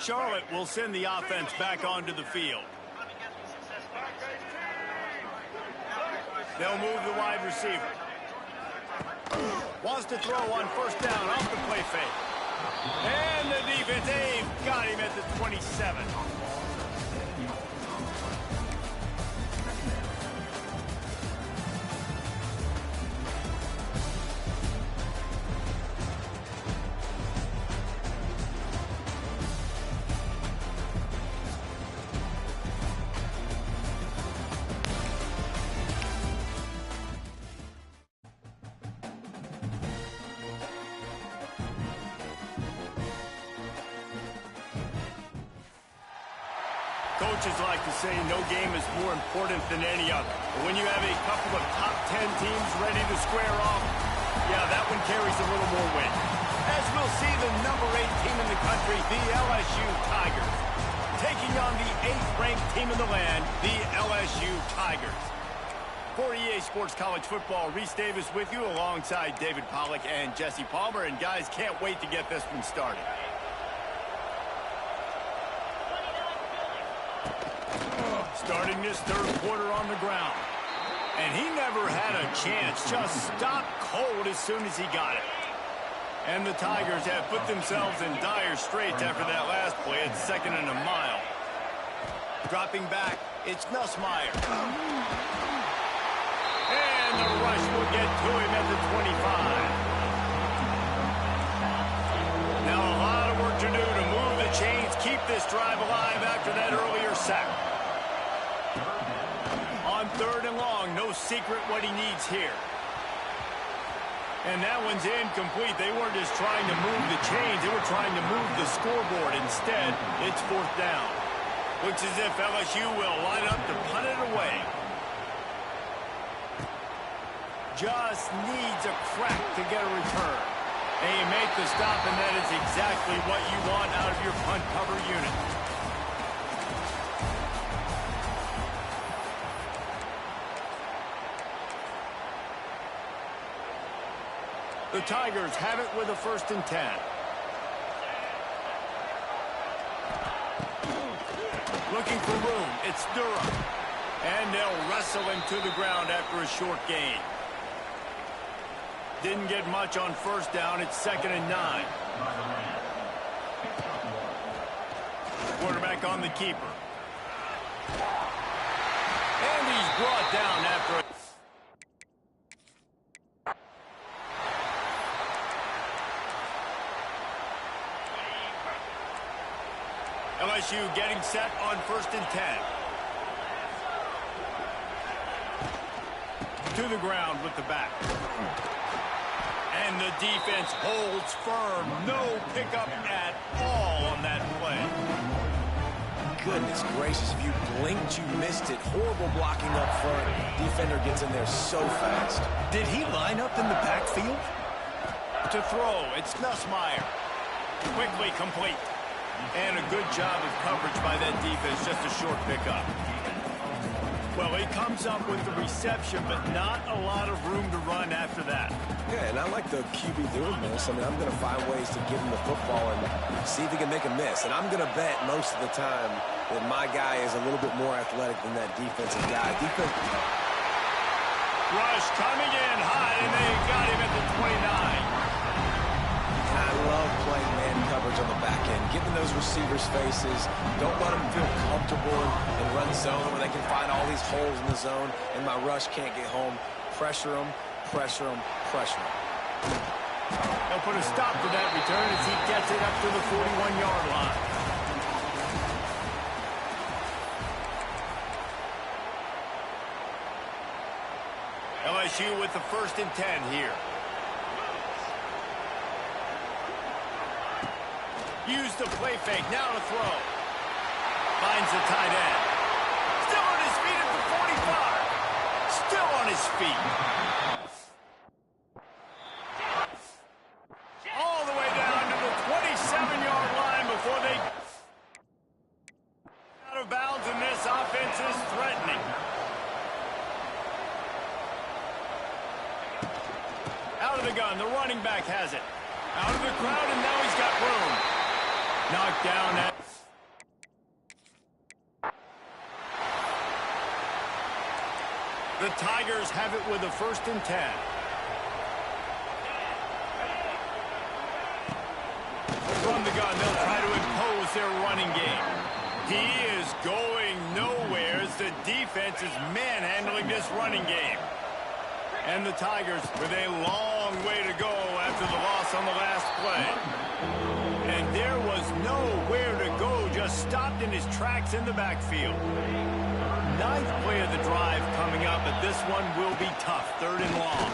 Charlotte will send the offense back onto the field. They'll move the wide receiver. Wants to throw on first down off the play fake. And the defense, they've got him at the 27. Coaches like to say no game is more important than any other. But when you have a couple of top 10 teams ready to square off, yeah, that one carries a little more weight. As we'll see the number 8 team in the country, the LSU Tigers, taking on the 8th-ranked team in the land, the LSU Tigers. For EA Sports College Football, Reese Davis with you alongside David Pollack and Jesse Palmer. And guys, can't wait to get this one started. Starting this third quarter on the ground. And he never had a chance. Just stopped cold as soon as he got it. And the Tigers have put themselves in dire straits after that last play. It's 2nd and a mile. Dropping back, it's Nussmeier. And the rush will get to him at the 25. Now a lot of work to do to move the chains, keep this drive alive after that earlier sack. On 3rd and long, no secret what he needs here. And that one's incomplete. They weren't just trying to move the chains, they were trying to move the scoreboard. Instead, it's 4th down. Looks as if LSU will line up to punt it away. Just needs a crack to get a return. And you make the stop, and that is exactly what you want out of your punt cover unit. The Tigers have it with a 1st and 10. Looking for room. It's Durham. And they'll wrestle him to the ground after a short gain. Didn't get much on 1st down. It's 2nd and 9. Quarterback on the keeper. And he's brought down after a LSU getting set on 1st and 10. To the ground with the back. And the defense holds firm. No pickup at all on that play. Goodness gracious, if you blinked, you missed it. Horrible blocking up front. Defender gets in there so fast. Did he line up in the backfield? To throw, it's Nussmeier. Quickly complete. And a good job of coverage by that defense, just a short pickup. Well, he comes up with the reception, but not a lot of room to run after that. Yeah, and I like the QB doing this. I mean, I'm going to find ways to give him the football and see if he can make a miss. And I'm going to bet most of the time that my guy is a little bit more athletic than that defensive guy. Rush coming in high, and they got him at the 29. I love playing man coverage on the back end, giving those receivers faces. Don't let them feel comfortable in run zone when they can find all these holes in the zone and my rush can't get home. Pressure them, pressure them, pressure them. They'll put a stop to that return as he gets it up to the 41-yard line. LSU with the 1st and 10 here. Use the play fake, now to throw. Finds the tight end. Still on his feet at the 45. Still on his feet. All the way down to the 27-yard line before they out of bounds, and this offense is threatening. Out of the gun, the running back has it. Out of the crowd, and now he's got room. Knocked down at... The Tigers have it with a 1st and 10. From the gun, they'll try to impose their running game. He is going nowhere as the defense is manhandling this running game. And the Tigers with a long way to go after the loss on the last play. And there was nowhere to go, just stopped in his tracks in the backfield. 9th play of the drive coming up, but this one will be tough. 3rd and long.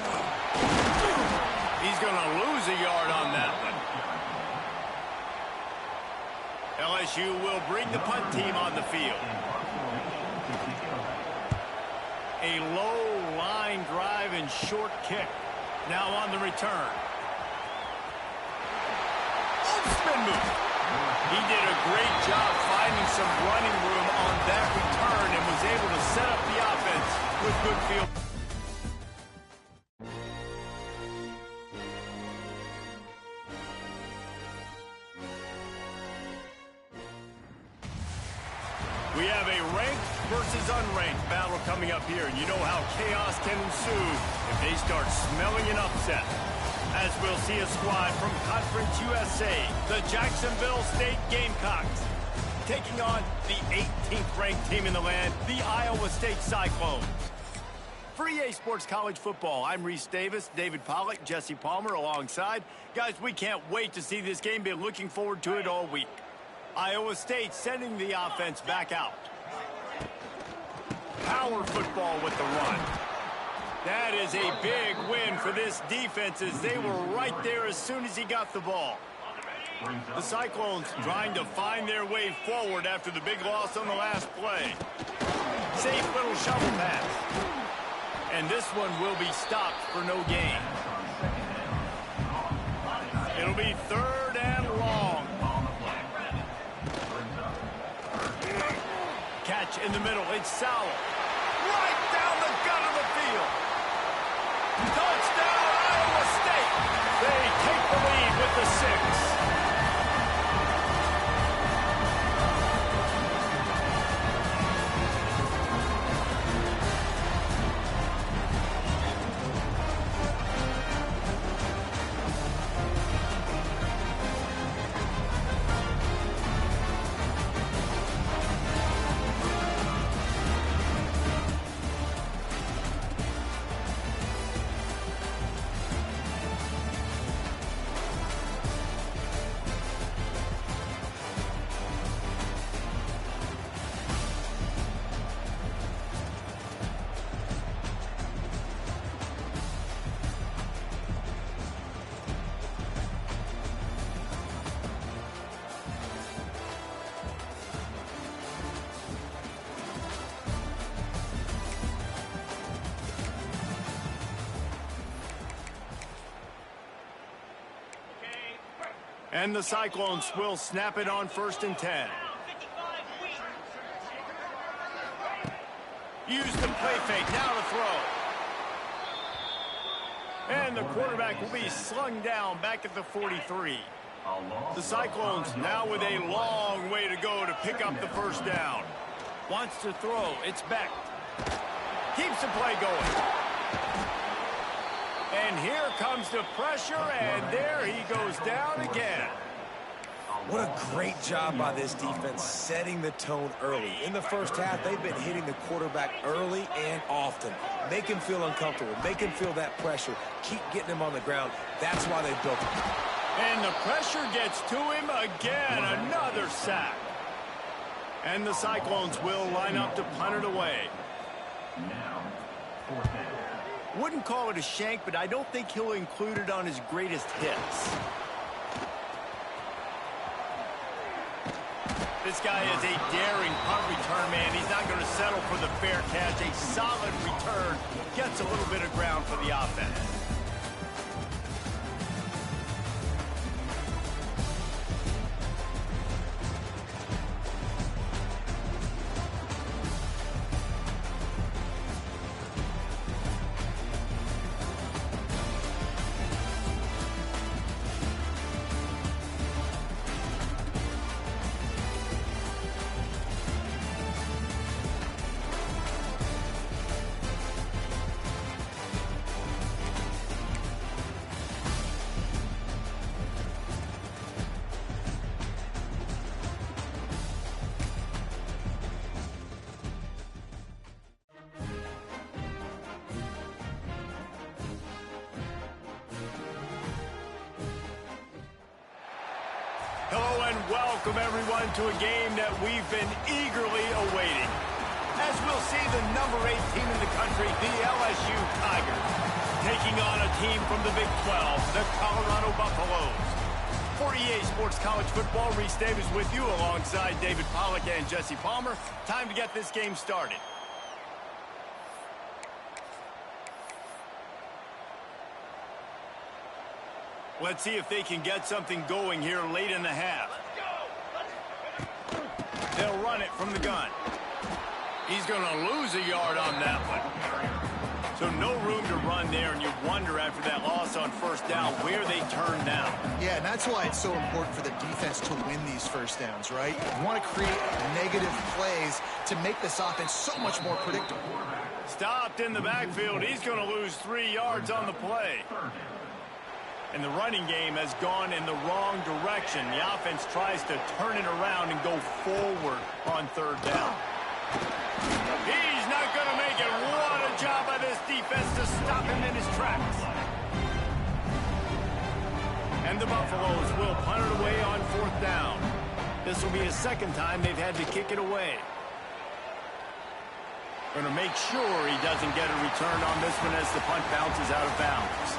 He's going to lose a yard on that one. LSU will bring the punt team on the field. A low line drive and short kick. Now on the return. Spin move. He did a great job finding some running room on that return and was able to set up the offense with good field. We have a ranked versus unranked battle coming up here, and you know how chaos can ensue if they start smelling an upset. As we'll see a squad from Conference USA, the Jacksonville State Gamecocks, taking on the 18th ranked team in the land, the Iowa State Cyclones. For EA Sports College Football, I'm Reese Davis, David Pollack, Jesse Palmer alongside. Guys, we can't wait to see this game. Been looking forward to it all week. Iowa State sending the offense back out. Power football with the run. That is a big win for this defense as they were right there as soon as he got the ball. The Cyclones trying to find their way forward after the big loss on the last play. Safe little shovel pass. And this one will be stopped for no gain. It'll be 3rd and long. Catch in the middle. It's Sowell. Right down the gut of the field. Touchdown, Iowa State. They take the lead with the 6. And the Cyclones will snap it on 1st and 10. Use the play fake, now to throw. And the quarterback will be slung down back at the 43. The Cyclones now with a long way to go to pick up the 1st down. Wants to throw, it's Beck. Keeps the play going. And here comes the pressure, and there he goes down again. What a great job by this defense setting the tone early. In the first half, they've been hitting the quarterback early and often. Make him feel uncomfortable. Make him feel that pressure. Keep getting him on the ground. That's why they built it. And the pressure gets to him again. Another sack. And the Cyclones will line up to punt it away. Wouldn't call it a shank, but I don't think he'll include it on his greatest hits. This guy is a daring punt return man. He's not going to settle for the fair catch. A solid return gets a little bit of ground for the offense. Hello and welcome everyone to a game that we've been eagerly awaiting. As we'll see the number 8 team in the country, the LSU Tigers, taking on a team from the Big 12, the Colorado Buffaloes. For EA Sports College Football, Reese Davis with you alongside David Pollack and Jesse Palmer. Time to get this game started. Let's see if they can get something going here late in the half. They'll run it from the gun. He's going to lose a yard on that one. So no room to run there, and you wonder after that loss on first down where they turn now. Yeah, and that's why it's so important for the defense to win these first downs, right? You want to create negative plays to make this offense so much more predictable. Stopped in the backfield. He's going to lose 3 yards on the play. And the running game has gone in the wrong direction. The offense tries to turn it around and go forward on third down. He's not going to make it. What a job by this defense to stop him in his tracks. And the Buffaloes will punt it away on fourth down. This will be the second time they've had to kick it away. Going to make sure he doesn't get a return on this one as the punt bounces out of bounds.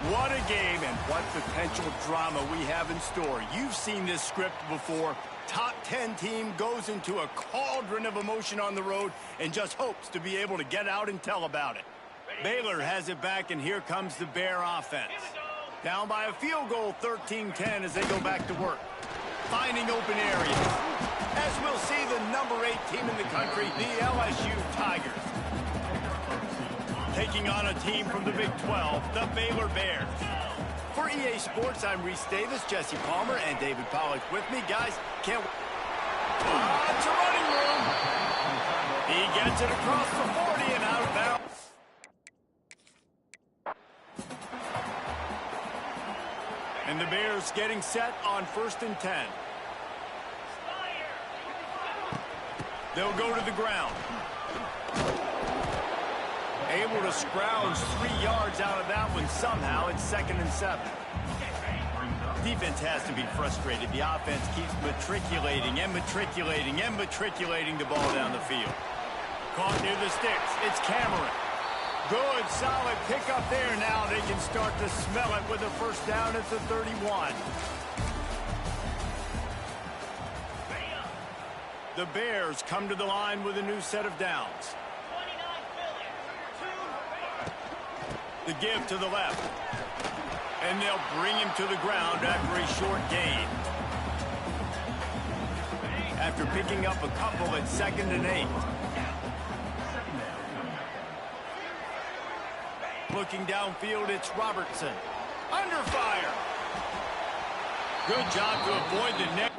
What a game and what potential drama we have in store. You've seen this script before. Top 10 team goes into a cauldron of emotion on the road and just hopes to be able to get out and tell about it. Baylor has it back, and here comes the Bear offense. Down by a field goal, 13-10 as they go back to work. Finding open areas. As we'll see the number 8 team in the country, the LSU Tigers. Taking on a team from the Big 12, the Baylor Bears. For EA Sports, I'm Reese Davis, Jesse Palmer, and David Pollack with me. Guys, can't... it's a running room. He gets it across the 40 and out of bounds. And the Bears getting set on 1st and 10. They'll go to the ground. Able to scrounge 3 yards out of that one somehow. It's 2nd and 7. Defense has to be frustrated. The offense keeps matriculating and matriculating and matriculating the ball down the field. Caught near the sticks. It's Cameron. Good, solid pickup there. Now they can start to smell it with a first down at the 31. The Bears come to the line with a new set of downs. The give to the left. And they'll bring him to the ground after a short gain. After picking up a couple at 2nd and 8. Looking downfield, it's Robertson. Under fire. Good job to avoid the next.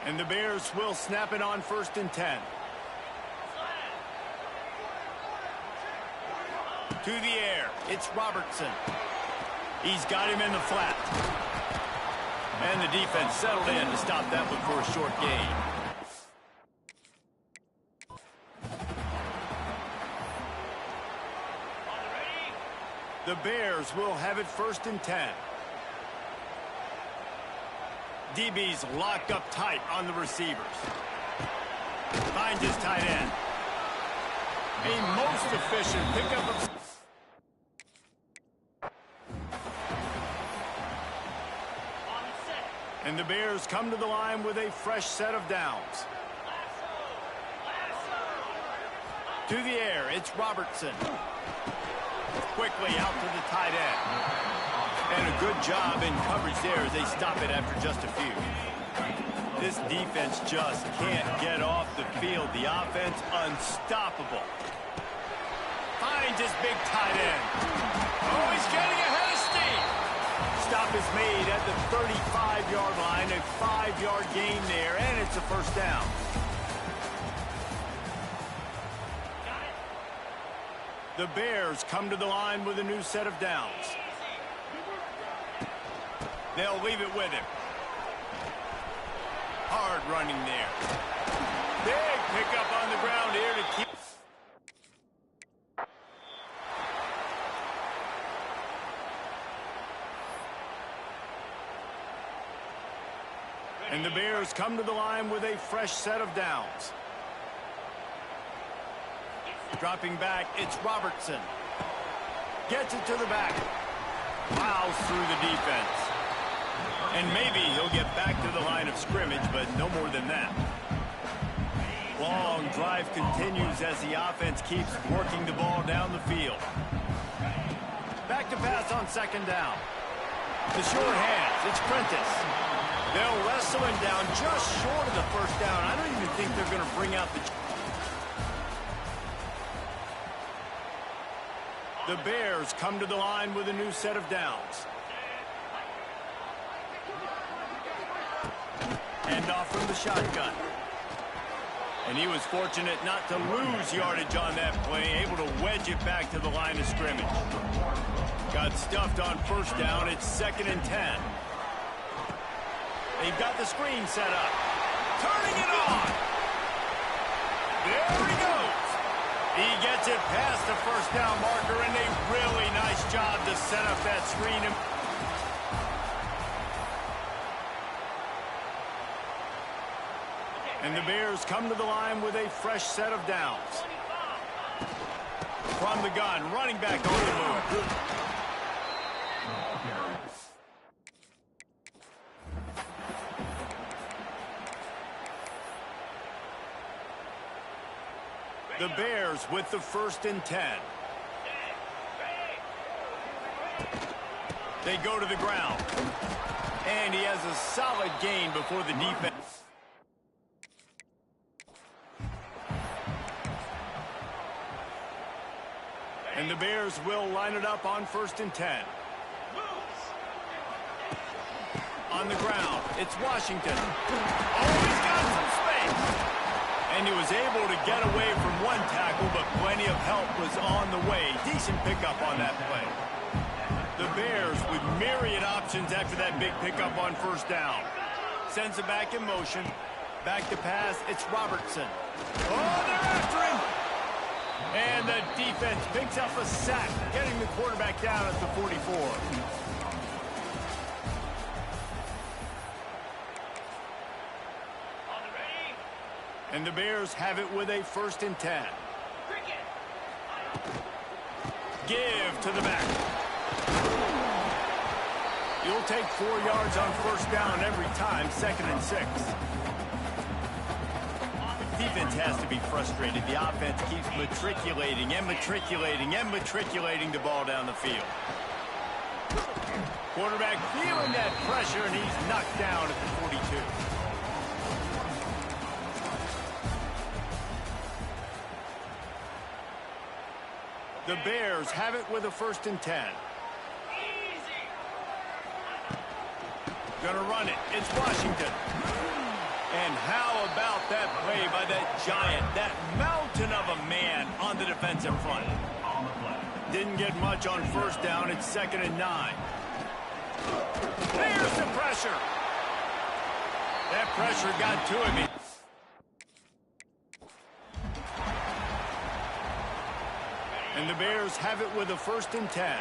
And the Bears will snap it on 1st and 10. To the air, it's Robertson. He's got him in the flat. And the defense settled in to stop that one for a short gain. The Bears will have it 1st and 10. DB's locked up tight on the receivers. Finds his tight end. A most efficient pickup of... And the Bears come to the line with a fresh set of downs. To the air, it's Robertson. Quickly out to the tight end. And a good job in coverage there as they stop it after just a few. This defense just can't get off the field. The offense unstoppable. Finds his big tight end. Oh, he's getting ahead of steam. Stop is made at the 35-yard line. A 5-yard gain there, and it's a first down. The Bears come to the line with a new set of downs. They'll leave it with him. Hard running there. Big pickup on the ground here to keep. And the Bears come to the line with a fresh set of downs. Dropping back, it's Robertson. Gets it to the back. Plows through the defense. And maybe he'll get back to the line of scrimmage, but no more than that. Long drive continues as the offense keeps working the ball down the field. Back to pass on second down. The short hands, it's Prentice. They'll wrestle him down just short of the first down. I don't even think they're going to bring out the... The Bears come to the line with a new set of downs. Hand off from the shotgun. And he was fortunate not to lose yardage on that play, able to wedge it back to the line of scrimmage. Got stuffed on first down. It's 2nd and 10. They've got the screen set up. Turning it on. There he goes. He gets it past the first down marker, and a really nice job to set up that screen. And the Bears come to the line with a fresh set of downs. From the gun, running back on the move. The Bears with the 1st and 10. They go to the ground. And he has a solid gain before the defense. And the Bears will line it up on 1st and 10. On the ground, it's Washington. Oh, he's got some space. And he was able to get away from one tackle, but plenty of help was on the way. Decent pickup on that play. The Bears with myriad options after that big pickup on first down. Sends it back in motion. Back to pass, it's Robertson. Oh, they're after him! And the defense picks up a sack, getting the quarterback down at the 44. And the Bears have it with a 1st and 10. Give to the back. You'll take 4 yards on first down every time, 2nd and 6. Defense has to be frustrated. The offense keeps matriculating and matriculating and matriculating the ball down the field. Quarterback feeling that pressure, and he's knocked down at the 42. The Bears have it with a 1st and 10. Gonna run it. It's Washington. And how about that play by that giant, that mountain of a man on the defensive front? Didn't get much on first down. It's 2nd and 9. There's the pressure. That pressure got to him. And the Bears have it with a 1st and 10.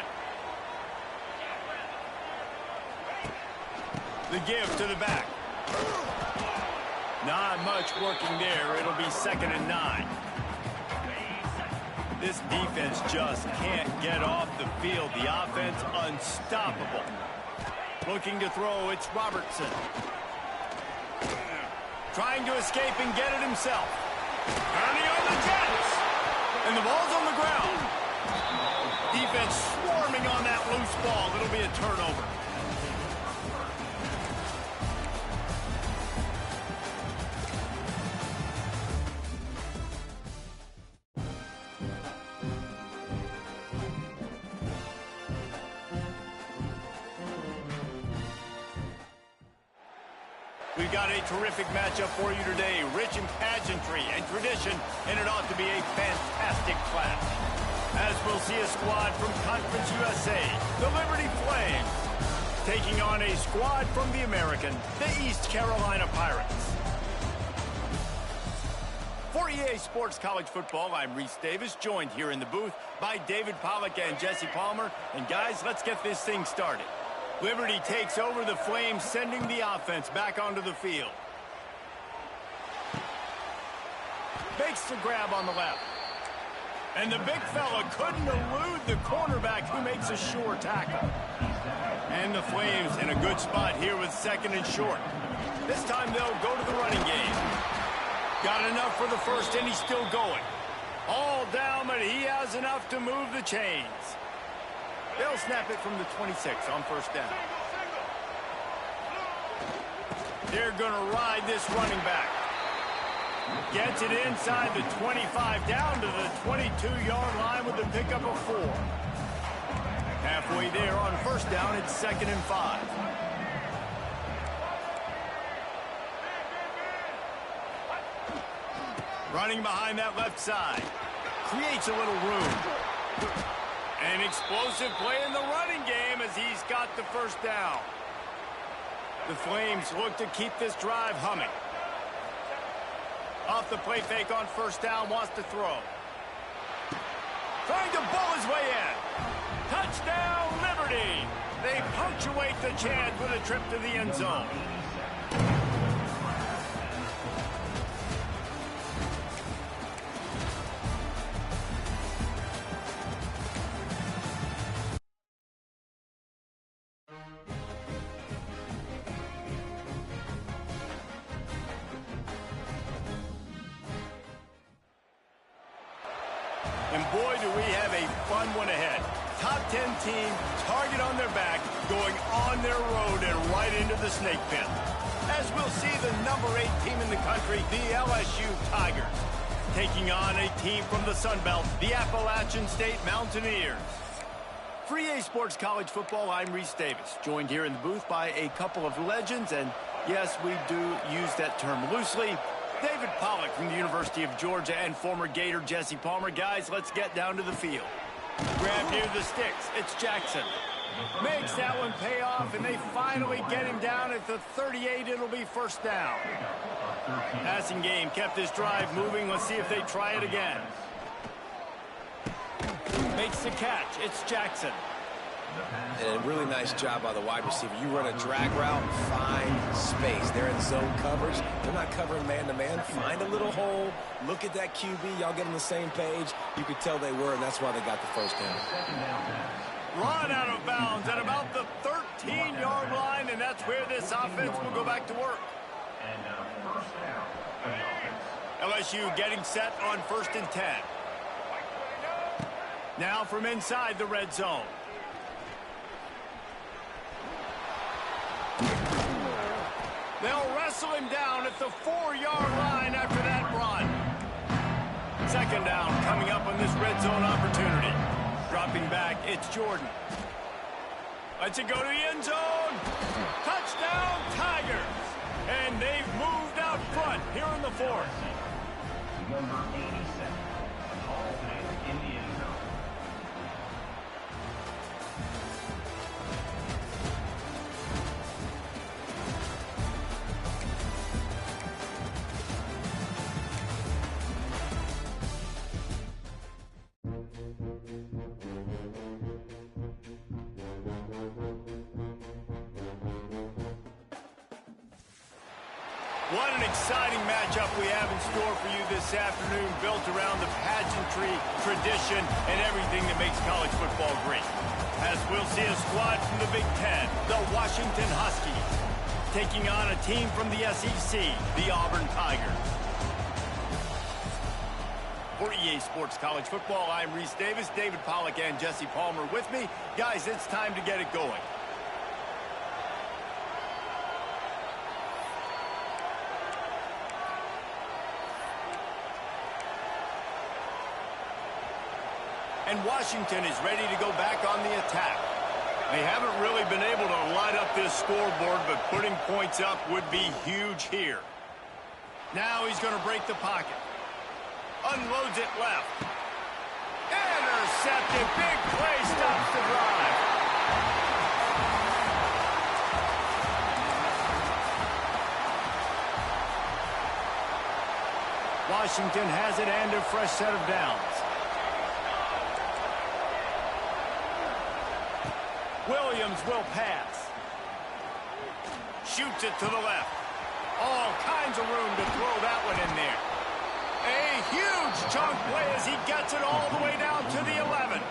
The give to the back. Not much working there. It'll be 2nd and 9. This defense just can't get off the field. The offense unstoppable. Looking to throw, it's Robertson. Trying to escape and get it himself. Turning on the Jets. And the ball's on the ground. Defense swarming on that loose ball. It'll be a turnover. We've got a terrific matchup for you today. Rich in pageantry and tradition, and it ought to be a fantastic clash. As we'll see a squad from Conference USA, the Liberty Flames, taking on a squad from the American, the East Carolina Pirates. For EA Sports College Football, I'm Reese Davis, joined here in the booth by David Pollack and Jesse Palmer. And guys, let's get this thing started. Liberty takes over the Flames, sending the offense back onto the field. Makes the grab on the left. And the big fella couldn't elude the cornerback who makes a sure tackle. And the Flames in a good spot here with second and short. This time they'll go to the running game. Got enough for the first, and he's still going. All down, but he has enough to move the chains. They'll snap it from the 26 on first down. They're going to ride this running back. Gets it inside the 25, down to the 22-yard line with the pickup of 4. Halfway there on first down, it's 2nd and 5. Running behind that left side. Creates a little room. An explosive play in the running game as he's got the first down. The Flames look to keep this drive humming. Off the play fake on first down, wants to throw. Trying to bowl his way in. Touchdown, Liberty! They punctuate the chance with a trip to the end zone. And boy, do we have a fun one ahead. Top 10 team, target on their back, going on their road and right into the snake pit. As we'll see the number 8 team in the country, the LSU Tigers, taking on a team from the Sun Belt, the Appalachian State Mountaineers. For EA Sports College Football, I'm Reese Davis, joined here in the booth by a couple of legends, and yes, we do use that term loosely. David Pollack from the University of Georgia and former Gator Jesse Palmer. Guys, let's get down to the field. Grab near the sticks. It's Jackson. Makes that one pay off, and they finally get him down at the 38. It'll be first down. Passing game kept this drive moving. Let's see if they try it again. Makes the catch. It's Jackson. And a really nice job by the wide receiver. You run a drag route, find space. They're in zone coverage. They're not covering man-to-man. Find a little hole. Look at that QB. Y'all get on the same page. You could tell they were, and that's why they got the first down. Run out of bounds at about the 13-yard line, and that's where this offense will go back to work. LSU getting set on 1st and 10. Now from inside the red zone. They'll wrestle him down at the 4-yard line after that run. 2nd down coming up on this red zone opportunity. Dropping back, it's Jordan. Lets it go to the end zone. Touchdown, Tigers. And they've moved out front here in the 4th. Number 87, Hall in the end zone. What an exciting matchup we have in store for you this afternoon, built around the pageantry, tradition, and everything that makes college football great. As we'll see a squad from the Big Ten, the Washington Huskies, taking on a team from the SEC, the Auburn Tigers. For EA Sports College Football, I'm Reese Davis, David Pollack and Jesse Palmer with me. Guys, it's time to get it going. And Washington is ready to go back on the attack. They haven't really been able to light up this scoreboard, but putting points up would be huge here. Now he's going to break the pocket. Unloads it left. Intercepted! intercepted. Big play stops the drive. Washington has it and a fresh set of downs. Williams will pass. Shoots it to the left. All kinds of room to throw that one in there. A huge chunk play as he gets it all the way down to the 11.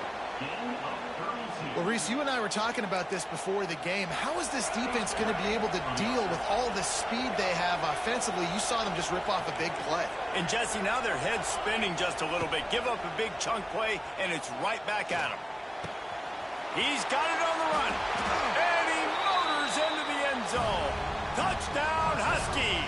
Well, Reese, you and I were talking about this before the game. How is this defense going to be able to deal with all the speed they have offensively? You saw them just rip off a big play. And, Jesse, now their head's spinning just a little bit. Give up a big chunk play, and it's right back at him. He's got it on the run. And he motors into the end zone. Touchdown, Huskies.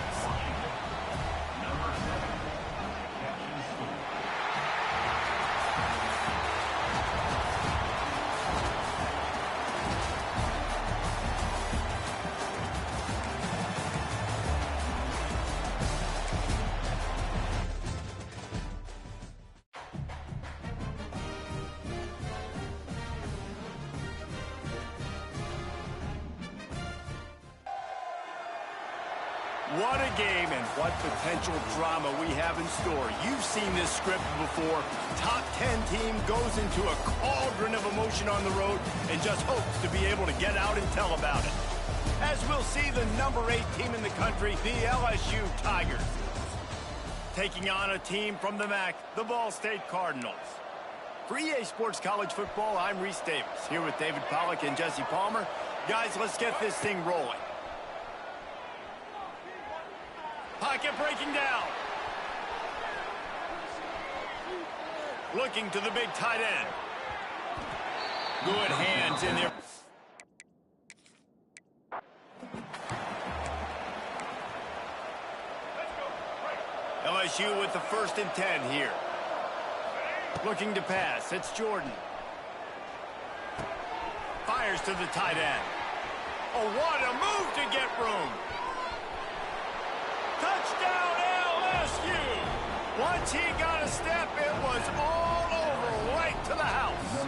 What a game and what potential drama we have in store. You've seen this script before. Top 10 team goes into a cauldron of emotion on the road and just hopes to be able to get out and tell about it. As we'll see the number 8 team in the country, the LSU Tigers, taking on a team from the MAC, the Ball State Cardinals. For EA Sports College Football, I'm Reese Davis, here with David Pollack and Jesse Palmer. Guys, let's get this thing rolling. Pocket breaking down. Looking to the big tight end. Good hands in there. LSU with the 1st and 10 here. Looking to pass. It's Jordan. Fires to the tight end. Oh, what a move to get room. Touchdown, LSU! Once he got a step, it was all over, right to the house.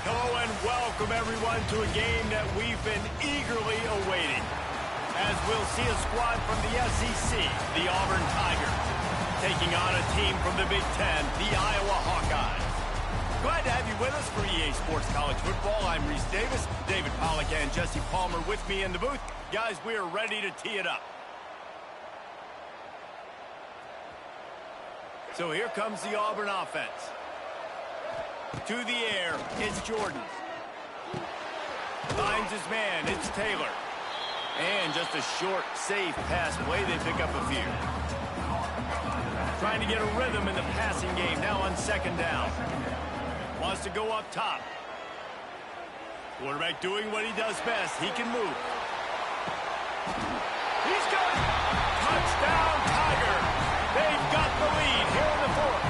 Hello and welcome everyone to a game that we've been eagerly awaiting. As we'll see a squad from the SEC, the Auburn Tigers, taking on a team from the Big Ten, the Iowa Hawkeyes. Glad to have you with us for EA Sports College Football. I'm Reese Davis, David Pollack and Jesse Palmer with me in the booth. Guys, we are ready to tee it up. So here comes the Auburn offense. To the air, it's Jordan. Finds his man, it's Taylor. And just a short, safe pass play, they pick up a few. Trying to get a rhythm in the passing game, now on 2nd down. Wants to go up top. Quarterback doing what he does best, he can move. He's got it! Touchdown, Tiger! They've got the lead here in the 4th.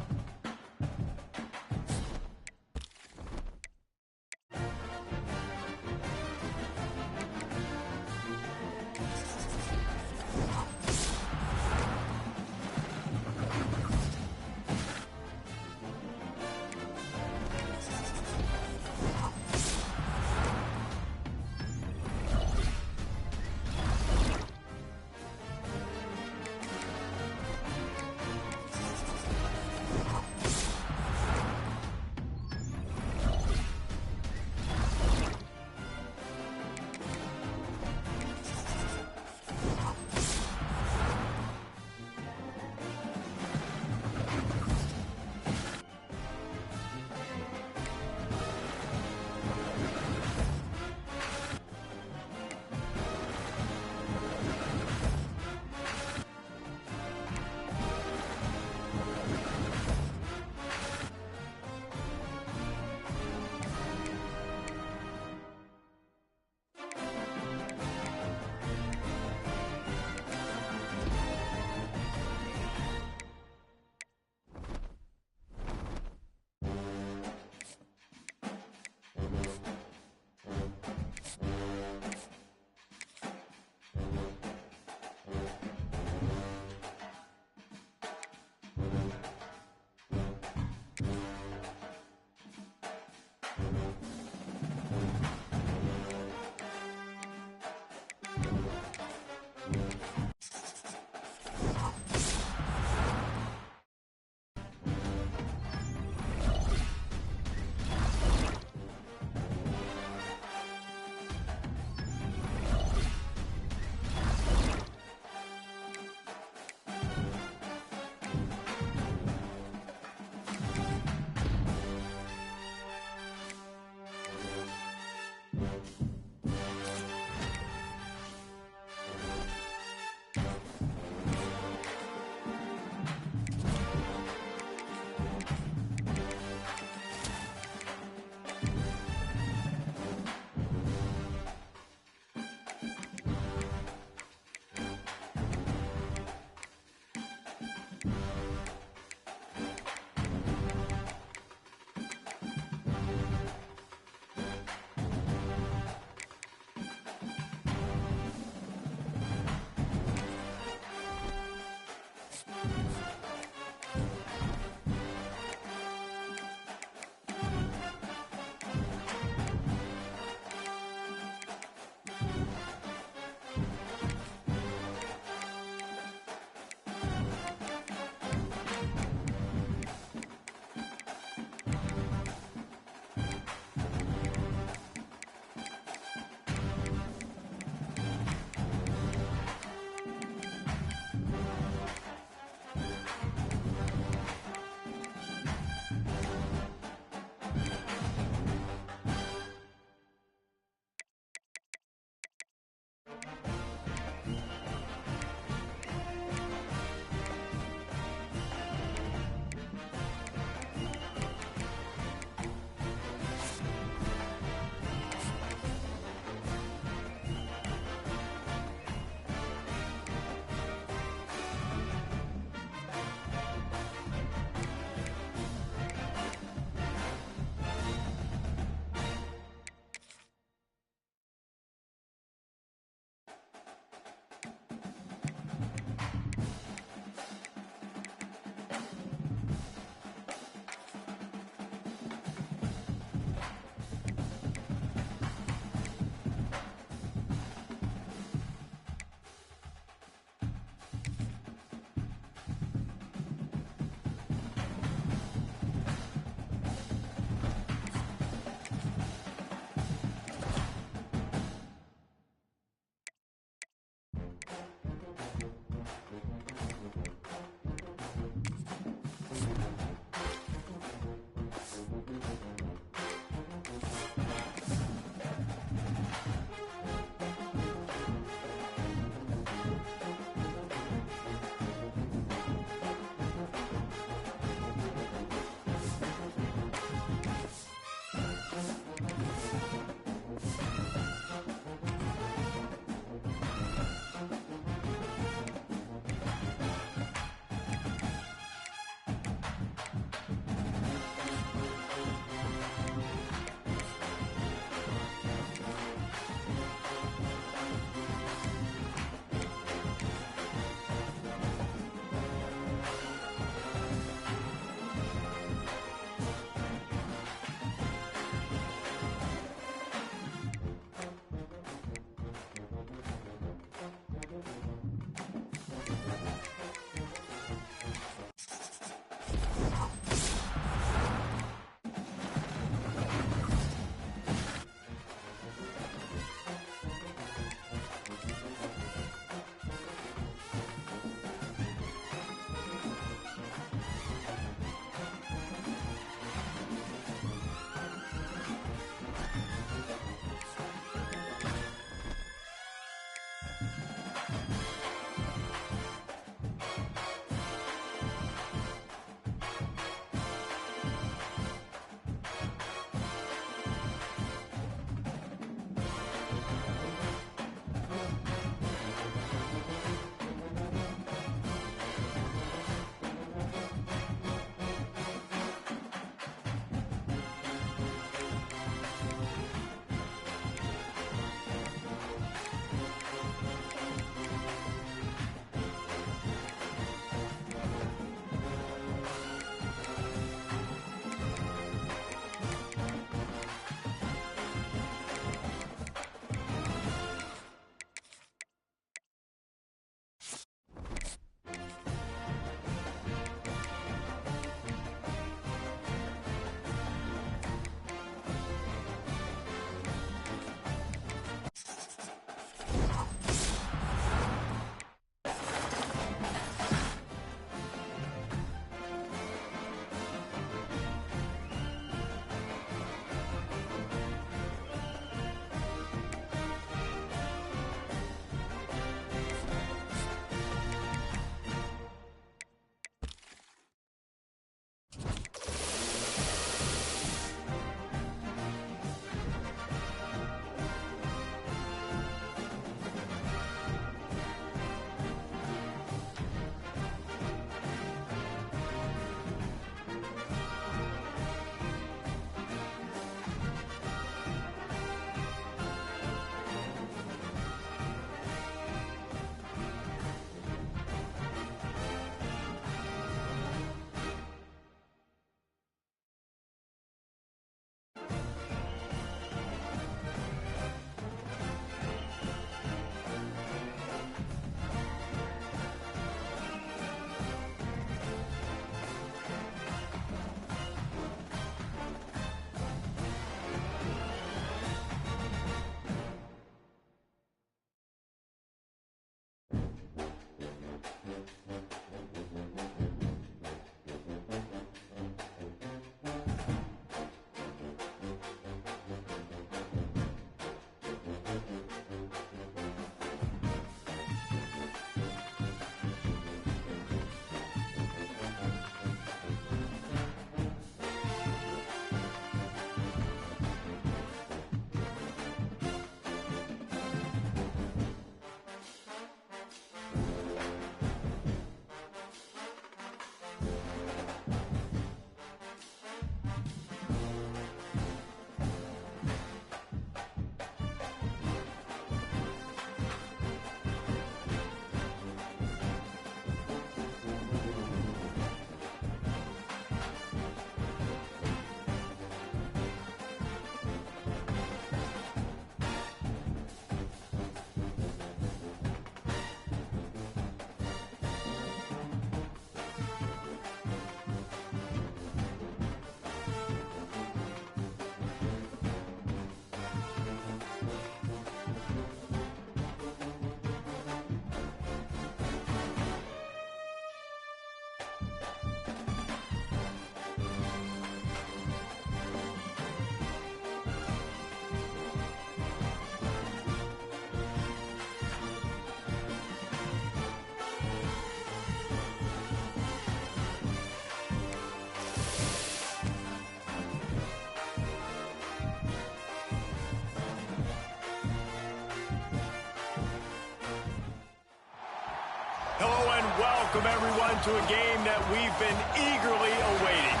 Hello and welcome everyone to a game that we've been eagerly awaiting.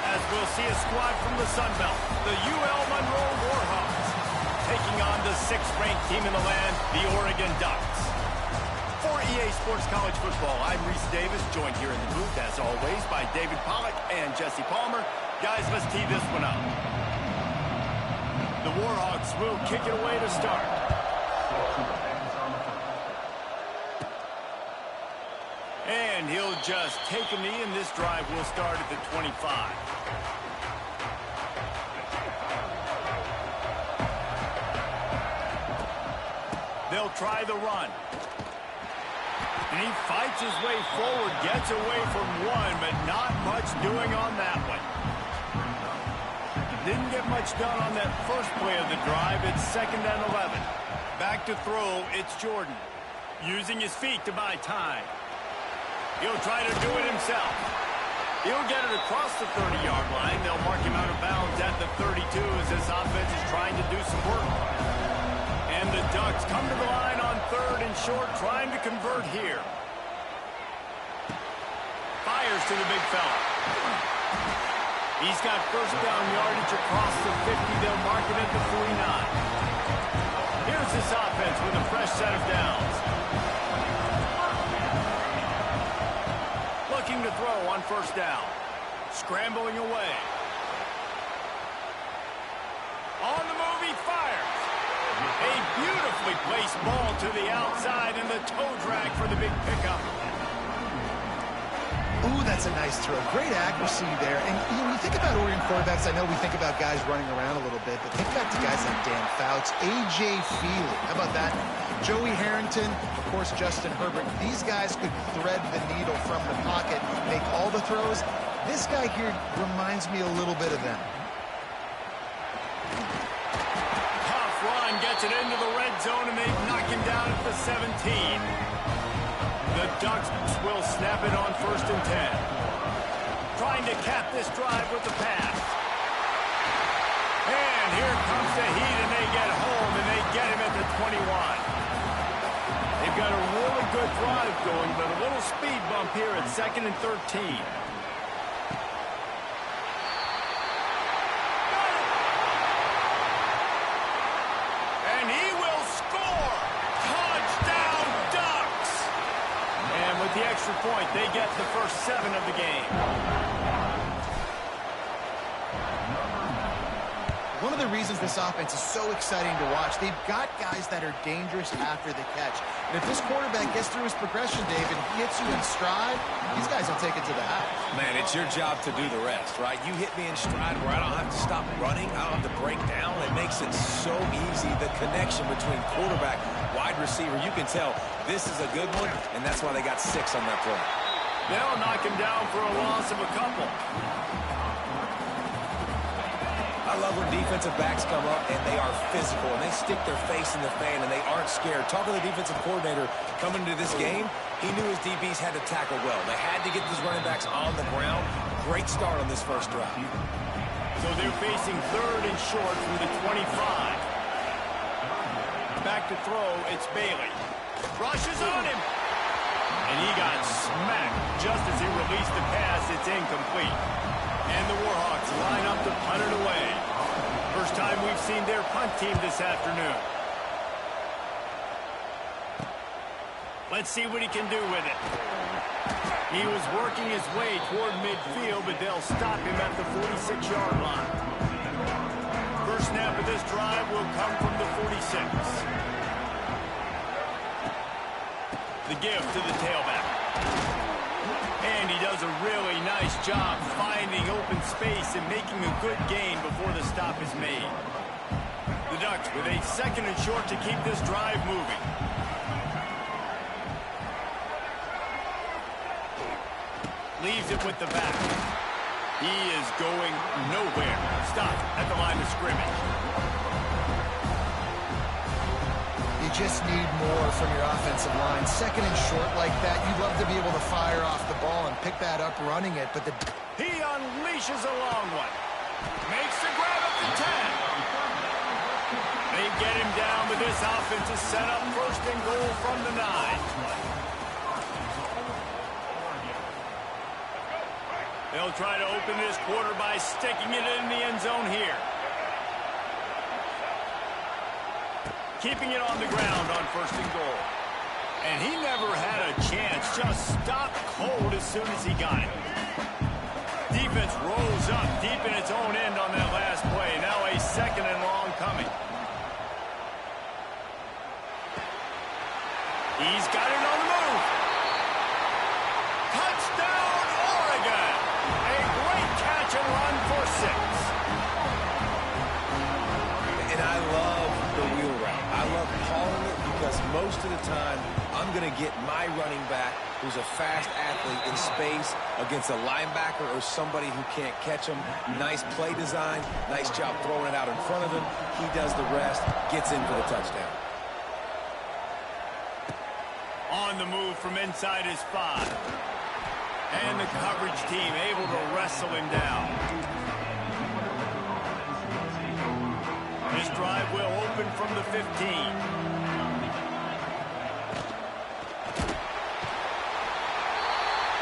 As we'll see a squad from the Sun Belt, the UL Monroe Warhawks, taking on the 6th-ranked team in the land, the Oregon Ducks. For EA Sports College Football, I'm Reese Davis, joined here in the booth, as always, by David Pollack and Jesse Palmer. Guys, let's tee this one up. The Warhawks will kick it away to start. And he'll just take a knee, and this drive will start at the 25. They'll try the run. And he fights his way forward, gets away from one, but not much doing on that one. Didn't get much done on that first play of the drive. It's 2nd and 11. Back to throw, it's Jordan. Using his feet to buy time. He'll try to do it himself. He'll get it across the 30-yard line. They'll mark him out of bounds at the 32 as this offense is trying to do some work. And the Ducks come to the line on 3rd and short, trying to convert here. Fires to the big fella. He's got first down yardage across the 50. They'll mark it at the 49. Here's this offense with a fresh set of downs. Looking to throw on first down. Scrambling away. On the move, he fires. A beautifully placed ball to the outside, and the toe drag for the big pickup. Ooh, that's a nice throw. Great accuracy there. And when you think about Oregon quarterbacks, I know we think about guys running around a little bit, but think back to guys like Dan Fouts, A.J. Feely. How about that? Joey Harrington, of course, Justin Herbert. These guys could thread the needle from the pocket, make all the throws. This guy here reminds me a little bit of them. Tough run, gets it into the red zone, and they knock him down at the 17. The Ducks will snap it on 1st and 10. Trying to cap this drive with the pass. And here comes the heat, and they get home, and they get him at the 21. They've got a really good drive going, but a little speed bump here at 2nd and 13. And he will score! Touchdown, Ducks! And with the extra point, they get the first 7 of the game. One of the reasons this offense is so exciting to watch, they've got guys that are dangerous after the catch. And if this quarterback gets through his progression, David, hits you in stride, these guys will take it to the house. Man, it's your job to do the rest, right? You hit me in stride where I don't have to stop running. I don't have to break down. It makes it so easy. The connection between quarterback, wide receiver, you can tell this is a good one, and that's why they got 6 on that play. They'll knock him down for a loss of a couple. I love when defensive backs come up and they are physical and they stick their face in the fan and they aren't scared. Talking to the defensive coordinator coming into this game, he knew his DBs had to tackle well. They had to get these running backs on the ground. Great start on this first drive. So they're facing 3rd and short from the 25. Back to throw, it's Bailey. Rushes on him. And he got smacked just as he released the pass. It's incomplete. And the Warhawks line up to punt it away. First time we've seen their punt team this afternoon. Let's see what he can do with it. He was working his way toward midfield, but they'll stop him at the 46-yard line. First snap of this drive will come from the 46. The give to the tailback. And he does a really nice job finding open space and making a good gain before the stop is made. The Ducks with a 2nd and short to keep this drive moving. Leaves it with the back. He is going nowhere. Stop at the line of scrimmage. You just need more from your offensive line. 2nd and short like that, you'd love to be able to fire off the ball and pick that up running it, but he unleashes a long one. Makes the grab up to 10. They get him down, but this offense is set up 1st and goal from the 9. They'll try to open this quarter by sticking it in the end zone here. Keeping it on the ground on 1st and goal. And he never had a chance. Just stopped cold as soon as he got it. Defense rolls up deep in its own end on that last play. Now a 2nd and long coming. He's got it on the move. Touchdown, Oregon. A great catch and run for 6. And I love the wheel route. I love calling it because most of the time I'm going to get my running back, who's a fast athlete, in space against a linebacker or somebody who can't catch him. Nice play design. Nice job throwing it out in front of him. He does the rest, gets in for the touchdown. On the move from inside his 5. And the coverage team able to wrestle him down. This drive will open from the 15.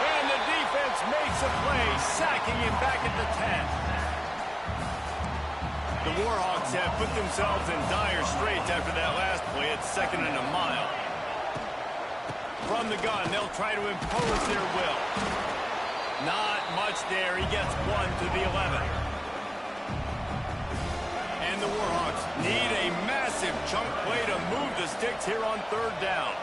And the defense makes a play, sacking him back at the 10. The Warhawks have put themselves in dire straits after that last play at 2nd and a mile. From the gun, they'll try to impose their will. Not much there. He gets 1 to the 11. And the Warhawks need a massive chunk play to move the sticks here on 3rd down.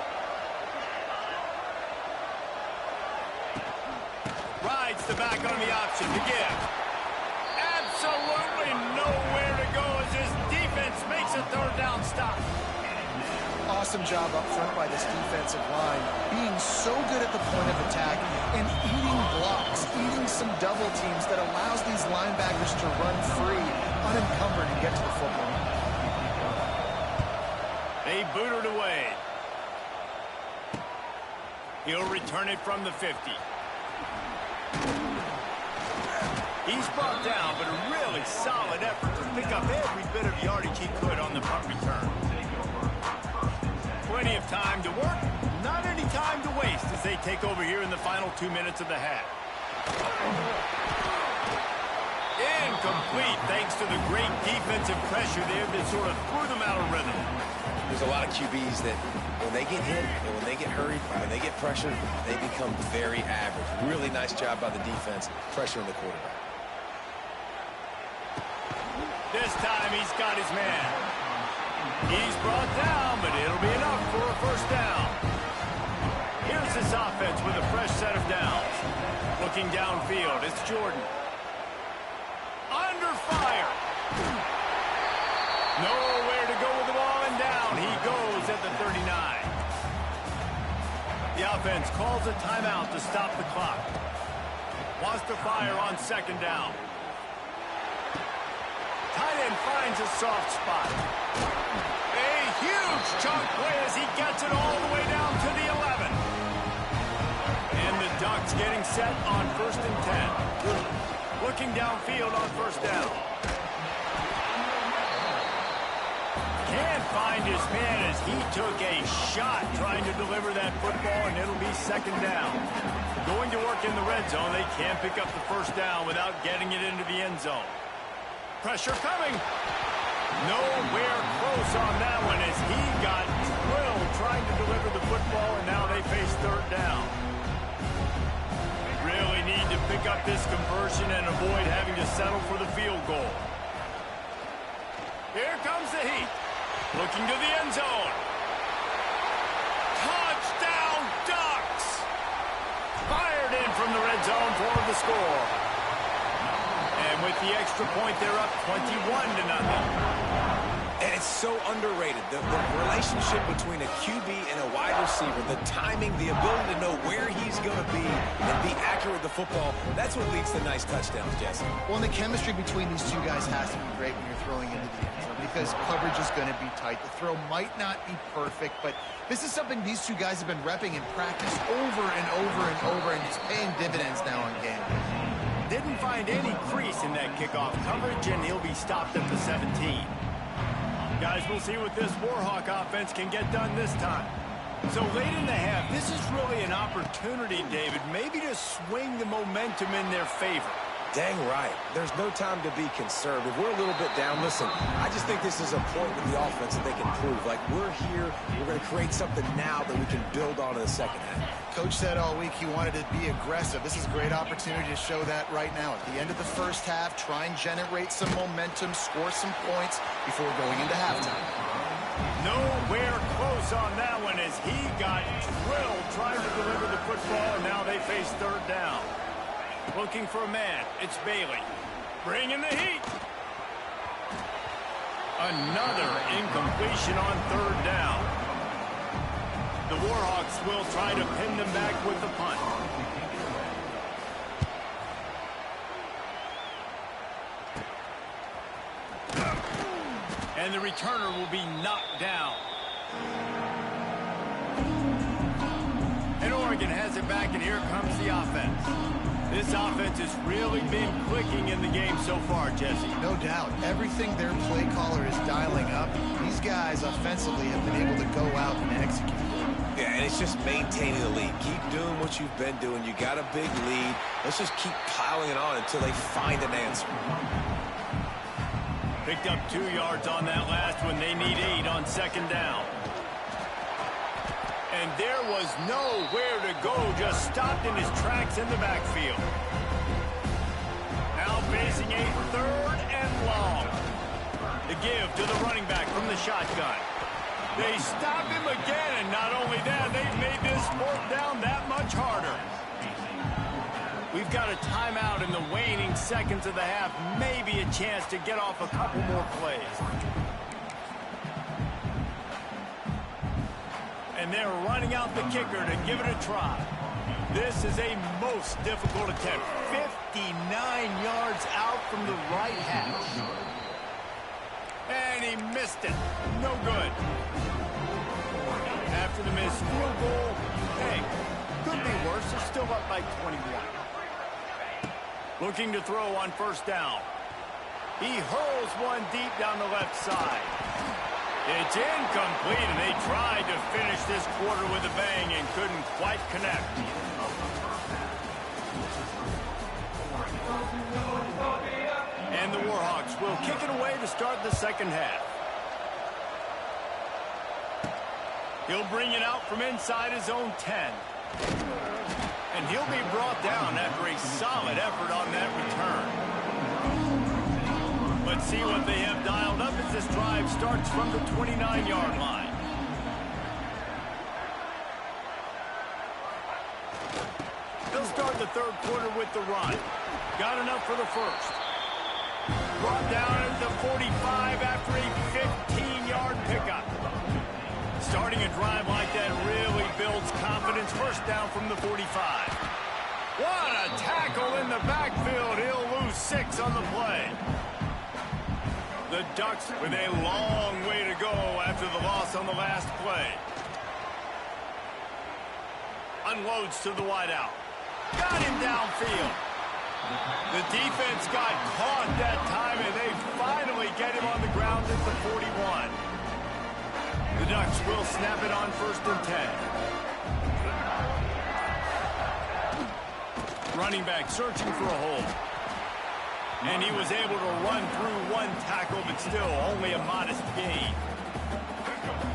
Rides the back on the option to give. Absolutely nowhere to go as his defense makes a 3rd down stop. Awesome job up front by this defensive line, being so good at the point of attack and eating blocks, eating some double teams that allows these linebackers to run free, unencumbered, and get to the football. They boot it away. He'll return it from the 50. He's brought down, but a really solid effort to pick up every bit of yardage he could on the punt return. Plenty of time to work, not any time to waste as they take over here in the final 2 minutes of the half. Incomplete thanks to the great defensive pressure there that sort of threw them out of rhythm. There's a lot of QBs that when they get hit and when they get hurried, when they get pressured, they become very average. Really nice job by the defense pressuring the quarterback. This time he's got his man. He's brought down, but it'll be enough for a 1st down. Here's this offense with a fresh set of downs. Looking downfield, it's Jordan. Under fire. Nowhere to go with the ball, and down he goes at the 39. The offense calls a timeout to stop the clock. Wants to fire on 2nd down. Tight end finds a soft spot. A huge chunk play as he gets it all the way down to the 11. And the Ducks getting set on 1st and 10. Looking downfield on 1st down. Can't find his man as he took a shot trying to deliver that football, and it'll be 2nd down. Going to work in the red zone, they can't pick up the 1st down without getting it into the end zone. Pressure coming. Nowhere close on that one as he got drilled trying to deliver the football, and now they face 3rd down. Really need to pick up this conversion and avoid having to settle for the field goal. Here comes the heat. Looking to the end zone. Touchdown, Ducks! Fired in from the red zone for the score. And with the extra point, they're up 21-0. And it's so underrated. The relationship between a QB and a wide receiver, the timing, the ability to know where he's going to be and be accurate with the football, that's what leads to nice touchdowns, Jesse. Well, and the chemistry between these two guys has to be great when you're throwing into the end zone because coverage is going to be tight. The throw might not be perfect, but this is something these two guys have been repping in practice over and over and over, and it's paying dividends now on game. Didn't find any crease in that kickoff coverage, and he'll be stopped at the 17. Guys, we'll see what this Warhawk offense can get done this time. So late in the half, this is really an opportunity, David, maybe to swing the momentum in their favor. Dang right. There's no time to be concerned. If we're a little bit down, listen, I just think this is a point with the offense that they can prove. Like, we're here, we're going to create something now that we can build on in the second half. Coach said all week he wanted to be aggressive. This is a great opportunity to show that right now. At the end of the first half, try and generate some momentum, score some points before going into halftime. Nowhere close on that one as he got drilled trying to deliver the football, and now they face third down. Looking for a man. It's Bailey. Bringing the heat. Another incompletion on third down. The Warhawks will try to pin them back with the punt. And the returner will be knocked down. And Oregon has it back, and here comes the offense. This offense has really been clicking in the game so far, Jesse. No doubt. Everything their play caller is dialing up, these guys offensively have been able to go out and execute. Yeah, and it's just maintaining the lead. Keep doing what you've been doing. You got a big lead. Let's just keep piling it on until they find an answer. Picked up 2 yards on that last one. They need 8 on second down. And there was nowhere to go, just stopped in his tracks in the backfield. Now facing a third and long. The give to the running back from the shotgun. They stop him again, and not only that, they've made this fourth down that much harder. We've got a timeout in the waning seconds of the half, maybe a chance to get off a couple more plays. And they're running out the kicker to give it a try. This is a most difficult attempt. 59 yards out from the right hash. And he missed it. No good. After the missed field goal, hey, could be worse. They're still up by 21. Looking to throw on first down. He hurls one deep down the left side. It's incomplete, and they tried to finish this quarter with a bang and couldn't quite connect. And the Warhawks will kick it away to start the second half. He'll bring it out from inside his own 10. And he'll be brought down after a solid effort on that return. Let's see what they have dialed up as this drive starts from the 29-yard line. They'll start the third quarter with the run. Got enough for the first. Brought down at the 45 after a 15-yard pickup. Starting a drive like that really builds confidence. First down from the 45. What a tackle in the backfield. He'll lose 6 on the play. The Ducks with a long way to go after the loss on the last play. Unloads to the wideout. Got him downfield. The defense got caught that time, and they finally get him on the ground at the 41. The Ducks will snap it on first and 10. Running back searching for a hole. And he was able to run through one tackle, but still only a modest gain.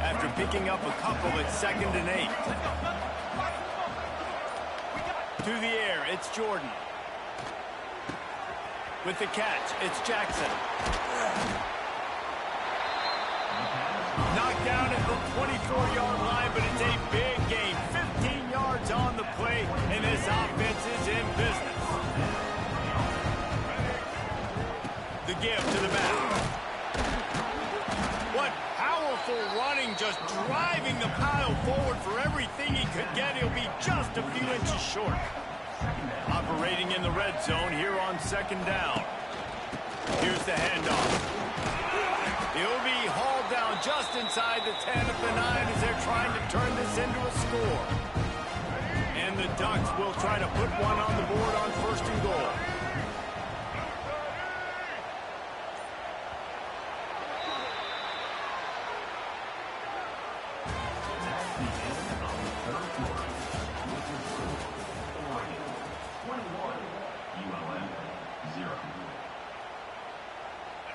After picking up a couple at second and 8. To the air, it's Jordan. With the catch, it's Jackson. Knocked down at the 24-yard line, but it's a big gain. 15 yards on the play, and this offense is in business. The give to the back. What powerful running, just driving the pile forward for everything he could get. He'll be just a few inches short. Operating in the red zone here on second down. Here's the handoff. He'll be hauled down just inside the 10 at the 9 as they're trying to turn this into a score. And the Ducks will try to put one on the board on first and goal.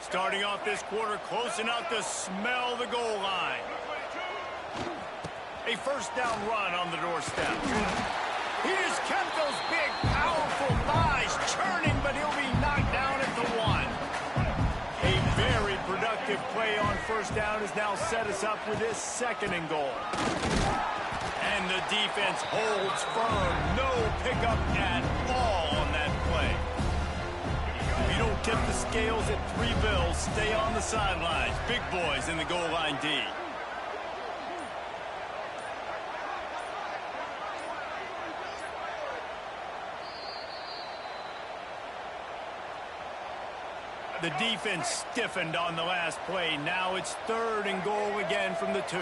Starting off this quarter close enough to smell the goal line. A first down run on the doorstep. He just kept those big, powerful thighs churning, but he'll be knocked down at the 1. A very productive play on first down has now set us up with this 2nd and goal. And the defense holds firm. No pickup at all on that play. If you don't tip the scales at 3 bills, stay on the sidelines. Big boys in the goal line D. The defense stiffened on the last play. Now it's 3rd and goal again from the 2.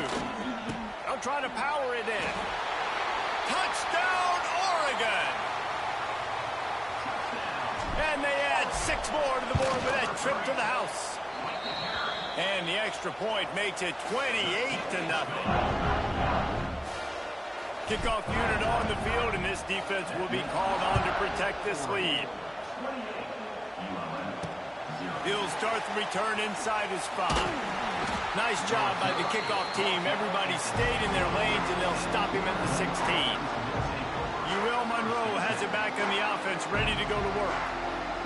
They'll try to power it in. Touchdown, Oregon! And they add 6 more to the board with that trip to the house. And the extra point makes it 28-0. Kickoff unit on the field, and this defense will be called on to protect this lead. He'll start the return inside his 5. Nice job by the kickoff team. Everybody stayed in their lanes, and they'll stop him at the 16. UL Monroe has it back on the offense, ready to go to work.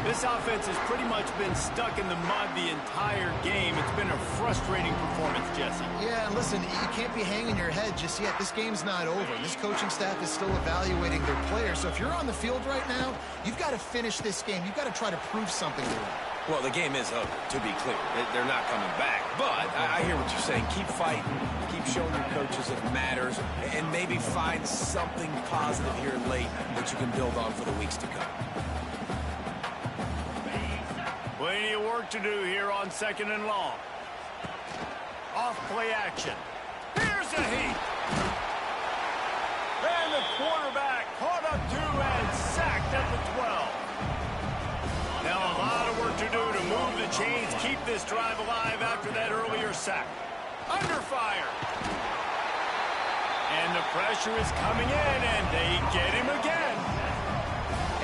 This offense has pretty much been stuck in the mud the entire game. It's been a frustrating performance, Jesse. Yeah, and listen, you can't be hanging your head just yet. This game's not over. This coaching staff is still evaluating their players. So if you're on the field right now, you've got to finish this game. You've got to try to prove something to them. Well, the game is over, to be clear. They're not coming back. But I hear what you're saying. Keep fighting. Keep showing your coaches it matters. And maybe find something positive here late that you can build on for the weeks to come. Plenty of work to do here on 2nd and long. Off play action. Here's a heat. And the quarterback caught up to and sacked at the 12. Now a lot of work to do to move the chains, keep this drive alive after that earlier sack. Under fire. And the pressure is coming in, and they get him again.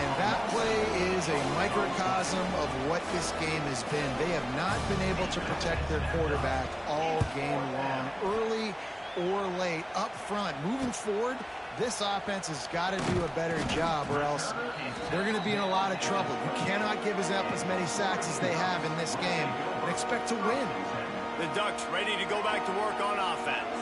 And that play is a microcosm of what this game has been. They have not been able to protect their quarterback all game long, early or late, up front. Moving forward, this offense has got to do a better job, or else they're going to be in a lot of trouble. You cannot give up as many sacks as they have in this game and expect to win. The Ducks ready to go back to work on offense.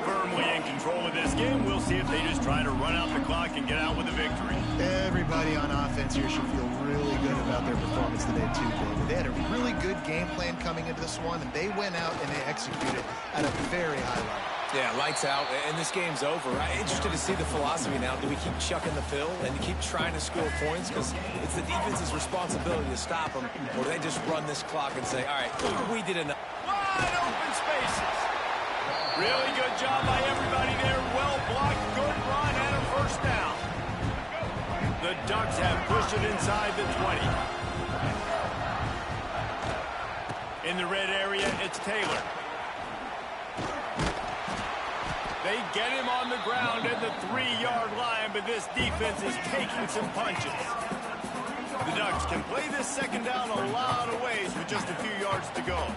Firmly in control of this game. We'll see if they just try to run out the clock and get out with a victory. Everybody on offense here should feel really good about their performance today, too, David. They had a really good game plan coming into this one, and they went out and they executed at a very high level. Yeah, lights out, and this game's over. I'm interested to see the philosophy now. Do we keep chucking the pill and keep trying to score points? Because it's the defense's responsibility to stop them. Or do they just run this clock and say, all right, we did enough. Wide open spaces. Really good job by everybody there. Well blocked, good run, and a first down. The Ducks have pushed it inside the 20. In the red area, it's Taylor. They get him on the ground at the 3-yard line, but this defense is taking some punches. The Ducks can play this 2nd down a lot of ways with just a few yards to go.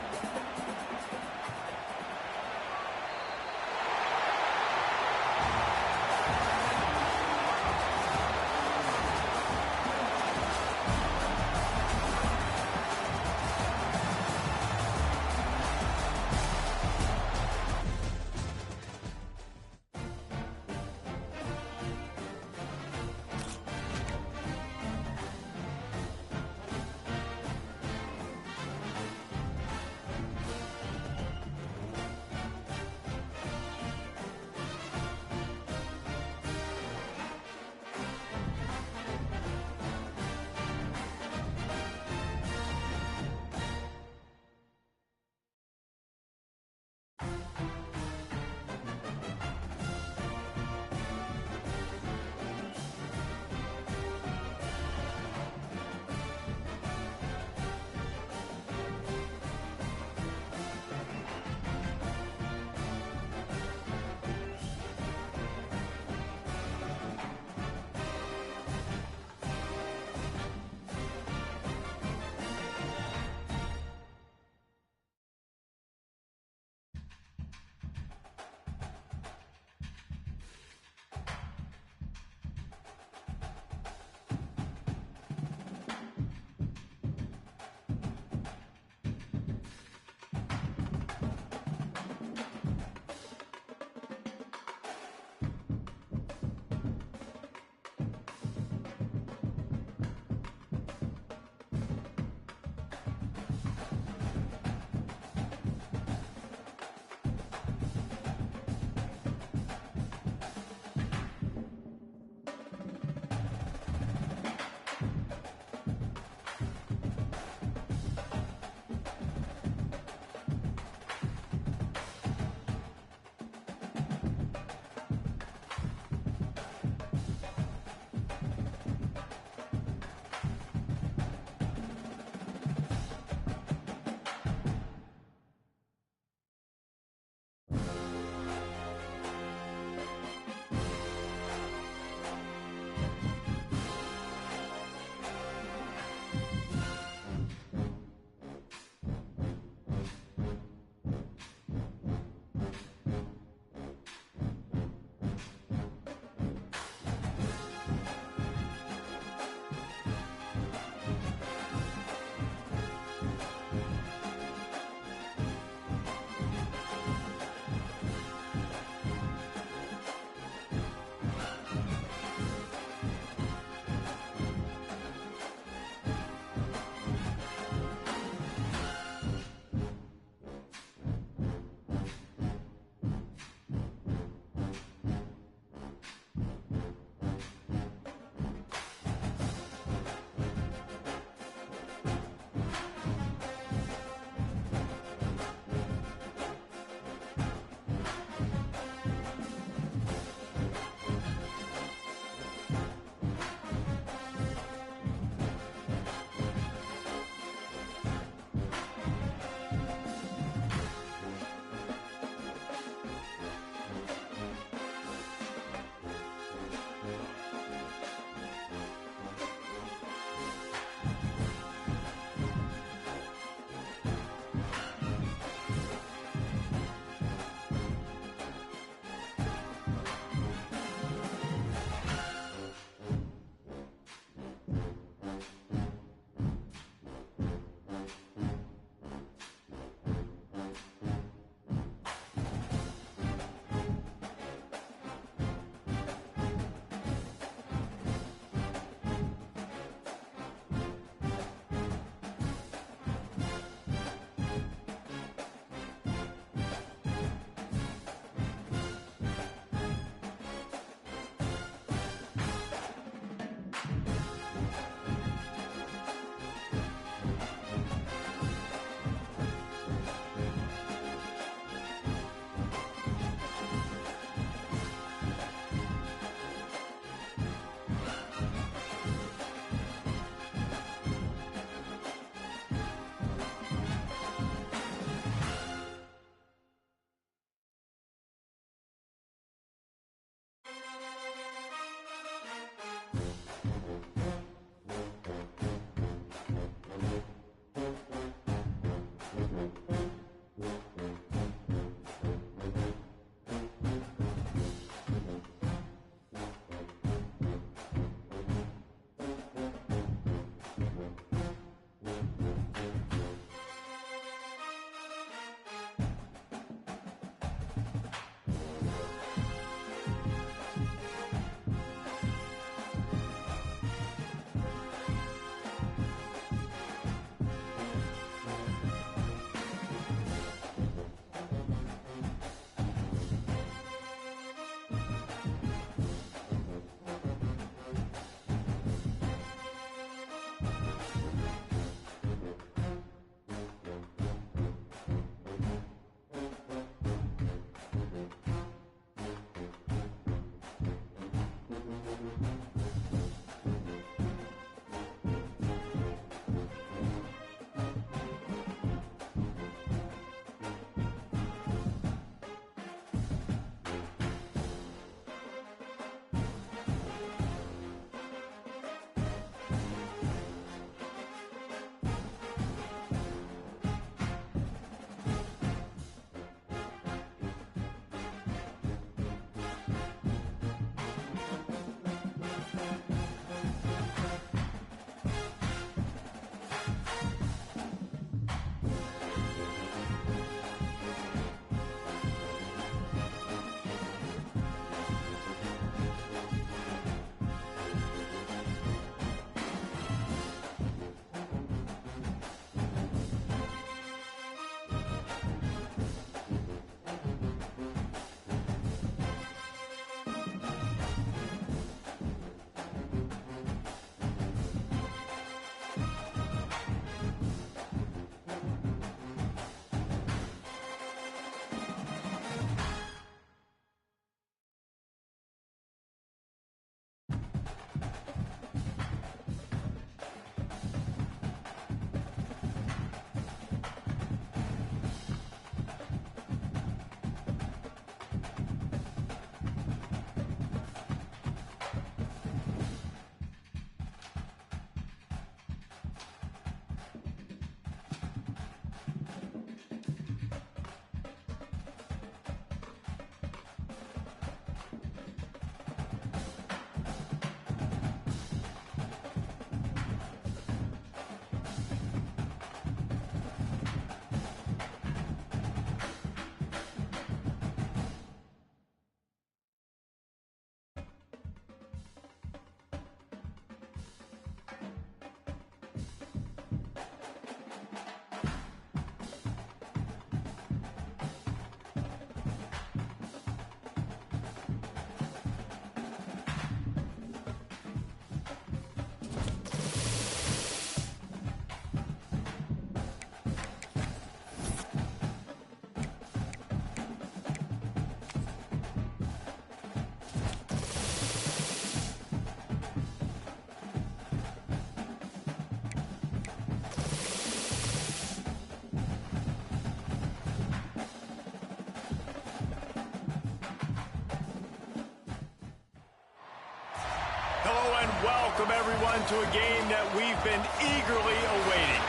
and welcome everyone to a game that we've been eagerly awaiting.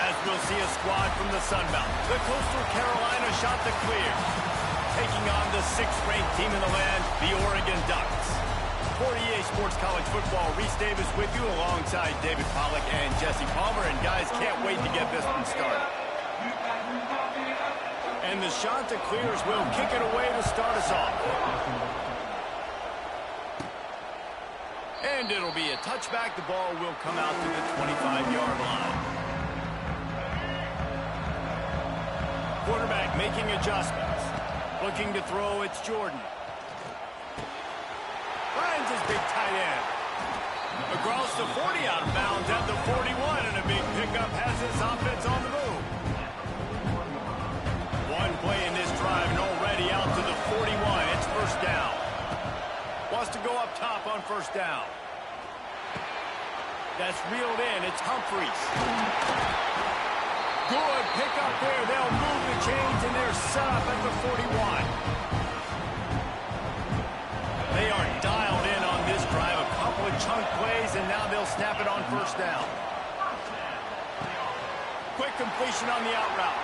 As we'll see a squad from the Sun Belt, the Coastal Carolina Chanticleers, taking on the 6th-ranked team in the land, the Oregon Ducks. For EA Sports College Football, Reese Davis with you alongside David Pollack and Jesse Palmer. And guys, can't wait to get this one started. And the Chanticleers will kick it away to start us off. And it'll be a touchback. The ball will come out to the 25-yard line. Quarterback making adjustments. Looking to throw, it's Jordan. Finds his big tight end. Across the 40 out of bounds at the 41, and a big pickup has his offense on the move. One play in this drive and already out to the 41. It's first down. Wants to go up top on first down. That's reeled in. It's Humphries. Good pick up there. They'll move the chains, and they're set up at the 41. They are dialed in on this drive. A couple of chunk plays, and now they'll snap it on first down. Quick completion on the out route.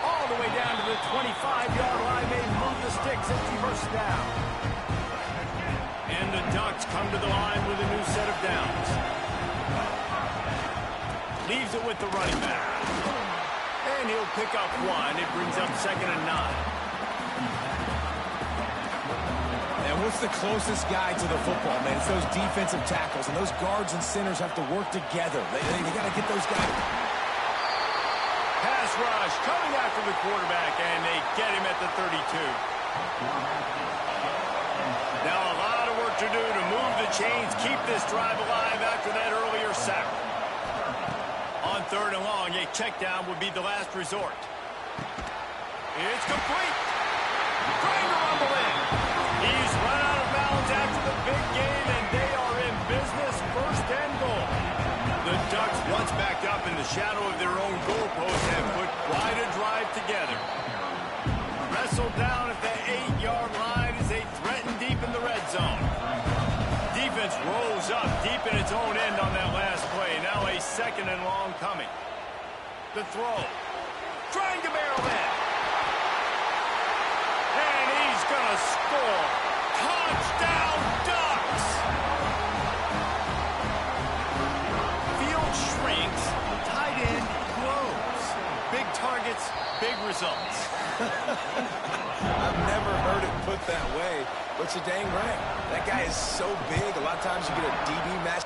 All the way down to the 25-yard line. They move the sticks. It's first down. And the Ducks come to the line with a new set of downs. Leaves it with the running back. And he'll pick up one. It brings up 2nd and 9. And what's the closest guy to the football, man? It's those defensive tackles, and those guards and centers have to work together. They got to get those guys. Pass rush coming after the quarterback, and they get him at the 32. Now a lot of work to do to move the chains, keep this drive alive after that earlier sack. On 3rd and long, a check down would be the last resort. It's complete. Trying to rumble in. He's run out of bounds after the big game, and they are in business, 1st and goal. The Ducks, once backed up in the shadow of their own goalpost, have put quite a drive together. Wrestled down at the 8-yard line as they threaten deep in the red zone. Defense rose up deep in its own end on that last play. Now a 2nd and long coming. The throw. Trying to barrel in. And he's going to score. Touchdown, Ducks! Field shrinks. Tight end grows. Big targets, big results. I've never heard it put that way, but you're dang right. That guy is so big, a lot of times you get a DB match.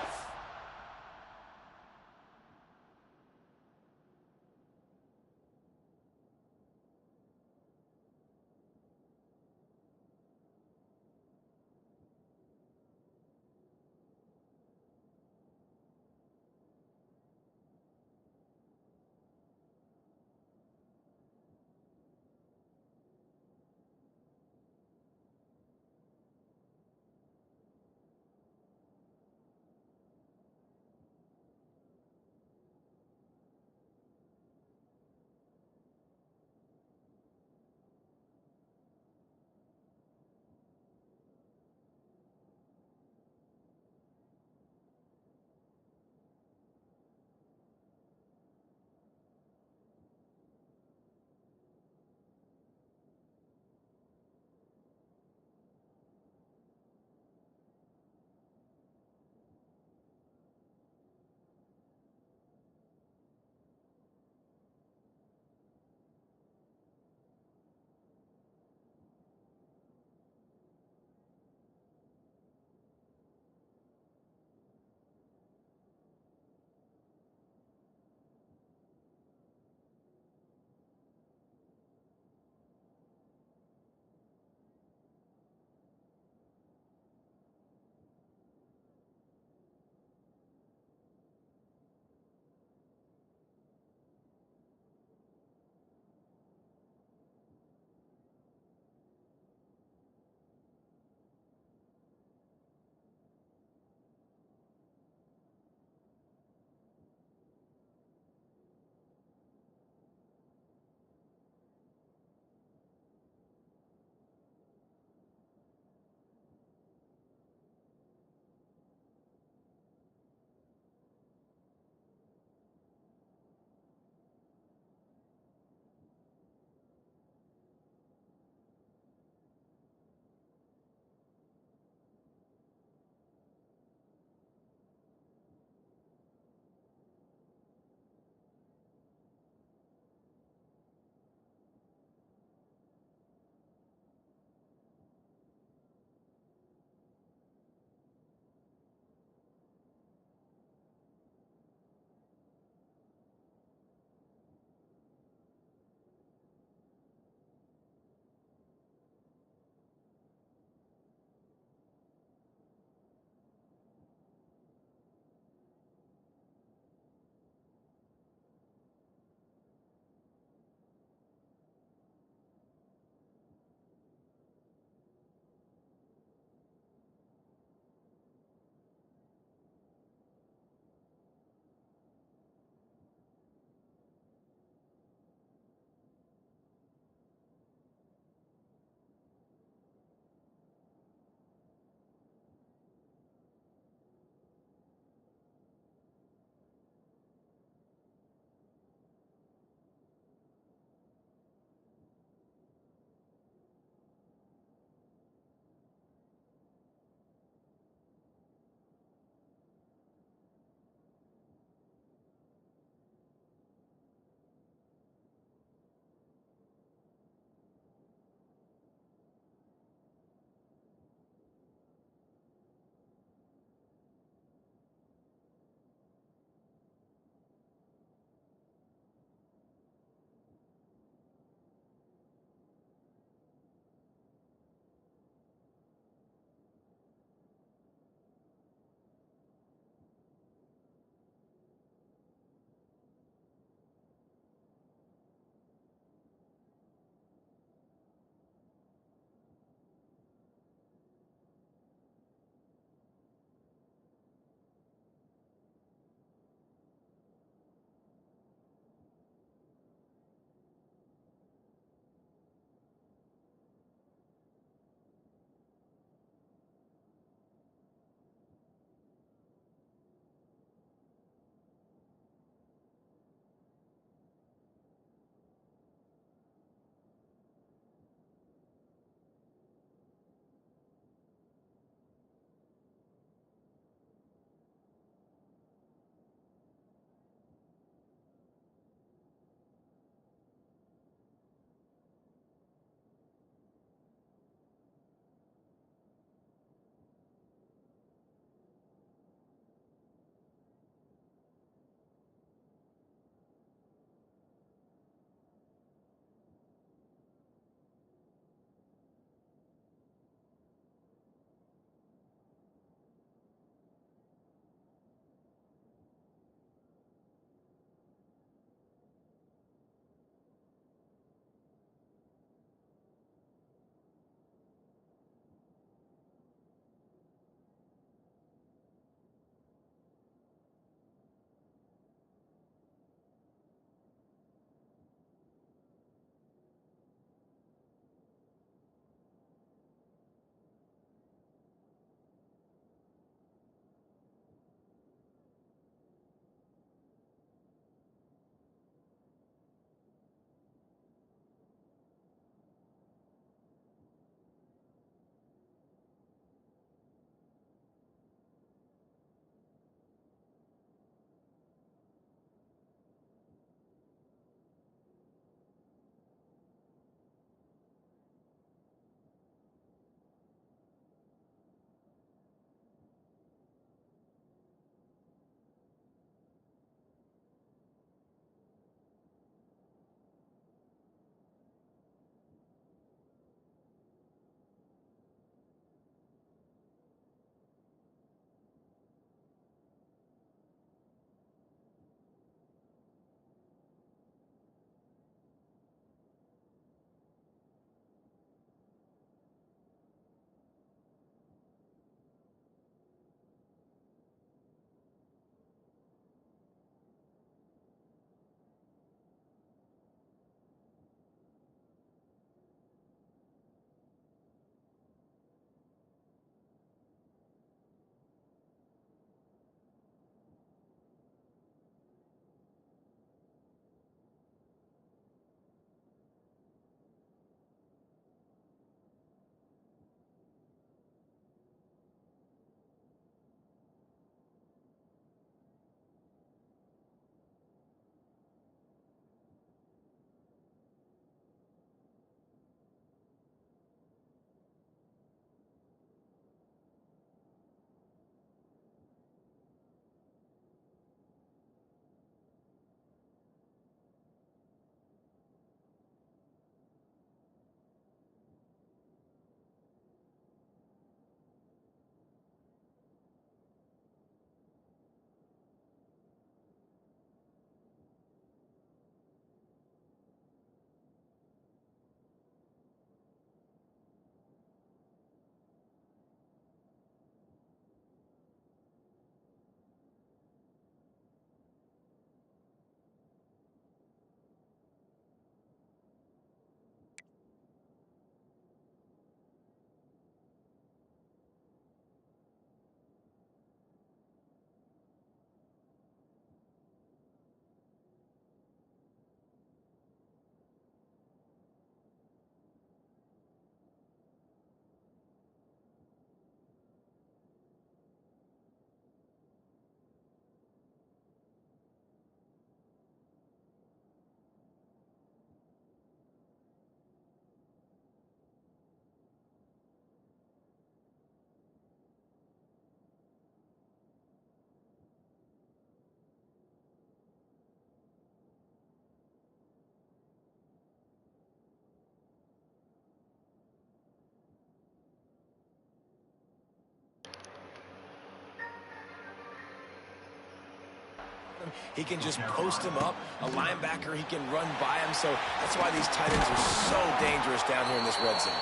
he can just post him up. A linebacker, he can run by him. So that's why these tight ends are so dangerous down here in this red zone.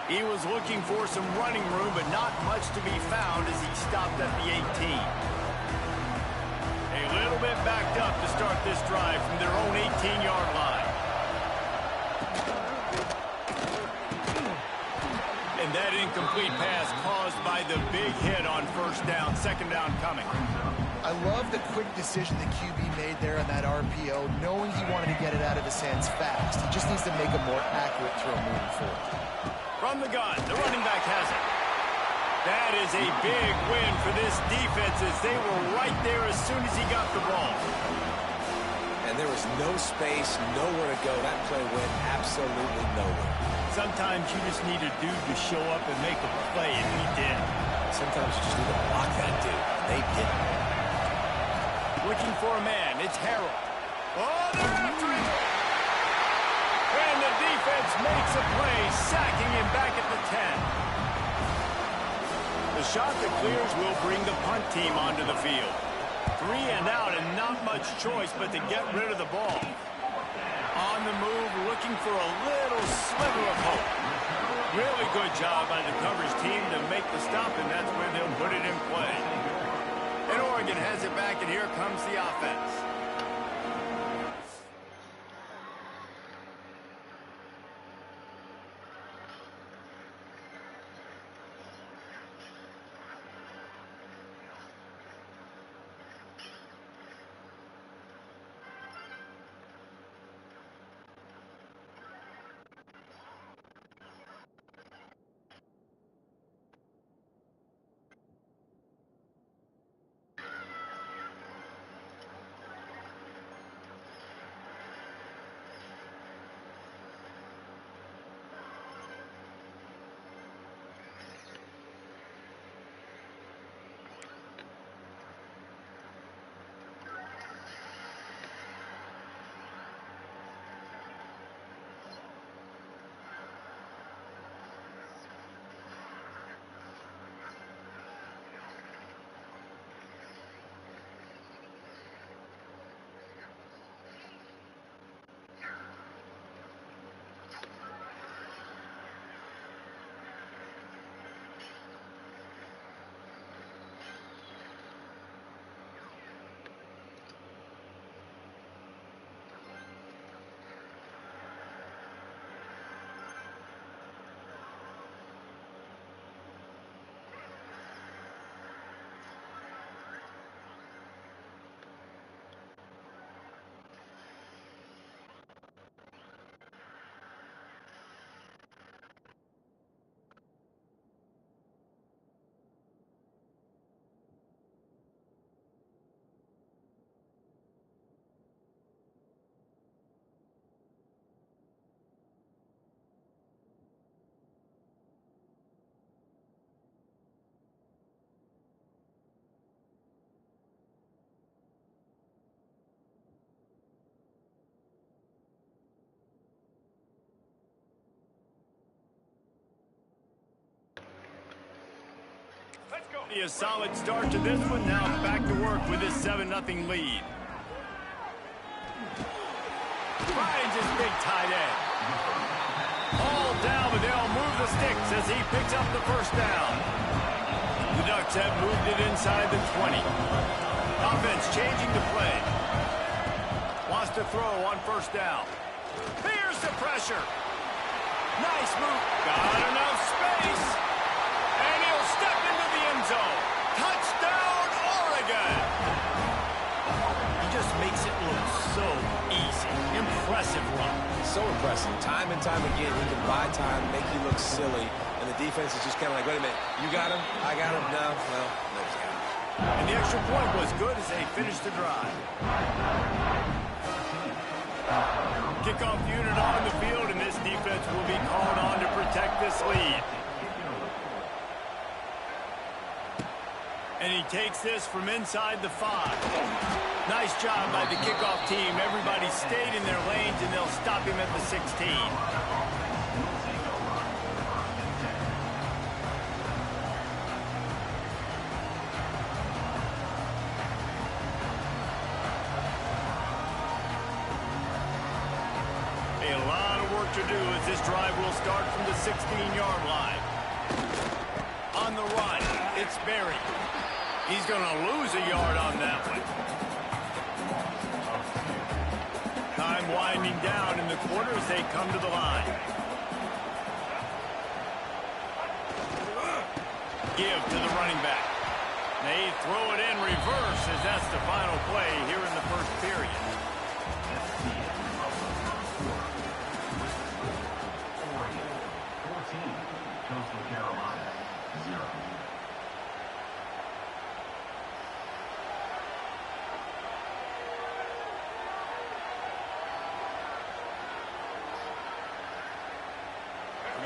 He was looking for some running room, but not much to be found as he stopped at the 18. A little bit backed up to start this drive from their own 18-yard line. And that incomplete pass caused by the big hit on first down, second down coming. I love the quick decision the QB made there on that RPO, knowing he wanted to get it out of his hands fast. He just needs to make a more accurate throw moving forward. From the gun, the running back has it. That is a big win for this defense as they were right there as soon as he got the ball. And there was no space, nowhere to go. That play went absolutely nowhere. Sometimes you just need a dude to show up and make a play, and he did. Sometimes you just need to block that dude, and they didn't. Looking for a man, it's Harold. Oh, they're after him! And the defense makes a play, sacking him back at the 10. The shot that clears will bring the punt team onto the field. 3 and out, and not much choice but to get rid of the ball. On the move, looking for a little sliver of hope. Really good job by the coverage team to make the stop, and that's where they'll put it in play. And Oregon has it back, and here comes the offense. A solid start to this one. Now back to work with this 7-0 lead. Finds his big tight end. All down, but they'll move the sticks as he picks up the first down. The Ducks have moved it inside the 20. Offense changing the play. Wants to throw on first down. Here's the pressure. Nice move. Got enough space. And he'll step into the end zone. Touchdown, Oregon! He just makes it look so easy. Impressive run. So impressive. Time and time again, he can buy time, make you look silly, and the defense is just kind of like, wait a minute, you got him? I got him? No? Well, no, he's got him. And the extra point was good as they finished the drive. Kickoff unit on the field, and this defense will be called on to protect this lead. And he takes this from inside the 5. Nice job by the kickoff team. Everybody stayed in their lanes, and they'll stop him at the 16. work to do as this drive will start from the 16-yard line. On the run, it's Berry. He's going to lose a yard on that one. Time winding down in the quarter as they come to the line. Give to the running back. They throw it in reverse as that's the final play here in the first period. Coastal Carolina, 0.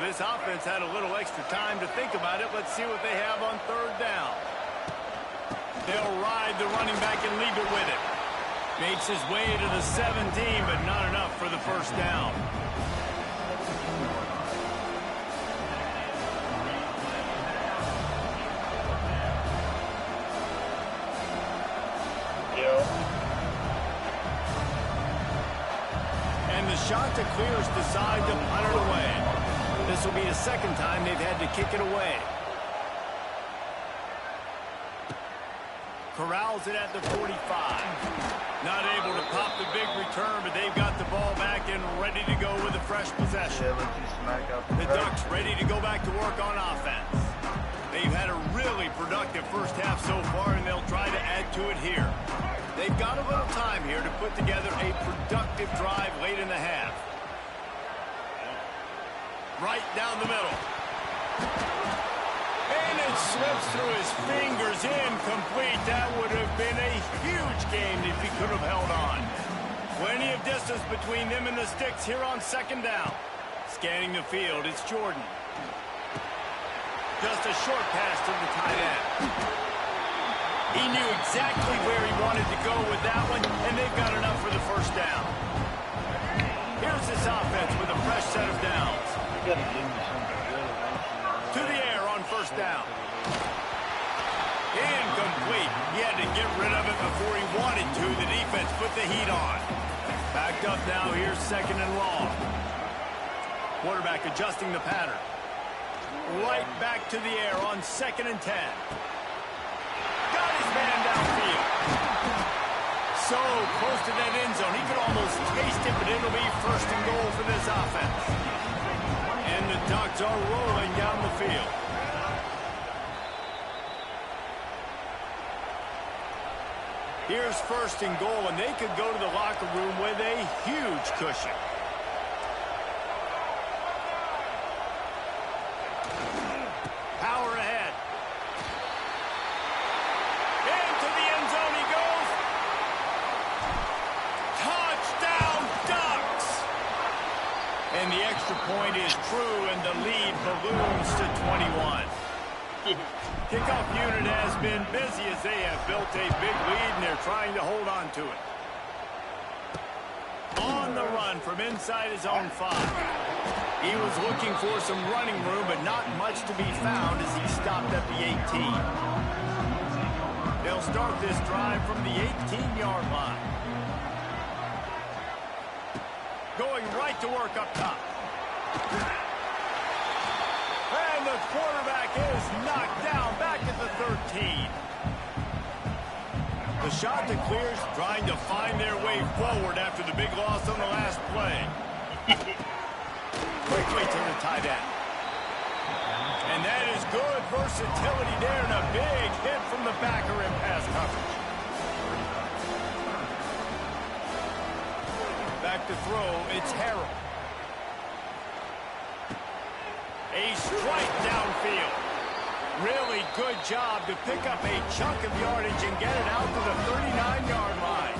This offense had a little extra time to think about it. Let's see what they have on third down. They'll ride the running back and leave it with him. Makes his way to the 17, but not enough for the first down. And the shot to clears decide to punt it away. This will be the second time they've had to kick it away. Corrals it at the 45. Not able to pop the big return, but they've got the ball back and ready to go with a fresh possession. The Ducks ready to go back to work on offense. They've had a really productive first half so far, and they'll try to add to it here. They've got a little time here to put together a productive drive late in the half. Right down the middle. And it slips through his fingers, incomplete. That would have been a huge gain if he could have held on. Plenty of distance between them and the sticks here on second down. Scanning the field, it's Jordan. Just a short pass to the tight end. He knew exactly where he wanted to go with that one, and they've got enough for the first down. Here's this offense with a fresh set of downs. To the air on first down. Incomplete. He had to get rid of it before he wanted to. The defense put the heat on. Backed up now. Here's second and long. Quarterback adjusting the pattern. Right back to the air on second and 10. Got his man downfield. So close to that end zone. He could almost taste it, but it'll be first and goal for this offense. And the Ducks are rolling down the field. Here's first and goal, and they could go to the locker room with a huge cushion. Power ahead. Into the end zone he goes. Touchdown, Ducks! And the extra point is true, and the lead balloons to 21. Kickoff unit has been busy as they have built a big lead, and they're trying to hold on to it. On the run from inside his own 5. He was looking for some running room, but not much to be found as he stopped at the 18. They'll start this drive from the 18-yard line. Going right to work up top. And the quarterback is knocked down back at the 13. The shot to clears, trying to find their way forward after the big loss on the last play. Quickly to the tight end. And that is good versatility there, and a big hit from the backer in pass coverage. Back to throw, it's Harrell. A strike downfield. Really good job to pick up a chunk of yardage and get it out to the 39-yard line.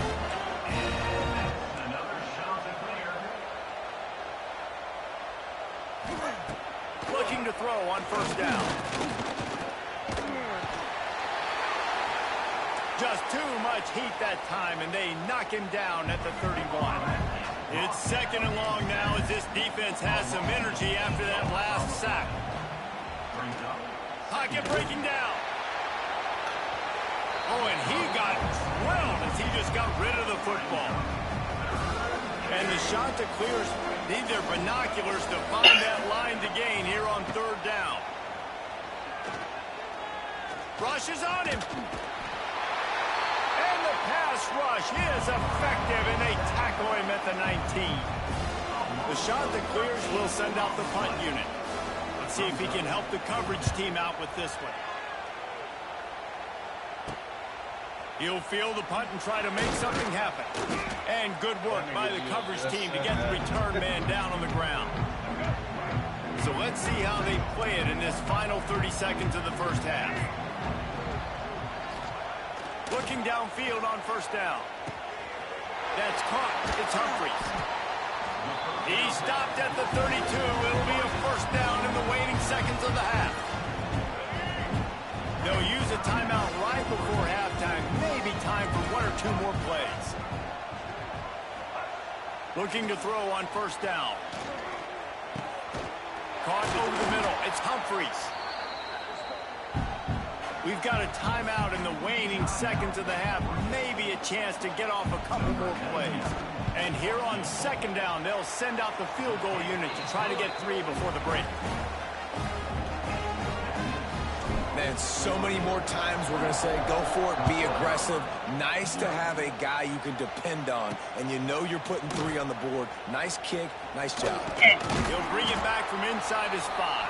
Another shot to clear. Looking to throw on first down. Just too much heat that time, and they knock him down at the 31. It's second and long now as this defense has some energy after that last sack. Pocket breaking down. Oh, and he got drilled as he just got rid of the football. And the shot to clears Need their binoculars to find that line to gain here on third down. Rush is on him. And the pass rush is effective, and they tackle him at the 19. The shot that clears will send out the punt unit. Let's see if he can help the coverage team out with this one. He'll field the punt and try to make something happen. And good work by the coverage team to get the return man down on the ground. So let's see how they play it in this final 30 seconds of the first half. Looking downfield on first down. That's caught. It's Humphries. He stopped at the 32. It'll be a first down in the waning seconds of the half. They'll use a timeout right before halftime. Maybe time for one or two more plays. Looking to throw on first down. Caught over the middle. It's Humphries. We've got a timeout in the waning seconds of the half. Maybe a chance to get off a couple more plays. And here on second down, they'll send out the field goal unit to try to get 3 before the break. Man, so many more times we're going to say go for it, be aggressive. Nice to have a guy you can depend on, and you know you're putting 3 on the board. Nice kick, nice job. He'll bring it back from inside his 5.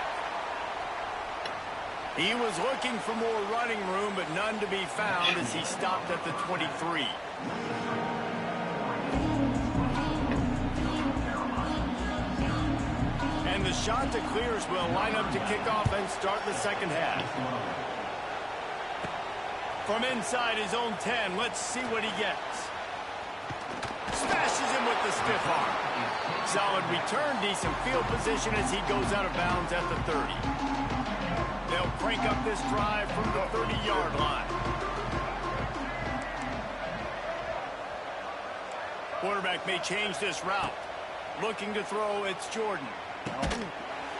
He was looking for more running room, but none to be found as he stopped at the 23. And the shot to clears will line up to kick off and start the second half. From inside his own 10, let's see what he gets. Smashes him with the stiff arm. Solid return, decent field position as he goes out of bounds at the 30. They'll crank up this drive from the 30-yard line. Quarterback may change this route. Looking to throw, it's Jordan.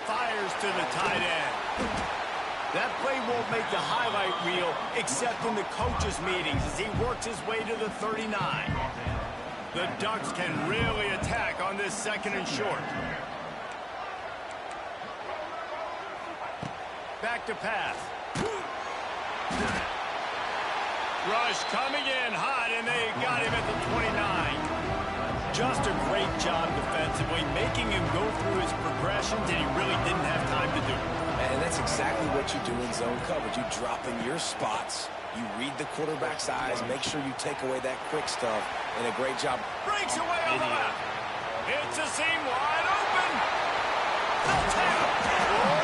Fires to the tight end. That play won't make the highlight reel except in the coaches' meetings as he works his way to the 39. The Ducks can really attack on this second and short. Back to pass. Rush coming in hot, and they got him at the 29. Just a great job defensively, making him go through his progressions, and he really didn't have time to do it. And that's exactly what you do in zone coverage. You drop in your spots. You read the quarterback's eyes, make sure you take away that quick stuff, and a great job. Breaks away on the left. It's a seam wide open. The tackle.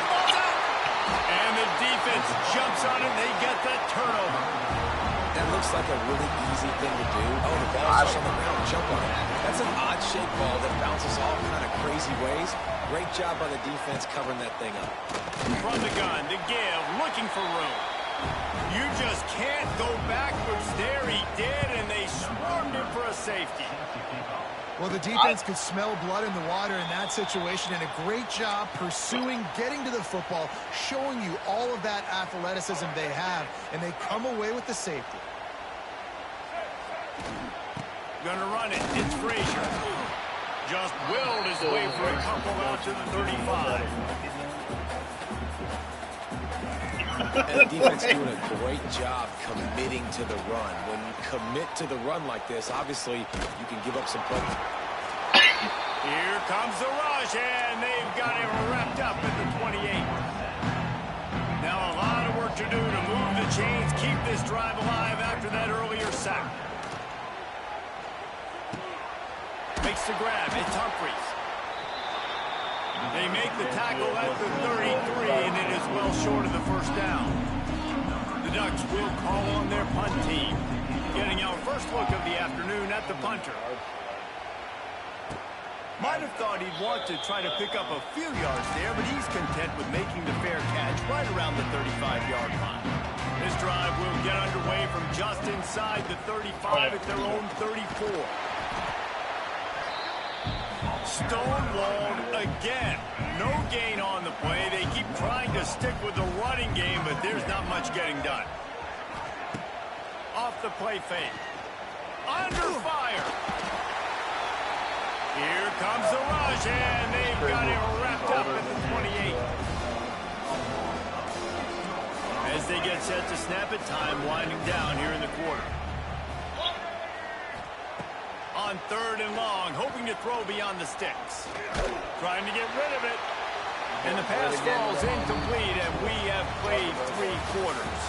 Ball's out. And the defense jumps on it. They get that turnover. That looks like a really easy thing to do. Oh, the ball's just on the ground. Jump on it. That's an odd-shaped ball that bounces all kind of crazy ways. Great job by the defense covering that thing up. From the gun, the give, looking for room. You just can't go backwards there. He did, and they swarmed him for a safety. Well, the defense could smell blood in the water in that situation, and a great job pursuing, getting to the football, showing you all of that athleticism they have, and they come away with the safety. Gonna run it. It's Frazier. Just willed his way for a couple out to the 35. And the defense doing a great job committing to the run. When you commit to the run like this, obviously you can give up some points. Here comes the rush, and they've got him wrapped up at the 28. Now a lot of work to do to move the chains, keep this drive alive after that earlier sack. Makes the grab. It's Humphries. They make the tackle at the 33, and it is well short of the first down. The Ducks will call on their punt team. Getting our first look of the afternoon at the punter. Might have thought he'd want to try to pick up a few yards there, but he's content with making the fair catch right around the 35-yard line. This drive will get underway from just inside the 35 at their own 34. Stonewalled again. No gain on the play. They keep trying to stick with the running game, but there's not much getting done. Off the play fake. Under fire. Here comes the rush. push, and they've got it wrapped up at the 28. As they get set to snap it, time winding down here in the quarter. On 3rd and long, hoping to throw beyond the sticks. Trying to get rid of it. And the pass falls incomplete, and we have played 3 quarters.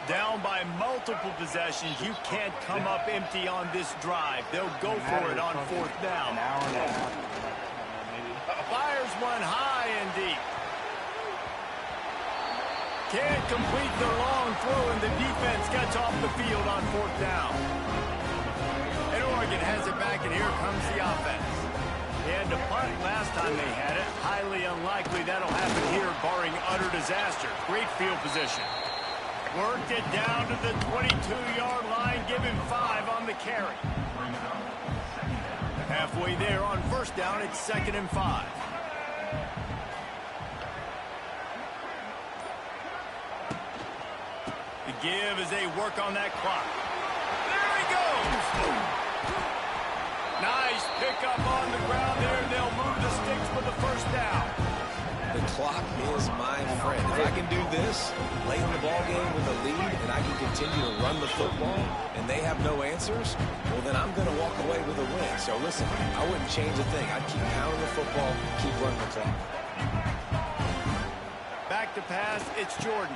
Down by multiple possessions. You can't come up empty on this drive. They'll go for it on 4th down. Fires one high and deep. Can't complete the long throw, and the defense gets off the field on 4th down. And Oregon has it back, and here comes the offense. They had to punt last time they had it. Highly unlikely that'll happen here, barring utter disaster. Great field position. Worked it down to the 22-yard line. Give him 5 on the carry. Halfway there on 1st down, it's 2nd and 5. The give as they work on that clock. There he goes! Nice pickup on the ground there. They'll move the sticks for the 1st down. The clock is my friend. If I can do this, late in the ball game with a lead, and I can continue to run the football, and they have no answers, well, then I'm going to walk away with a win. So, listen, I wouldn't change a thing. I'd keep pounding the football, keep running the clock. Back to pass, it's Jordan.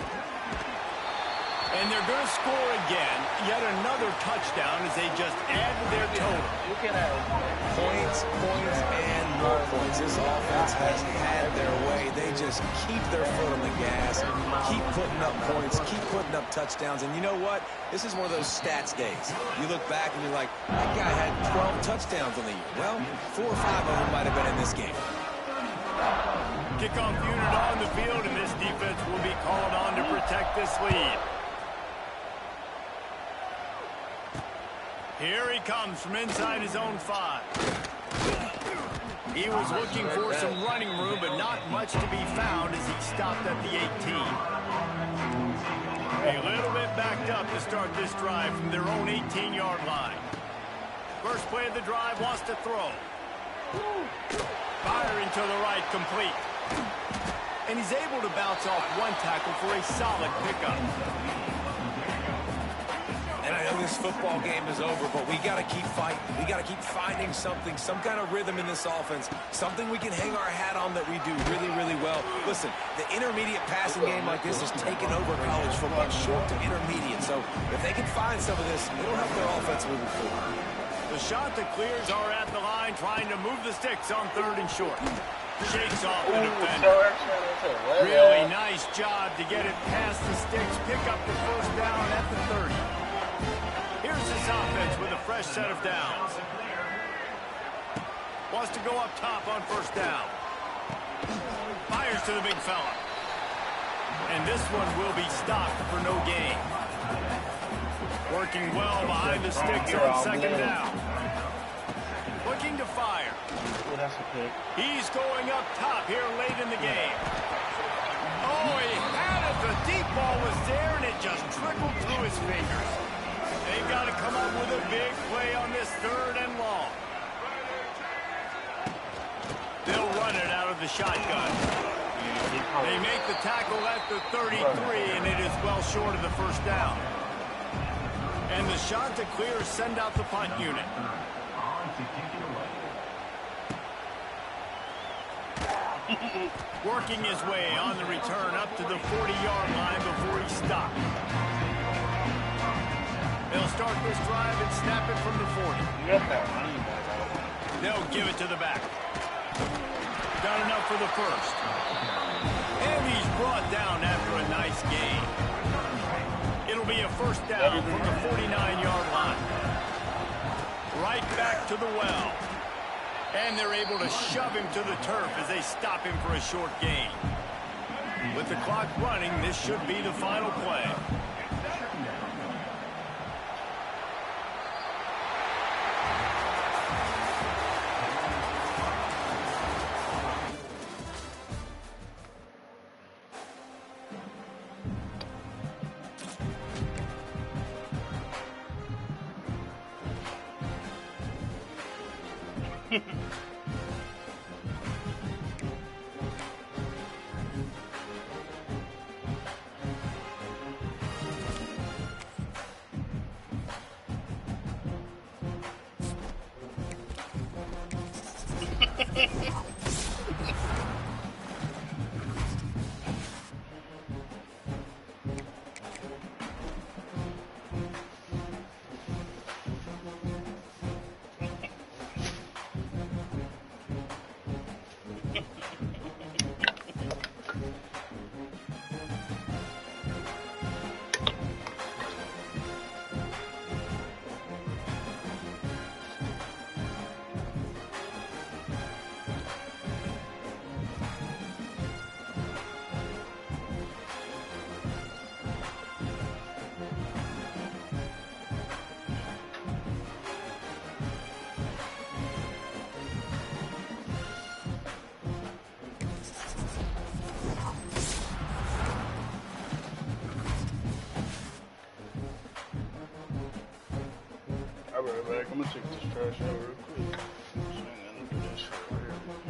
And they're going to score again. Yet another touchdown as they just add to their total. Points, and more points. This offense has had their way. They just keep their foot on the gas, keep putting up points, keep putting up touchdowns. And you know what? This is one of those stats days. You look back and you're like, that guy had 12 touchdowns on the year. Well, 4 or 5 of them might have been in this game. Kickoff unit on the field, and this defense will be called on to protect this lead. Here he comes from inside his own 5. He was looking for some running room, but not much to be found as he stopped at the 18. A little bit backed up to start this drive from their own 18-yard line. First play of the drive, wants to throw. Firing to the right, complete. And he's able to bounce off one tackle for a solid pickup. And I know this football game is over, but we got to keep fighting. We got to keep finding something, some kind of rhythm in this offense, something we can hang our hat on that we do really, really well. Listen, the intermediate passing game like this has taken over college football, short to intermediate. So if they can find some of this, it'll help their offense moving forward. The Chanticleers are at the line trying to move the sticks on 3rd and short. Shakes off the defender. Really nice job to get it past the sticks, pick up the 1st down at the 30. Here's this offense with a fresh set of downs. Wants to go up top on 1st down. Fires to the big fella. And this one will be stopped for no gain. Working well behind the sticks on 2nd down. Looking to fire. He's going up top here late in the game. Oh, he had it. The deep ball was there, and it just trickled through his fingers. They've got to come up with a big play on this 3rd and long. They'll run it out of the shotgun. They make the tackle at the 33, and it is well short of the 1st down. And the Chanticleers send out the punt unit. Working his way on the return up to the 40-yard line before he stopped. They'll start this drive and snap it from the 40. They'll give it to the back. Got enough for the 1st. And he's brought down after a nice gain. It'll be a 1st down from the 49-yard line. Right back to the well. And they're able to shove him to the turf as they stop him for a short gain. With the clock running, this should be the final play. I'll be right back. I'm gonna take this trash out real quick. So I ain't gonna do that shit right here.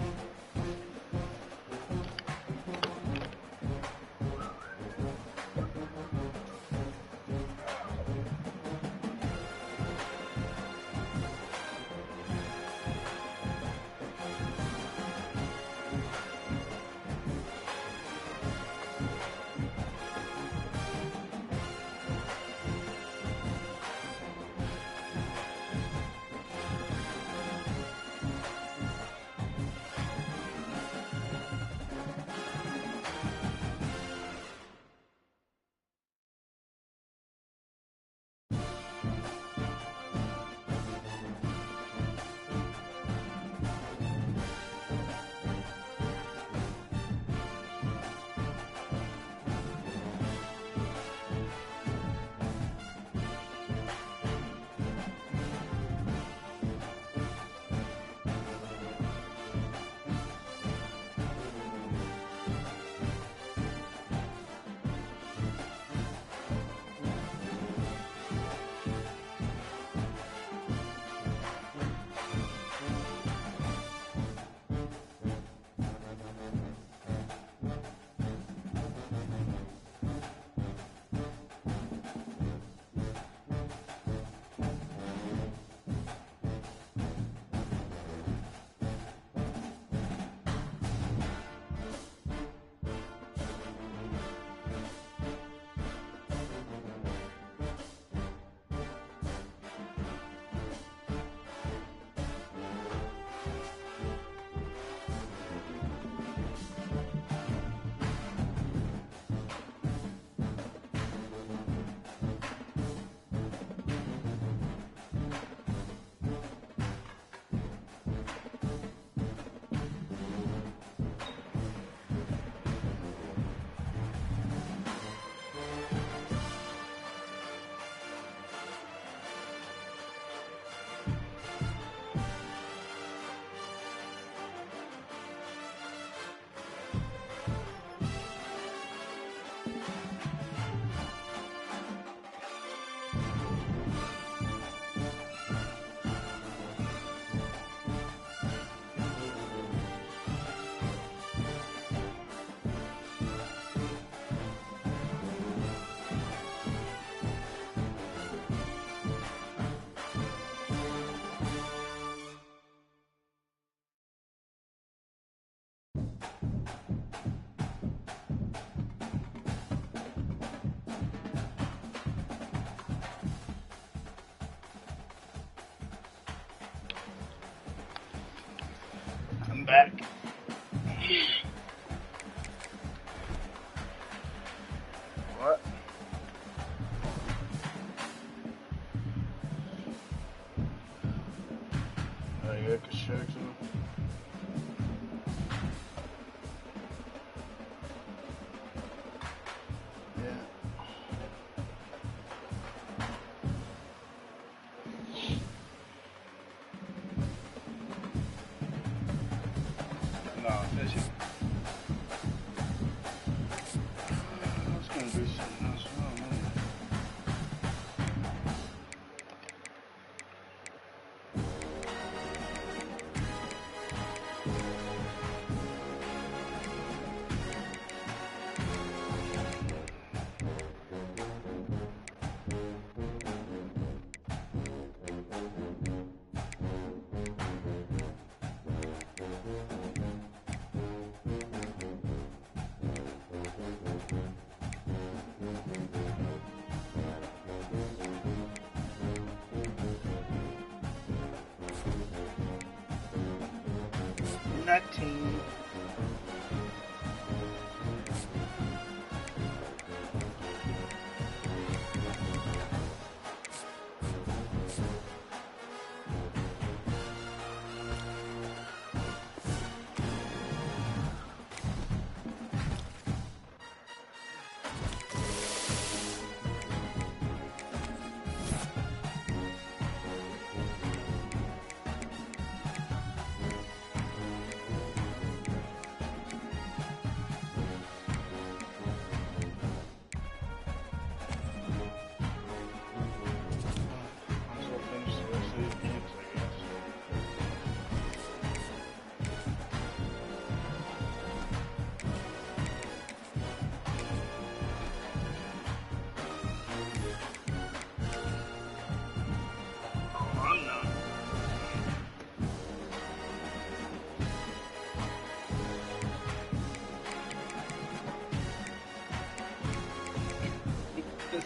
That team.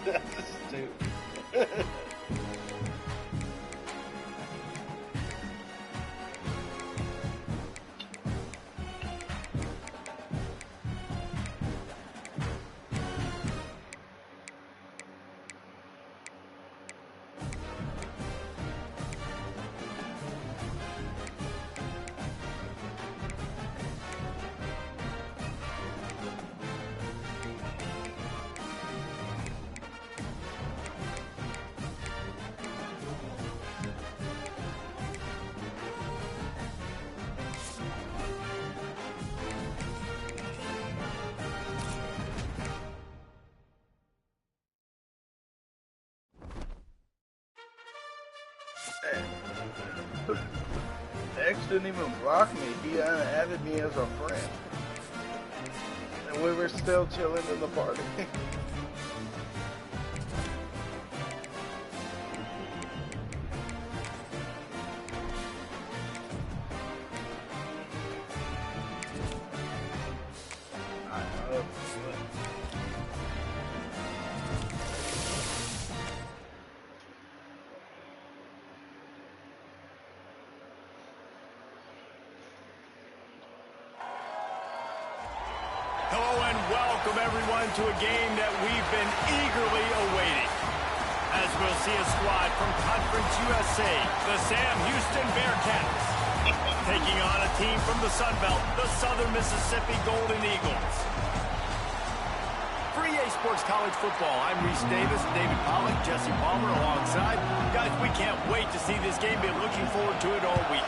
That's stupid. X didn't even block me. He added me as a friend. And we were still chilling in the party. Hello and welcome everyone to a game that we've been eagerly awaiting. As we'll see a squad from Conference USA, the Sam Houston Bearcats, taking on a team from the Sun Belt, the Southern Mississippi Golden Eagles. For EA Sports College Football, I'm Reese Davis, David Pollack, Jesse Palmer alongside. Guys, we can't wait to see this game. Been looking forward to it all week.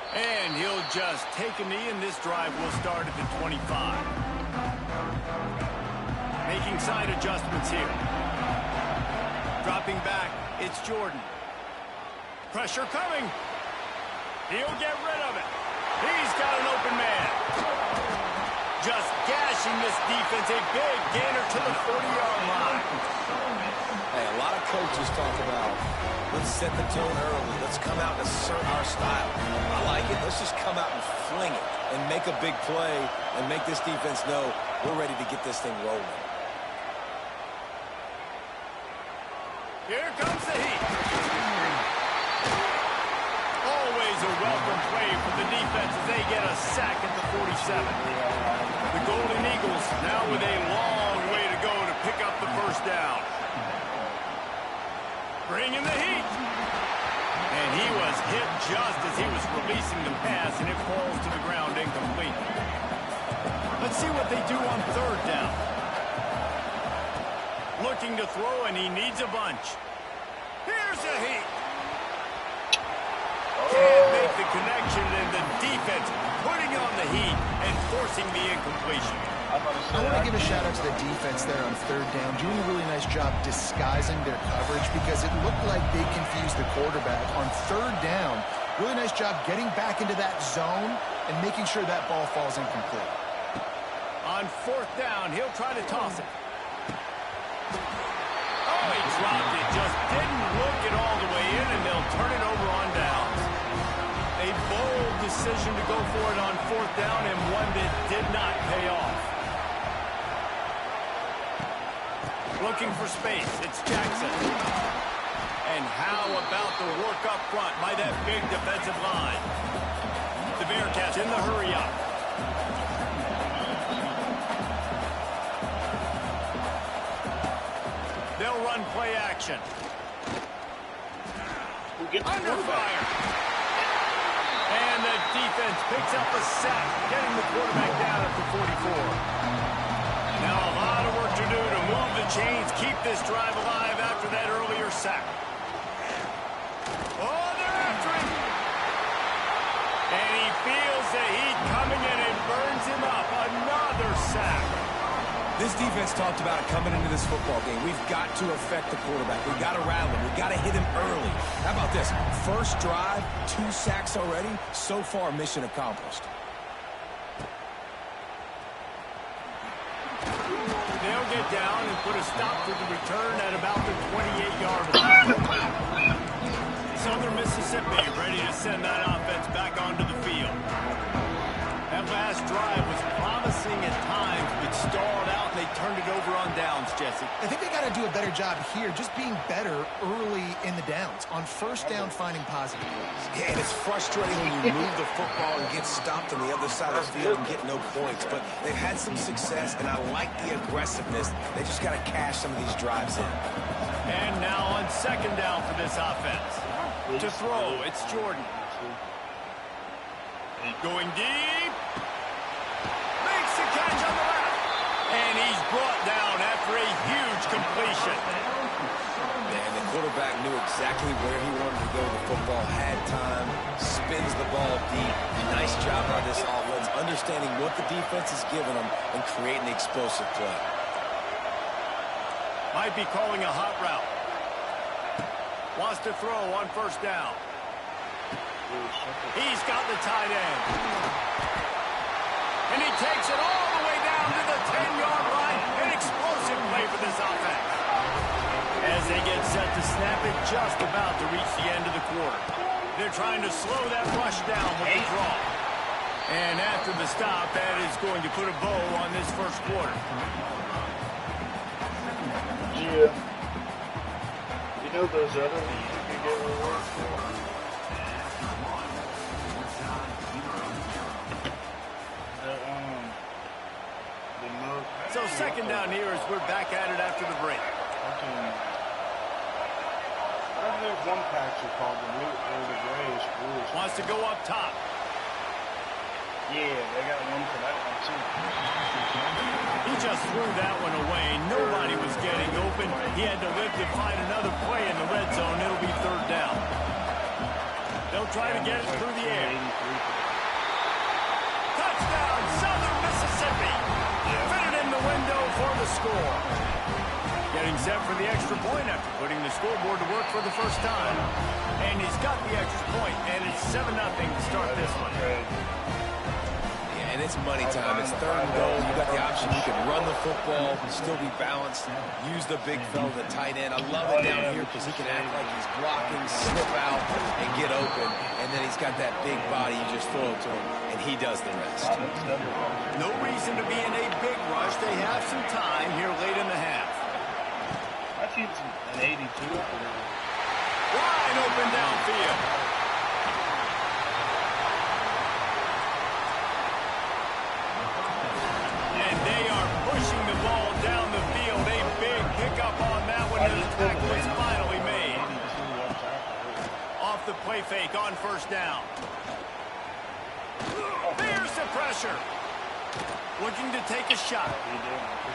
And he'll just take a knee, and this drive will start at the 25. Making side adjustments here. Dropping back, it's Jordan. Pressure coming. He'll get rid of it. He's got an open man. Just gashing this defense, a big gainer to the 40-yard line. Hey, a lot of coaches talk about, let's set the tone early. Let's come out and assert our style. I like it. Let's just come out and fling it and make a big play and make this defense know we're ready to get this thing rolling. Here comes the heat. Always a welcome play for the defense as they get a sack at the 47. The Golden Eagles now with a long way to go to pick up the first down. Bringing the heat. And he was hit just as he was releasing the pass, and it falls to the ground incomplete. Let's see what they do on third down. Looking to throw, and he needs a bunch. Here's the heat. Can't make the connection, and the defense putting on the heat and forcing the incompletion. I want to give a shout out to the defense there on third down, doing a really nice job disguising their coverage because it looked like they confused the quarterback on third down. Really nice job getting back into that zone and making sure that ball falls incomplete. On fourth down, he'll try to toss it. Oh, he dropped it. Just didn't look it all the way in, and they'll turn it over on downs. A bold decision to go for it on fourth down, and one that did not pay off. Looking for space. It's Jackson. And how about the work up front by that big defensive line? The Bearcats in the hurry up. They'll run play action. Under fire. And the defense picks up a sack, getting the quarterback down at the 44. Now a lot of work to do to move the chains, keep this drive alive after that earlier sack. Oh, they're after him. And he feels the heat coming in and burns him up. Another sack. This defense talked about it coming into this football game. We've got to affect the quarterback. We've got to rattle him. We've got to hit him early. How about this? First drive, 2 sacks already. So far, mission accomplished. They'll get down and put a stop to the return at about the 28-yard line. Southern Mississippi ready to send that offense back onto the field. That last drive was promising at times, but stalled out, and they turned it over on downs, Jesse. I think they got to do a better job here, just being better early in the downs. On first down, finding positive plays. Yeah, and it's frustrating when you move the football and get stopped on the other side of the field and get no points. But they've had some success, and I like the aggressiveness. They just got to cash some of these drives in. And now on second down for this offense. To throw, it's Jordan. Going deep. Makes the catch on the left. And he's brought down after a huge completion. And the quarterback knew exactly where he wanted to go with the football, had time, spins the ball deep. Nice job by this offense, understanding what the defense is giving them and creating the explosive play. Might be calling a hot route. Wants to throw on first down. He's got the tight end. And he takes it all the way down to the 10-yard line. An explosive play for this offense. As they get set to snap it, just about to reach the end of the quarter. They're trying to slow that rush down with the draw. And after the stop, that is going to put a bow on this first quarter. Yeah. You know those other ones you can get rewards for? So second down here as we're back at it after the break. There's one patch called the grayish bluish. Wants to go up top. Yeah, they got one for that one too. He just threw that one away. Nobody was getting open. He had to live to find another play in the red zone. It'll be third down. They'll try to get it through the air. Touchdown, Southern Mississippi. Fitted in the window for the score. Getting set for the extra point after putting the scoreboard to work for the first time. And he's got the extra point, and it's 7-0 to start this one. Yeah, and it's money time. It's third and goal. You got the option. You can run the football, still be balanced, use the big fella, the tight end. I love it down here because he can act like he's blocking, slip out, and get open. And then he's got that big body. You just throw it to him, and he does the rest. No reason to be in a big rush. They have some time here late in the half. I think it's an 82. Wide open downfield. And they are pushing the ball down the field. A big pickup on that one, and the tackle is finally made. Off the play fake on first down. There's the pressure. Looking to take a shot.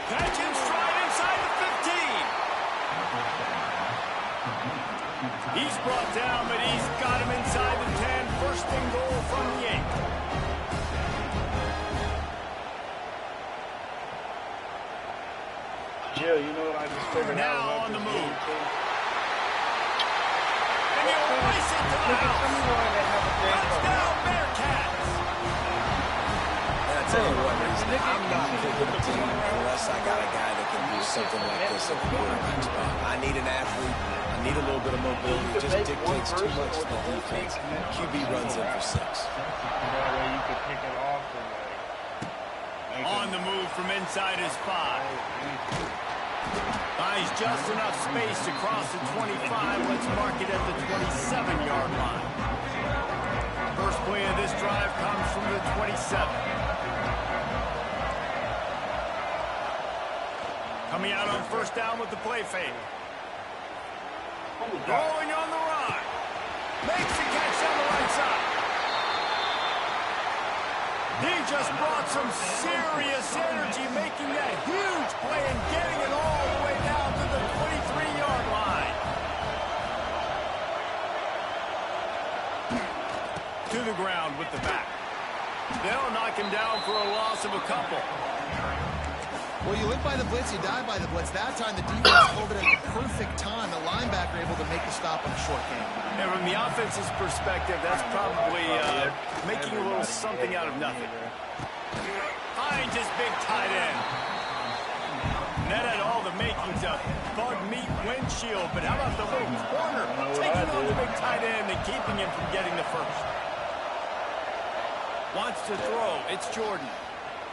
Catch in stride inside the 15. He's brought down, but he's got him inside the 10. First and goal from the 8. Jill, you know what I just figured out? Now on the move. And he'll race it to the house. Touchdown, Bearcats. And I tell you what, I'm not picking a team unless I got a guy that can do something like this at the quarterback spot. I need an athlete. I need a little bit of mobility. It just dictates too much to the defense. QB runs in for 6. That way you could pick it off and On the move from inside his 5. Buys just enough space to cross the 25. Let's mark it at the 27-yard line. First play of this drive comes from the 27. Coming out on first down with the play fake. Rolling on the run. Makes the catch on the right side. He just brought some serious energy, making that huge play and getting it all the way down to the 23-yard line. To the ground with the back. They'll knock him down for a loss of a couple. Well, you live by the blitz, you die by the blitz. That time, the defense pulled it at the perfect time. The linebacker able to make the stop on a short game. And from the offense's perspective, that's probably making a little something out of nothing. Finds his big tight end. And that had all the makings of bug meat windshield. But how about the little corner taking on the big tight end and keeping him from getting the first? Wants to throw. It's Jordan.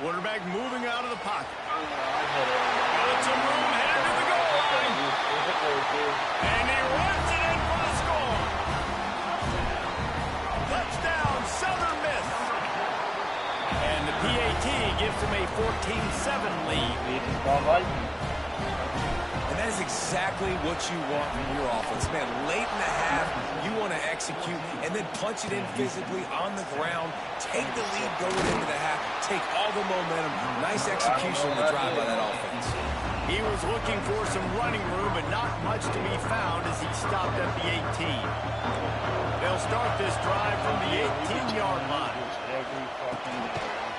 Quarterback moving out of the pocket. Got some room, headed to the goal line. And he runs it in for the score. Touchdown, Southern Miss. And the PAT gives them a 14-7 lead. And that is exactly what you want from your offense. Man, late in the half, you want to execute and then punch it in physically on the ground. Take the lead going into the half. Take all the momentum. Nice execution on the drive by that offense. He was looking for some running room, but not much to be found as he stopped at the 18. They'll start this drive from the 18-yard line.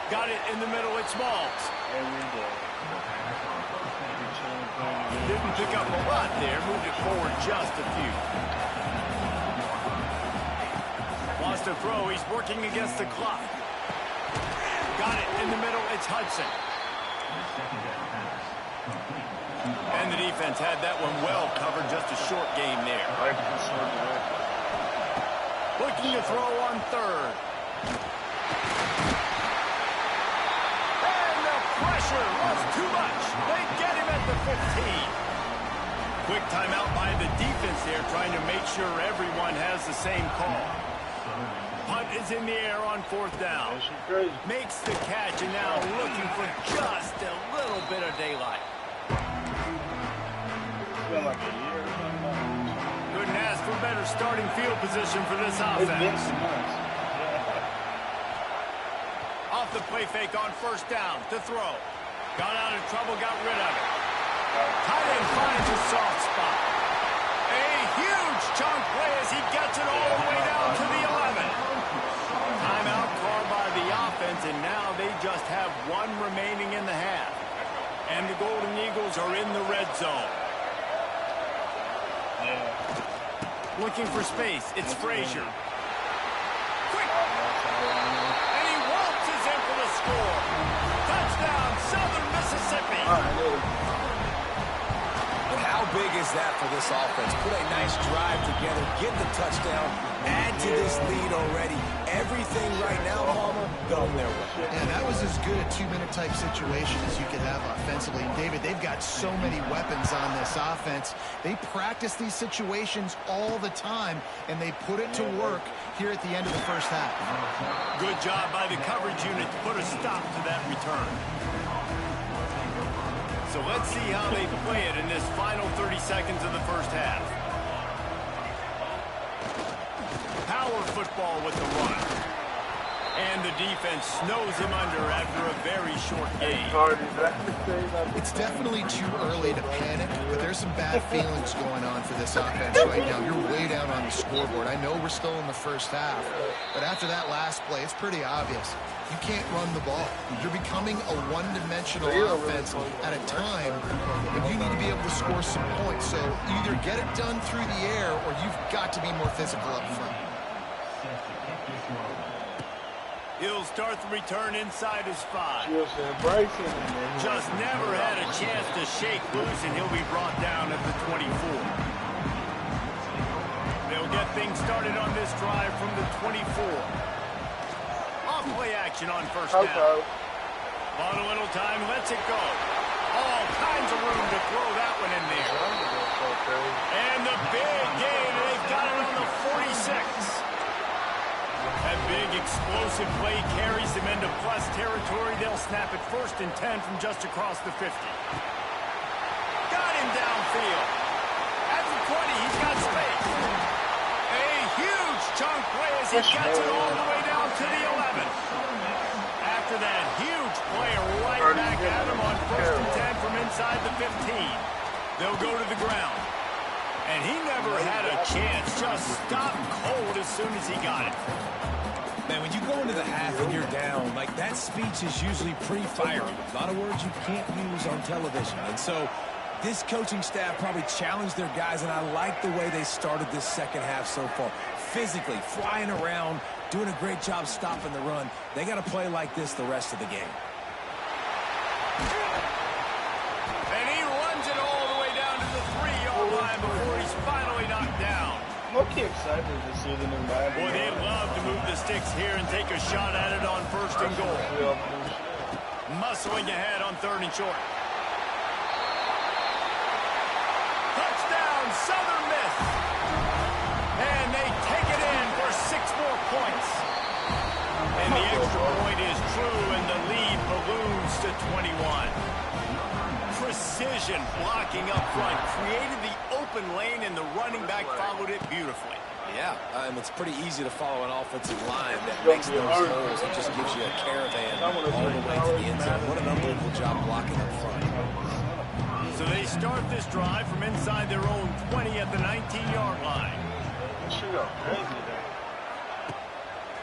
Got it in the middle at Smalls. Didn't pick up a lot there. Moved it forward just a few. Wants to throw. He's working against the clock. Got it in the middle. It's Hudson. And the defense had that one well covered. Just a short game there. Looking to throw on third. And the pressure was too much. They get him at the 15. Quick timeout by the defense there, trying to make sure everyone has the same call. Punt is in the air on fourth down. Makes the catch, and now looking for just a little bit of daylight. Couldn't ask for better starting field position for this offense. Off the play fake on first down to throw. Got out of trouble, got rid of it. Tight end finds a soft spot. A huge chunk play as he gets it all the way down to the 11. Timeout called by the offense, and now they just have one remaining in the half. And the Golden Eagles are in the red zone. Looking for space. It's Frazier. Quick. And he waltzes in for the score. Touchdown, Southern Mississippi. How big is that for this offense? Put a nice drive together, get the touchdown, add to this lead already. Everything right now, Palmer, going their way. Yeah, that was as good a two-minute type situation as you could have offensively. And David, they've got so many weapons on this offense. They practice these situations all the time, and they put it to work here at the end of the first half. Good job by the coverage unit to put a stop to that return. So let's see how they play it in this final 30 seconds of the first half. Power football with the run. And the defense snows him under after a very short game. It's definitely too early to panic, but there's some bad feelings going on for this offense right now. You're way down on the scoreboard. I know we're still in the first half, but after that last play, it's pretty obvious. You can't run the ball. You're becoming a one-dimensional offense at a time when you need to be able to score some points. So either get it done through the air or you've got to be more physical up front. He'll start the return inside his 5. Just never had a chance to shake loose, and he'll be brought down at the 24. They'll get things started on this drive from the 24. Off play action on first down. Bought a little time, lets it go. All kinds of room to throw that one in there. And the big gain, they've got it on the 46. That big explosive play carries them into plus territory. They'll snap it 1st and 10 from just across the 50. Got him downfield. At the 20, he's got space. A huge chunk play as he gets it all the way down to the 11. After that huge play, right back at him on 1st and 10 from inside the 15. They'll go to the ground. And he never had a chance. Just stopped cold as soon as he got it. Man, when you go into the half and you're down, like, that speech is usually pretty fiery. A lot of words you can't use on television. And so this coaching staff probably challenged their guys, and I like the way they started this second half so far. Physically, flying around, doing a great job stopping the run. They got to play like this the rest of the game. And he runs it all the way down to the 3-yard line before he's finally knocked down. I'm okay excited to see the new Madden. Boy, they'd love to move the sticks here and take a shot at it on 1st and goal. Muscling ahead on 3rd and short. Touchdown, Southern Miss. And they take it in for 6 more points. And the extra point is true, and the lead balloons to 21. Precision blocking up front created the open lane, and the running back followed it beautifully. Yeah, and it's pretty easy to follow an offensive line that makes those holes. It just gives you a caravan all the way to the end zone. What an unbelievable job blocking up front. So they start this drive from inside their own 20 at the 19-yard line.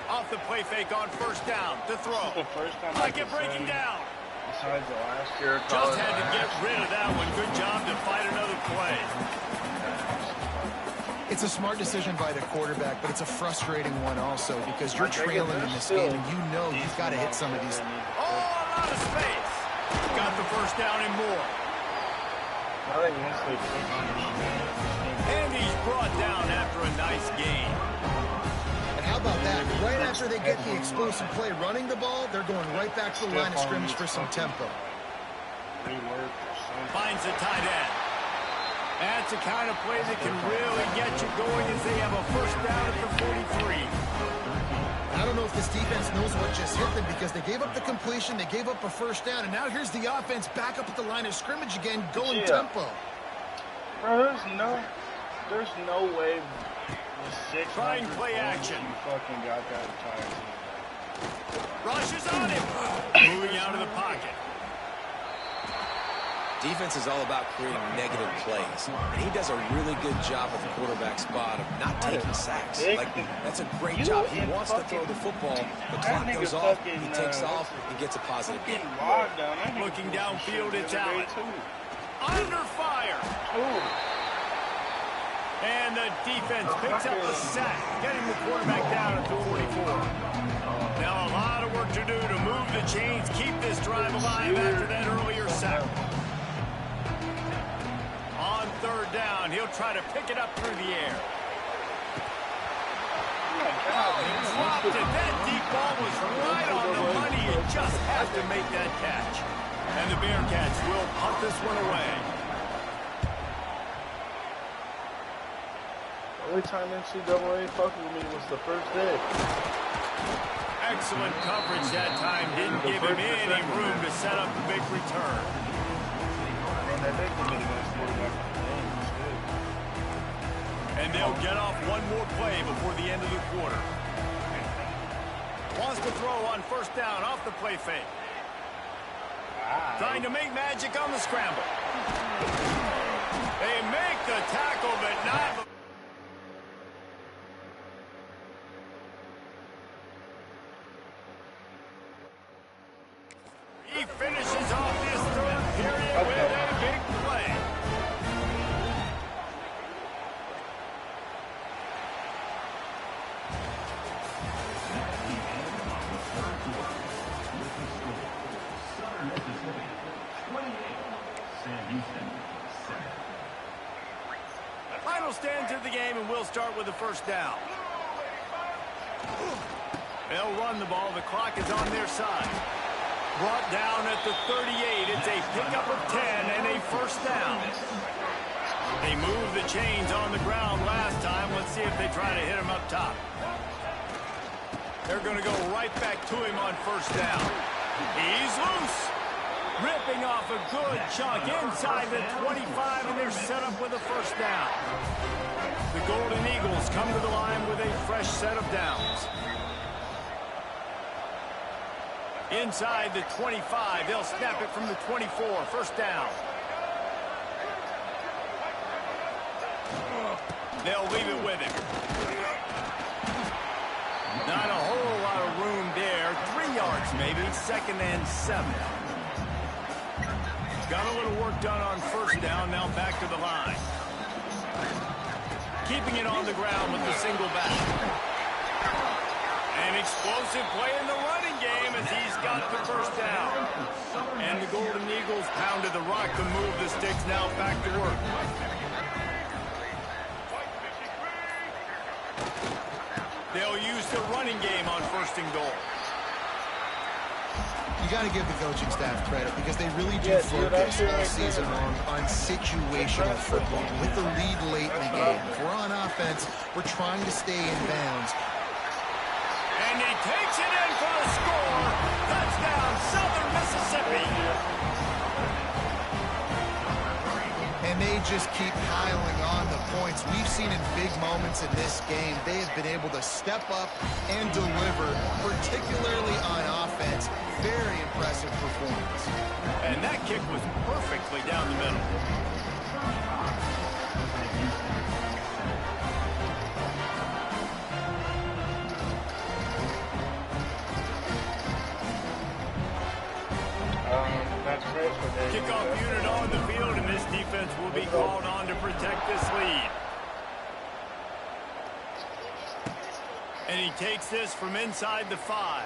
Off the play fake on 1st down to throw. Pocket breaking down. Besides the last year, just had to get rid of that one. Good job to fight another play. It's a smart decision by the quarterback, but it's a frustrating one also because you're trailing in this game and you know you've got to hit some of these. Oh, a lot of space. Got the 1st down and more. And he's brought down after a nice gain. And how about that? Right after they get the explosive play running the ball, they're going right back to the line of scrimmage for some tempo. Finds the tight end. That's the kind of play that can really get you going as they have a 1st down at the 43. I don't know if this defense knows what just hit them because they gave up the completion, they gave up a 1st down, and now here's the offense back up at the line of scrimmage again, going tempo. Bro, there's no way with 600 trying play action. You fucking got that entire team. Rushes on him. Moving out of the pocket. Defense is all about creating negative plays, and he does a really good job at the quarterback spot of not taking sacks. Like, that's a great job. He wants to throw the football. The clock goes off, he takes off, he gets a positive gain. Looking downfield, it's Allen. Under fire. And the defense picks up the sack, getting the quarterback down at the 44. Now a lot of work to do to move the chains, keep this drive alive after that earlier sack. On 3rd down, he'll try to pick it up through the air. He dropped it. That deep ball was right on the money. You just have to make that catch. And the Bearcats will punt this one away. The only time NCAA fucked with me was the 1st day. Excellent coverage that time. Didn't give him any room to set up the big return. And they'll get off one more play before the end of the quarter. Wants to throw on 1st down off the play fake. Trying to make magic on the scramble. They make the tackle, but not... He finishes off this 3rd period with a big play. Final stands of the game, and we'll start with the 1st down. They'll run the ball. The clock is on their side. Brought down at the 38. It's a pickup of 10 and a first down. They moved the chains on the ground last time. Let's see if they try to hit him up top. They're going to go right back to him on first down. He's loose. Ripping off a good chunk inside the 25, and they're set up with a first down. The Golden Eagles come to the line with a fresh set of downs. Inside the 25, they'll snap it from the 24, first down. They'll leave it with him. Not a whole lot of room there. 3 yards maybe, 2nd and 7. Got a little work done on first down, now back to the line. Keeping it on the ground with the single back. An explosive play in the running game as he's got the first down. And the Golden Eagles pounded the rock to move the sticks, now back to work. They'll use the running game on first and goal. You got to give the coaching staff credit because they really do focus all season long on situational football. With the lead late in the game, if we're on offense, we're trying to stay in bounds. And he takes it in for the score. Touchdown, Southern Mississippi. And they just keep piling on the points. We've seen in big moments in this game, they have been able to step up and deliver, particularly on offense. Very impressive performance. And that kick was perfectly down the middle. Kickoff unit on the field, and this defense will be called on to protect this lead. And he takes this from inside the 5.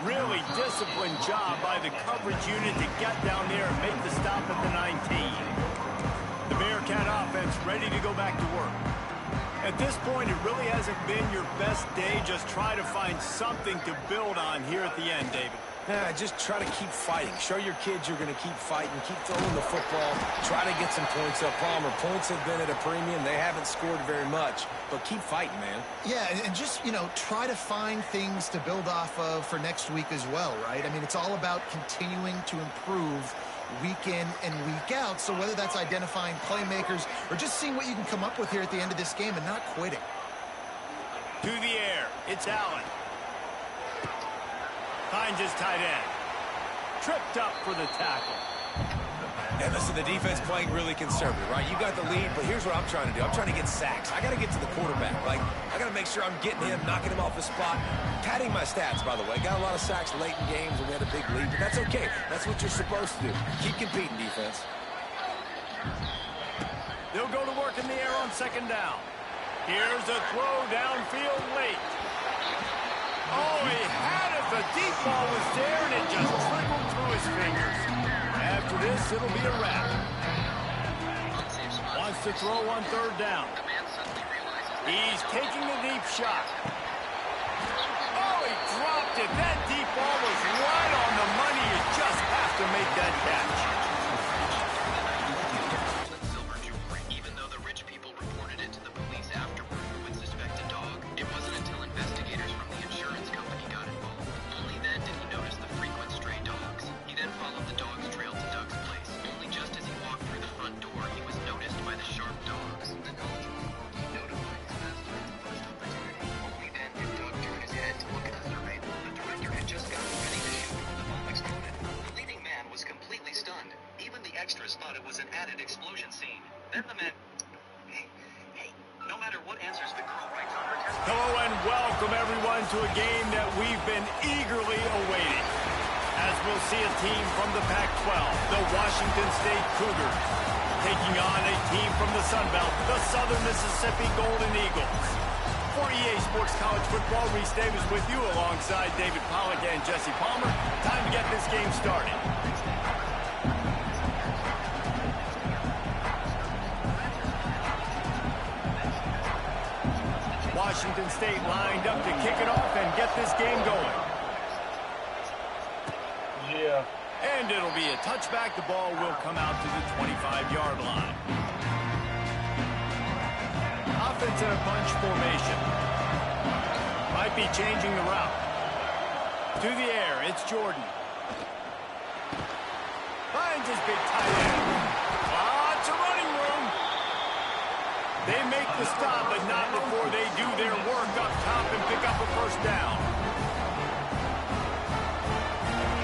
Really disciplined job by the coverage unit to get down there and make the stop at the 19. The Bearcat offense ready to go back to work. At this point, it really hasn't been your best day. Just try to find something to build on here at the end, David. Yeah, just try to keep fighting. Show your kids you're going to keep fighting. Keep throwing the football. Try to get some points up. Palmer, points have been at a premium. They haven't scored very much, but keep fighting, man. Yeah, and just, you know, try to find things to build off of for next week as well, right? I mean, it's all about continuing to improve week in and week out. So whether that's identifying playmakers or just seeing what you can come up with here at the end of this game and not quitting. To the air, it's Allen. Finds his tight end. Tripped up for the tackle. And listen, the defense playing really conservative, right? You got the lead, but here's what I'm trying to do. I'm trying to get sacks. I got to get to the quarterback. Like, I got to make sure I'm getting him, knocking him off the spot. Padding my stats, by the way. Got a lot of sacks late in games when we had a big lead, but that's okay. That's what you're supposed to do. Keep competing, defense. They'll go to work in the air on second down. Here's a throw downfield late. Oh, he had it. The deep ball was there, and it just trickled through his fingers. After this, it'll be a wrap. Wants to throw on third down. He's taking the deep shot. Oh, he dropped it. That deep ball was right on the money. You just have to make that catch. Silver jewelry, even though the rich people reported it to the police afterward with suspected dog, it wasn't until investigators from the insurance company got involved. Only then did he notice the frequent stray dogs. He then followed the dog's trail to Doug's place. Only just as he walked through the front door, he was noticed by the sharp dogs. The knowledgeable he notified his master at the first opportunity. Only then did Doug turn his head to look at the surveillance. The director had just gotten ready to shoot when the bomb exploded. The leading man was completely stunned. Even the extras thought it was an added explosion scene. Then the man... Hey, no matter what answers the crew writes on her test... Hello and welcome everyone to a game that we've been eagerly awaiting. As we'll see a team from the Pac-12, the Washington State Cougars, taking on a team from the Sun Belt, the Southern Mississippi Golden Eagles. For EA Sports College Football, Reese Davis with you alongside David Pollack and Jesse Palmer. Time to get this game started. Washington State lined up to kick it off and get this game going. Yeah. And it'll be a touchback. The ball will come out to the 25-yard line. Offensive bunch formation. Might be changing the route. To the air, it's Jordan. Finds his big tight end. Lots of running room. They make the stop, but not before they do their work up top and pick up a first down.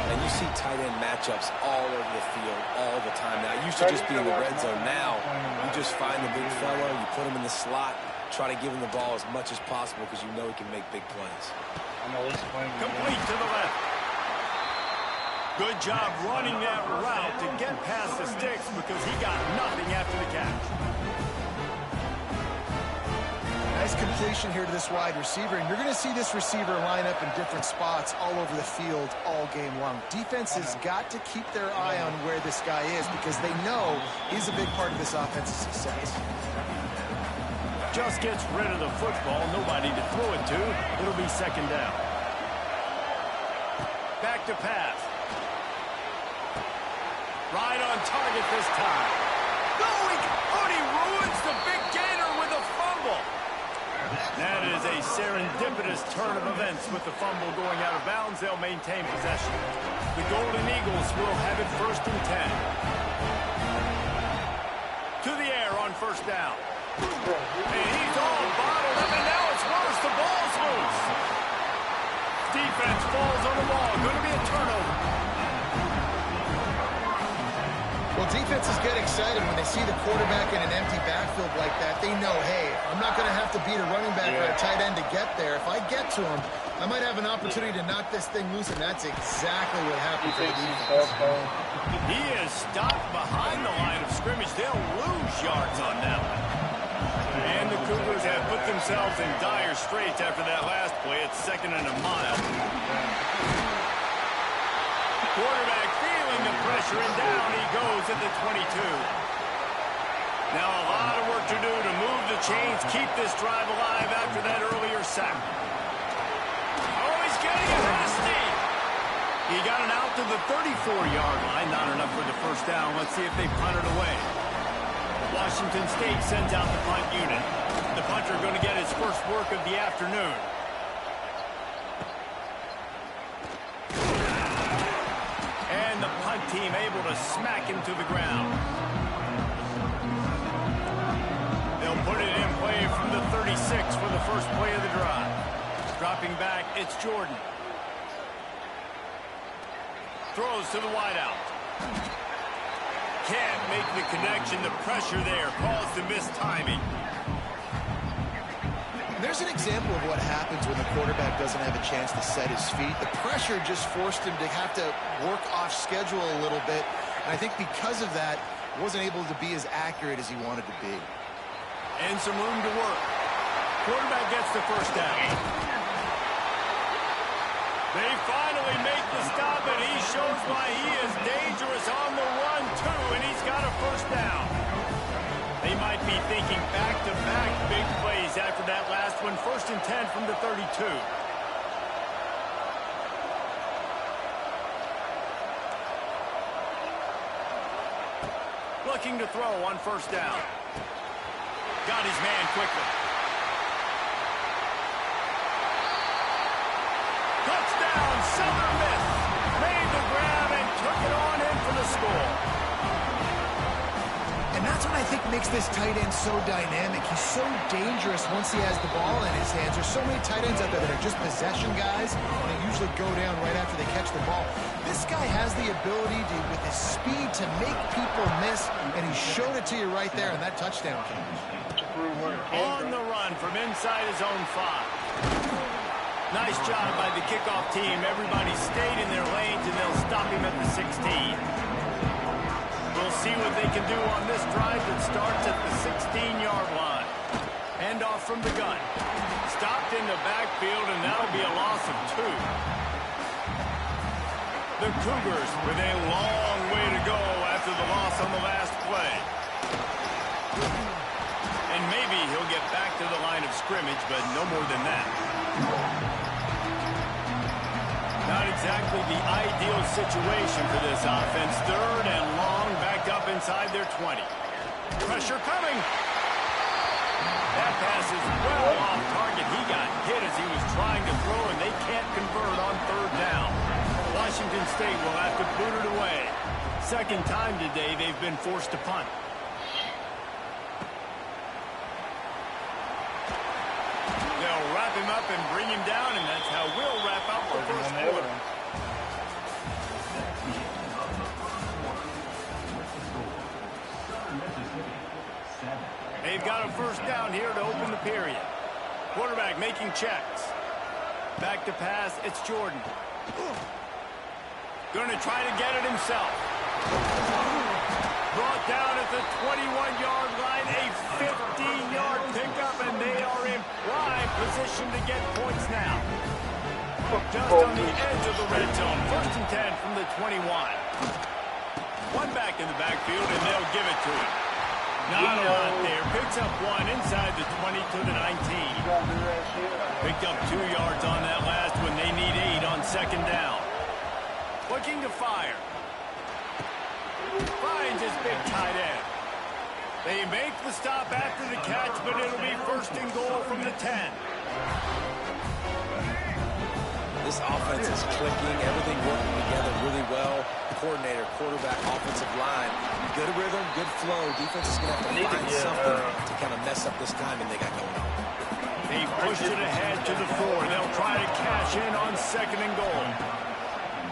And you see tight end matchups all over the field all the time now. It used to just be in the red zone. Now you just find the big fella, you put him in the slot, try to give him the ball as much as possible because you know he can make big plays. Complete to the left. Good job running that route to get past the sticks because he got nothing after the catch. Nice completion here to this wide receiver, and you're going to see this receiver line up in different spots all over the field all game long. Defense has got to keep their eye on where this guy is because they know he's a big part of this offense's success. Just gets rid of the football, nobody to throw it to. It'll be second down. Back to pass. Right on target this time. He ruins the big gainer with a fumble. That is a serendipitous turn of events with the fumble going out of bounds. They'll maintain possession. The Golden Eagles will have it 1st and 10. To the air on first down. And he's all bottled up, and now it's worse. The ball's loose. Defense falls on the ball. Going to be a turnover. Well, defenses get excited when they see the quarterback in an empty backfield like that. They know, hey, I'm not going to have to beat a running back or a tight end to get there. If I get to him, I might have an opportunity to knock this thing loose, and that's exactly what happened for the defense. He is stopped behind the line of scrimmage. They'll lose yards on that one. And the Cougars have put themselves in dire straits after that last play. It's 2nd and a mile. Quarterback feeling the pressure, and down he goes at the 22. Now a lot of work to do to move the chains, keep this drive alive after that earlier sack. Oh, he's getting it on a steam. He got it out to the 34-yard line. Not enough for the first down. Let's see if they punt it away. Washington State sends out the punt unit. The punter going to get his first work of the afternoon. And the punt team able to smack him to the ground. They'll put it in play from the 36 for the first play of the drive. Dropping back, it's Jordan. Throws to the wideout. Can't make the connection. The pressure there caused the missed timing. There's an example of what happens when the quarterback doesn't have a chance to set his feet. The pressure just forced him to have to work off schedule a little bit. And I think because of that, wasn't able to be as accurate as he wanted to be. And some room to work. Quarterback gets the first down. They finally make the stop, and he shows why he is dangerous on the run, too, and he's got a first down. They might be thinking back-to-back big plays after that last one. 1st and 10 from the 32. Looking to throw on first down. Got his man quickly. Touchdown, Southern Miss. Made the grab and took it on in for the score. And that's what I think makes this tight end so dynamic. He's so dangerous once he has the ball in his hands. There's so many tight ends out there that are just possession guys, and they usually go down right after they catch the ball. This guy has the ability to, with his speed, to make people miss, and he showed it to you right there in that touchdown catch. On the run from inside his own 5. Nice job by the kickoff team. Everybody stayed in their lanes, and they'll stop him at the 16. We'll see what they can do on this drive that starts at the 16-yard line. Handoff from the gun. Stopped in the backfield, and that'll be a loss of 2. The Cougars with a long way to go after the loss on the last play. And maybe he'll get back to the line of scrimmage, but no more than that. Not exactly the ideal situation for this offense. Third and long, backed up inside their 20. Pressure coming. That pass is well off target. He got hit as he was trying to throw, and they can't convert on third down. Washington State will have to boot it away. Second time today they've been forced to punt. They'll wrap him up and bring him down, and that's how we'll wrap up the first quarter. They've got a first down here to open the period. Quarterback making checks. Back to pass, it's Jordan. Going to try to get it himself. Brought down at the 21-yard line, a 15-yard pickup, and they are in prime position to get points now. Just on the edge of the red zone, first and 10 from the 21. One back in the backfield, and they'll give it to him. Not a lot there. Picks up one inside the 20 to the 19. Picked up 2 yards on that last one. They need 8 on second down. Looking to fire. Finds his big tight end. They make the stop after the catch, but it'll be first and goal from the 10. This offense is clicking, everything working together really well. Coordinator, quarterback, offensive line, good rhythm, good flow. Defense is going to have to find something to kind of mess up this timing they got going on. They pushed it ahead to the 4. They'll try to cash in on second and goal.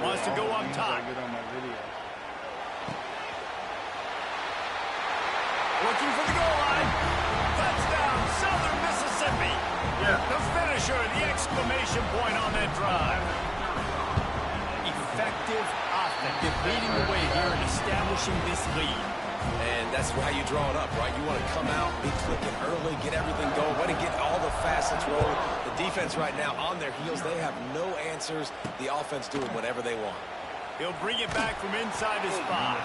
Wants to go up top. Looking for the goal line. Touchdown, Southern Mississippi. The finisher, the exclamation point on that drive. Effective offense, leading the way here and establishing this lead. And that's how you draw it up, right? You want to come out, be clicking early, get everything going, want to get all the facets rolling. The defense right now on their heels, they have no answers. The offense doing whatever they want. He'll bring it back from inside his spot.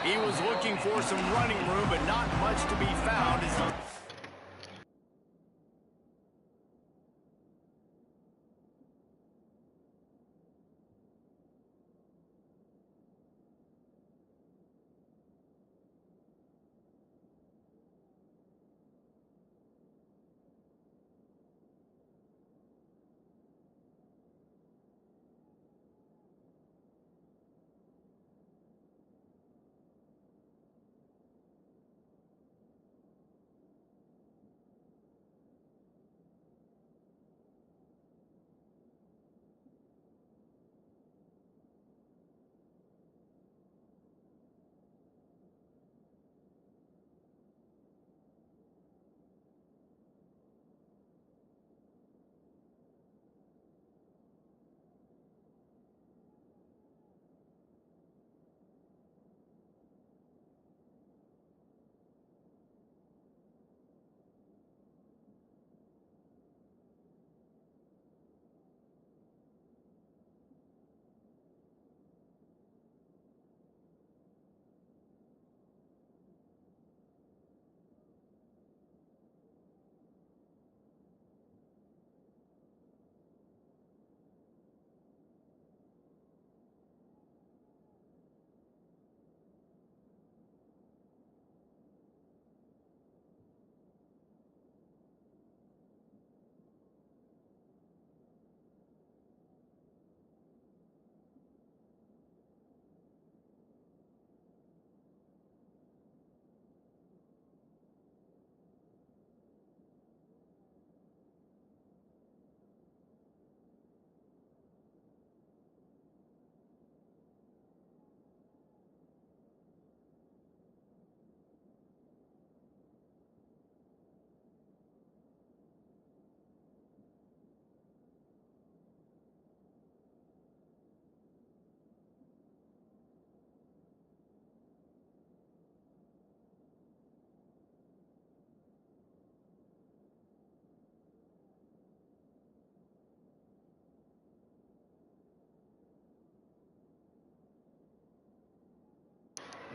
He was looking for some running room, but not much to be found as he...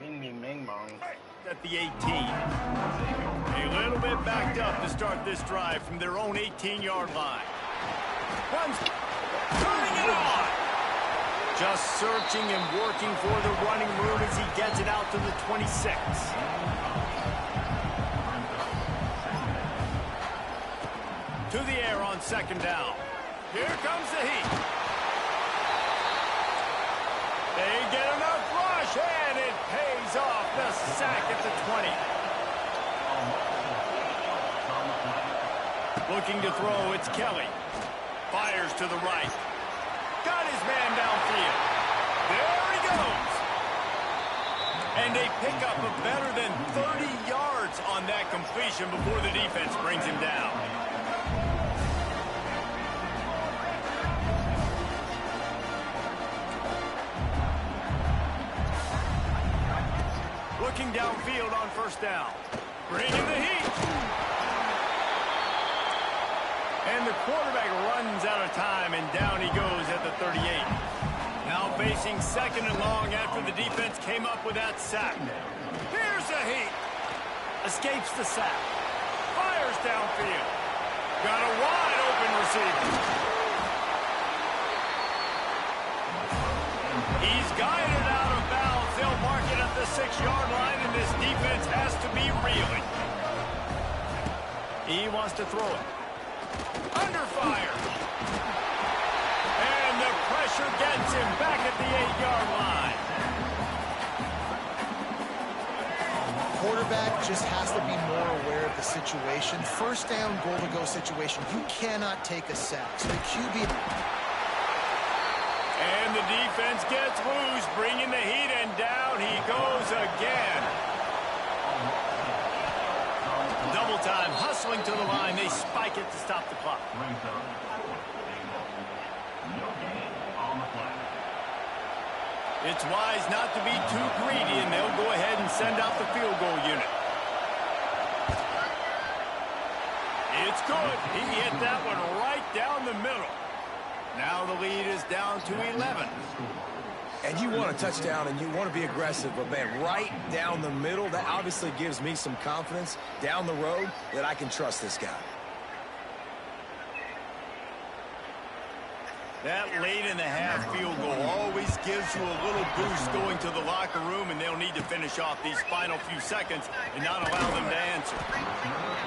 Ming Ming Ming Mong. At the 18. A little bit backed up to start this drive from their own 18-yard line. Runs. Turning it on. Just searching and working for the running room as he gets it out to the 26. To the air on second down. Here comes the heat. They get enough rush, and it pays off. The sack at the 20. Looking to throw, it's Kelly. Fires to the right. Got his man downfield. There he goes. And they pick up a better than 30 yards on that completion before the defense brings him down. Looking downfield on first down. Bringing the heat. And the quarterback runs out of time, and down he goes at the 38. Now facing second and long after the defense came up with that sack. Here's the heat. Escapes the sack. Fires downfield. Got a wide open receiver. He's guided out of bounds. They'll mark it at the 6-yard line, and this defense has to be reeling. He wants to throw it. Under fire. And the pressure gets him back at the 8-yard line. Quarterback just has to be more aware of the situation. First down, goal-to-go situation. You cannot take a sack. So the QB... And the defense gets loose, bringing the heat, and down he goes again. Double time, hustling to the line. They spike it to stop the clock. It's wise not to be too greedy, and they'll go ahead and send out the field goal unit. It's good. He hit that one right down the middle. Now the lead is down to 11. And you want a touchdown and you want to be aggressive, but man, right down the middle, that obviously gives me some confidence down the road that I can trust this guy. That late in the half field goal always gives you a little boost going to the locker room, and they'll need to finish off these final few seconds and not allow them to answer.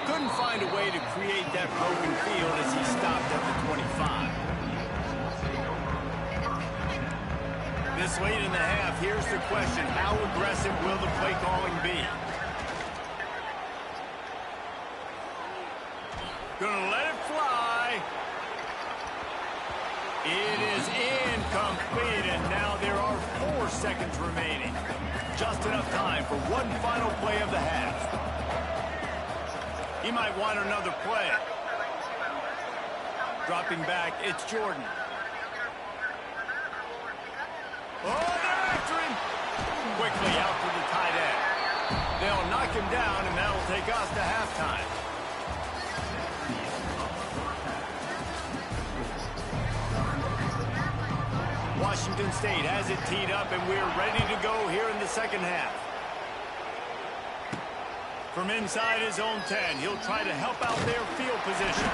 Couldn't find a way to create that broken field as he stopped at the 25. This late in the half, here's the question: how aggressive will the play calling be? Gonna let it fly. It is incomplete, and now there are 4 seconds remaining. Just enough time for one final play of the half. He might want another play. Dropping back, it's Jordan. Oh, they're after him. Quickly out to the tight end. They'll knock him down, and that'll take us to halftime. Washington State has it teed up, and we're ready to go here in the second half. From inside his own 10, he'll try to help out their field position.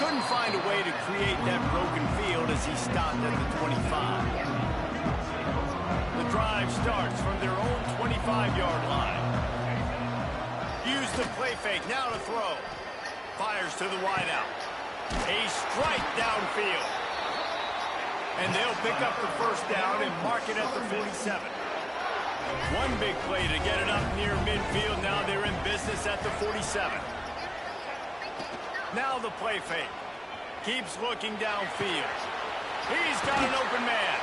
Couldn't find a way to create that broken field as he stopped at the 25. The drive starts from their own 25-yard line. Use the play fake, now to throw. Fires to the wideout. A strike downfield. And they'll pick up the first down and mark it at the 47. One big play to get it up near midfield. Now they're in business at the 47. Now the play fake. Keeps looking downfield. He's got an open man.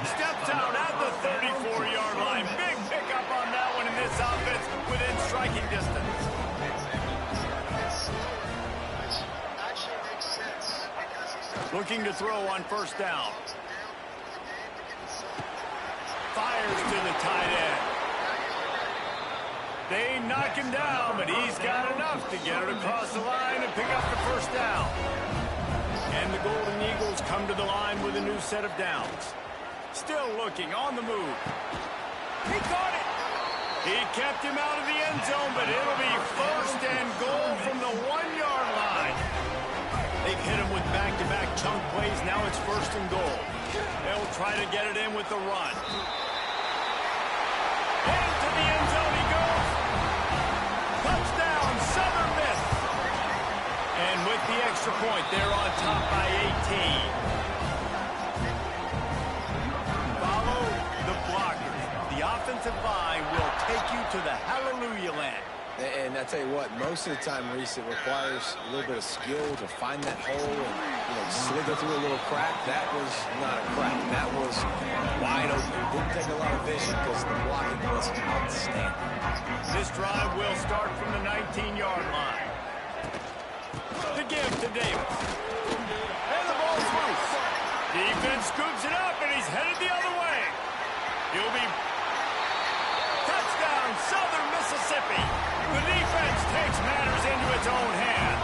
Steps out at the 34-yard line. Big pickup on that one in this offense within striking distance. Looking to throw on first down. Fires to the tight end. They knock him down, but he's got enough to get it across the line and pick up the first down. And the Golden Eagles come to the line with a new set of downs. Still looking, on the move. He caught it. He kept him out of the end zone, but it'll be first and goal from the 1-yard line. They've hit him with back-to-back chunk plays. Now it's 1st and goal. They'll try to get it in with the run. Into the end zone he goes. Touchdown, Southern Miss. And with the extra point, they're on top by 18. Follow the blockers. The offensive line will take you to the hallelujah land. And I tell you what, most of the time, Reese, it requires a little bit of skill to find that hole and, slither through a little crack. That was not a crack. That was wide open. It didn't take a lot of vision because the blocking was outstanding. This drive will start from the 19-yard line. The give to Davis. And the ball's loose. Defense scoops it up, and he's headed the other way. He'll be touchdown, Southern Mississippi. The defense takes matters into its own hands.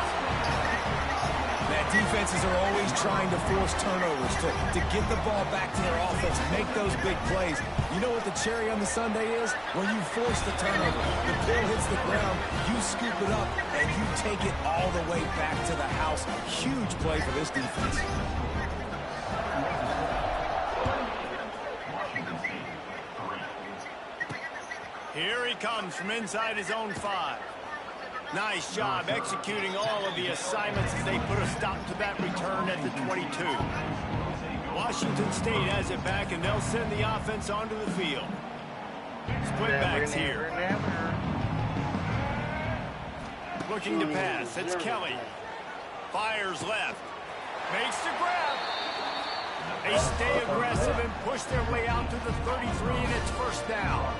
That defenses are always trying to force turnovers to get the ball back to their offense, make those big plays. You know what the cherry on the sundae is? When you force the turnover, the ball hits the ground, you scoop it up, and you take it all the way back to the house. Huge play for this defense. Here he comes from inside his own 5. Nice job executing all of the assignments as they put a stop to that return at the 22. Washington State has it back, and they'll send the offense onto the field. Split backs here. Looking to pass. It's Kelly. Fires left. Makes the grab. They stay aggressive and push their way out to the 33, and it's 1st down.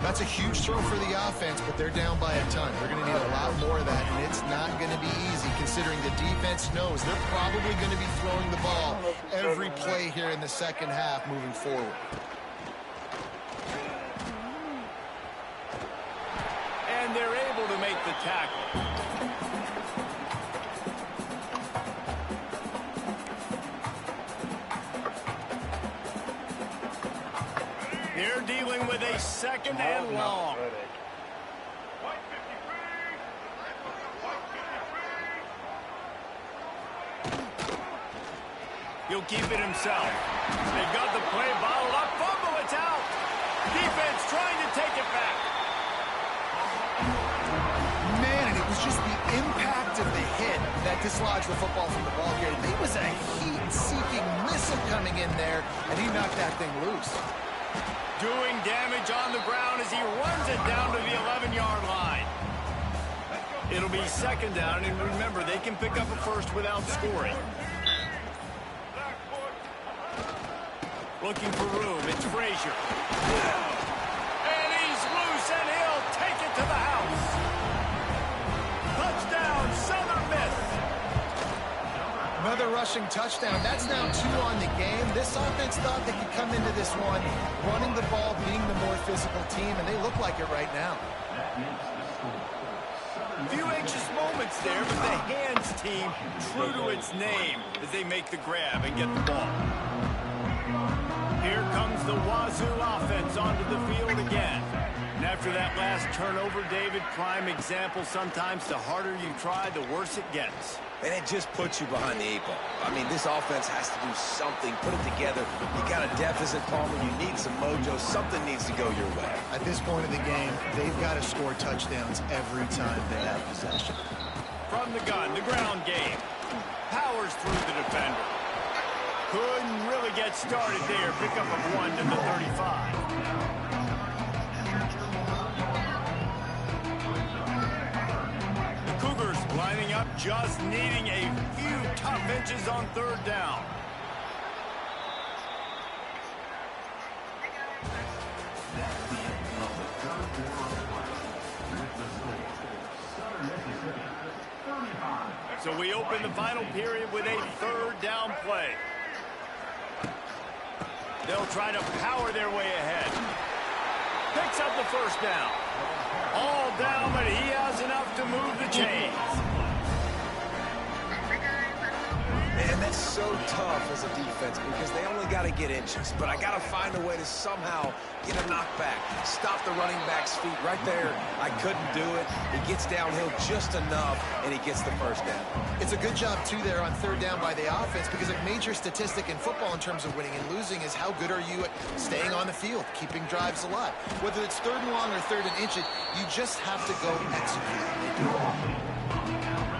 That's a huge throw for the offense, but they're down by a ton. They're going to need a lot more of that, and it's not going to be easy considering the defense knows they're probably going to be throwing the ball every play here in the second half moving forward. And they're able to make the tackle. They're dealing with a 2nd and long. He'll keep it himself. They've got the play bottled up. Fumble, it's out. Defense trying to take it back. Man, and it was just the impact of the hit that dislodged the football from the ball carrier. There was a heat-seeking missile coming in there, and he knocked that thing loose. Doing damage on the ground as he runs it down to the 11-yard line. It'll be 2nd down, and remember, they can pick up a first without scoring. Looking for room, it's Frazier. And he's loose, and he'll take it to the house. Touchdown, Southern Miss. Another rushing touchdown. That's now 2 on the game. This offense thought they could come into this one running the ball, being the more physical team, and they look like it right now. A few anxious moments there, but the hands team true to its name as they make the grab and get the ball. Here comes the Wazoo offense onto the field again. And after that last turnover, David, prime example, sometimes the harder you try, the worse it gets. And it just puts you behind the 8 ball. I mean, this offense has to do something, put it together. You got a deficit, Palmer. You need some mojo. Something needs to go your way. At this point of the game, they've got to score touchdowns every time they have possession. From the gun, the ground game. Powers through the defender. Couldn't really get started there. Pick up of 1 to the 35. Cougars lining up, just needing a few tough inches on 3rd down. So we open the final period with a 3rd down play. They'll try to power their way ahead. Picks up the 1st down. All down, but he has enough to move the chains. And that's so tough as a defense because they only only got to get inches, but I got to find a way to somehow get a knockback, stop the running back's feet right there. I couldn't do it. He gets downhill just enough, and he gets the first down. It's a good job, too, there on third down by the offense, because a major statistic in football in terms of winning and losing is how good are you at staying on the field, keeping drives alive. Whether it's third and long or third and inch it, you just have to go execute.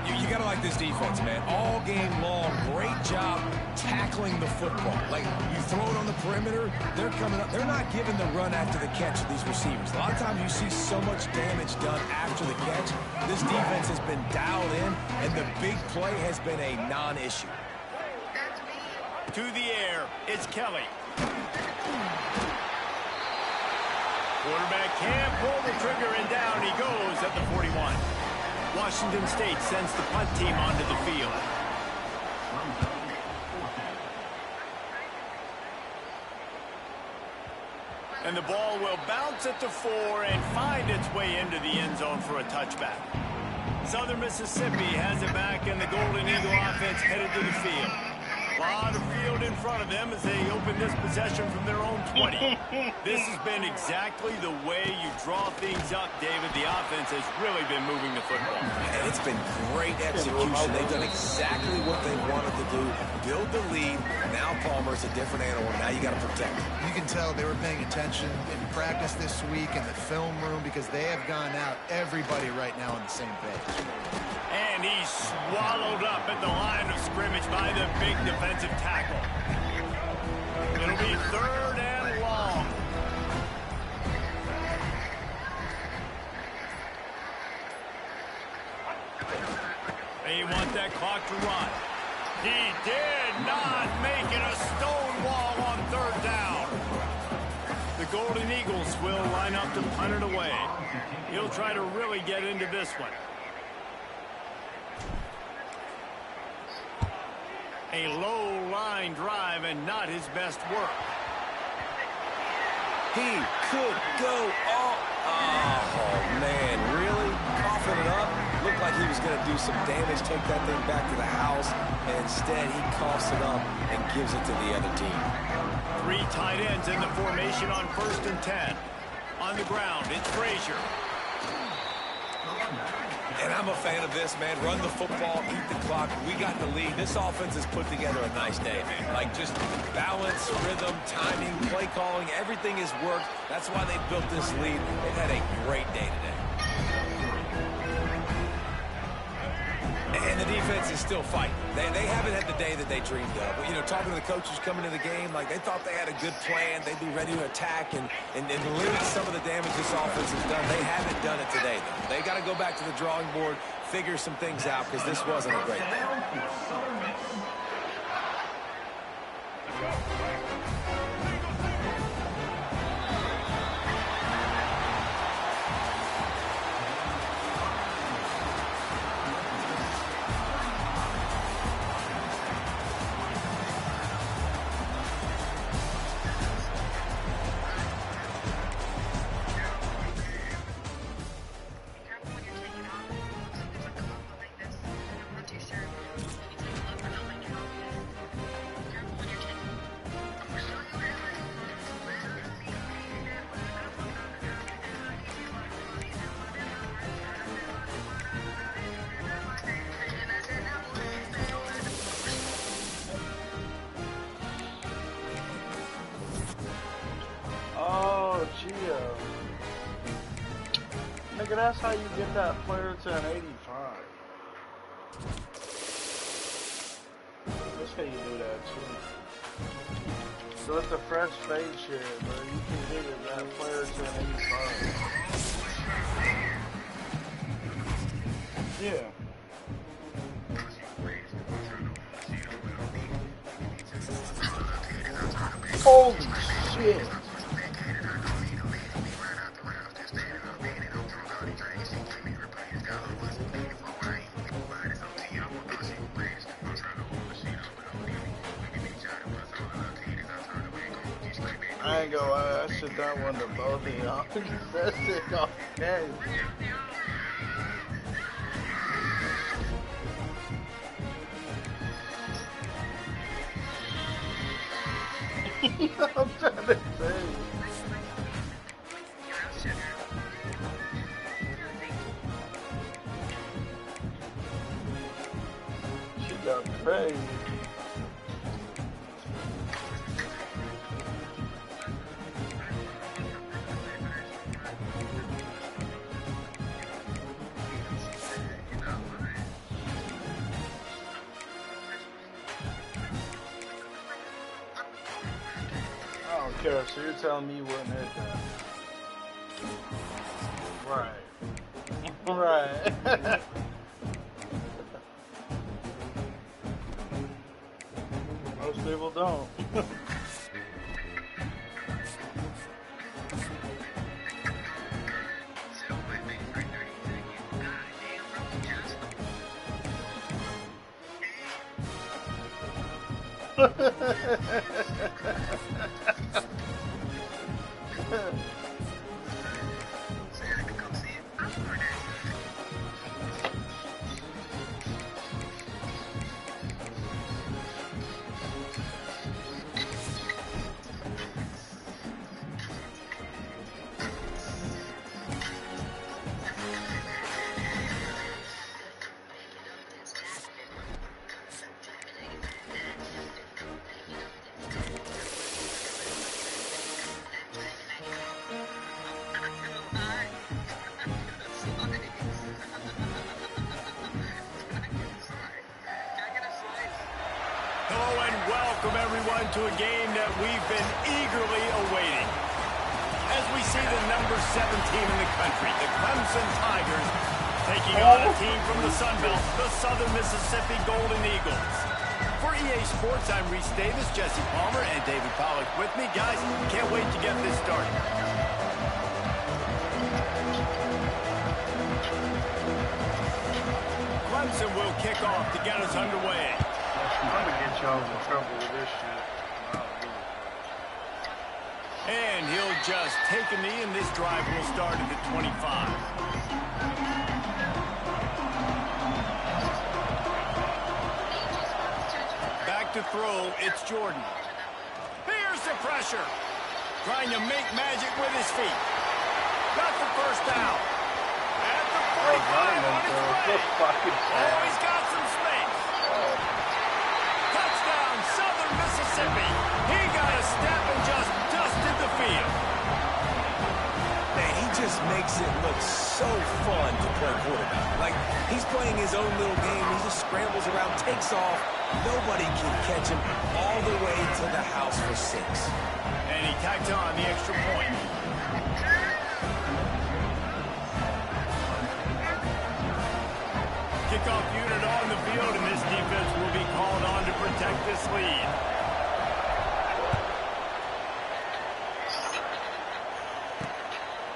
You got to like this defense, man. All game long, great job tackling the football. Like, you throw it on the perimeter, they're coming up. They're not giving the run after the catch to these receivers. A lot of times you see so much damage done after the catch. This defense has been dialed in, and the big play has been a non-issue. To the air, it's Kelly. Quarterback can't pull the trigger, and down he goes at the 41. Washington State sends the punt team onto the field. And the ball will bounce at the 4 and find its way into the end zone for a touchback. Southern Mississippi has it back, and the Golden Eagle offense headed to the field. A lot of field in front of them as they open this possession from their own 20. This has been exactly the way you draw things up, David. The offense has really been moving the football. And it's been great execution. They've done exactly what they wanted to do. Build the lead. Now Palmer's a different animal. Now you got to protect him. You can tell they were paying attention in practice this week in the film room because they have gone out, everybody right now on the same page. And he's swallowed up at the line of scrimmage by the big defensive tackle. It'll be third and long. They want that clock to run. He did not make it a stone wall on third down. The Golden Eagles will line up to punt it away. He'll try to really get into this one. A low line drive and not his best work. He could go all... Oh, man, really? Coughing it up? Looked like he was going to do some damage, take that thing back to the house, and instead he coughs it up and gives it to the other team. 3 tight ends in the formation on 1st and 10. On the ground, it's Frazier. And I'm a fan of this, man. Run the football, keep the clock. We got the lead. This offense has put together a nice day, man. Like, just balance, rhythm, timing, play calling, everything has worked. That's why they built this lead. They've had a great day today. And the defense is still fighting. They haven't had the day that they dreamed of. But, you know, talking to the coaches coming to the game, like, they thought they had a good plan. They'd be ready to attack and limit some of the damage this offense has done. They haven't done it today, though. They got to go back to the drawing board, figure some things out, because this wasn't a great day. Nigga, that's how you get that player to an 85. That's how you do that too. So it's the fresh fade shit, bro. You can get that player to an 85. Yeah. Holy shit. I ain't gonna lie, I should done one to both of y'all. That shit off game. I'm trying to say. She got crazy. I don't care, so you're telling me you wouldn't hit that. Right. Right. Most people don't. Hello and welcome everyone to a game that we've been eagerly awaiting. As we see the number 7 team in the country, the Clemson Tigers, taking on a team from the Sun Belt, the Southern Mississippi Golden Eagles. For EA Sports, I'm Reese Davis, Jesse Palmer, and David Pollack with me. Guys, can't wait to get this started. Clemson will kick off to get us underway. I'm gonna get y'all in trouble with this shit. And he'll just take a knee, and this drive will start at the 25. Back to throw, it's Jordan. Here's the pressure. Trying to make magic with his feet. Got the first down. At the 45 on his way. Oh, he's got some space. Touchdown, Southern Mississippi. He got a step and just dusted the field. Man, he just makes it look so fun to play quarterback. Like, he's playing his own little game. He just scrambles around, takes off. Nobody can catch him all the way to the house for 6. And he tacked on the extra point. Kickoff unit on the field, and this defense will be called on to protect this lead.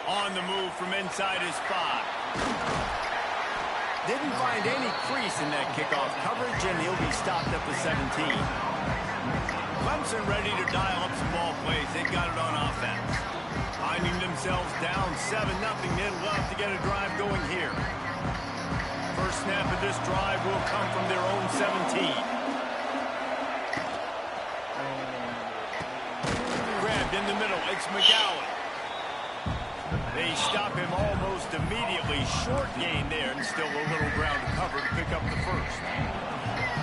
On the move from inside his 5. Didn't find any crease in that kickoff coverage, and he'll be stopped at the 17. Clemson ready to dial up some ball plays. They've got it on offense. Finding themselves down 7-0, they'd love to get a drive going here. First snap of this drive will come from their own 17. Grabbed in the middle, it's McGowan. They stop him almost immediately. Short gain there, and still a little ground to cover to pick up the first.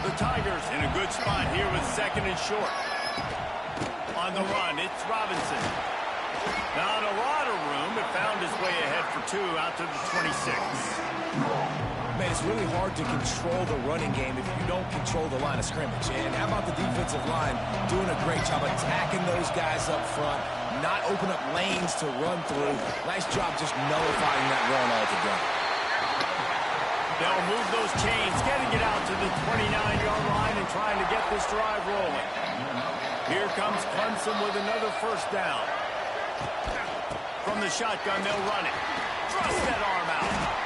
The Tigers in a good spot here with 2nd and short. On the run, it's Robinson. Not a lot of room, but found his way ahead for 2 out to the 26. Man, it's really hard to control the running game if you don't control the line of scrimmage. And how about the defensive line doing a great job attacking those guys up front, not open up lanes to run through. Nice job just nullifying that run altogether. They'll move those chains, getting it out to the 29-yard line and trying to get this drive rolling. Here comes Clemson with another first down. From the shotgun, they'll run it. Thrust that arm out.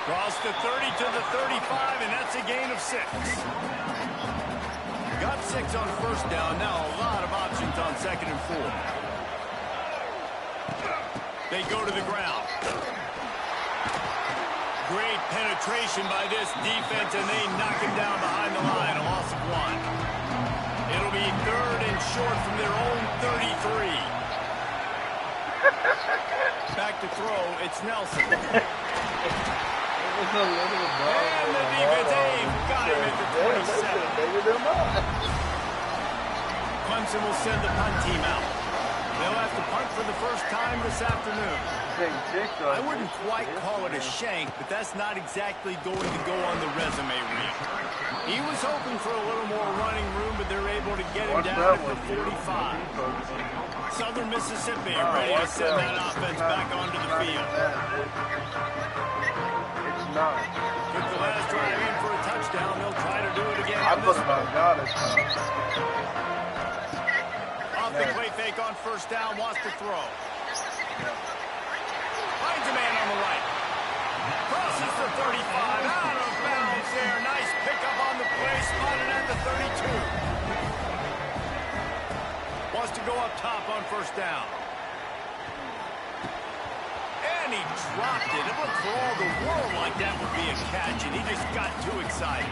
Cross the 30 to the 35, and that's a gain of 6. Got 6 on first down. Now a lot of options on 2nd and 4. They go to the ground. Great penetration by this defense, and they knock him down behind the line. A loss of 1. It'll be 3rd and short from their own it's Nelson. It was a little dog. And the defense aim got him at the 27. Clemson will send the punt team out. They'll have to punt for the first time this afternoon. I wouldn't quite call it a shank, but that's not exactly going to go on the resume reel. He was hoping for a little more running room, but they're able to get him down at the 45. Southern Mississippi ready to send that offense back onto the field. It's not. Took the last drive in for a touchdown. They'll try to do it again. I put about God it's not. Off the play fake on first down, wants to throw. Finds a man on the right. Crosses the 35, out of bounds there. Nice pickup on the play, spotted at the 32. Wants to go up top on first down. And he dropped it. It looked for all the world like that would be a catch, and he just got too excited.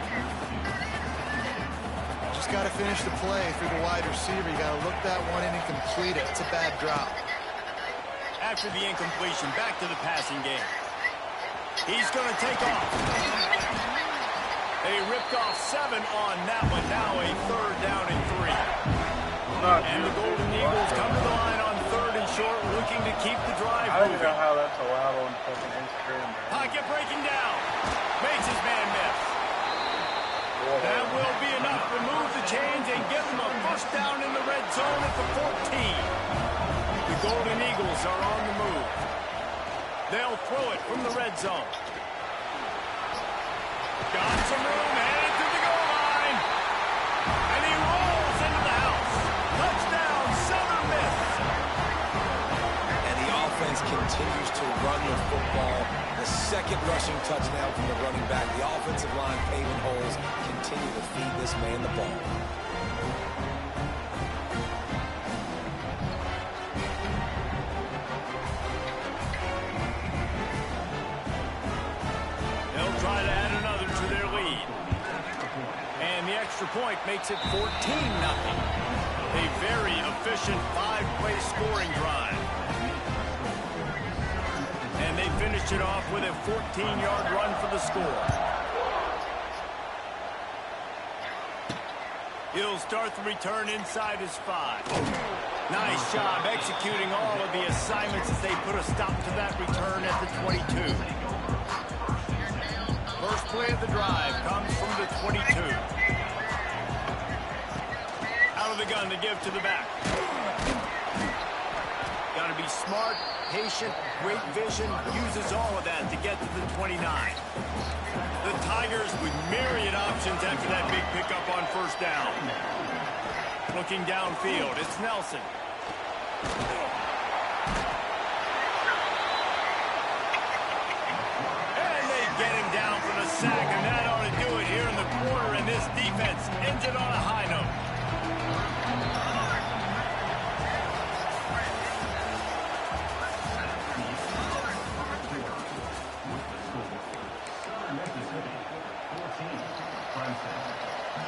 Just got to finish the play through the wide receiver. You got to look that one in and complete it. It's a bad drop. After the incompletion, back to the passing game. He's going to take off. They ripped off 7 on that one. Now a third down and 3. And the Golden Eagles come to the line on third and short, looking to keep the drive I don't moving. even know how that's allowed on fucking Instagram. Pocket breaking down. Makes his man miss. That will be enough to move the chains and give them a first down in the red zone at the 14. The Golden Eagles are on the move. They'll throw it from the red zone. Got some room, headed to the goal line. And he rolls into the house. Touchdown, Southern Miss. And the offense continues to run the football. The second rushing touchdown from the running back. The offensive line paving holes. Continue to feed this man the ball. They'll try to add another to their lead. And the extra point makes it 14-0. A very efficient 5-play scoring drive. And they finish it off with a 14-yard run for the score. He'll start the return inside his 5. Nice job executing all of the assignments as they put a stop to that return at the 22. First play of the drive comes from the 22. Out of the gun to give to the back. Got to be smart, patient, great vision, uses all of that to get to the 29. The Tigers with myriad options after that big pickup on first down. Looking downfield, it's Nelson. And they get him down for the sack, and that ought to do it here in the quarter, and this defense ends it on a high note.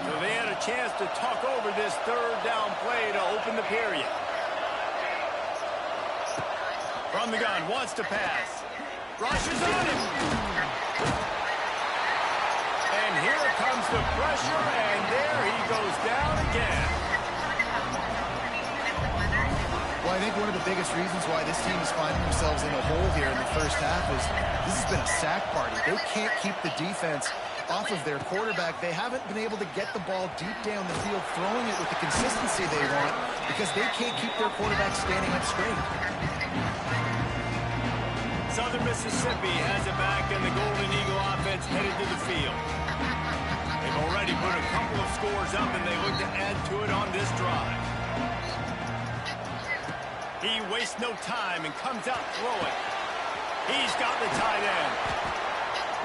So they had a chance to talk over this third down play to open the period. From the gun, wants to pass. Rushes on him. And here comes the pressure, and there he goes down again. Well, I think one of the biggest reasons why this team is finding themselves in a hole here in the first half is this has been a sack party. They can't keep the defense off of their quarterback. They haven't been able to get the ball deep down the field, throwing it with the consistency they want because they can't keep their quarterback standing up straight. Southern Mississippi has it back, and the Golden Eagle offense headed to the field. They've already put a couple of scores up, and they look to add to it on this drive. He wastes no time and comes out throwing. He's got the tight end.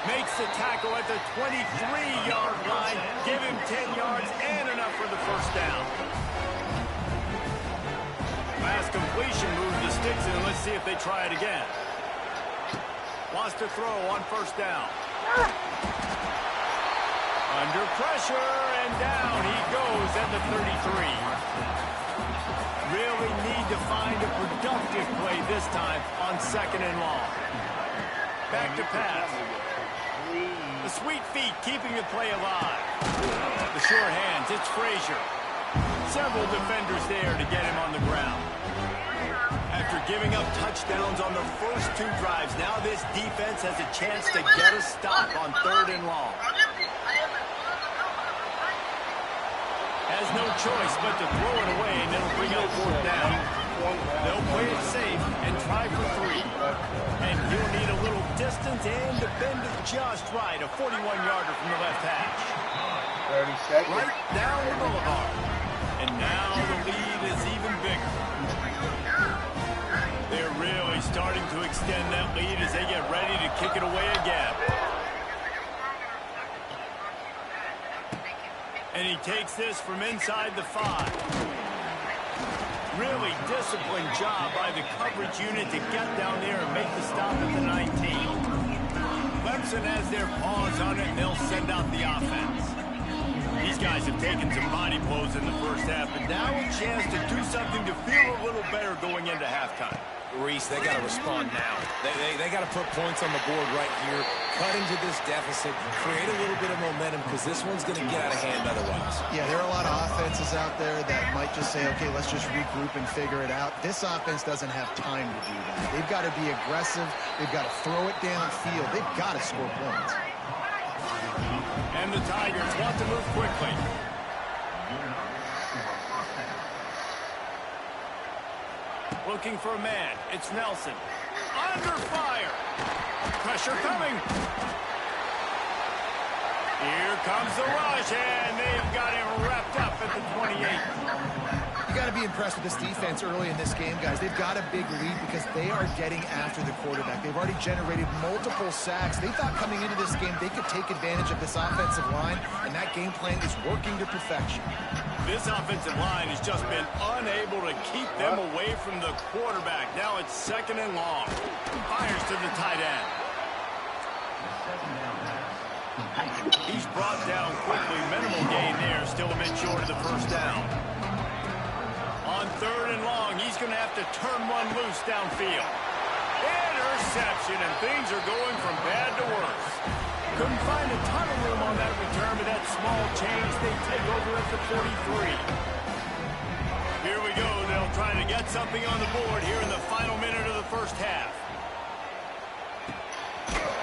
Makes the tackle at the 23-yard line. Give him 10 yards and enough for the first down. Pass completion moves the sticks in. Let's see if they try it again. Wants to throw on first down. Under pressure, and down he goes at the 33. Really need to find a productive play this time on 2nd and long. Back to pass. The sweet feet keeping the play alive. The sure hands, it's Frazier. Several defenders there to get him on the ground. After giving up touchdowns on the first 2 drives, now this defense has a chance to get a stop on 3rd and long. Has no choice but to throw it away, and it'll bring up 4th down. They'll play it safe and try for 3. And he'll need a little distance and to bend it just right. A 41-yarder from the left hash. 30 seconds. Right down the boulevard. And now the lead is even bigger. They're really starting to extend that lead as they get ready to kick it away again. And he takes this from inside the 5. Really disciplined job by the coverage unit to get down there and make the stop at the 19. Clemson has their paws on it, and they'll send out the offense. These guys have taken some body blows in the first half, but now a chance to do something to feel a little better going into halftime. Reese, they got to respond now. They got to put points on the board right here, cut into this deficit, create a little bit of momentum, because this one's going to get out of hand otherwise. Yeah, there are a lot of offenses out there that might just say, okay, let's just regroup and figure it out. This offense doesn't have time to do that. They've got to be aggressive. They've got to throw it downfield. They've got to score points. And the Tigers want to move quickly. Looking for a man. It's Nelson. Under fire. Pressure coming. Here comes the rush, and they've got him wrapped up at the 28. You got to be impressed with this defense early in this game, guys. They've got a big lead because they are getting after the quarterback. They've already generated multiple sacks. They thought coming into this game they could take advantage of this offensive line, and that game plan is working to perfection. This offensive line has just been unable to keep them away from the quarterback. Now it's 2nd and long. Fires to the tight end. He's brought down quickly. Minimal gain there. Still a bit short of the first down. On 3rd and long, he's going to have to turn one loose downfield. Interception, and things are going from bad to worse. Couldn't find a ton of room on that return, but that small change, they take over at the 43. Here we go. They'll try to get something on the board here in the final minute of the first half.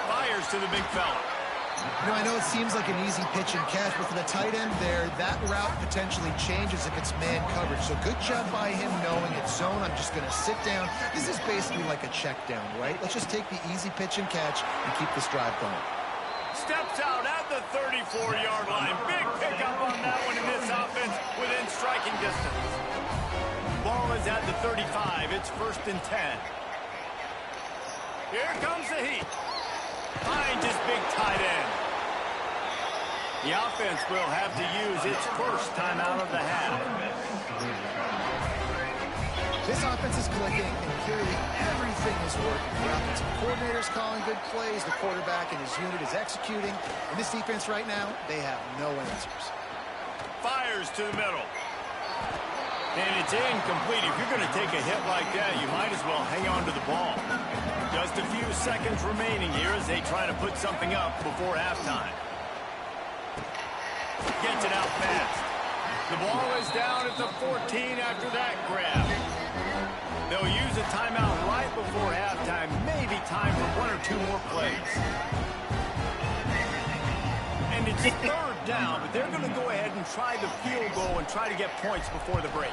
Fires to the big fella. You know, I know it seems like an easy pitch and catch, but for the tight end there, that route potentially changes if it's man coverage. So good job by him knowing it's zone. I'm just going to sit down. This is basically like a check down, right? Let's just take the easy pitch and catch and keep this drive going. Steps out at the 34-yard line. Big pickup on that one in this offense within striking distance. Ball is at the 35. It's 1st and 10. Here comes the heat. Finds his big tight end. The offense will have to use its first timeout of the half. This offense is clicking, and clearly everything is working. The offensive coordinator's calling good plays. The quarterback and his unit is executing. And this defense right now, they have no answers. Fires to the middle. And it's incomplete. If you're going to take a hit like that, you might as well hang on to the ball. Just a few seconds remaining here as they try to put something up before halftime. Gets it out fast. The ball is down at the 14 after that grab. They'll use a timeout right before halftime. Maybe time for 1 or 2 more plays. And it's 3rd down, but they're going to go ahead and try the field goal and try to get points before the break.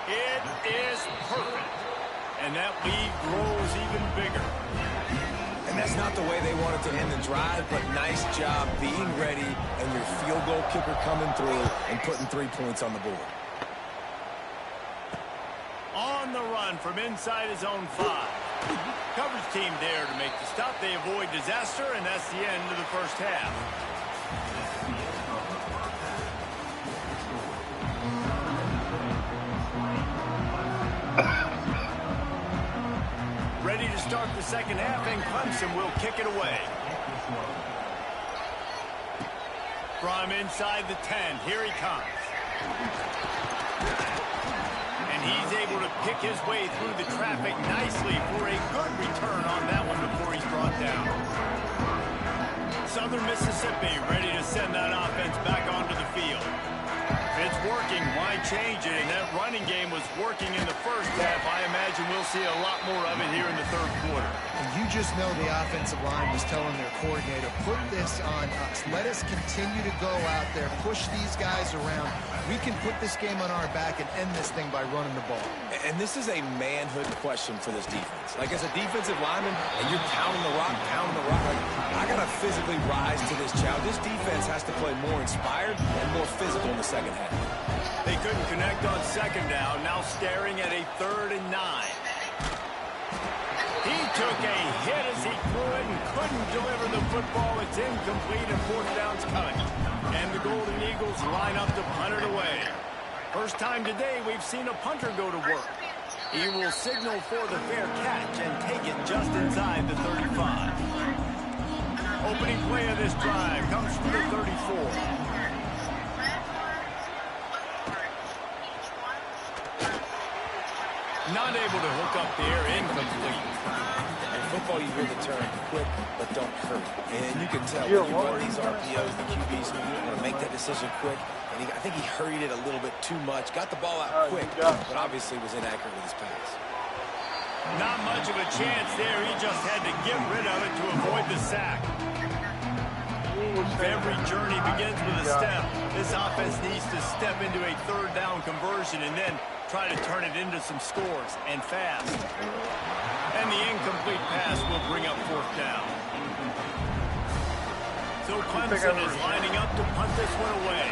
It is perfect. And that lead grows even bigger. And that's not the way they wanted to end the drive, but nice job being ready and your field goal kicker coming through and putting 3 points on the board. On the run from inside his own 5. Coverage team there to make the stop. They avoid disaster, and that's the end of the first half. Ready to start the second half, and Clemson will kick it away. From inside the 10, here he comes. And he's able pick his way through the traffic nicely for a good return on that one before he's brought down. Southern Mississippi ready to send that offense back onto the field. If it's working, why change it? And that running game was working in the first half. I imagine we'll see a lot more of it here in the third quarter. And you just know the offensive line was telling their coordinator, put this on us. Let us continue to go out there, push these guys around. We can put this game on our back and end this thing by running the ball. And this is a manhood question for this defense. Like, as a defensive lineman, and you're pounding the rock, like, I got to physically rise to this challenge. This defense has to play more inspired and more physical in the second half. They couldn't connect on second down, now staring at a 3rd and 9. He took a hit as he threw it and couldn't deliver the football. It's incomplete and 4th down's coming. And the Golden Eagles line up to punt it away. First time today we've seen a punter go to work. He will signal for the fair catch and take it just inside the 35. Opening play of this drive comes from the 34. Not able to hook up there, incomplete. In football, you hear the term quick, but don't hurt. And you can tell when you run these RPOs, the QBs want to make that decision quick. And I think he hurried it a little bit too much. Got the ball out quick, but obviously was inaccurate with his pass. Not much of a chance there. He just had to get rid of it to avoid the sack. Every journey begins with a step. This offense needs to step into a 3rd down conversion and then try to turn it into some scores, and fast. And the incomplete pass will bring up 4th down. So Clemson is lining up to punt this one away.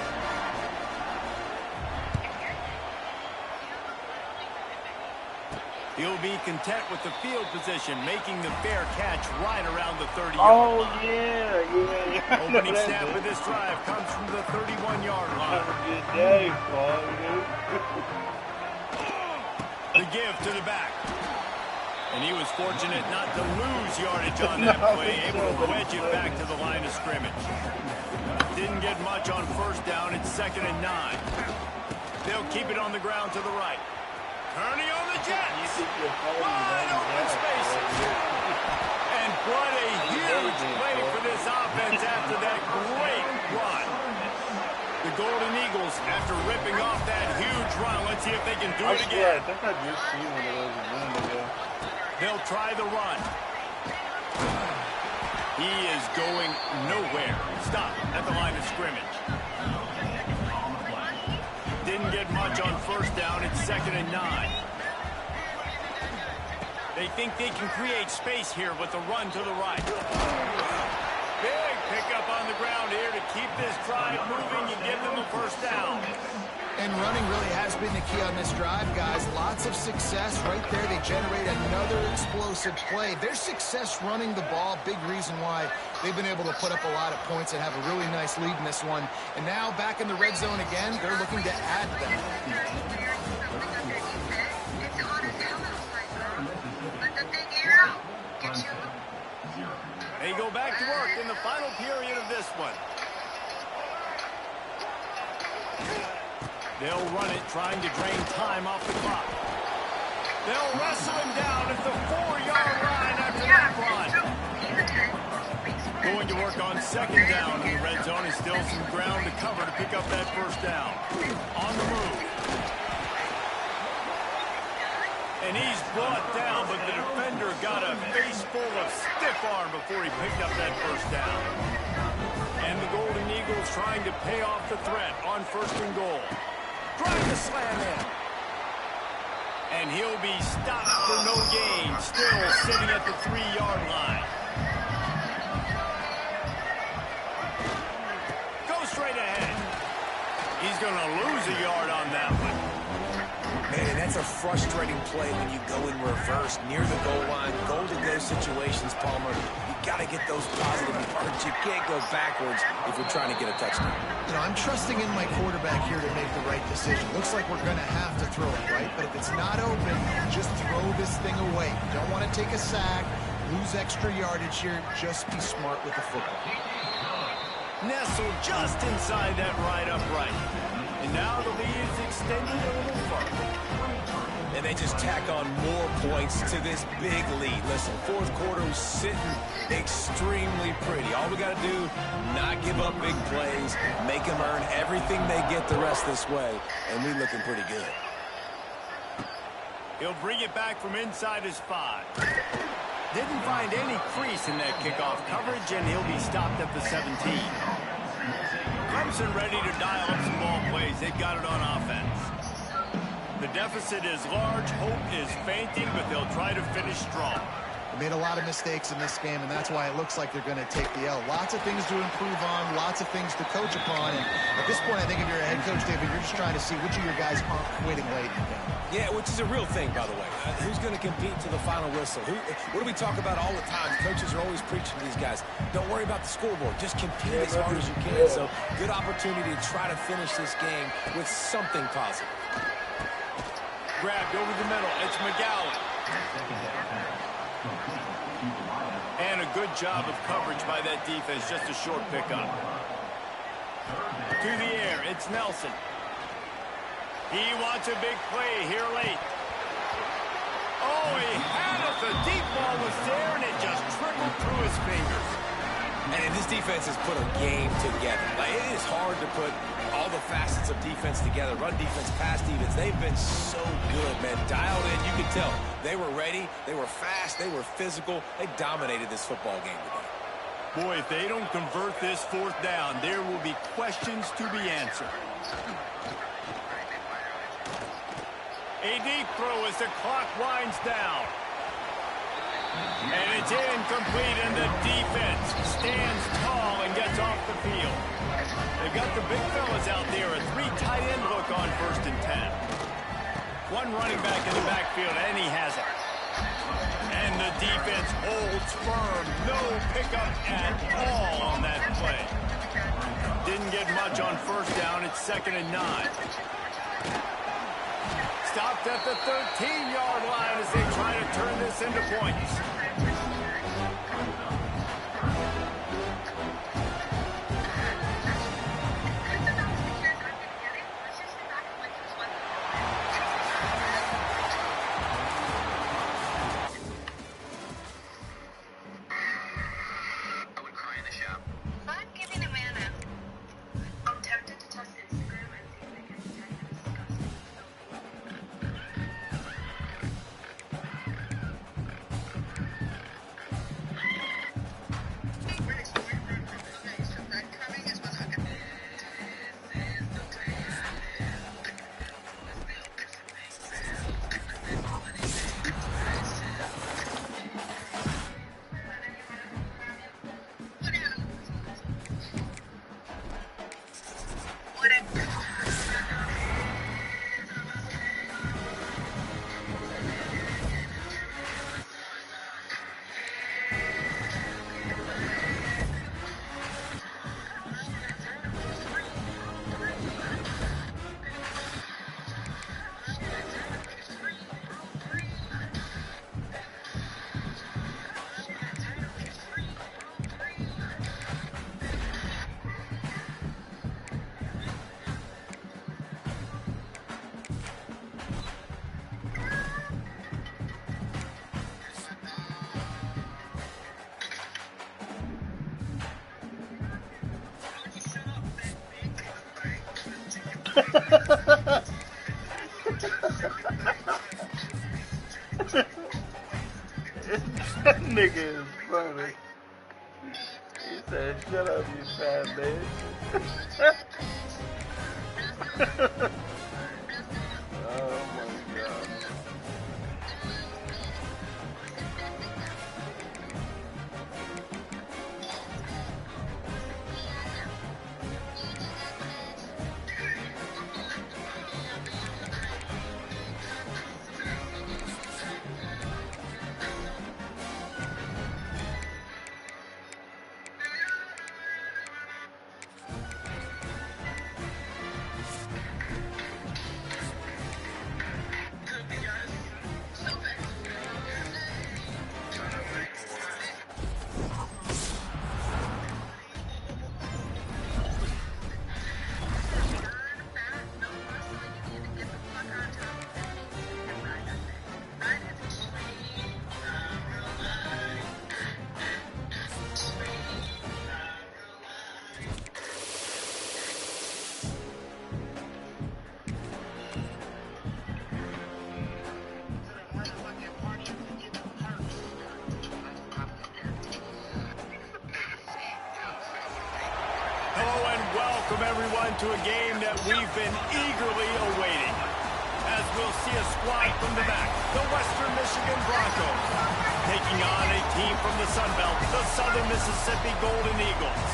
He'll be content with the field position, making the fair catch right around the 30-yard line. Oh, yeah. Opening snap of this drive comes from the 31-yard line. Have a good day, Paul, dude. The give to the back. And he was fortunate not to lose yardage on that play, able to wedge it back to the line of scrimmage. Didn't get much on 1st down. It's 2nd and 9. They'll keep it on the ground to the right. Turning on the Jets. Wide open spaces. And what a huge play for this offense after that great run. The Golden Eagles, after ripping off that huge run, let's see if they can do it again. I think I just seen one of those a minute ago. They'll try the run. He is going nowhere. Stop at the line of scrimmage. Didn't get much on 1st down. It's 2nd and 9. They think they can create space here with the run to the right. Big pickup on the ground here to keep this drive moving and give them a 1st down. And running really has been the key on this drive, guys. Lots of success right there. They generate another explosive play. Their success running the ball, big reason why they've been able to put up a lot of points and have a really nice lead in this one. And now back in the red zone again, they're looking to add that. They go back to work in the final period of this one. They'll run it, trying to drain time off the clock. They'll wrestle him down at the 4-yard line after that run. Going to work on 2nd down in the red zone. Is still some ground to cover to pick up that 1st down. On the move. And he's brought down, but the defender got a face full of stiff arm before he picked up that 1st down. And the Golden Eagles trying to pay off the threat on 1st and goal. Trying to slam in. And he'll be stopped for no gain, still sitting at the 3-yard line. Go straight ahead. He's going to lose a yard on that one. Man, that's a frustrating play when you go in reverse near the goal line. Goal-to-go situations, Palmer. You got to get those positive yards. You can't go backwards if you're trying to get a touchdown. You know, I'm trusting in my quarterback here to make the right decision. Looks like we're going to have to throw it, right? But if it's not open, just throw this thing away. You don't want to take a sack, lose extra yardage here. Just be smart with the football. Nestled just inside that right upright. And now the lead is extended a little further. And they and just tack on more points to this big lead. Listen, fourth quarter was sitting extremely pretty. All we got to do, not give up big plays, make them earn everything they get the rest this way, and we looking pretty good. He'll bring it back from inside his 5. Didn't find any crease in that kickoff coverage, and he'll be stopped at the 17. Clemson ready to dial up some ball plays. They've got it on offense. The deficit is large. Hope is fainting, but they'll try to finish strong. They made a lot of mistakes in this game, and that's why it looks like they're going to take the L. Lots of things to improve on, lots of things to coach upon. And at this point, I think if you're a head coach, David, you're just trying to see which of your guys aren't quitting late in the game. Yeah, which is a real thing, by the way. Who's going to compete to the final whistle? What do we talk about all the time? Coaches are always preaching to these guys. Don't worry about the scoreboard. Just compete as hard as you can. So good opportunity to try to finish this game with something positive. Grabbed over the middle. It's McGowan. And a good job of coverage by that defense. Just a short pickup. To the air. It's Nelson. He wants a big play here late. Oh, he had it. The deep ball was there, and it just trickled through his fingers. And this defense has put a game together. Like, it is hard to put all the facets of defense together. Run defense, pass defense. They've been so good, man. Dialed in. You can tell. They were ready. They were fast. They were physical. They dominated this football game today. Boy, if they don't convert this 4th down, there will be questions to be answered. A deep throw as the clock winds down. And it's incomplete, and the defense stands tall and gets off the field. They've got the big fellas out there, a 3 tight end look on 1st and 10. One running back in the backfield, and he has it. And the defense holds firm. No pickup at all on that play. Didn't get much on 1st down. It's 2nd and 9. Stopped at the 13-yard line as they try to turn this into points. I would cry in the shower. I'm giving a man a... I'm tempted to test Instagram and see if I can detect a disgusting That nigga is funny. He said, shut up, you fat bitch. Oh my god. welcome everyone to a game that we've been eagerly awaiting. As we'll see a squad from the back, the Western Michigan Broncos, taking on a team from the Sun Belt, the Southern Mississippi Golden Eagles.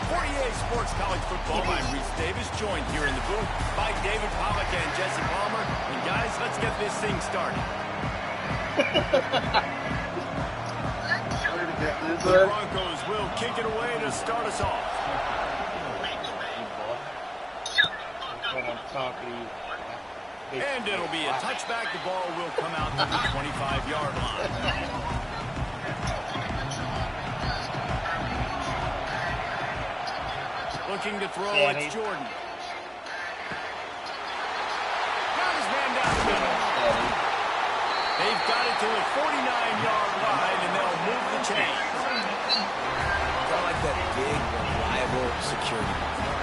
For EA Sports College Football, I'm Reese Davis, joined here in the booth by David Pollack and Jesse Palmer. And guys, let's get this thing started. The Broncos will kick it away to start us off. And it'll be a touchback. The ball will come out to the 25-yard line. Looking to throw, it's Jordan. Got his man down the middle. They've got it to the 49-yard line, and they'll move the chains. I like that big, reliable security.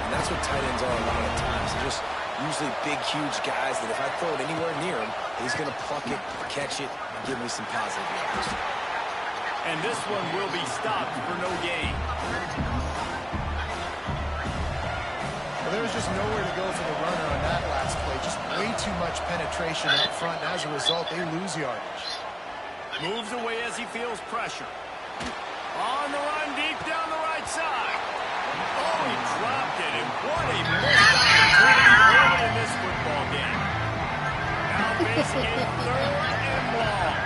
And that's what tight ends are a lot of times. They're just usually big, huge guys that if I throw it anywhere near him, he's going to pluck it, catch it, and give me some positive yards. And this one will be stopped for no gain. Well, there was just nowhere to go for the runner on that last play. Just way too much penetration up front, and as a result, they lose yardage. Moves away as he feels pressure. On the run, deep down the right side. Oh, he dropped it, and what a missed opportunity early in this football game. Now facing a 3rd and long.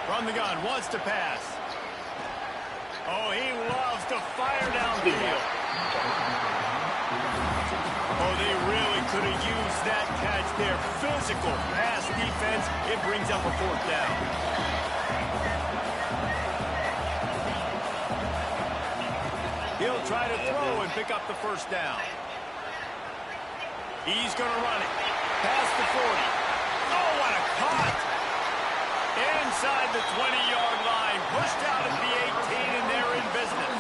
From the gun, wants to pass. Oh, he loves to fire downfield. Oh, they really could have used that catch there. Physical pass defense. It brings up a 4th down. He'll try to throw and pick up the 1st down. He's going to run it. Past the 40. Oh, what a cut. Inside the 20-yard line. Pushed out at the 18, and they're in business.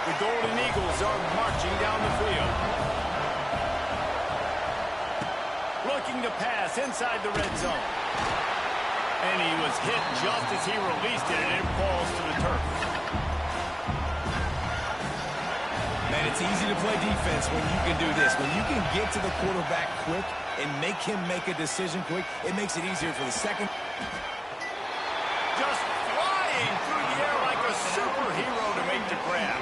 The Golden Eagles are marching down the field. Looking to pass inside the red zone. And he was hit just as he released it, and it falls to the turf. Man, it's easy to play defense when you can do this. When you can get to the quarterback quick and make him make a decision quick, it makes it easier for the second. Just flying through the air like a superhero to make the grab.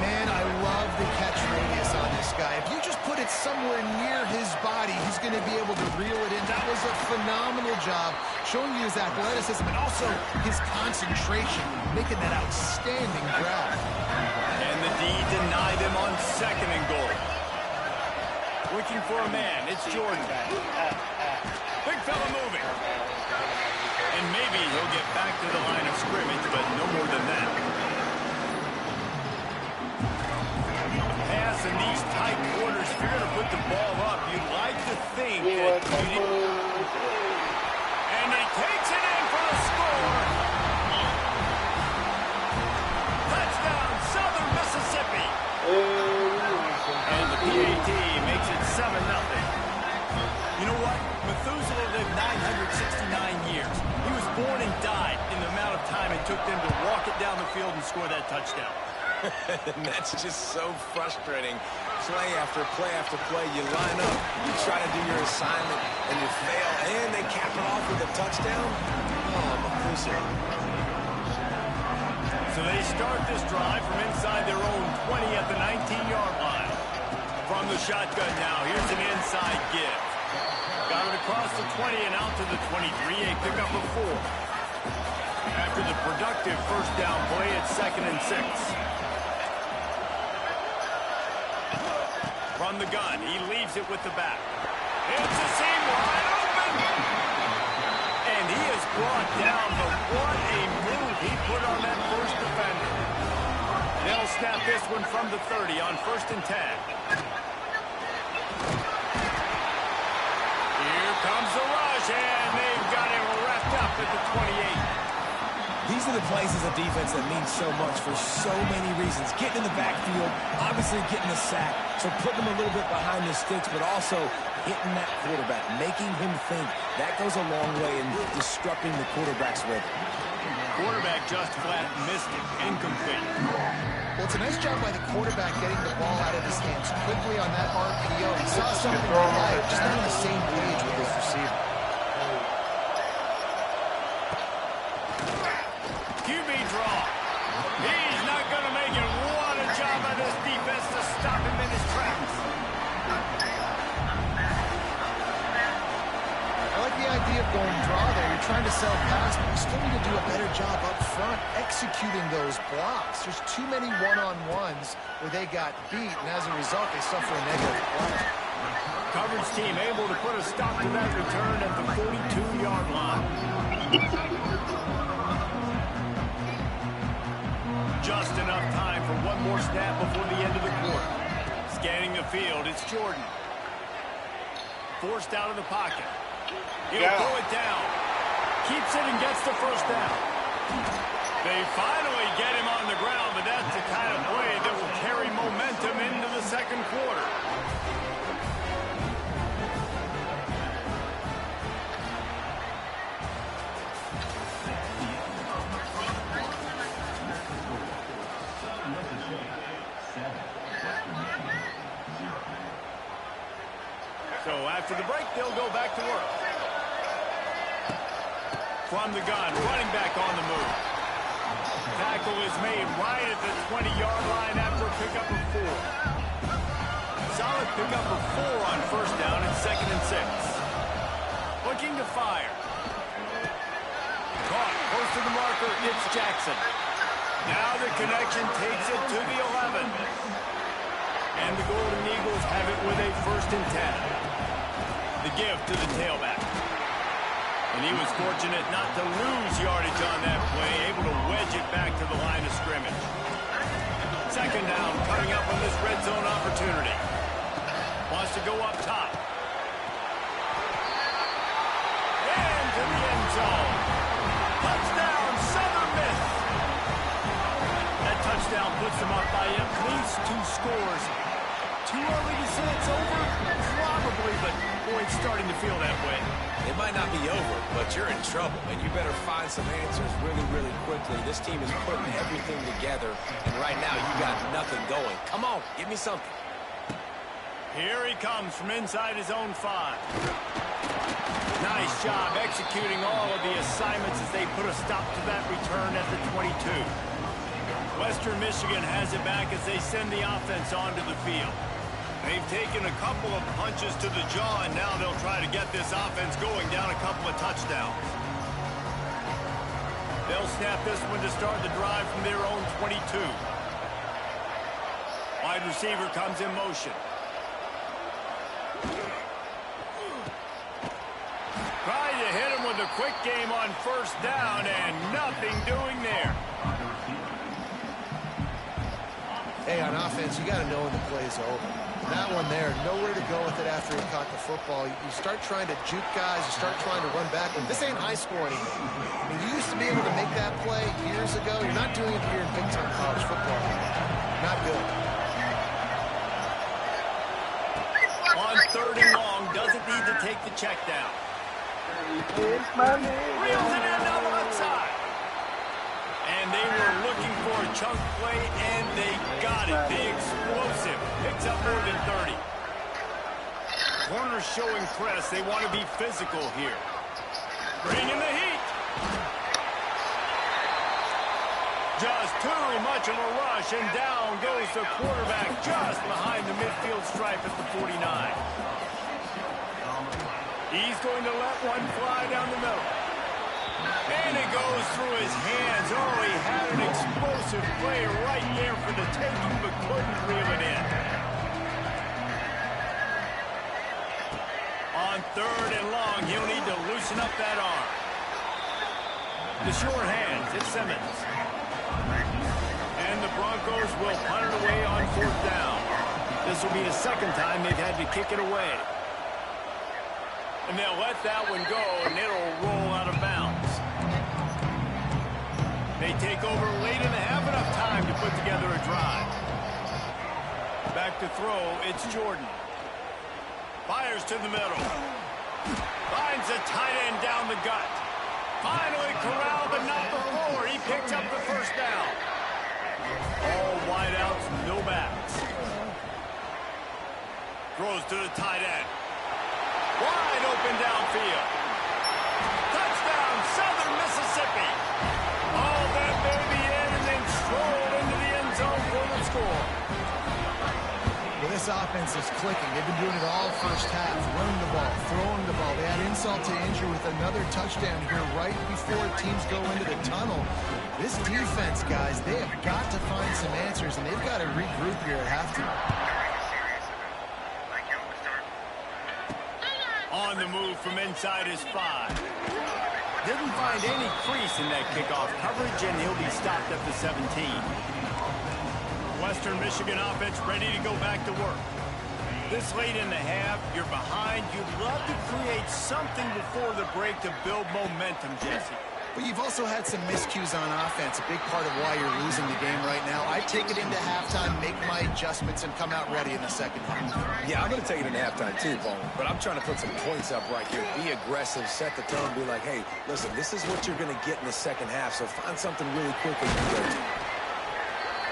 Man, I love the catch radius on this guy. If you just put it somewhere near his body, he's going to be able to reel it in. That was a phenomenal job, showing you his athleticism and also his concentration, making that outstanding grab. And the D denied him on 2nd and goal. Looking for a man, it's Jordan. Big fella moving. And maybe he'll get back to the line of scrimmage, but no more than that. Pass in these tight quarters, if you're going to put the ball up, you'd like to think that and he takes it in for a score. Touchdown, Southern Mississippi. And the PAT makes it 7-0. You know what? Methuselah lived 969 years. He was born and died in the amount of time it took them to walk it down the field and score that touchdown. That's just so frustrating. Play after play after play. You line up, you try to do your assignment, and you fail, and they cap it off with a touchdown. Oh, Methuselah. So they start this drive from inside their own 20 at the 19-yard line. From the shotgun now, here's an inside give. Got it across the 20 and out to the 23, a pickup of 4. After the productive 1st down play, it's 2nd and 6. From the gun, he leaves it with the back. It's a seam wide open! And he is brought down, but what a move he put on that 1st defender. They'll snap this one from the 30 on 1st and 10. Here comes the rush, and they've got him wrapped up at the 28. These are the plays as a defense that mean so much for so many reasons. Getting in the backfield, obviously getting the sack, so putting them a little bit behind the sticks, but also hitting that quarterback, making him think. That goes a long way in disrupting the quarterback's rhythm. Quarterback just flat missed it. Incomplete. Well, it's a nice job by the quarterback getting the ball out of his hands quickly on that RPO. He saw something he liked, just not on the same page with his receiver. QB draw. He's not going to make it. What a job by this defense to stop him in his tracks. I like the idea of going draw there. You're trying to sell pass, but you still need to do a better job up front executing those blocks. There's too many one-on-ones where they got beat, and as a result, they suffer a negative play. Coverage team able to put a stop to that return at the 42-yard line. Just enough time for one more snap before the end of the quarter. Scanning the field, it's Jordan. Forced out of the pocket. He'll throw it down. Keeps it and gets the first down. They finally get him on the ground, but that's the kind of play that will carry momentum into the second quarter. So after the break, they'll go back to work. From the gun, running back on the move. Tackle is made right at the 20-yard line after a pickup of 4. Solid pickup of 4 on first down and 2nd and 6. Looking to fire. Caught, close to the marker, it's Jackson. Now the connection takes it to the 11. And the Golden Eagles have it with a 1st and 10. The give to the tailback. And he was fortunate not to lose yardage on that play, able to wedge it back to the line of scrimmage. 2nd down, coming up on this red zone opportunity. Wants to go up top. And to the end zone. Touchdown, Southern Miss. That touchdown puts them up by at least 2 scores. Too early to say it's over? Probably, but boy, it's starting to feel that way. It might not be over, but you're in trouble, and you better find some answers really, really quickly. This team is putting everything together, and right now you got nothing going. Come on, give me something. Here he comes from inside his own 5. Nice job executing all of the assignments as they put a stop to that return at the 22. Western Michigan has it back as they send the offense onto the field. They've taken a couple of punches to the jaw, and now they'll try to get this offense going down a couple of touchdowns. They'll snap this one to start the drive from their own 22. Wide receiver comes in motion. Trying to hit him with a quick game on first down, and nothing doing there. Hey, on offense, you got to know when the play's over. That one there, nowhere to go with it after he caught the football. You start trying to juke guys, you start trying to run back. And this ain't high school anymore. I mean, you used to be able to make that play years ago. You're not doing it here in big-time college football. Not good. On 3rd and long, doesn't need to take the check down. It's my name. Reels it in on the left side. And they were looking for a chunk play, and they got it. The explosive picks up more than 30. Corner showing press. They want to be physical here. Bringing the heat. Just too much of a rush, and down goes the quarterback just behind the midfield stripe at the 49. He's going to let one fly down the middle. And it goes through his hands. Oh, he had an explosive play right there for the taking, but couldn't reel it in. On 3rd and long, he'll need to loosen up that arm. The short hands, it's Simmons. And the Broncos will punt it away on 4th down. This will be the 2nd time they've had to kick it away. And they'll let that one go, and it'll roll out of bounds. They take over late in the half, enough time to put together a drive. Back to throw, it's Jordan. Fires to the middle. Finds a tight end down the gut. Finally corralled, but not before. He picked up the first down. All wideouts, no backs. Throws to the tight end. Wide open downfield. Touchdown, Southern Mississippi. All that baby in and then strolled into the end zone for the score. Well, this offense is clicking. They've been doing it all first half. Running the ball, throwing the ball. They had insult to injury with another touchdown here right before teams go into the tunnel. This defense, guys, they have got to find some answers, and they've got to regroup here at halftime. On the move from inside his 5. Didn't find any crease in that kickoff coverage, and he'll be stopped at the 17. Western Michigan offense ready to go back to work. This late in the half, you're behind. You'd love to create something before the break to build momentum, Jesse. But you've also had some miscues on offense, a big part of why you're losing the game right now. I take it into halftime, make my adjustments, and come out ready in the second half. Yeah, I'm going to take it into halftime too, Paul. But I'm trying to put some points up right here. Be aggressive, set the tone, be like, hey, listen, this is what you're going to get in the second half, so find something really quickly you can go to.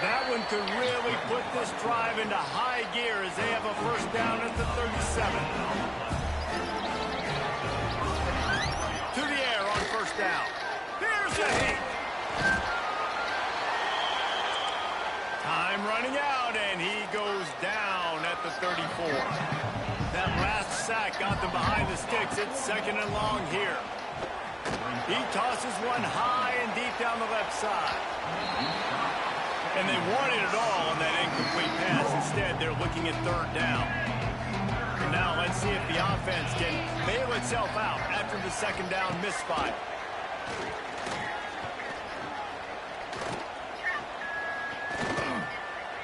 That one could really put this drive into high gear as they have a first down at the 37. To the air on first down. Here's a hit. Time running out, and he goes down at the 34. That last sack got them behind the sticks. It's second and long here. He tosses one high and deep down the left side. And they wanted it all on that incomplete pass. Instead, they're looking at third down. Now let's see if the offense can bail itself out after the second down misfire.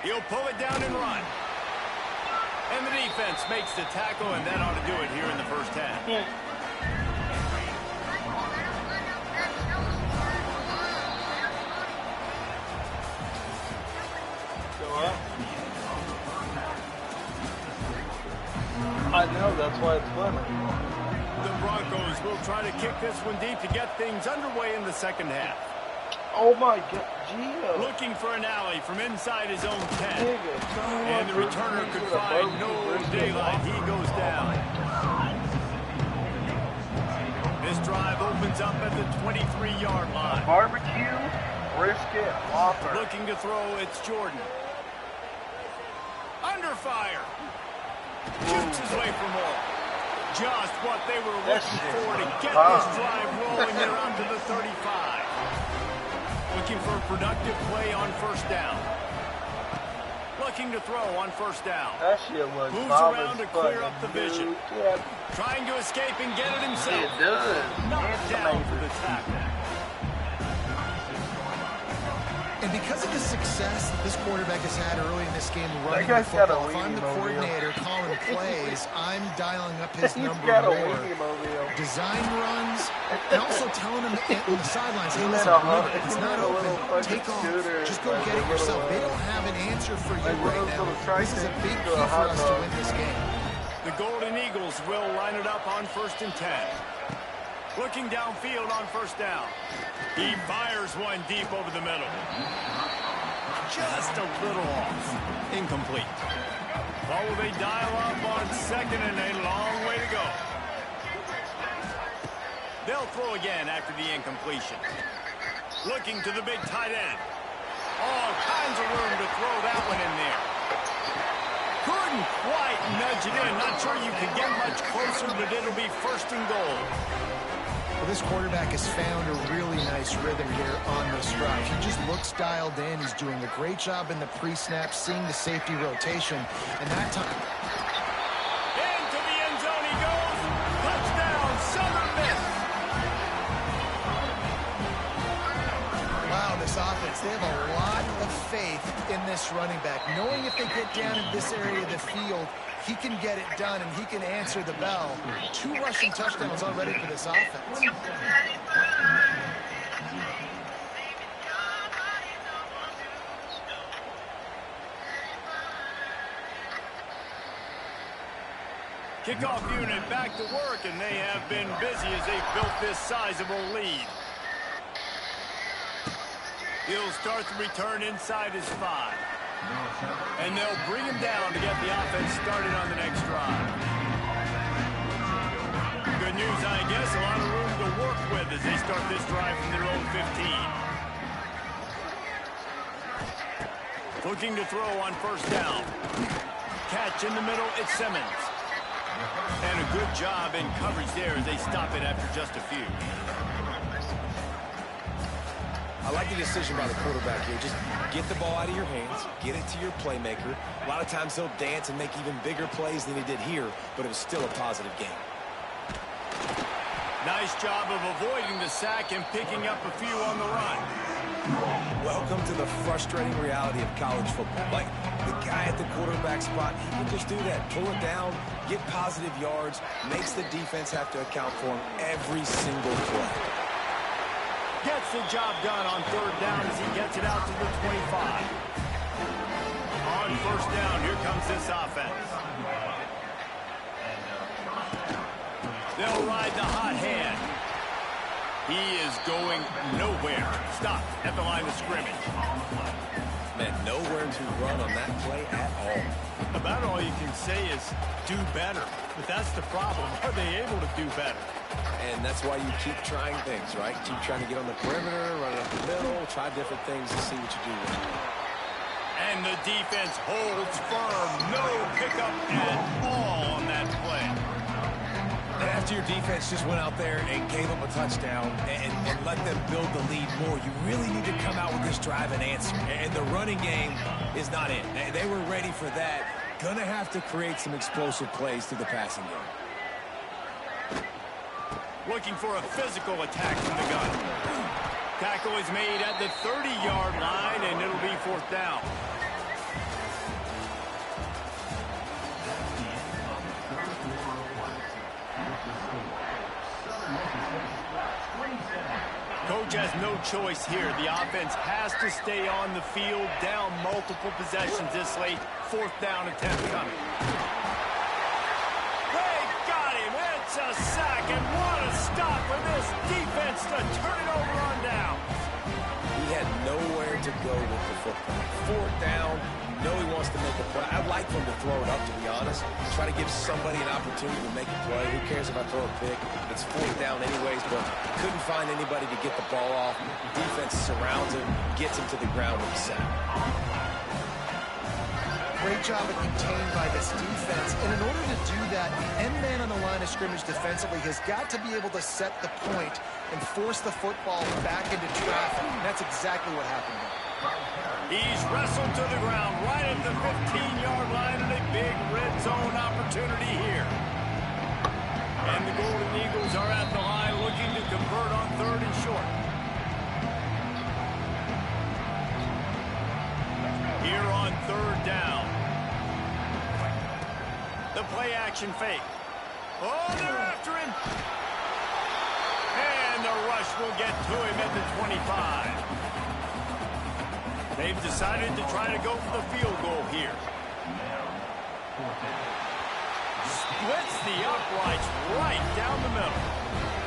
He'll pull it down and run. And the defense makes the tackle, and that ought to do it here in the first half. I know, that's why it's funny. The Broncos will try to kick this one deep to get things underway in the second half. Oh my God, Gio. Looking for an alley from inside his own 10. Nigga, And the returner could find no daylight. He goes down. This drive opens up at the 23-yard line. Barbecue, brisket, Whopper. Looking to throw, it's Jordan. Under fire. Shoots his way for more. Just what they were looking for to get this drive rolling there onto the 35. Looking for a productive play on first down. Looking to throw on first down. That shit was Moves around to clear up the vision. Yeah, Trying to escape and get it himself. it does. Knocked down for the tackle. And because of the success that this quarterback has had early in this game running the guy's got a football, if I'm the weenie mobile. coordinator calling plays, I'm dialing up his He's number got a more. weenie mobile. Design runs, and also telling him on the sidelines, hey, He listen, made a remember, he it's made not a little open, fucking take off, scooter, just go like get a it yourself. little, They don't have an answer for you like one right of those now. little This is a big tricycles key to a for hot us to dog. win this game. The Golden Eagles will line it up on first and 10. Looking downfield on first down. He fires one deep over the middle. Just a little off. Incomplete. Well, will they dial up on second and a long way to go? They'll throw again after the incompletion. Looking to the big tight end. All kinds of room to throw that one in there. Couldn't quite nudge it in. Not sure you can get much closer, but it'll be first and goal. Well, this quarterback has found a really nice rhythm here on this drive. He just looks dialed in. He's doing a great job in the pre-snap, seeing the safety rotation, and that time... Into the end zone he goes. Touchdown, Southern Miss. Wow, this offense, they have a lot of faith in this running back, knowing if they get down in this area of the field, he can get it done and he can answer the bell. 2 rushing touchdowns already for this offense. Kickoff unit back to work, and they have been busy as they've built this sizable lead. He'll start the return inside his 5. And they'll bring him down to get the offense started on the next drive. Good news, I guess, a lot of room to work with as they start this drive from their own 15. Looking to throw on first down. Catch in the middle, it's Simmons. And a good job in coverage there as they stop it after just a few. I like the decision by the quarterback here. Just get the ball out of your hands, get it to your playmaker. A lot of times he'll dance and make even bigger plays than he did here, but it was still a positive game. Nice job of avoiding the sack and picking up a few on the run. Welcome to the frustrating reality of college football. Like, the guy at the quarterback spot, he can just do that. Pull it down, get positive yards, makes the defense have to account for him every single play. Gets the job done on third down as he gets it out to the 25. On first down, here comes this offense. They'll ride the hot hand. He is going nowhere. Stopped at the line of scrimmage. Man, nowhere to run on that play at all. About all you can say is do better. But that's the problem. Are they able to do better? And that's why you keep trying things, right? Keep trying to get on the perimeter, run it up the middle, try different things to see what you do. And the defense holds firm. No pickup at all on that play. And after your defense just went out there and gave them a touchdown and let them build the lead more, you really need to come out with this drive and answer. And the running game is not in. They were ready for that. Gonna have to create some explosive plays through the passing game. Looking for a physical attack from the gun. Tackle is made at the 30-yard line, and it'll be fourth down. Coach has no choice here. The offense has to stay on the field, down multiple possessions this late. Fourth down attempt coming. They got him. It's a sack, and what a stop for this defense to turn it over on down. He had nowhere to go with the football. Fourth down, you know he wants to make a play. I'd like for him to throw it up, to be honest. Try to give somebody an opportunity to make a play. Who cares if I throw a pick? It's fourth down anyways, but couldn't find anybody to get the ball off. Defense surrounds him, gets him to the ground with the sack. Great job of contained by this defense. And in order to do that, the end man on the line of scrimmage defensively has got to be able to set the point and force the football back into traffic. And that's exactly what happened there. He's wrestled to the ground right at the 15-yard line, and a big red zone opportunity here. And the Golden Eagles are at the line looking to convert on third and short. Here on third down. The play action fake. Oh, they're after him. And the rush will get to him at the 25. They've decided to try to go for the field goal here. Splits the uprights right down the middle.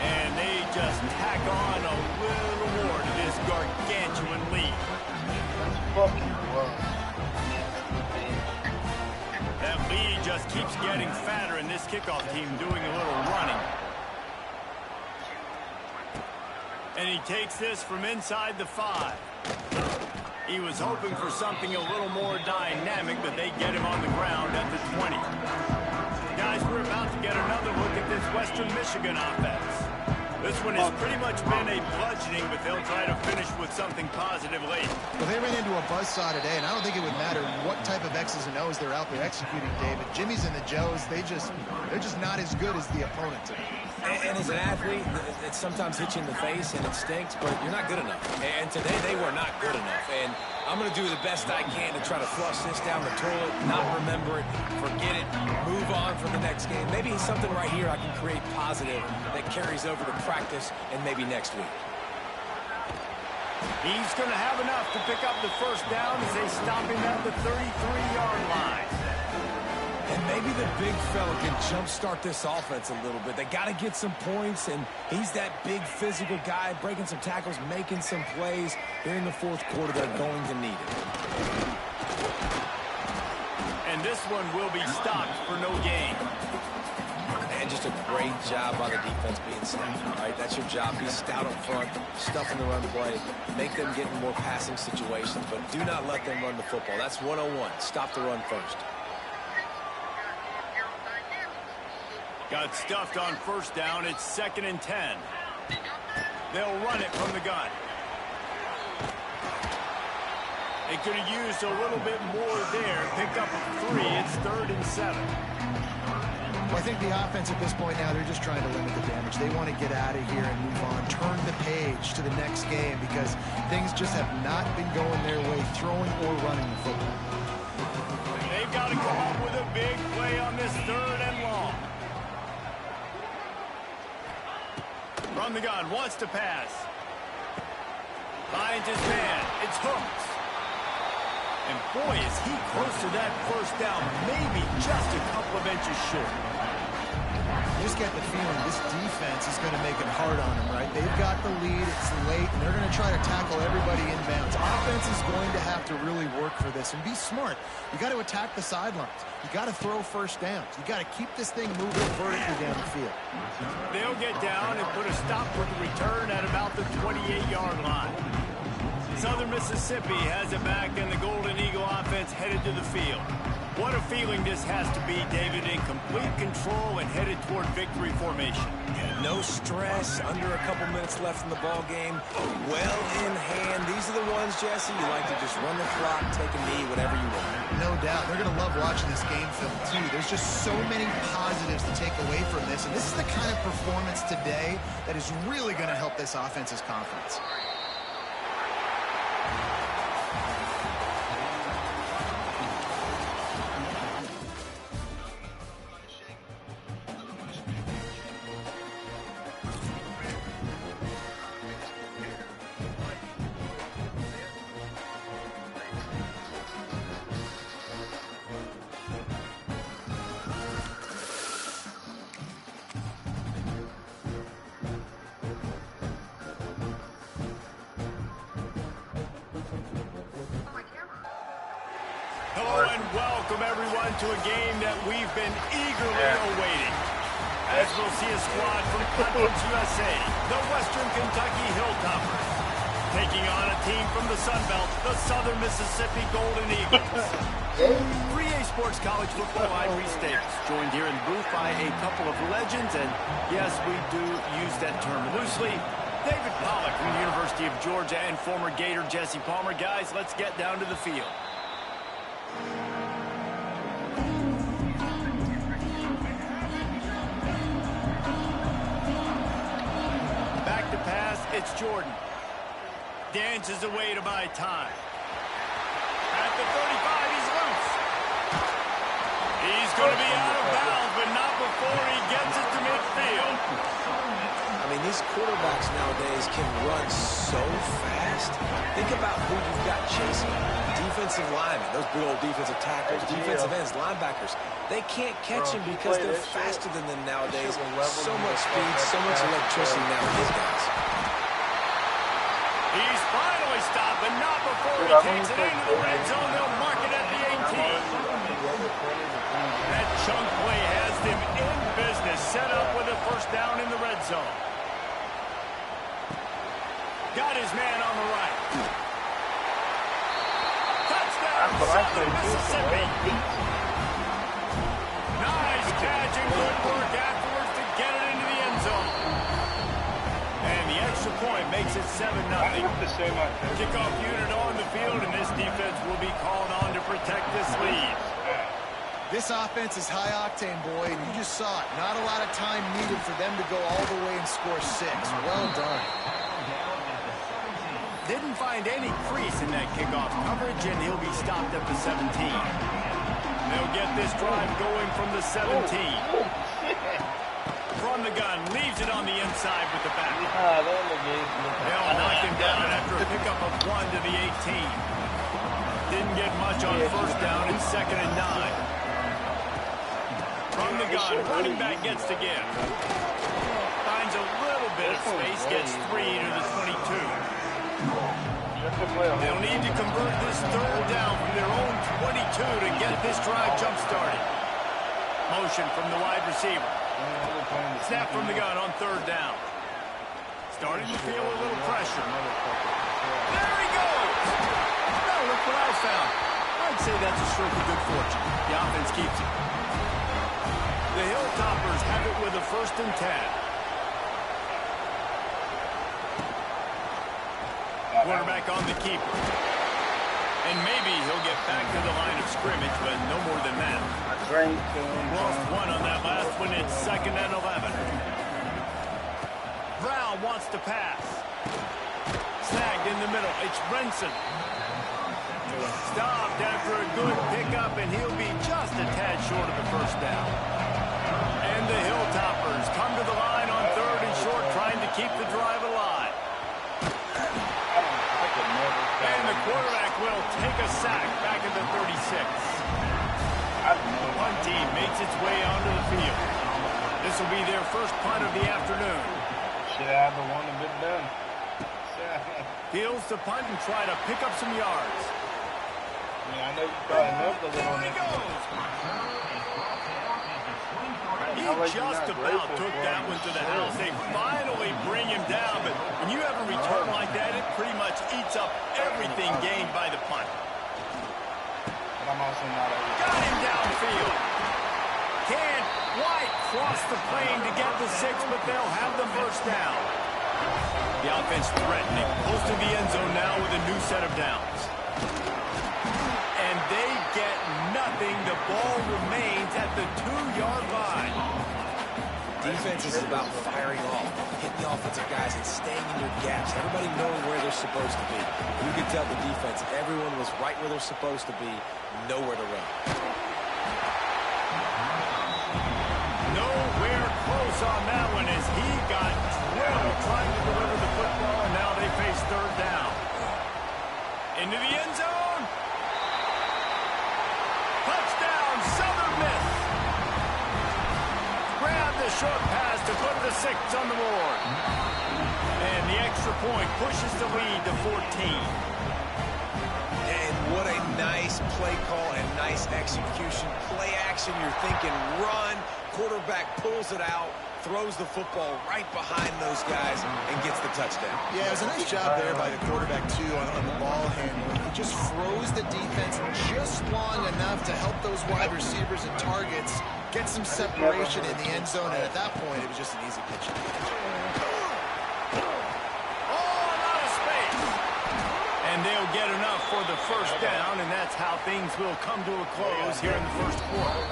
And they just tack on a little more to this gargantuan lead. Fucking love. That lead just keeps getting fatter, and this kickoff team doing a little running. And he takes this from inside the 5. He was hoping for something a little more dynamic, but they get him on the ground at the 20. Guys, we're about to get another look at this Western Michigan offense. This one has pretty much been a bludgeoning, but they'll try to finish with something positive late. Well, they ran into a buzzsaw today, and I don't think it would matter what type of X's and O's they're out there executing, David. Jimmy's and the Joes, they're just not as good as the opponent today. And as an athlete, it sometimes hits you in the face and it stinks, but you're not good enough. And today they were not good enough. And I'm going to do the best I can to try to flush this down the toilet, not remember it, forget it, move on for the next game. Maybe something right here I can create positive that carries over to practice and maybe next week. He's going to have enough to pick up the first down as they stop him at the 33-yard line. And maybe the big fella can jumpstart this offense a little bit. They got to get some points, and he's that big physical guy, breaking some tackles, making some plays. Here in the fourth quarter, they're going to need it. And this one will be stopped for no gain. And just a great job by the defense being stout, all right? That's your job. Be stout up front, stuff in the run play, make them get in more passing situations, but do not let them run the football. That's 101. Stop the run first. Got stuffed on first down. It's 2nd and 10. They'll run it from the gun. They could have used a little bit more there. Pick up a 3. It's 3rd and 7. Well, I think the offense at this point now, they're just trying to limit the damage. They want to get out of here and move on, turn the page to the next game because things just have not been going their way, throwing or running the football. They've got to come up with a big play on this 3rd and long. Run the gun, wants to pass. Finds his man. It's Hooks. And boy, is he close to that first down. Maybe just a couple of inches short. You just get the feeling this defense is going to make it hard on them, right? They've got the lead. It's late, and they're going to try to tackle everybody inbounds. Offense is going to have to really work for this and be smart. You got to attack the sidelines. You got to throw first downs. You got to keep this thing moving vertically down the field. They'll get down and put a stop for the return at about the 28-yard line. Southern Mississippi has it back, and the Golden Eagle offense headed to the field. What a feeling this has to be, David, in complete control and headed toward victory formation. Yeah, no stress, under a couple minutes left in the ball game. Well in hand. These are the ones, Jesse, you like to just run the clock, take a knee, whatever you want. No doubt. They're going to love watching this game film, too. There's just so many positives to take away from this, and this is the kind of performance today that is really going to help this offense's confidence. Hello and welcome everyone to a game that we've been eagerly awaiting. As we'll see a squad from Conference USA, the Western Kentucky Hilltoppers, taking on a team from the Sun Belt, the Southern Mississippi Golden Eagles. 3A Sports College Football, I'm Reese Davis, joined here in the booth by a couple of legends, and yes, we do use that term loosely. David Pollack from the University of Georgia and former Gator Jesse Palmer. Guys, let's get down to the field. Back to pass, it's Jordan. Dances away to buy time. At the 35, he's loose. He's going to be out of bounds, but not before he gets it to midfield. I mean, these quarterbacks nowadays can run so fast. Think about who you've got chasing. Defensive linemen, those big old defensive tackles, defensive ends, linebackers. They can't catch him because they're faster than them nowadays. So much speed, so much electricity now with these guys. He's finally stopped, but not before he takes it into the red zone. They'll mark it at the 18. That chunk play has them in business, set up with a first down in the red zone. Got his man on the right. Touchdown, Southern Mississippi. Nice catch and good work afterwards to get it into the end zone. And the extra point makes it 7-0. Kickoff unit on the field, and this defense will be called on to protect this lead. This offense is high octane, boy, and you just saw it. Not a lot of time needed for them to go all the way and score 6. Well done. Didn't find any crease in that kickoff coverage, and he'll be stopped at the 17. They'll get this drive going from the 17. From the gun, leaves it on the inside with the back. They'll knock him down after a pickup of 1 to the 18. Didn't get much on first down. It's 2nd and 9. From the gun, running back gets to give. Finds a little bit of space, gets 3 to the 22. They'll need to convert this third down from their own 22 to get this drive jump-started. Motion from the wide receiver. Snap from the gun on third down. Starting to feel a little pressure. There he goes! Now look what I found. I'd say that's a stroke of good fortune. The offense keeps it. The Hilltoppers have it with a 1st and 10. Quarterback on the keeper. And maybe he'll get back to the line of scrimmage, but no more than that. Lost 1 on that last one. It's 2nd and 11. Brown wants to pass. Snagged in the middle. It's Brinson. Stopped after a good pickup, and he'll be just a tad short of the 1st down. And the Hilltoppers come to the line on 3rd and short, trying to keep the drive alive. And the quarterback will take a sack back at the 36. The punt team makes its way onto the field. This will be their first punt of the afternoon. Should have the one a bit done. Fields to punt and try to pick up some yards. I know you probably moved a little. There he goes. He just about took that one to the house. They finally bring him down, but when you have a return like that, it pretty much eats up everything gained by the punt. But I'm also not Got him downfield. Can't quite cross the plane to get the 6, but they'll have the 1st down. The offense threatening, close to the end zone now with a new set of downs. And they get nothing. The ball remains at the 2-yard line. Defense is about firing off, hitting the offensive guys and staying in your gaps. Everybody knowing where they're supposed to be. You can tell the defense, everyone was right where they're supposed to be, nowhere to run. Nowhere close on that one as he got drilled trying to deliver the football, and now they face 3rd down. Into the end zone. Touchdown, Southern Miss. Grab the short pass to put the 6 on the board. And the extra point pushes the lead to 14. And what a nice play call and nice execution. Play action, you're thinking run. Quarterback pulls it out, throws the football right behind those guys, and gets the touchdown. Yeah, it was a nice job there by the quarterback, too, on the ball handling. He just froze the defense just long enough to help those wide receivers and targets get some separation in the end zone, and at that point, it was just an easy pitch. And they'll get enough for the 1st down, and that's how things will come to a close here in the 1st quarter.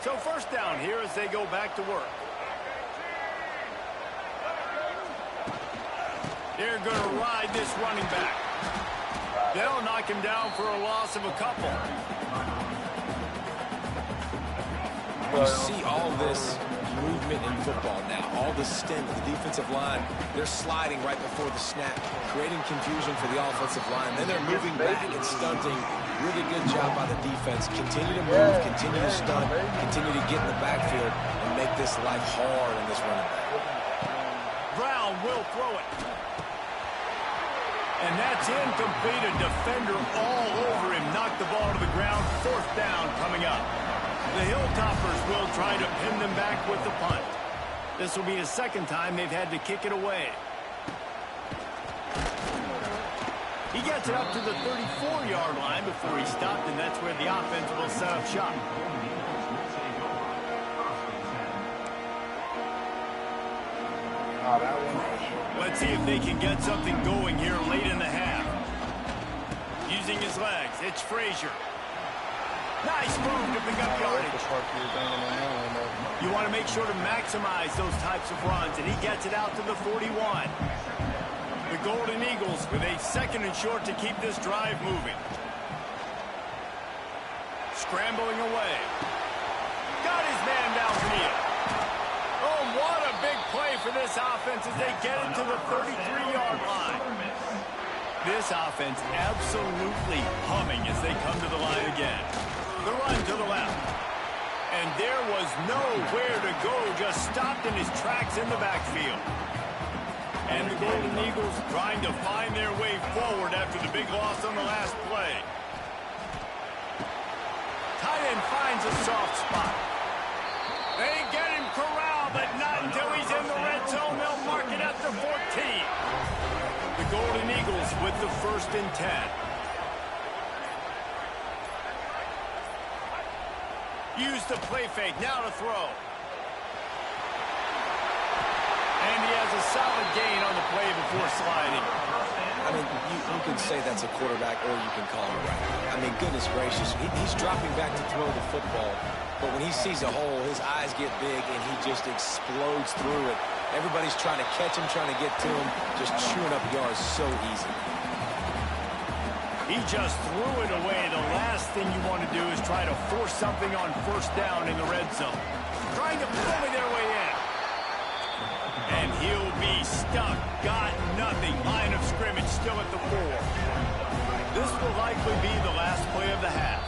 So 1st down here as they go back to work. They're going to ride this running back. They'll knock him down for a loss of a couple. You see all this movement in football now, all the stem, the defensive line, they're sliding right before the snap, creating confusion for the offensive line. Then they're moving back and stunting. Really good job by the defense. Continue to move, continue to stunt, continue to get in the backfield and make this life hard on this running back. Brown will throw it. And that's incomplete. A defender all over him. Knocked the ball to the ground. 4th down coming up. The Hilltoppers will try to pin them back with the punt. This will be the 2nd time they've had to kick it away. He gets it up to the 34-yard line before he stopped, and that's where the offense will set up shop. Let's see if they can get something going here late in the half. Using his legs, it's Frazier. Nice move to pick up yardage. You want to make sure to maximize those types of runs, and he gets it out to the 41. The Golden Eagles with a 2nd and short to keep this drive moving. Scrambling away. Got his man down for this offense as they get it to the 33-yard line. This offense absolutely humming as they come to the line again. The run to the left. And there was nowhere to go, just stopped in his tracks in the backfield. And the Golden Eagles trying to find their way forward after the big loss on the last play. Tight end finds a soft spot. They get him corralled, but not until he's in the red zone. They'll mark it at the 14. The Golden Eagles with the 1st and 10. Use the play fake, now to throw. And he has a solid gain on the play before sliding. I mean, you can say that's a quarterback or you can call him right. I mean, goodness gracious, he's dropping back to throw the football. But when he sees a hole, his eyes get big and he just explodes through it. Everybody's trying to catch him, trying to get to him, just chewing up yards so easy. He just threw it away. The last thing you want to do is try to force something on 1st down in the red zone. Trying to bully their way in. And he'll be stuck. Got nothing. Line of scrimmage still at the 4. This will likely be the last play of the half.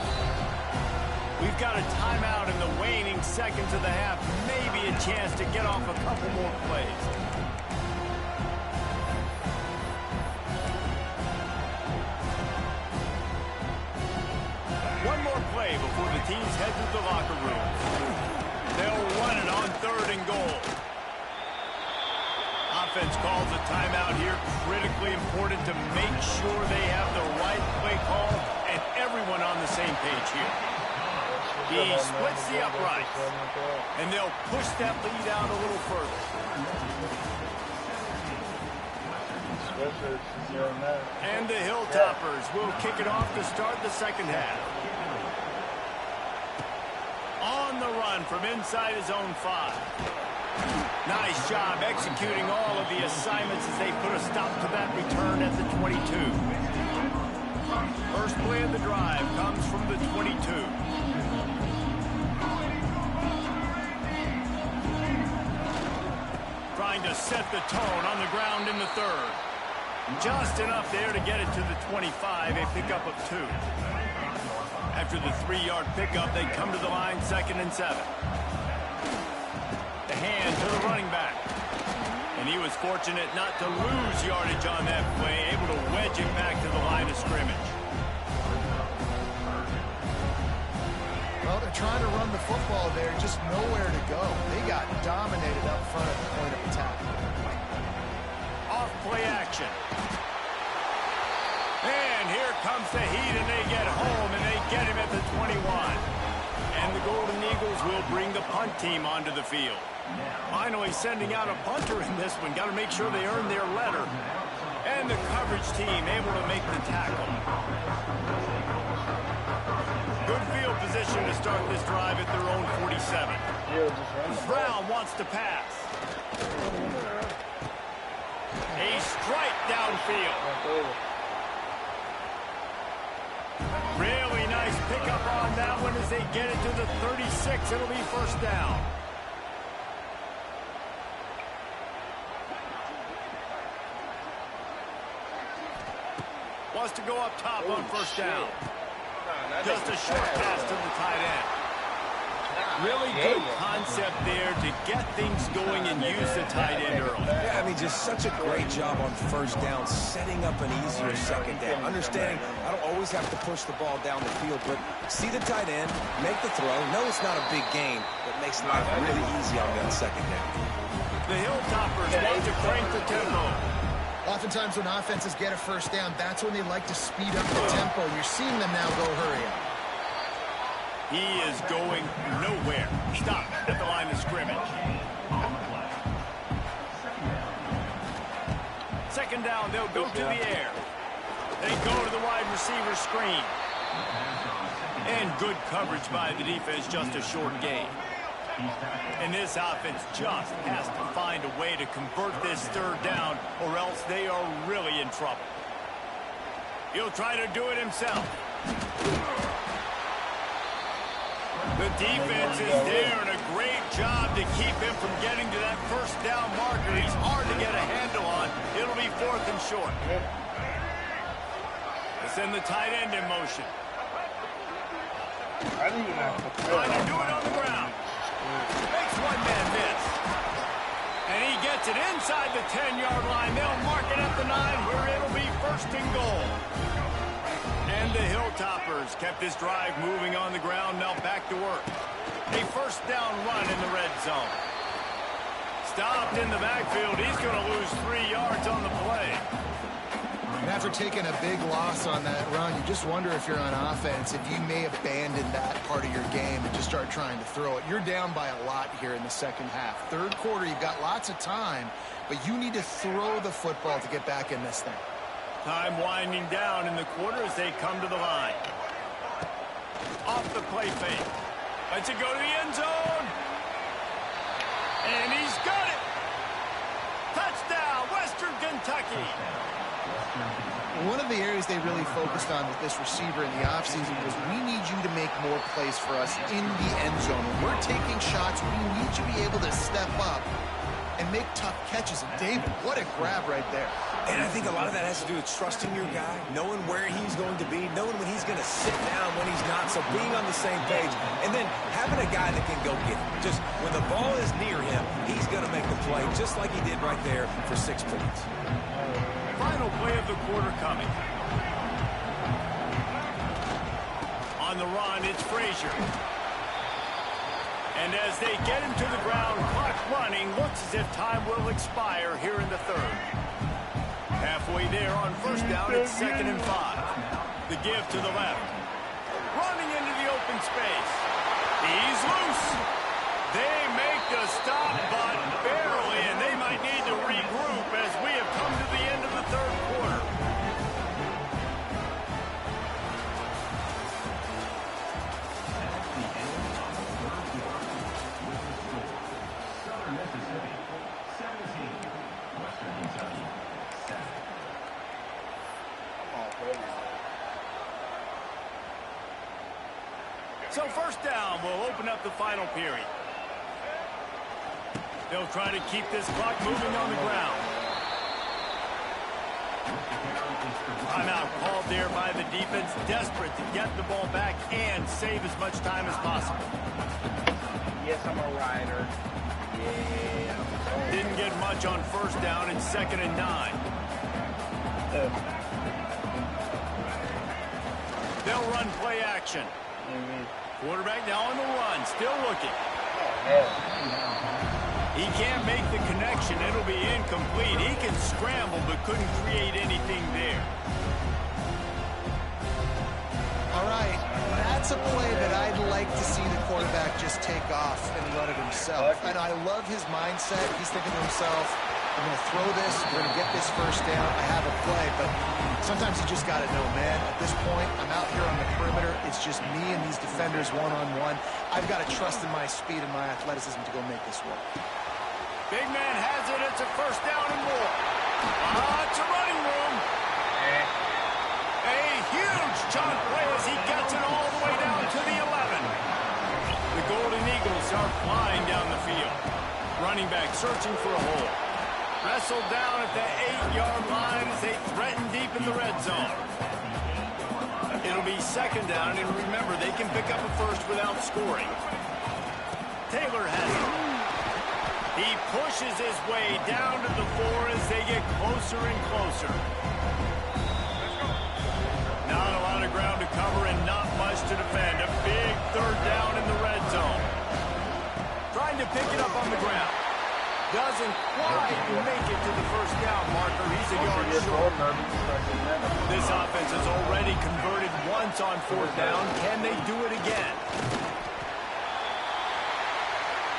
We've got a timeout in the waning seconds of the half. Maybe a chance to get off a couple more plays. One more play before the teams head to the locker room. They'll run it on 3rd and goal. Offense calls a timeout here. Critically important to make sure they have the right play call and everyone on the same page here. He splits the uprights, and they'll push that lead out a little further. And the Hilltoppers will kick it off to start the 2nd half. On the run from inside his own 5. Nice job executing all of the assignments as they put a stop to that return at the 22. First play of the drive comes from the 22. Trying to set the tone on the ground in the 3rd. Just enough there to get it to the 25, a pickup of 2. After the 3-yard pickup, they come to the line 2nd and 7. The hand to the running back. And he was fortunate not to lose yardage on that play, able to wedge it back to the line of scrimmage. Well, they're trying to run the football there, just nowhere to go. They got dominated up front at the point of attack. Off play action. And here comes the heat, and they get home, and they get him at the 21. And the Golden Eagles will bring the punt team onto the field. Finally sending out a punter in this one. Got to make sure they earn their letter. And the coverage team able to make the tackle. Good field position to start this drive at their own 47. Brown wants to pass. A strike downfield. Really nice pickup on that one as they get it to the 36. It'll be 1st down. Wants to go up top on 1st down. Just a short pass to the tight end. Really good concept there to get things going and use the tight end early. Yeah, I mean, just such a great job on 1st down, setting up an easier 2nd down. Understanding I don't always have to push the ball down the field, but see the tight end, make the throw. No, it's not a big gain, but makes life really easy on that 2nd down. The Hilltoppers want to crank the tempo. Oftentimes when offenses get a 1st down, that's when they like to speed up the tempo. You're seeing them now go hurry up. He is going nowhere. Stop at the line of scrimmage. 2nd down, they'll go to the air. They go to the wide receiver screen. And good coverage by the defense, just a short gain. And this offense just has to find a way to convert this 3rd down, or else they are really in trouble. He'll try to do it himself. The defense is there, and a great job to keep him from getting to that 1st down marker He's hard to get a handle on. It'll be 4th and short. They send the tight end in motion. I didn't even have to Trying to do it on the ground. Makes one man miss. And he gets it inside the 10-yard line. They'll mark it at the 9 where it'll be 1st and goal. And the Hilltoppers kept this drive moving on the ground. Now back to work. A 1st down run in the red zone. Stopped in the backfield. He's going to lose 3 yards on the play. And after taking a big loss on that run, you just wonder if you're on offense, if you may abandon that part of your game and just start trying to throw it. You're down by a lot here in the second half. Third quarter, you've got lots of time, but you need to throw the football to get back in this thing. Time winding down in the quarter as they come to the line. Off the play fake. Lets it go to the end zone. And he's got it. Touchdown, Western Kentucky. One of the areas they really focused on with this receiver in the offseason was we need you to make more plays for us in the end zone. When we're taking shots, we need you to be able to step up and make tough catches. And David, what a grab right there. And I think a lot of that has to do with trusting your guy, knowing where he's going to be, knowing when he's going to sit down, when he's not, so being on the same page, and then having a guy that can go get it. Just when the ball is near him, he's going to make the play, just like he did right there for 6 points. Final play of the quarter coming. On the run, it's Frazier. And as they get him to the ground, clock running, looks as if time will expire here in the 3rd. Halfway there on 1st down, it's 2nd and 5. The give to the left. Running into the open space. He's loose. They make the stop, but barely, and they might need to regroup as we have come to the end of the 3rd quarter. Southern Mississippi, 17. Western Kentucky, 7. So 1st down will open up the final period. They'll try to keep this clock moving on the ground. Timeout called there by the defense, desperate to get the ball back and save as much time as possible. Yes, I'm a rider. Yeah. Didn't get much on 1st down. It's 2nd and 9. They'll run play action. Quarterback now on the run, still looking. He can't make the connection. It'll be incomplete. He can scramble but couldn't create anything there. All right, that's a play that I'd like to see the quarterback just take off and run it himself. And I love his mindset. He's thinking to himself, I'm going to throw this, we're going to get this 1st down, I have a play. But sometimes you just got to know, man, at this point, I'm out here on the perimeter. It's just me and these defenders one-on-one. I've got to trust in my speed and my athleticism to go make this work. Big man has it. It's a 1st down and more. Lots of running room. A huge chunk play as he gets it all the way down to the 11. The Golden Eagles are flying down the field. Running back searching for a hole. Wrestled down at the 8-yard line as they threaten deep in the red zone. It'll be 2nd down, and remember, they can pick up a 1st without scoring. Taylor has it. He pushes his way down to the 4 as they get closer and closer. Not a lot of ground to cover and not much to defend. A big 3rd down in the red zone. Trying to pick it up on the ground. Doesn't quite make it to the 1st down marker. He's a yard short. This offense has already converted once on 4th down. Can they do it again?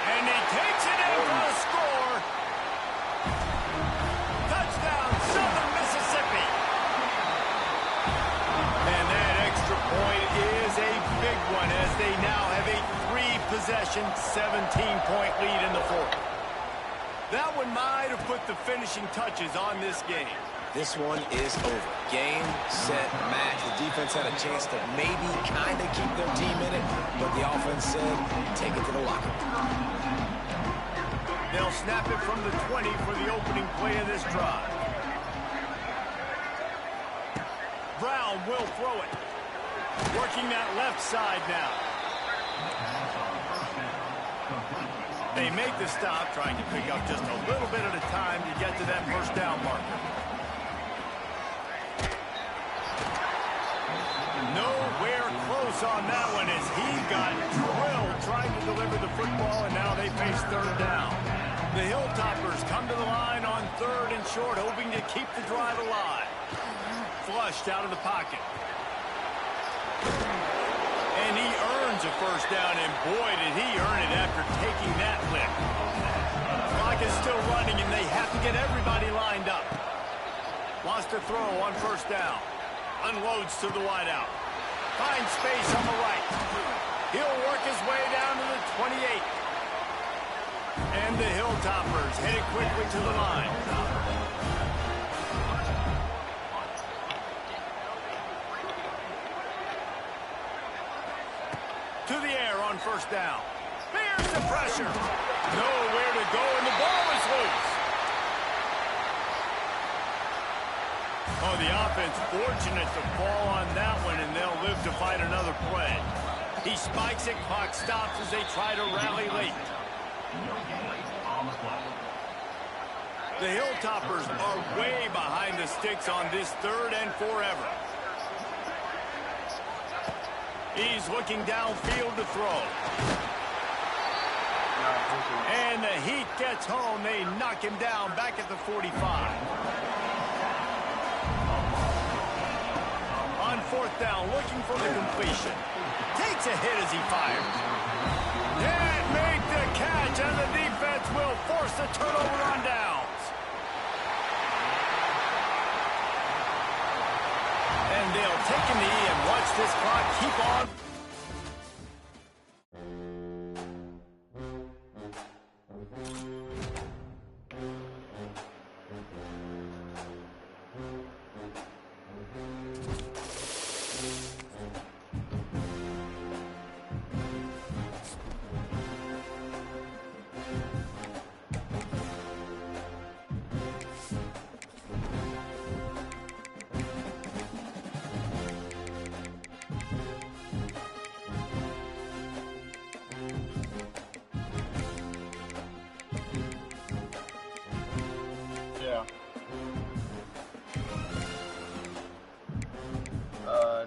And he takes it in for a score. Touchdown, Southern Mississippi. And that extra point is a big one as they now have a 3-possession, 17-point lead in the 4th. That one might have put the finishing touches on this game. This one is over. Game, set, match. The defense had a chance to maybe kind of keep their team in it, but the offense said, take it to the locker room. They'll snap it from the 20 for the opening play of this drive. Brown will throw it. Working that left side now. They make the stop, trying to pick up just a little bit at a time to get to that first down marker. Nowhere close on that one as he got drilled trying to deliver the football, and now they face third down. The Hilltoppers come to the line on 3rd and short, hoping to keep the drive alive. Flushed out of the pocket. And he earns a first down, and boy, did he earn it after taking that lick. Clock is still running, and they have to get everybody lined up. Lost a throw on first down. Unloads to the wideout. Finds space on the right. He'll work his way down to the 28. And the Hilltoppers headed quickly to the line. To the air on first down. Bears the pressure. Nowhere to go, and the ball is loose. Oh, the offense fortunate to fall on that one, and they'll live to fight another play. He spikes it, clock stops as they try to rally late. The Hilltoppers are way behind the sticks on this 3rd and forever. He's looking downfield to throw. And the Heat gets home. They knock him down back at the 45. On 4th down, looking for the completion. Takes a hit as he fires. Can't make the catch, and the defense will force a turnover on downs. And they'll take a knee and watch this clock keep on.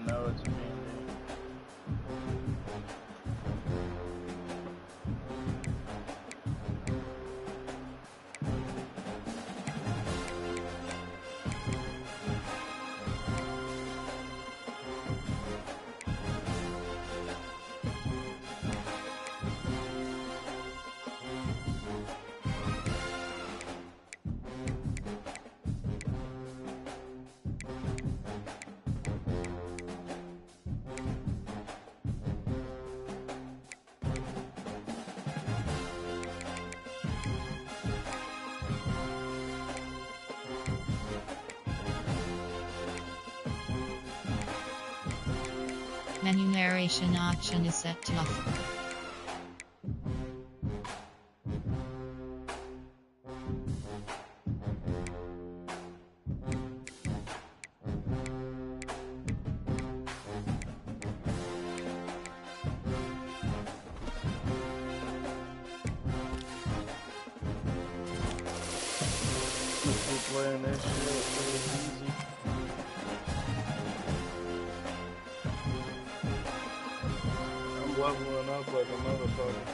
No, it's a B&B. Menu narration option is set to off. Playing that shit, so it's easy. I'm leveling up like a motherfucker.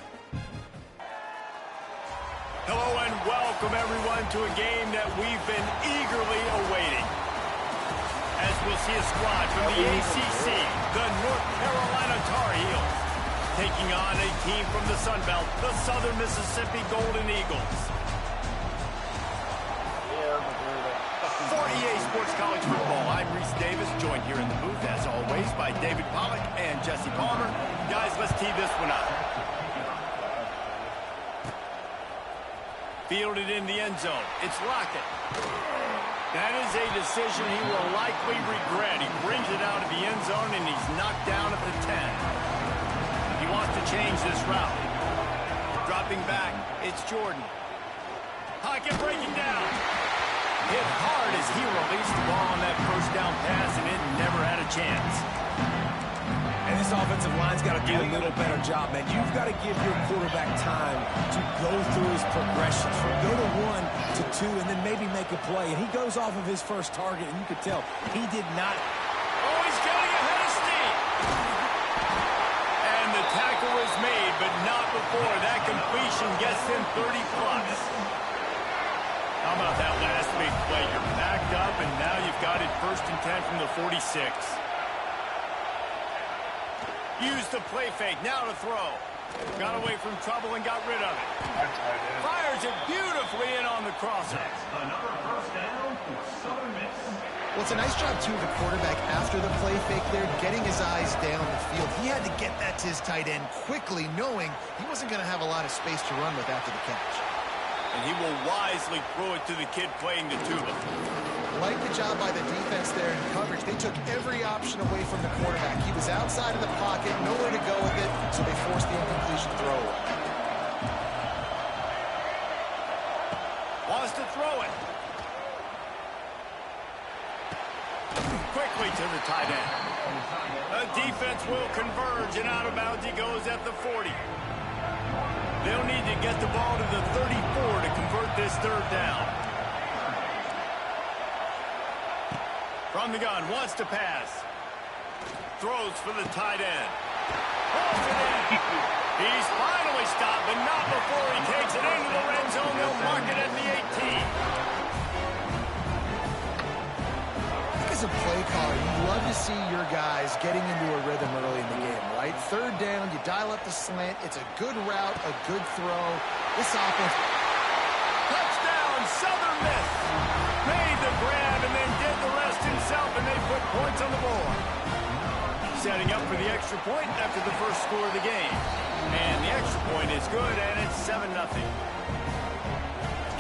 Hello and welcome everyone to a game that we've been eagerly awaiting. As we'll see a squad from the ACC, the North Carolina Tar Heels, taking on a team from the Sun Belt, the Southern Mississippi Golden Eagles. For EA Sports College Football, I'm Reese Davis, joined here in the booth, as always, by David Pollack and Jesse Palmer. Guys, let's tee this one up. Fielded in the end zone. It's Lockett. That is a decision he will likely regret. He brings it out of the end zone, and he's knocked down at the 10. He wants to change this route. Dropping back, it's Jordan. Pocket breaking down. Hit hard as he released the ball on that first down pass, and it never had a chance. And this offensive line's got to do a little better job, man. You've got to give your quarterback time to go through his progressions. From go to 1 to 2, and then maybe make a play. And he goes off of his first target, and you could tell he did not. Oh, he's getting ahead of steam. And the tackle is made, but not before that completion gets him 30-plus. How about that last big play? You're backed up, and now you've got it 1st and 10 from the 46. Used the play fake, now to throw. Got away from trouble and got rid of it. Fires it beautifully in on the crosser. Another first down for Southern Miss. Well, it's a nice job, too, of the quarterback after the play fake there, getting his eyes down the field. He had to get that to his tight end quickly, knowing he wasn't going to have a lot of space to run with after the catch. And he will wisely throw it to the kid playing the tuba. Like the job by the defense there in coverage. They took every option away from the quarterback. He was outside of the pocket, nowhere to go with it, so they forced the incompletion throw away. Wants to throw it. Quickly to the tight end. The defense will converge, and out of bounds he goes at the 40. They'll need to get the ball to the 34 to convert this 3rd down. From the gun, wants to pass. Throws for the tight end. Holds it in. He's finally stopped, but not before he takes it into the red zone. They'll mark it at the 18. As a play caller, you love to see your guys getting into a rhythm early in the game, right? 3rd down, you dial up the slant. It's a good route, a good throw. This offense... Touchdown, Southern Miss. Made the grab and then did the rest himself, and they put points on the board. Setting up for the extra point after the first score of the game. And the extra point is good, and it's 7-0.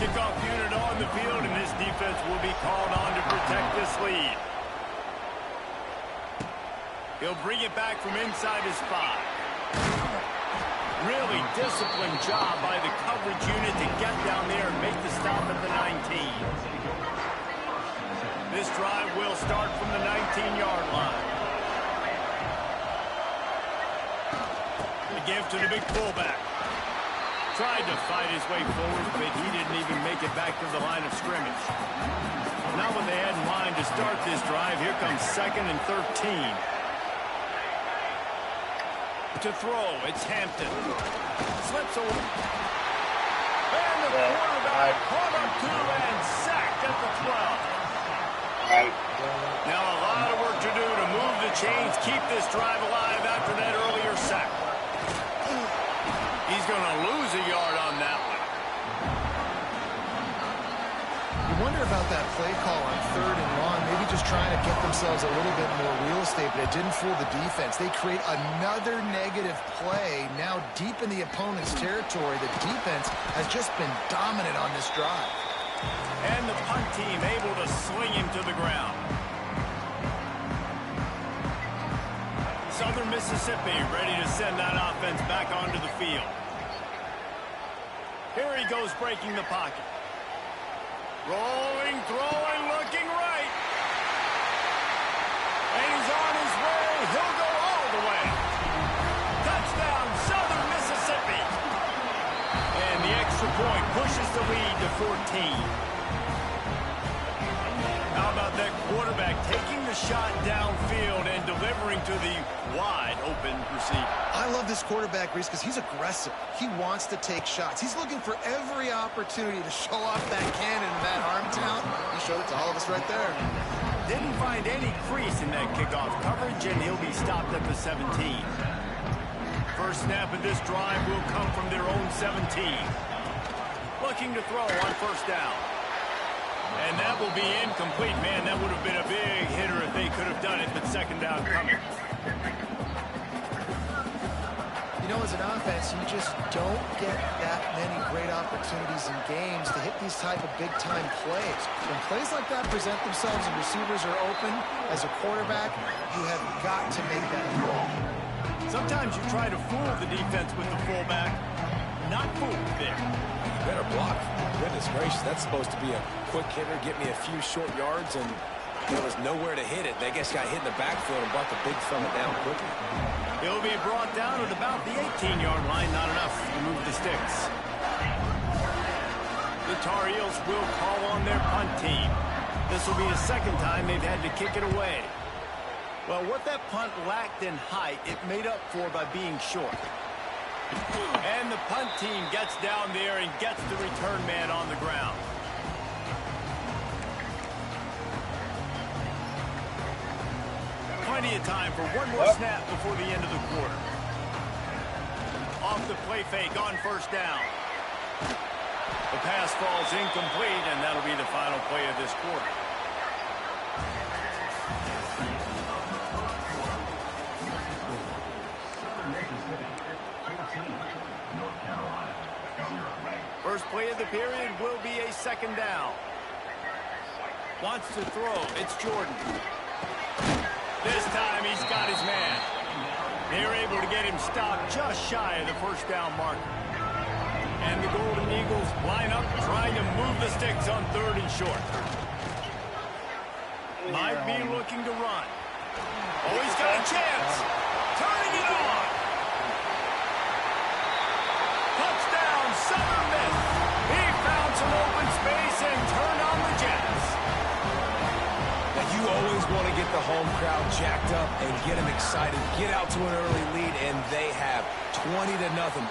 Kickoff unit on the field, and this defense will be called on to protect this lead. He'll bring it back from inside his 5. Really disciplined job by the coverage unit to get down there and make the stop at the 19. This drive will start from the 19-yard line. The give to the big fullback. Tried to fight his way forward, but he didn't even make it back to the line of scrimmage. Now what they had in mind to start this drive, here comes 2nd and 13. To throw, it's Hampton. Slips away. And the quarterback caught up to and sacked at the 12. Now a lot of work to do to move the chains, keep this drive alive after that earlier sack. He's going to lose a yard on that one. You wonder about that play call on 3rd and long, maybe just trying to get themselves a little bit more real estate, but it didn't fool the defense. They create another negative play now deep in the opponent's territory. The defense has just been dominant on this drive. And the punt team able to sling him to the ground. Southern Mississippi ready to send that offense back onto the field. Here he goes breaking the pocket. Rolling, throwing, looking right. And he's on his way. He'll go all the way. Touchdown, Southern Mississippi. And the extra point pushes the lead to 14. How about that quarterback taking the shot downfield and delivering to the wide-open receiver? I love this quarterback, Reese, because he's aggressive. He wants to take shots. He's looking for every opportunity to show off that cannon and that arm talent. He showed it to all of us right there. Didn't find any crease in that kickoff coverage, and he'll be stopped at the 17. First snap of this drive will come from their own 17. Looking to throw on 1st down. And that will be incomplete. Man, that would have been a big hitter if they could have done it, but 2nd down coming. You know, as an offense, you just don't get that many great opportunities in games to hit these type of big-time plays. When plays like that present themselves and receivers are open, as a quarterback, you have got to make that throw. Sometimes you try to fool the defense with the fullback. Not fooled there. Better block. Goodness gracious, that's supposed to be a quick hitter, get me a few short yards, and there was nowhere to hit it. They just got hit in the backfield and brought the big fella down quickly. He'll be brought down at about the 18-yard line. Not enough to move the sticks. The Tar Heels will call on their punt team. This will be the second time they've had to kick it away. Well, what that punt lacked in height, it made up for by being short. And the punt team gets down there and gets the return man on the ground. Plenty of time for one more snap before the end of the quarter. Off the play fake on first down. The pass falls incomplete, and that'll be the final play of this quarter. First play of the period will be a second down. Wants to throw. It's Jordan. This time he's got his man. They're able to get him stopped just shy of the first down marker. And the Golden Eagles line up trying to move the sticks on 3rd and short. Might be looking to run. Oh, he's got a chance. Turning it on. Touchdown, Southern Miss. He found some open space and turned on the Jets. Now, you always want to get the home crowd jacked up and get them excited. Get out to an early lead, and they have 20-0.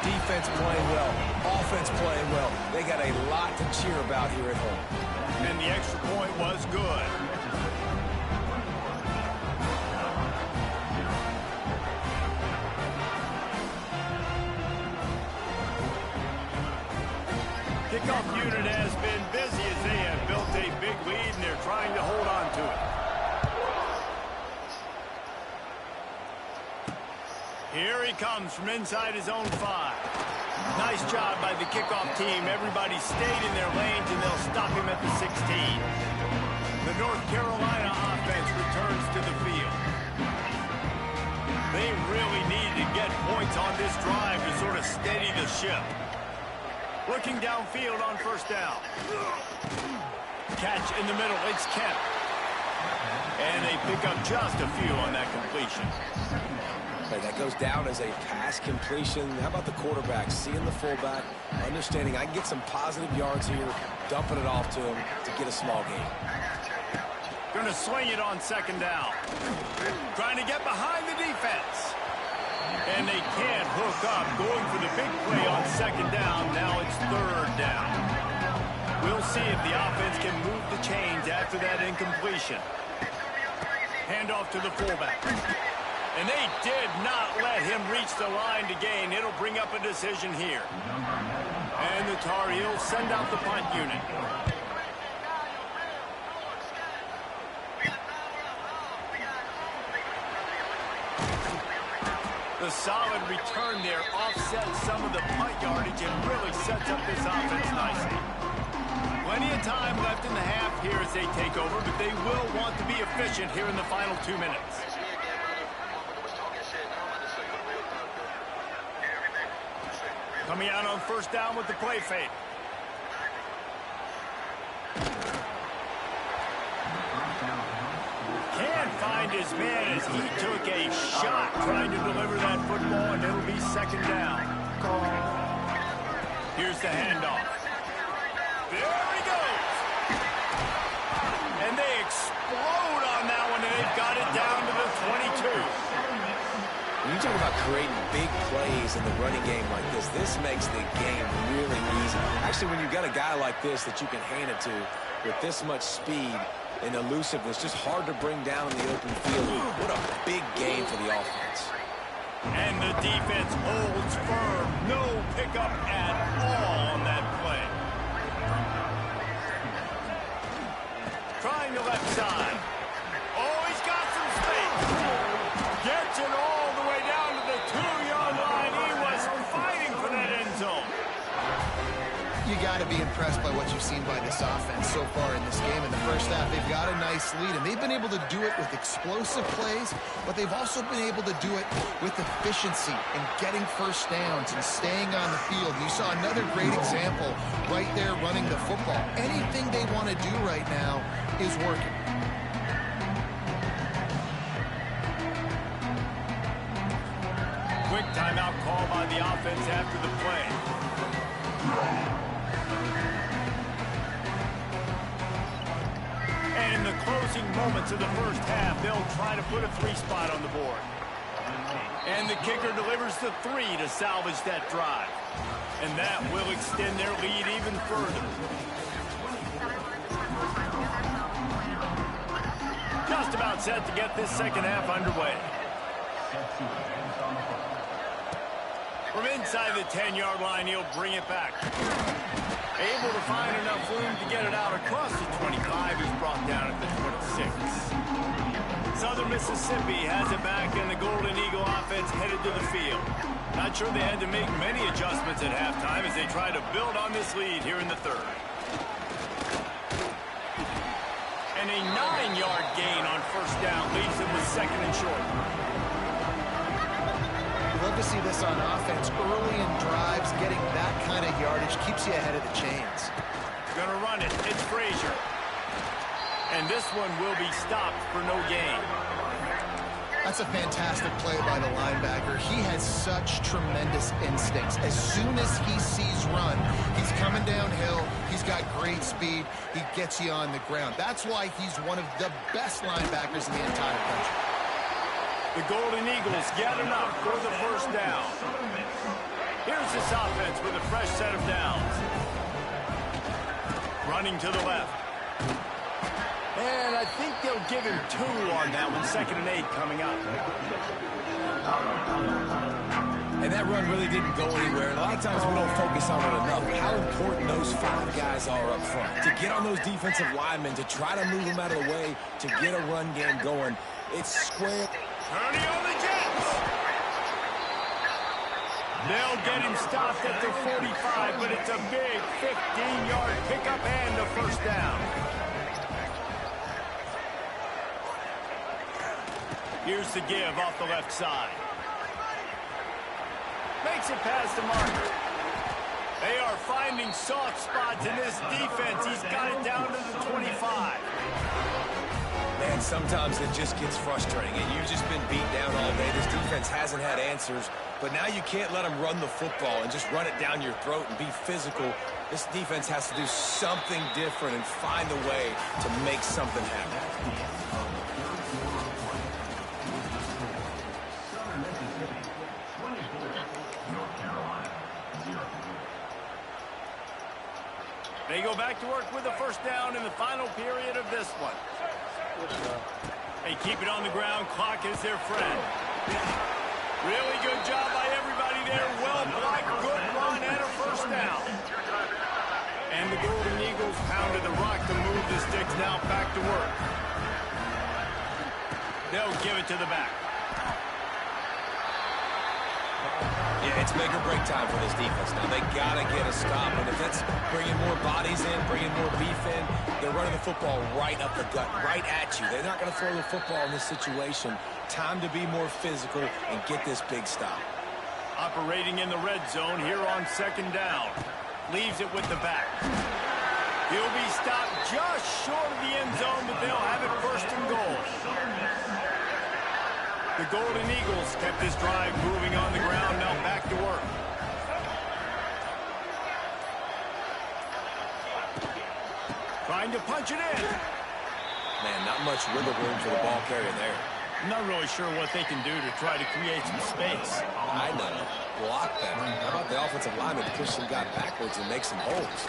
Defense playing well. Offense playing well. They got a lot to cheer about here at home. And the extra point was good. Kickoff unit has been busy as they have built a big lead, and they're trying to hold on to it. Here he comes from inside his own 5. Nice job by the kickoff team. Everybody stayed in their lanes, and they'll stop him at the 16. The North Carolina offense returns to the field. They really need to get points on this drive to sort of steady the ship. Looking downfield on first down. Catch in the middle. It's Kemp. And they pick up just a few on that completion. That goes down as a pass completion. How about the quarterback seeing the fullback, understanding I can get some positive yards here, dumping it off to him to get a small gain. Going to swing it on second down. Trying to get behind the defense. And they can't hook up. Going for the big play on second down. Now it's 3rd down. We'll see if the offense can move the chains after that incompletion. Handoff to the fullback. And they did not let him reach the line to gain. It'll bring up a decision here. And the Tar Heels send out the punt unit. The solid return there offsets some of the punt yardage and really sets up this offense nicely. Plenty of time left in the half here as they take over, but they will want to be efficient here in the final 2 minutes. Coming out on first down with the play fake. Can't find his man as he took a shot trying to deliver that football, and it'll be second down. Here's the handoff. There he goes. And they explode on that one, and they've got it down to the 22. When you talk about creating big plays in the running game like this makes the game really easy. Actually, when you've got a guy like this that you can hand it to with this much speed and elusiveness, just hard to bring down in the open field. What a big game for the offense. And the defense holds firm. No pickup at all on that play. Trying the left side. Oh, he's got some space. Gets it all the way down to the 2-yard line. He was fighting for that end zone. You got to be impressed by what you've seen by this offense so far in this game. In the first half, they've got a nice lead, and they've been able to do it with explosive plays, but they've also been able to do it with efficiency and getting first downs and staying on the field. You saw another great example right there running the football. Anything they want to do right now is working. Quick timeout call by the offense after the play. And in the closing moments of the first half, they'll try to put a 3-spot on the board. And the kicker delivers the 3 to salvage that drive. And that will extend their lead even further. Just about set to get this second half underway. From inside the 10-yard line, he'll bring it back. Able to find enough room to get it out across the 25. He's brought down at the 26. Southern Mississippi has it back, and the Golden Eagle offense headed to the field. Not sure they had to make many adjustments at halftime as they try to build on this lead here in the third. And a 9-yard gain on first down leaves them with second and short. Love to see this on offense early in drives. Getting that kind of yardage keeps you ahead of the chains. Gonna run it. It's Frazier. And this one will be stopped for no gain. That's a fantastic play by the linebacker. He has such tremendous instincts. As soon as he sees run, he's coming downhill. He's got great speed. He gets you on the ground. That's why he's one of the best linebackers in the entire country. The Golden Eagles get enough for the first down. Here's this offense with a fresh set of downs. Running to the left. And I think they'll give him 2 on that one. 2nd and 8 coming up. And that run really didn't go anywhere. And a lot of times we don't focus on it enough. How important those 5 guys are up front. To get on those defensive linemen, to try to move them out of the way, to get a run game going. It's square. Purdy on the Jets. They'll get him stopped at the 45, but it's a big 15-yard pickup and a first down. Here's the give off the left side. Makes it past the marker. They are finding soft spots in this defense. He's got it down to the 25. Man, sometimes it just gets frustrating, and you've just been beat down all day. This defense hasn't had answers, but now you can't let them run the football and just run it down your throat and be physical. This defense has to do something different and find a way to make something happen. They go back to work with a first down in the final period of this one. They keep it on the ground. Clock is their friend. Really good job by everybody there. Well blocked, good run, and a first down. And the Golden Eagles pounded the rock to move the sticks. Now back to work. They'll give it to the back. Yeah, it's make or break time for this defense. Now, they got to get a stop. And if that's bringing more bodies in, bringing more beef in, they're running the football right up the gut, right at you. They're not going to throw the football in this situation. Time to be more physical and get this big stop. Operating in the red zone here on 2nd down. Leaves it with the back. He'll be stopped just short of the end zone, but they'll have it 1st and goal. The Golden Eagles kept this drive moving on the ground, now back to work. Trying to punch it in. Man, not much wiggle room for the ball carrier there. I'm not really sure what they can do to try to create some space. I know. Block them. How about the offensive lineman to push some guy backwards and make some holes?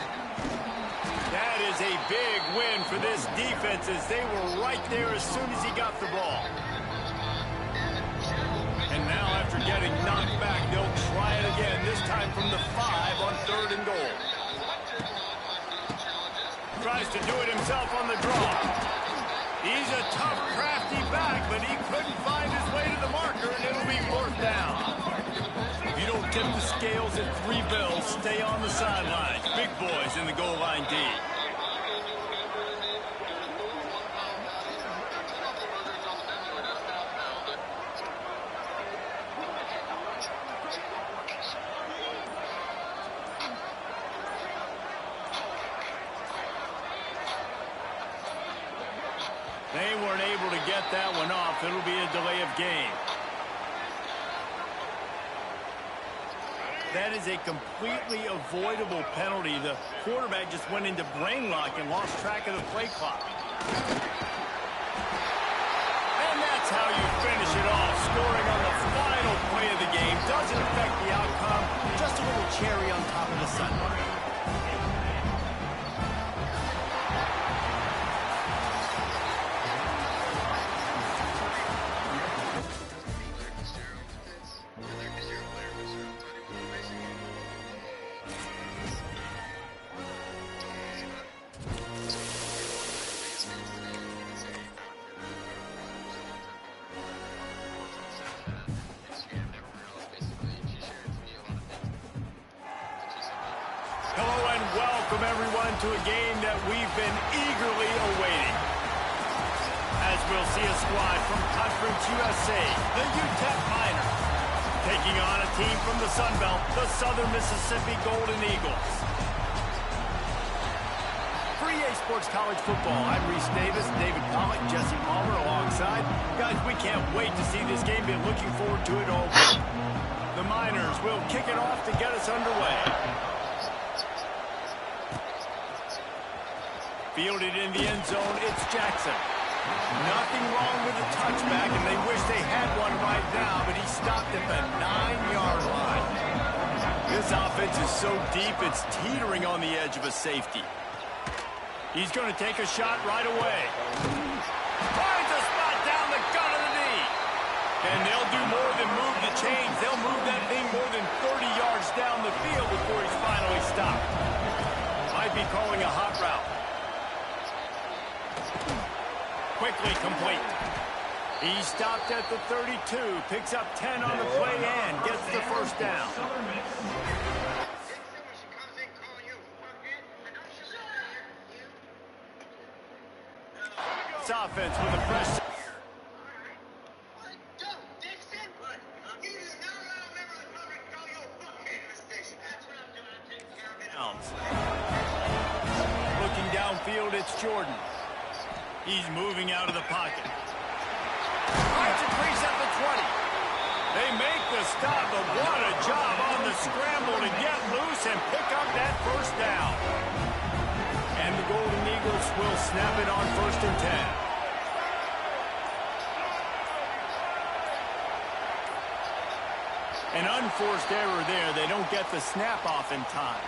That is a big win for this defense as they were right there as soon as he got the ball. And now after getting knocked back, they'll try it again, this time from the 5 on 3rd and goal. Tries to do it himself on the draw. He's a tough, crafty back, but he couldn't find his way to the marker, and it'll be 4th down. If you don't tip the scales at 3 bills, stay on the sideline. Big boys in the goal line D. They weren't able to get that one off. It'll be a delay of game. That is a completely avoidable penalty. The quarterback just went into brain lock and lost track of the play clock. And that's how you finish it off. Scoring on the final play of the game doesn't affect the outcome. Just a little cherry on top of the sundae. Hello and welcome everyone to a game that we've been eagerly awaiting. As we'll see a squad from Conference USA, the UTEP Miners, taking on a team from the Sun Belt, the Southern Mississippi Golden Eagles. For EA Sports College Football, I'm Reese Davis, David Pollock, Jesse Palmer alongside. Guys, we can't wait to see this game. Been looking forward to it all week. The Miners will kick it off to get us underway. Fielded in the end zone, it's Jackson. Nothing wrong with the touchback, and they wish they had one right now, but he stopped at the 9-yard line. This offense is so deep, it's teetering on the edge of a safety. He's going to take a shot right away. Finds a spot down the gut of the knee. And they'll do more than move the chains. They'll move that thing more than 30 yards down the field before he's finally stopped. Might be calling a hot route. Quickly complete. He stopped at the 32, picks up 10 on the play and gets the first down. This offense with a fresh... Looking downfield, it's Jordan. He's moving out of the pocket. Finds a crease at the 20. They make the stop, but what a job on the scramble to get loose and pick up that first down. And the Golden Eagles will snap it on 1st and 10. An unforced error there. They don't get the snap off in time.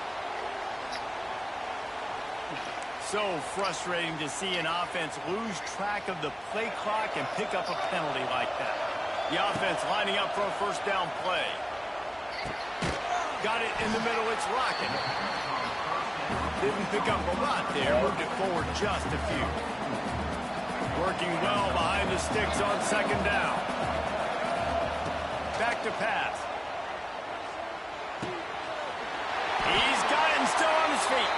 So frustrating to see an offense lose track of the play clock and pick up a penalty like that. The offense lining up for a first down play. Got it in the middle, it's Rocket. Didn't pick up a lot there, moved it forward just a few. Working well behind the sticks on 2nd down. Back to pass. He's got it and still on his feet.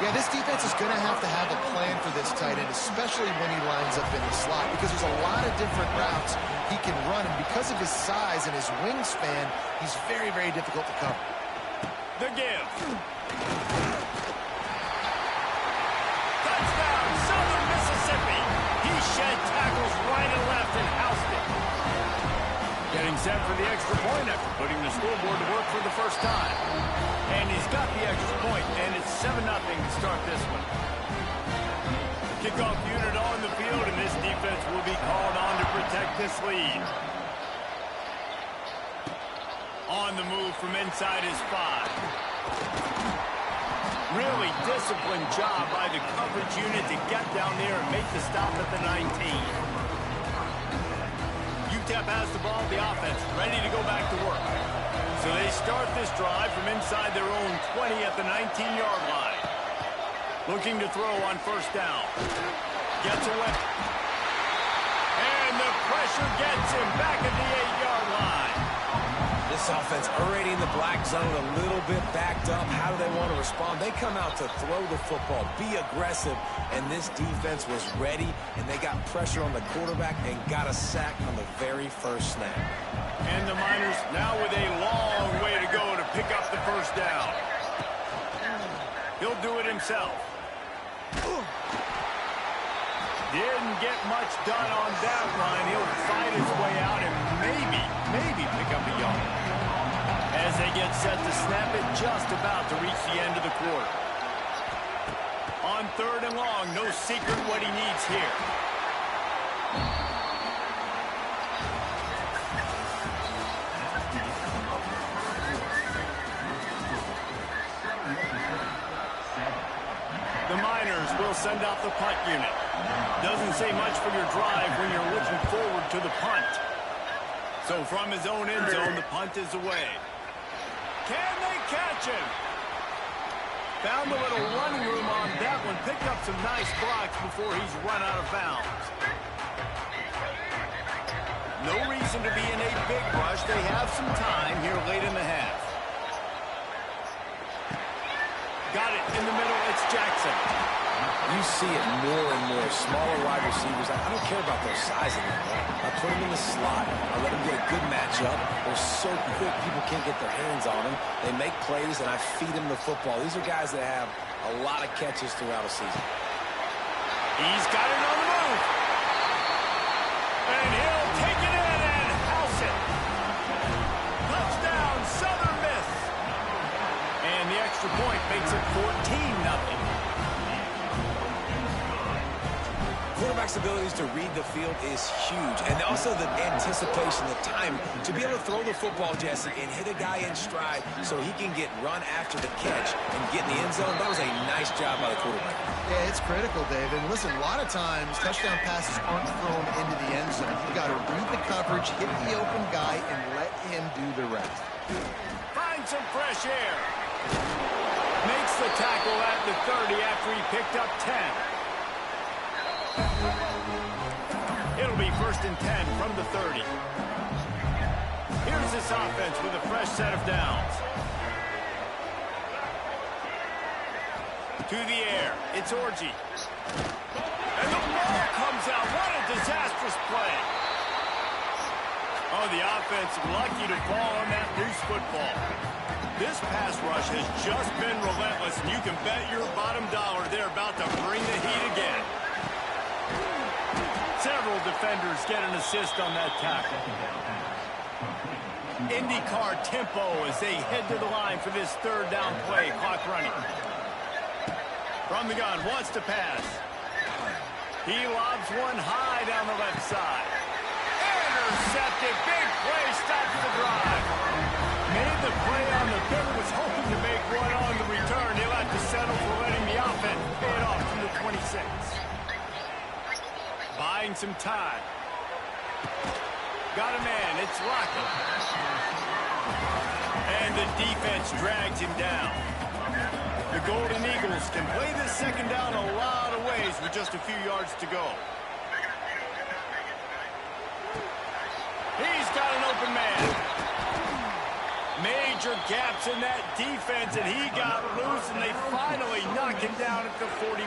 Yeah, this defense is going to have a plan for this tight end, especially when he lines up in the slot, because there's a lot of different routes he can run, and because of his size and his wingspan, he's very, very difficult to cover. The give. Touchdown, Southern Mississippi. He shed tackles right and left and housed it. Getting set for the extra point after putting the scoreboard to work for the first time. And he's got the extra point, and it's 7-0 to start this one. Kickoff unit on the field, and this defense will be called on to protect this lead. On the move from inside his 5. Really disciplined job by the coverage unit to get down there and make the stop at the 19. UTEP has the ball, the offense ready to go back to work. So they start this drive from inside their own 20 at the 19-yard line. Looking to throw on 1st down. Gets away. And the pressure gets him back at the 8-yard line. This offense already in the black zone, a little bit backed up. How do they want to respond? They come out to throw the football, be aggressive, and this defense was ready, and they got pressure on the quarterback and got a sack on the very first snap. And the Miners now with a long way to go to pick up the first down. He'll do it himself. Didn't get much done on that run. He'll fight his way out and maybe pick up a yard. As they get set to snap it, just about to reach the end of the quarter. On 3rd and long, no secret what he needs here. The Miners will send out the punt unit. Doesn't say much for your drive when you're looking forward to the punt. So from his own end zone, the punt is away. Can they catch him? Found a little running room on that one. Picked up some nice blocks before he's run out of bounds. No reason to be in a big rush. They have some time here late in the half. Got it in the middle. It's Jackson. You see it more and more. Smaller wide receivers. I don't care about their size anymore. I put them in the slot. I let them get a good matchup. They're so quick, people can't get their hands on them. They make plays, and I feed them the football. These are guys that have a lot of catches throughout a season. He's got it on the move. And he'll take it in and house it. Touchdown, Southern Miss. And the extra point makes it 14-0. Quarterback's abilities to read the field is huge. And also the anticipation, the time to be able to throw the football, Jesse, and hit a guy in stride so he can get run after the catch and get in the end zone. That was a nice job by the quarterback. Yeah, it's critical, Dave. And listen, a lot of times touchdown passes aren't thrown into the end zone. You've got to read the coverage, hit the open guy, and let him do the rest. Find some fresh air. Makes the tackle at the 30 after he picked up 10. It'll be 1st and 10 from the 30. Here's this offense with a fresh set of downs. To the air. It's Orji. And the ball comes out. What a disastrous play. Oh, the offense lucky to fall on that loose football. This pass rush has just been relentless, and you can bet your bottom dollar they're about to bring the heat again. Several defenders get an assist on that tackle. IndyCar tempo as they head to the line for this 3rd down play. Clock running. From the gun, wants to pass. He lobs one high down the left side. Intercepted. Big play stops the drive. Made the play on the 3rd, was hoping to make one on the return. He'll have to settle for letting the offense pay it off from the 26. Buying some time. Got a man. It's Lockett. And the defense drags him down. The Golden Eagles can play this 2nd down a lot of ways with just a few yards to go. He's got an open man. Major gaps in that defense, and he got loose, and they finally knock him down at the 41.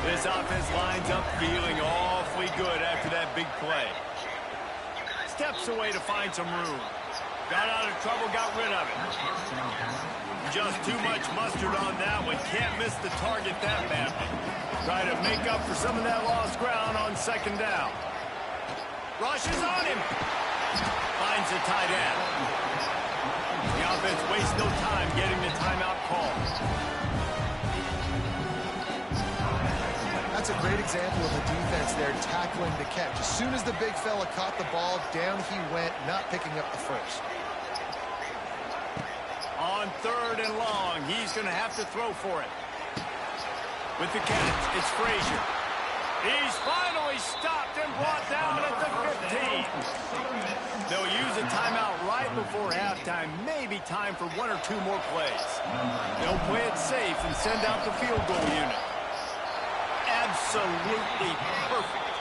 This offense lines up feeling awfully good after that big play. Steps away to find some room. Got out of trouble, got rid of it. Just too much mustard on that one. Can't miss the target that badly. Try to make up for some of that lost ground on 2nd down. Rushes on him. Finds the tight end. The offense wastes no time getting the timeout call. That's a great example of the defense there tackling the catch. As soon as the big fella caught the ball, down he went, not picking up the first. On 3rd and long, he's going to have to throw for it. With the catch, it's Frazier. He's finally stopped and brought down at the 15. They'll use a timeout right before halftime. Maybe time for 1 or 2 more plays. They'll play it safe and send out the field goal unit. Absolutely perfect.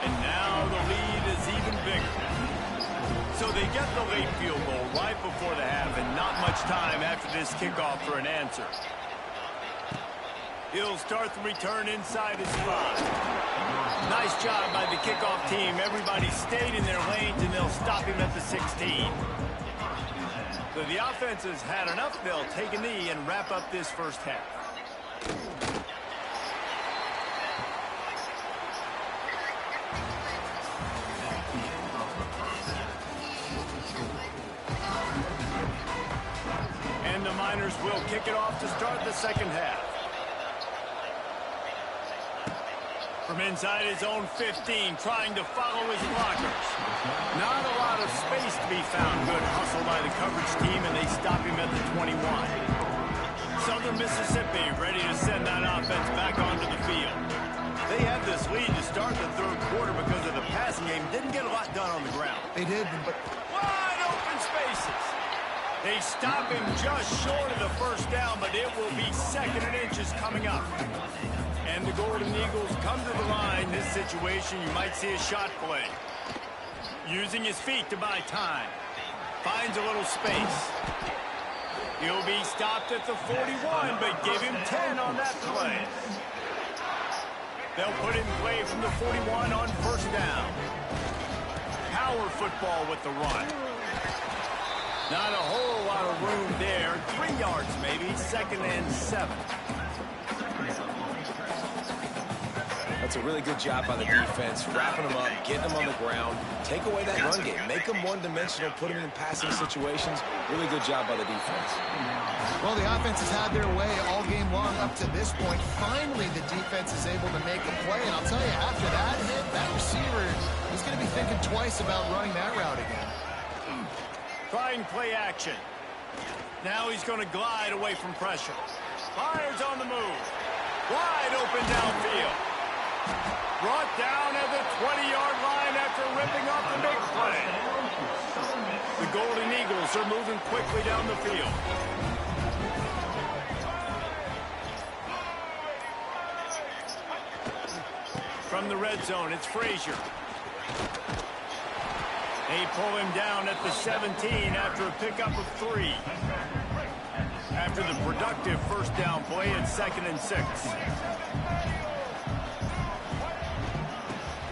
And now the lead is even bigger. So they get the late field goal right before the half and not much time after this kickoff for an answer. He'll start the return inside his 5. Nice job by the kickoff team. Everybody stayed in their lanes, and they'll stop him at the 16. So the offense has had enough. They'll take a knee and wrap up this first half. And the Miners will kick it off to start the second half. From inside his own 15, trying to follow his blockers. Not a lot of space to be found. Good hustle by the coverage team, and they stop him at the 21. Southern Mississippi ready to send that offense back onto the field. They had this lead to start the third quarter because of the passing game. Didn't get a lot done on the ground. They did, but Wide open spaces. They stop him just short of the first down, but it will be 2nd and inches coming up. And the Golden Eagles come to the line. This situation, you might see a shot play. Using his feet to buy time. Finds a little space. He'll be stopped at the 41, but give him 10 on that play. They'll put in play from the 41 on first down. Power football with the run. Not a whole lot of room there. 3 yards maybe, 2nd and 7. That's a really good job by the defense, wrapping them up, getting them on the ground, take away that run game, make them one-dimensional, put them in passing situations. Really good job by the defense. well, the offense has had their way all game long up to this point. Finally, the defense is able to make a play, and I'll tell you, after that hit, that receiver is going to be thinking twice about running that route again. Trying play action. Now he's going to glide away from pressure. Fires on the move. Wide open downfield. Brought down at the 20-yard line after ripping off the big play. The Golden Eagles are moving quickly down the field. From the red zone, it's Frazier. They pull him down at the 17 after a pickup of 3. After the productive first down play, it's 2nd and 6.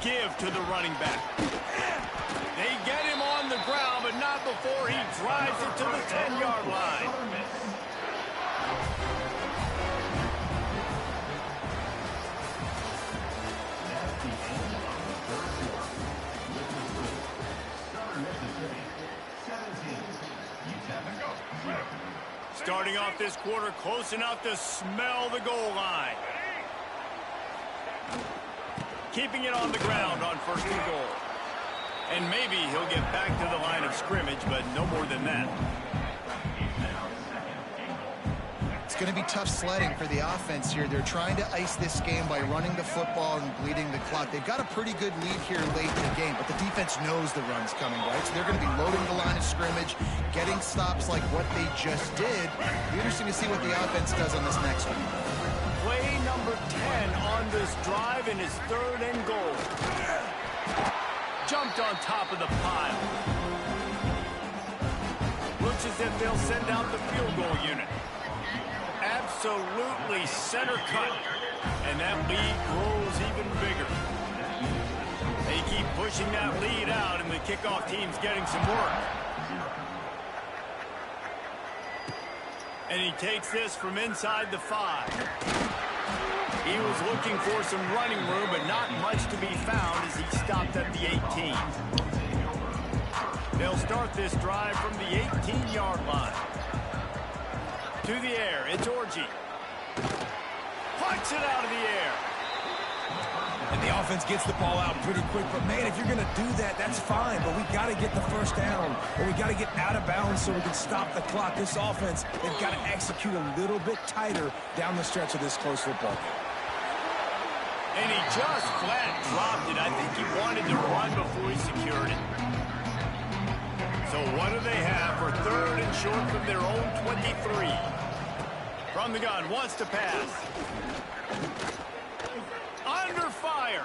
Give to the running back. They get him on the ground, but not before he drives it to the 10-yard line. Starting off this quarter close enough to smell the goal line. Keeping it on the ground on 1st and goal. And maybe he'll get back to the line of scrimmage, but no more than that. It's going to be tough sledding for the offense here. They're trying to ice this game by running the football and bleeding the clock. They've got a pretty good lead here late in the game, but the defense knows the run's coming, right? So they're going to be loading the line of scrimmage, getting stops like what they just did. It'll be interesting to see what the offense does on this next one. Play number 10 on this drive, and his 3rd and goal. Jumped on top of the pile. Looks as if they'll send out the field goal unit. Absolutely center cut. And that lead grows even bigger. They keep pushing that lead out, and the kickoff team's getting some work. And he takes this from inside the 5. He was looking for some running room, but not much to be found as he stopped at the 18. They'll start this drive from the 18-yard line. To the air, it's Orji. Punts it out of the air. And the offense gets the ball out pretty quick. But, man, if you're going to do that, that's fine. But we got to get the first down, or we got to get out of bounds so we can stop the clock. This offense, they've got to execute a little bit tighter down the stretch of this close football game. And he just flat dropped it. I think he wanted to run before he secured it. So what do they have for 3rd and short from their own 23? From the gun, wants to pass. Under fire.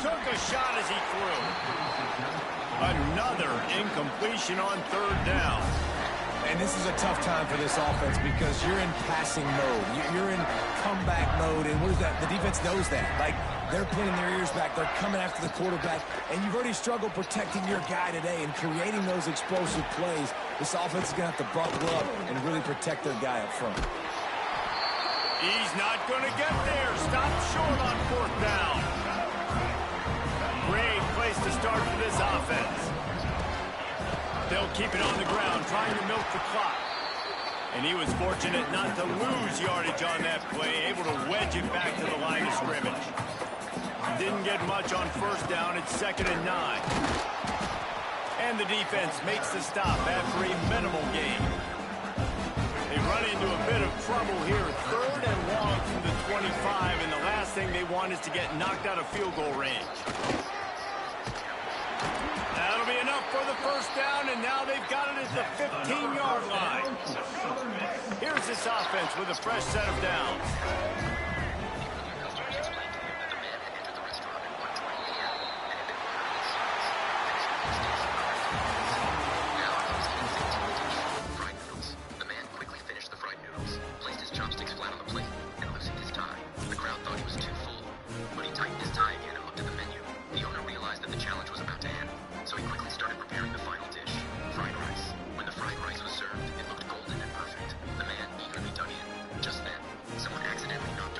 Took a shot as he threw. Another incompletion on third down. And this is a tough time for this offense because you're in passing mode. You're in comeback mode, and what is that? The defense knows that. Like, they're putting their ears back. They're coming after the quarterback, and you've already struggled protecting your guy today and creating those explosive plays. This offense is going to have to buckle up and really protect their guy up front. He's not going to get there. Stop short on fourth down. Great place to start for this offense. They'll keep it on the ground, trying to milk the clock. And he was fortunate not to lose yardage on that play, able to wedge it back to the line of scrimmage. Didn't get much on first down. It's 2nd and 9. And the defense makes the stop after a minimal gain. They run into a bit of trouble here. 3rd and long from the 25, and the last thing they want is to get knocked out of field goal range. That'll be enough for the first down, and now they've got it at the 15-yard line. Here's this offense with a fresh set of downs. The man quickly finished the fried noodles, placed his chopsticks flat on the plate, and loosened his tie. The crowd thought he was too full, but he tightened his tie again and looked at the menu. The owner realized that the challenge was about to end, so he quickly started preparing the final dish, fried rice. When the fried rice was served, it looked golden and perfect. The man eagerly dug in. Just then, someone accidentally knocked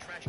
trash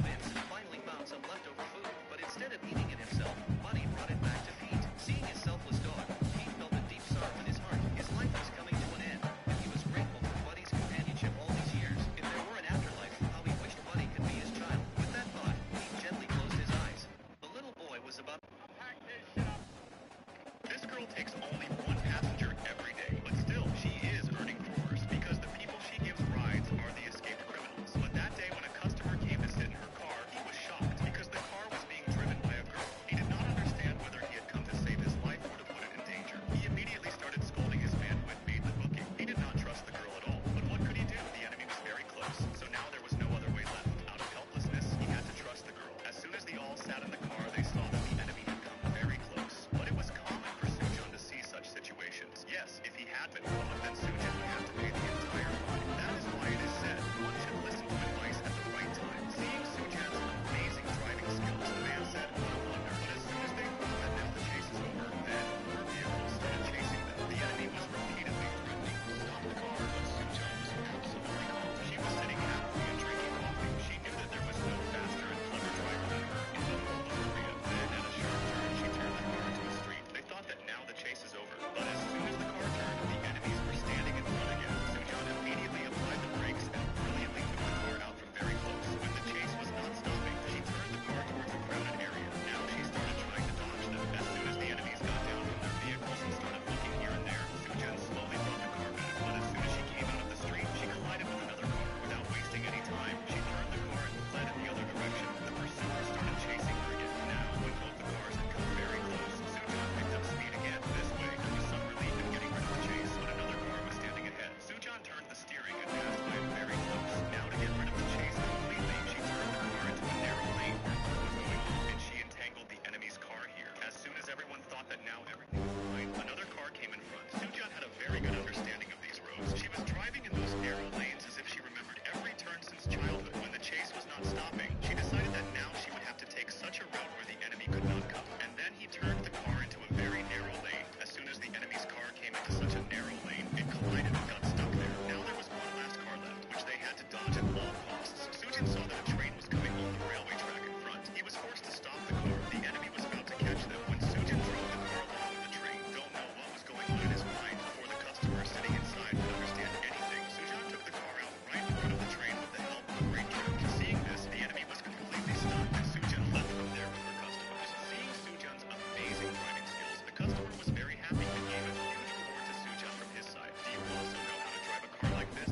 Sujin saw that a train was coming on the railway track in front. He was forced to stop the car. The enemy was about to catch them. When Sujin drove the car along with the train, don't know what was going on in his mind before the customer sitting inside could understand anything. Sujin took the car out right in front of the train with the help of a brake truck. Seeing this, the enemy was completely stunned, and Sujin left them there with their customers. Seeing Sujin's amazing driving skills, the customer was very happy and gave a huge reward to Sujin from his side. Do you also know how to drive a car like this?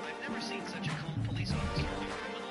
I've never seen such a calm police officer.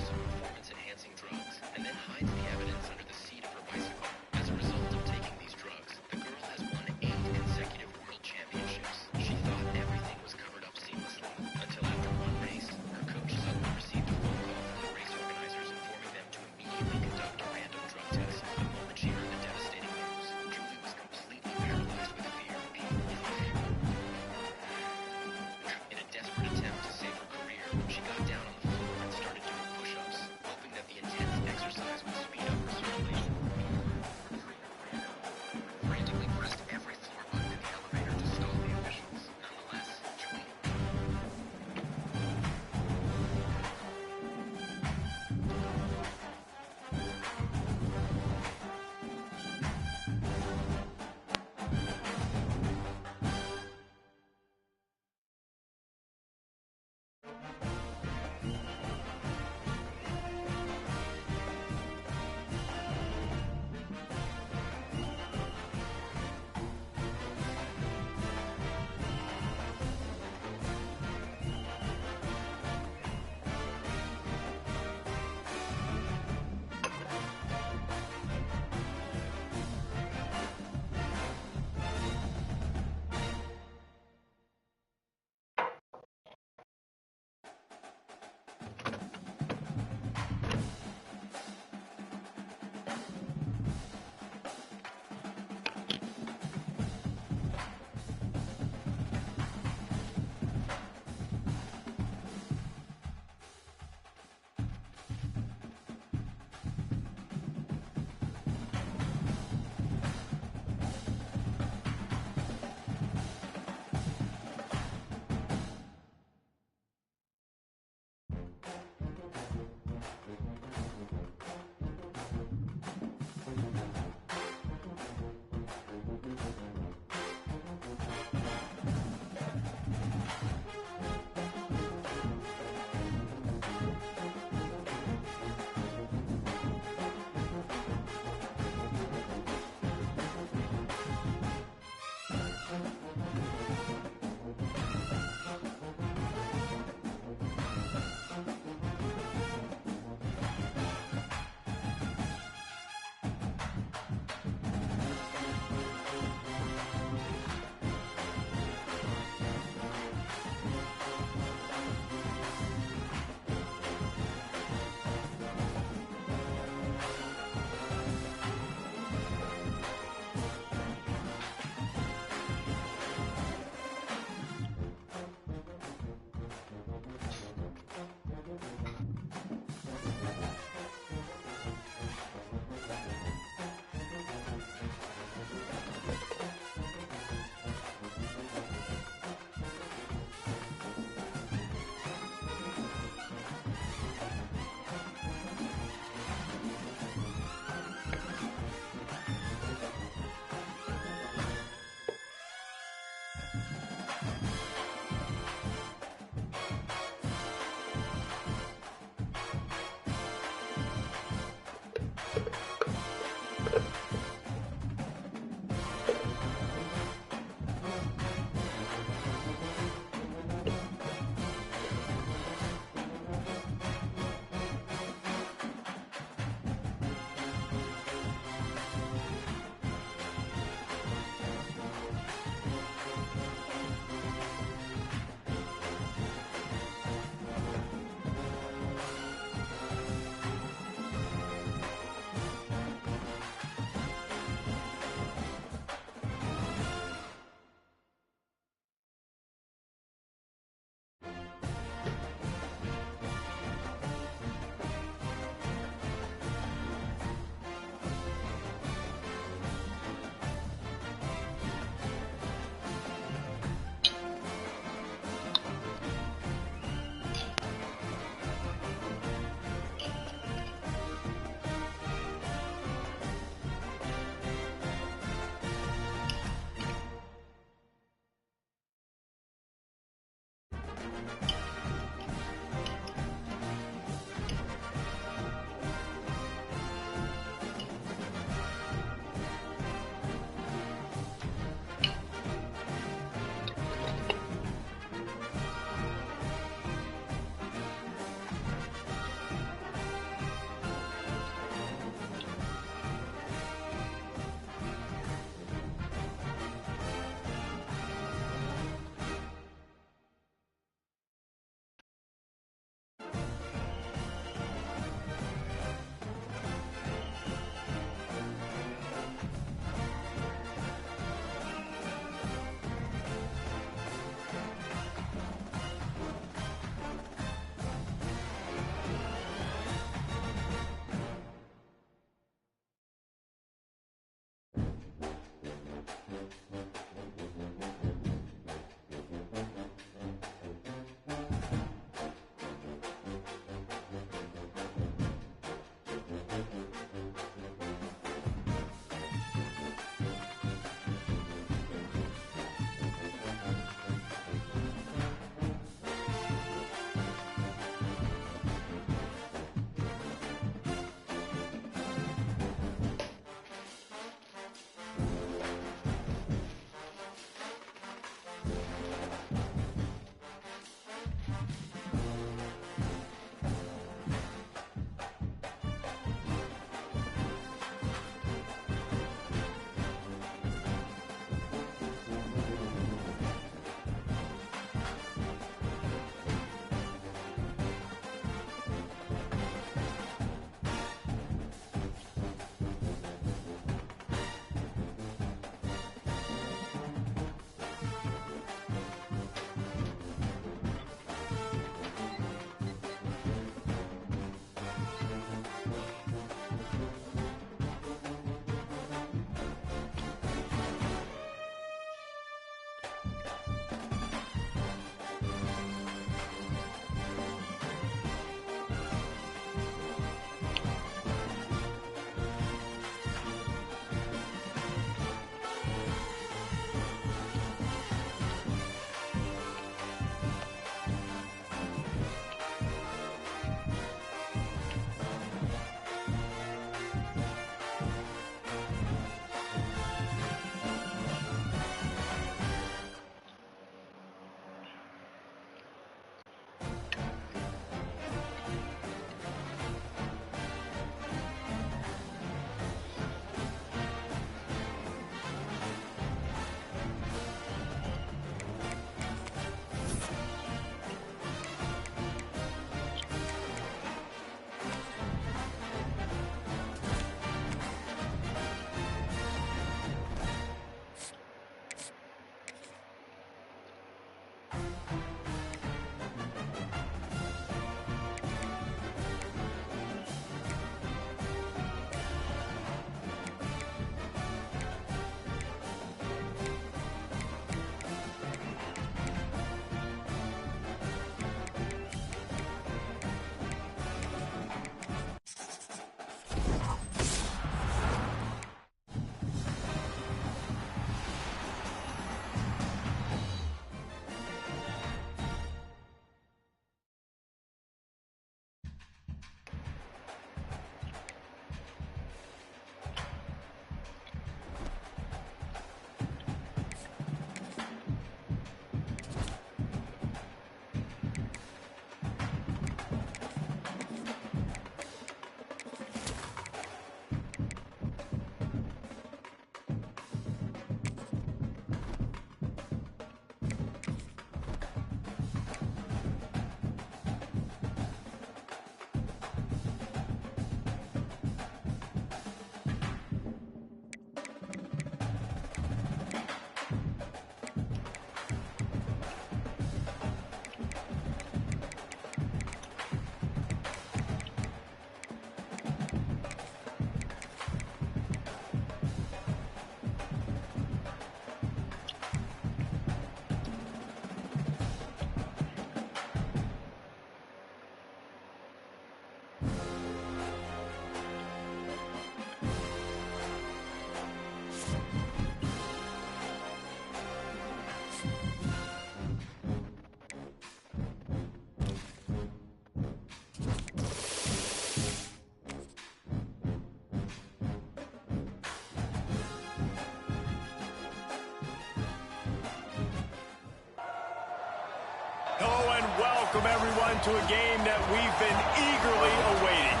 and welcome everyone to a game that we've been eagerly awaiting.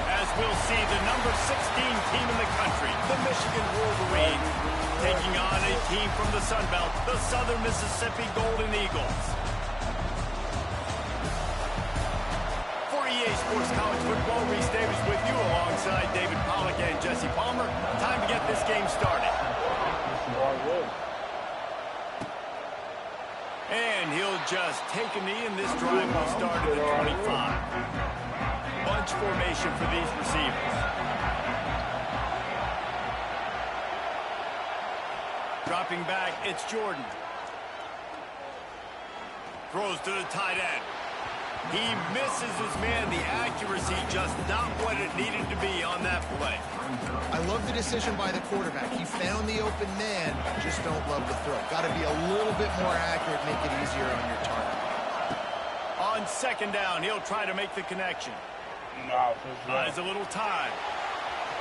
As we'll see the number 16 team in the country, the Michigan Wolverines, taking on a team from the Sun Belt, the Southern Mississippi Golden Eagles. For EA Sports College Football, Reese Davis with you alongside David Pollack and Jesse Palmer. Time to get this game started. And he'll just take a knee, and this drive will start at the 25. Bunch formation for these receivers. Dropping back, it's Jordan. Throws to the tight end. He misses his man. The accuracy just not what it needed to be on that play. I love the decision by the quarterback. He found the open man, just don't love the throw. Got to be a little bit more accurate, make it easier on your target. On second down, he'll try to make the connection. Buys a little time.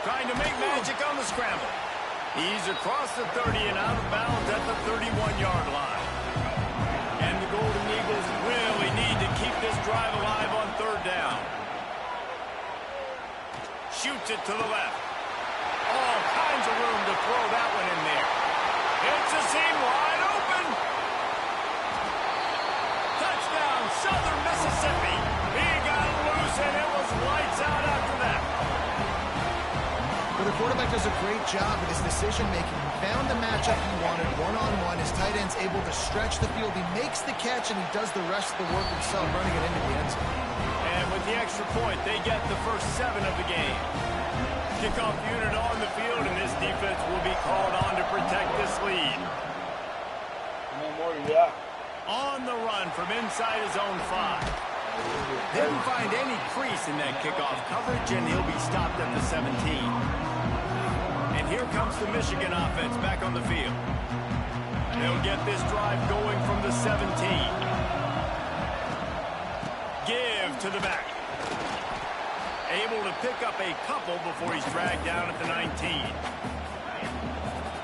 Trying to make magic on the scramble. He's across the 30 and out of bounds at the 31-yard line. And the Golden Eagles really need to keep this drive alive on third down. Shoots it to the left. All kinds of room to throw that one in there. It's a seam wide open. Touchdown, Southern Mississippi. He got loose, and it was lights out after that. But the quarterback does a great job with his decision-making. He found the matchup he wanted, one-on-one. His tight end's able to stretch the field. He makes the catch, and he does the rest of the work himself, running it into the end zone. And with the extra point, they get the first 7 of the game. Kickoff unit on the field, and this defense will be called on to protect this lead. On the run from inside his own 5. Didn't find any crease in that kickoff coverage, and he'll be stopped at the 17. And here comes the Michigan offense back on the field. They'll get this drive going from the 17. Give to the back. Able to pick up a couple before he's dragged down at the 19.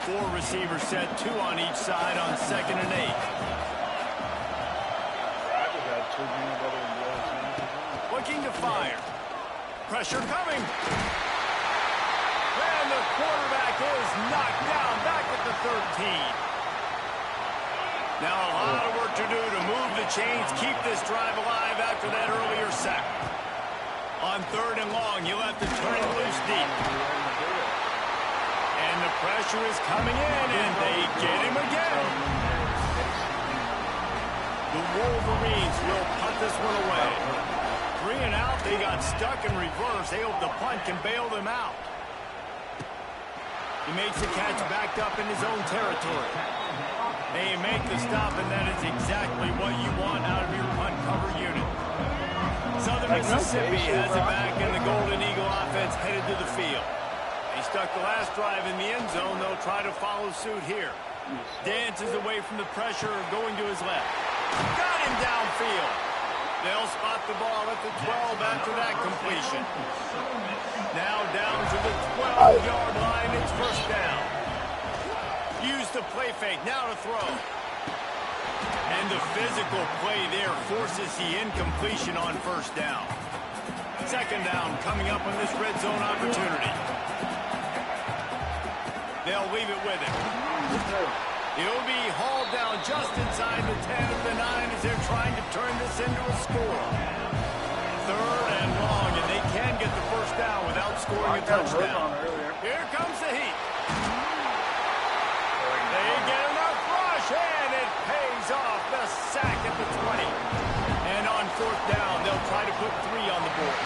4 receivers set, 2 on each side on 2nd and 8. Looking to fire. Pressure coming. And the quarterback is knocked down back at the 13. Now a lot of work to do to move the chains, keep this drive alive after that earlier sack. On 3rd and long, you'll have to turn it loose deep. And the pressure is coming in, and they get him again. The Wolverines will punt this one away. 3 and out, they got stuck in reverse. They hope the punt can bail them out. He makes the catch backed up in his own territory. They make the stop, and that is exactly what you want out of your punt cover unit. Southern Mississippi has it back, and the Golden Eagle offense headed to the field. They stuck the last drive in the end zone. They'll try to follow suit here. Dances away from the pressure, going to his left. Got him downfield. They'll spot the ball at the 12 after that completion. Now down to the 12-yard line. It's first down. Use the play fake. Now to throw. And the physical play there forces the incompletion on first down. 2nd down coming up on this red zone opportunity. They'll leave it with him. He'll be hauled down just inside the 10 of the 9 as they're trying to turn this into a score. 3rd and long, and they can get the first down without scoring a touchdown. Here comes the heat. They get enough rush, and it pays off the sack at the 20. And on 4th down, they'll try to put 3 on the board.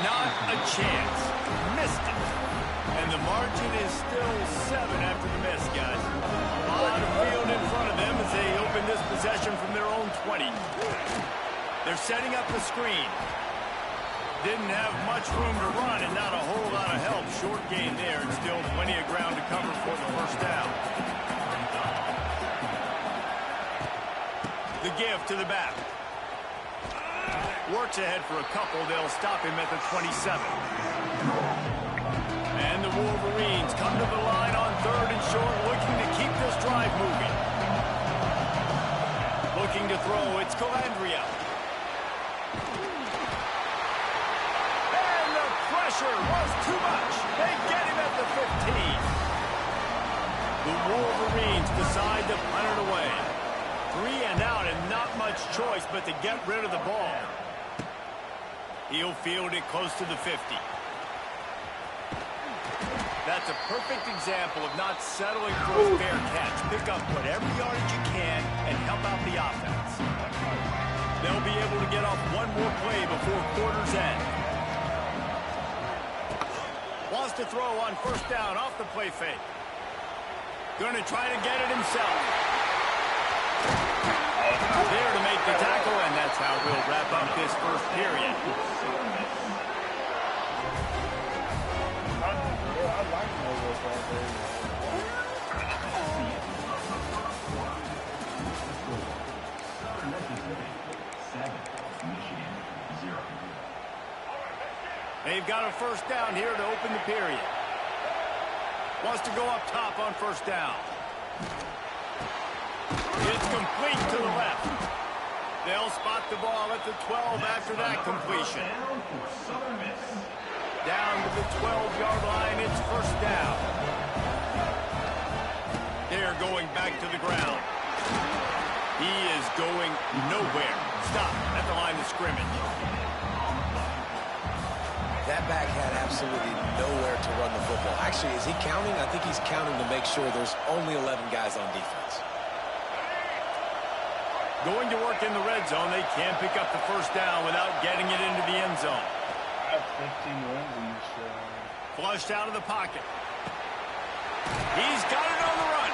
Not a chance. Missed it. And the margin is still 7 after the miss, guys. A lot of field in front of them as they open this possession from their own 20. They're setting up the screen. Didn't have much room to run and not a whole lot of help. Short gain there and still plenty of ground to cover for the first down. The give to the back. Works ahead for a couple. They'll stop him at the 27. And the Wolverines come to the line on 3rd and short, looking to keep this drive moving. Looking to throw, it's Calandria. And the pressure was too much. They get him at the 15. The Wolverines decide to punt it away. 3 and out and not much choice but to get rid of the ball. He'll field it close to the 50. That's a perfect example of not settling for a fair catch. Pick up whatever yardage you can and help out the offense. They'll be able to get off one more play before quarter's end. Wants to throw on first down off the play fake. Going to try to get it himself. There to make the tackle, and that's how we'll wrap up this first period. They've got a first down here to open the period. Wants to go up top on first down. It's complete to the left. They'll spot the ball at the 12 after that completion. Down to the 12-yard line, it's first down. They're going back to the ground. He is going nowhere. Stop at the line of scrimmage. That back had absolutely nowhere to run the football. Actually, is he counting? I think he's counting to make sure there's only 11 guys on defense. Going to work in the red zone. They can't pick up the first down without getting it into the end zone. I have 15 wins in this show. Flushed out of the pocket. He's got it on the run.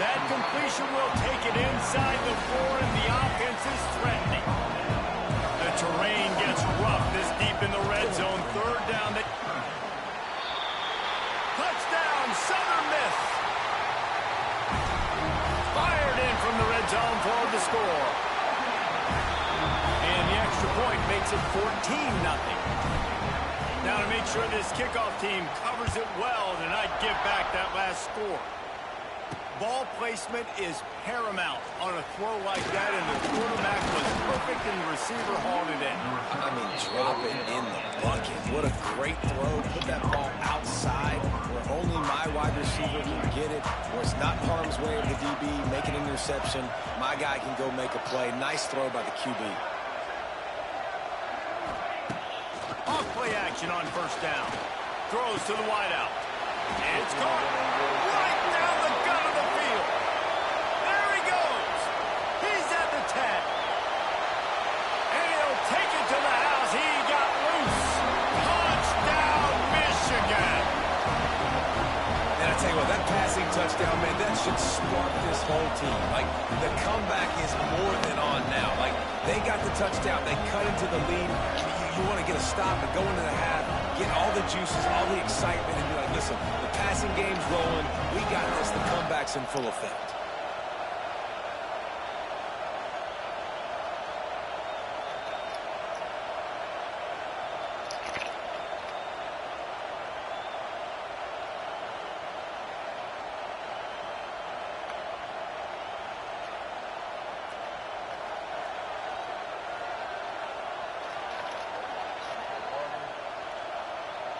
That completion will take it inside the 4, and the offense is threatening. The terrain gets rough this deep in the red zone. Third down. Touchdown, Southern Miss. Fired in from the red zone for the score. And the extra point makes it 14-0. Now to make sure this kickoff team covers it well to not give back that last score. Ball placement is paramount on a throw like that, and the quarterback was perfect and the receiver hauled it in. I mean, drop it in the bucket. What a great throw. Put that ball outside where only my wide receiver can get it, where it's not harm's way of the DB, make an interception. My guy can go make a play. Nice throw by the QB. Off play action on first down. Throws to the wideout. And it's caught right down the gut of the field. There he goes. He's at the 10. And he'll take it to the house. He got loose. Touchdown, Michigan. And I tell you what, that passing touchdown, man, that should spark this whole team. Like, the comeback is more than on now. Like, they got the touchdown. They cut into the lead. You want to get a stop and go into the half, get all the juices, all the excitement, and be like, listen, the passing game's rolling. We got this. The comeback's in full effect.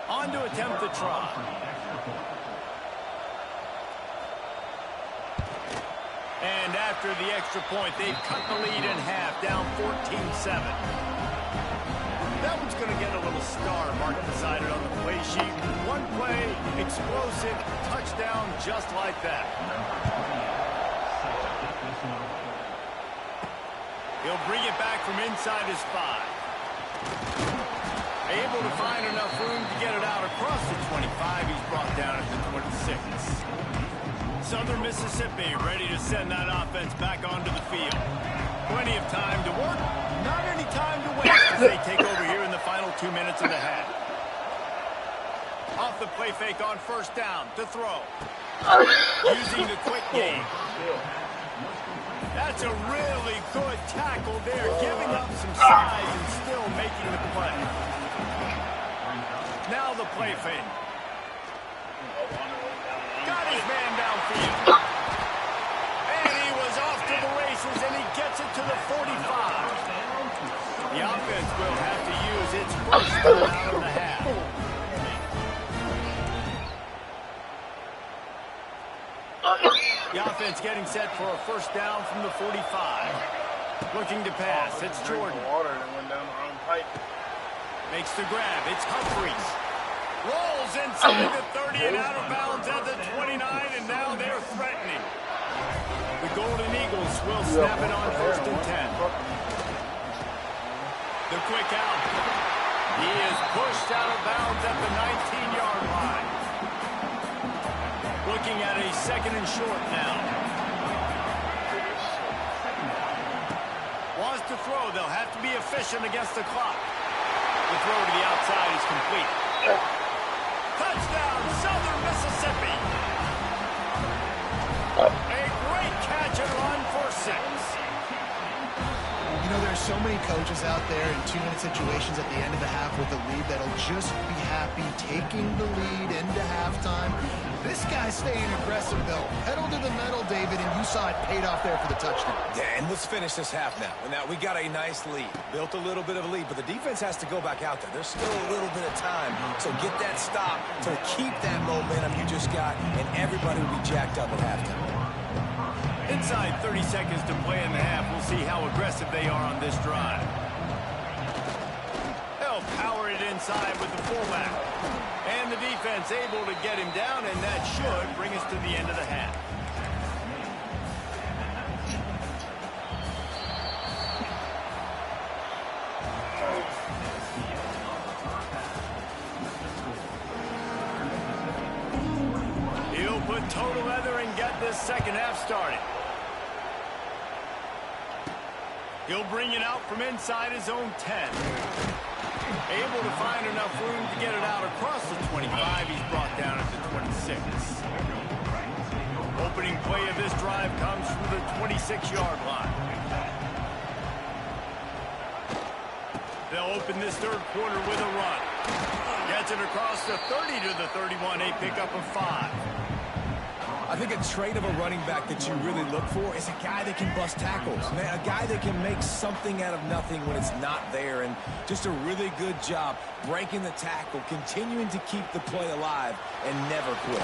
On to attempt the try. And after the extra point, they've cut the lead in half, down 14-7. That one's going to get a little star mark decided on the play sheet. One play, explosive, touchdown just like that. He'll bring it back from inside his 5. Able to find enough room to get it out across the 25. He's brought down at the 26. Southern Mississippi ready to send that offense back onto the field. Plenty of time to work, not any time to waste as they take over here in the final 2 minutes of the half. Off the play fake on first down to throw. Using the quick game. That's a really good tackle there, giving up some size and still making the play. Now the play fake. Got his man downfield. And he was off to the races, and he gets it to the 45. The offense will have to use its first down out of the half. The offense getting set for a first down from the 45. Looking to pass. It's Jordan. Water that went down the wrong pipe. Makes the grab. It's Humphries. Rolls inside the 30 and out of bounds at the 29, and now they're threatening. The Golden Eagles will snap it on first and 10. The quick out. He is pushed out of bounds at the 19-yard line. Looking at a second and short now. Wants to throw. They'll have to be efficient against the clock. The throw to the outside is complete. Touchdown, Southern Mississippi. A great catch and run for 6. You know, there's so many coaches out there in 2-minute situations at the end of the half with a lead that'll just be happy taking the lead into halftime. This guy's staying aggressive, though. Pedal to the metal, David, and you saw it paid off there for the touchdown. Yeah, and let's finish this half now. Now, we got a nice lead. Built a little bit of a lead, but the defense has to go back out there. There's still a little bit of time. So get that stop to keep that momentum you just got, and everybody will be jacked up at halftime. Inside 30 seconds to play in the half. We'll see how aggressive they are on this drive. They'll power it inside with the fullback. And the defense able to get him down, and that should bring us to the end of the half. He'll put total leather and get this second half started. He'll bring it out from inside his own 10. Able to find enough room to get it out across the 25. He's brought down at the 26. Opening play of this drive comes from the 26-yard line. They'll open this third quarter with a run. Gets it across the 30 to the 31. A pickup of 5. I think a trait of a running back that you really look for is a guy that can bust tackles. Man, a guy that can make something out of nothing when it's not there. And just a really good job breaking the tackle, continuing to keep the play alive, and never quit.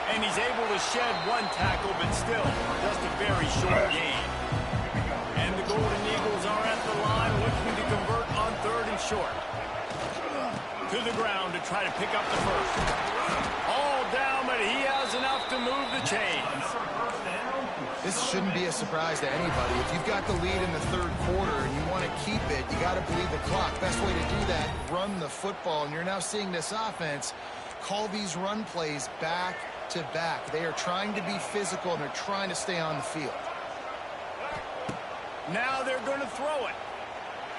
And he's able to shed one tackle, but still just a very short gain. And the Golden Eagles are at the line looking to convert on third and short. To the ground to try to pick up the first. All down, but he has enough to move the chains. This shouldn't be a surprise to anybody. If you've got the lead in the third quarter and you want to keep it, you got to bleed the clock. Best way to do that, run the football. And you're now seeing this offense call these run plays back to back. They are trying to be physical, and they're trying to stay on the field. Now they're going to throw it.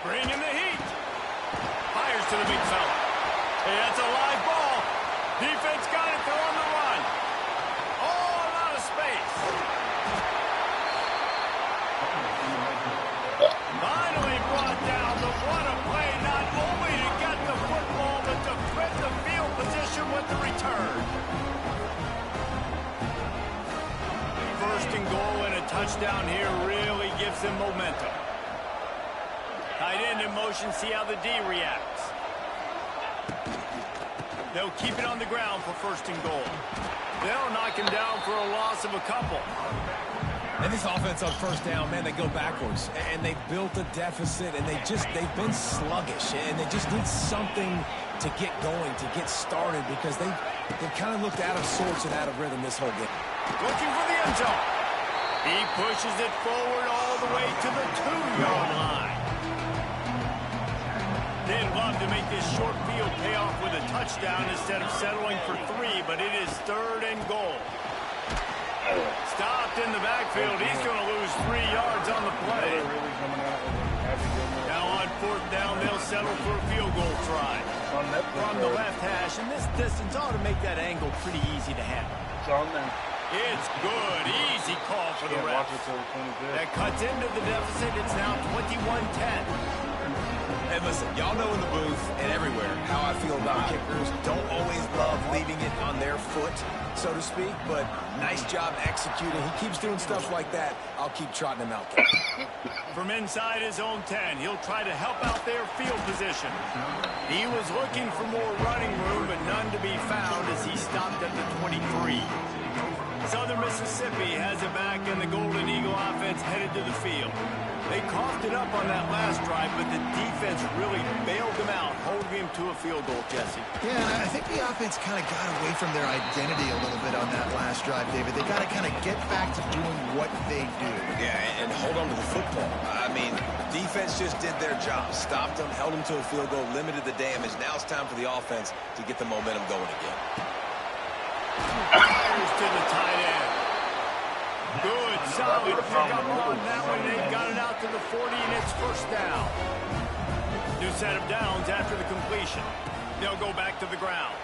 Bring in the heat. Fires to the big fella. Hey, that's a live ball. Defense got it. They're on the run. All out of space. Finally brought down. But what a play. Not only to get the football, but to flip the field position with the return. First and goal and a touchdown here really gives them momentum. Tight end in motion. See how the D reacts. They'll keep it on the ground for first and goal. They'll knock him down for a loss of a couple. And this offense on first down, man, they go backwards. And they built a deficit, and they've been sluggish. And they just need something to get going, to get started, because they've kind of looked out of sorts and out of rhythm this whole game. Looking for the end zone. He pushes it forward all the way to the 2-yard line. They'd love to make this short field pay off with a touchdown instead of settling for 3, but it is third and goal. Stopped in the backfield. He's going to lose 3 yards on the play. Now on fourth down, they'll settle for a field goal try. From the left hash, and this distance ought to make that angle pretty easy to handle. It's on there. It's good. Easy call for the ref. That cuts into the deficit. It's now 21-10. And listen, y'all know in the booth and everywhere how I feel about kickers. Don't always love leading leaving it on their foot, so to speak, but nice job executing. He keeps doing stuff like that. I'll keep trotting him out there. From inside his own 10, he'll try to help out their field position. He was looking for more running room, but none to be found as he stopped at the 23. Southern Mississippi has it back, and the Golden Eagle offense headed to the field. They coughed it up on that last drive, but the defense really bailed them out, holding him to a field goal, Jesse. Yeah, and I think the offense kind of got away from their identity a little bit on that last drive, David. They got to kind of get back to doing what they do. Yeah, and hold on to the football. I mean, defense just did their job. Stopped them, held them to a field goal, limited the damage. Now it's time for the offense to get the momentum going again. Fires to the tight end. Good, solid pickup on that one. They've got it out to the 40, and it's first down. New set of downs after the completion. They'll go back to the ground.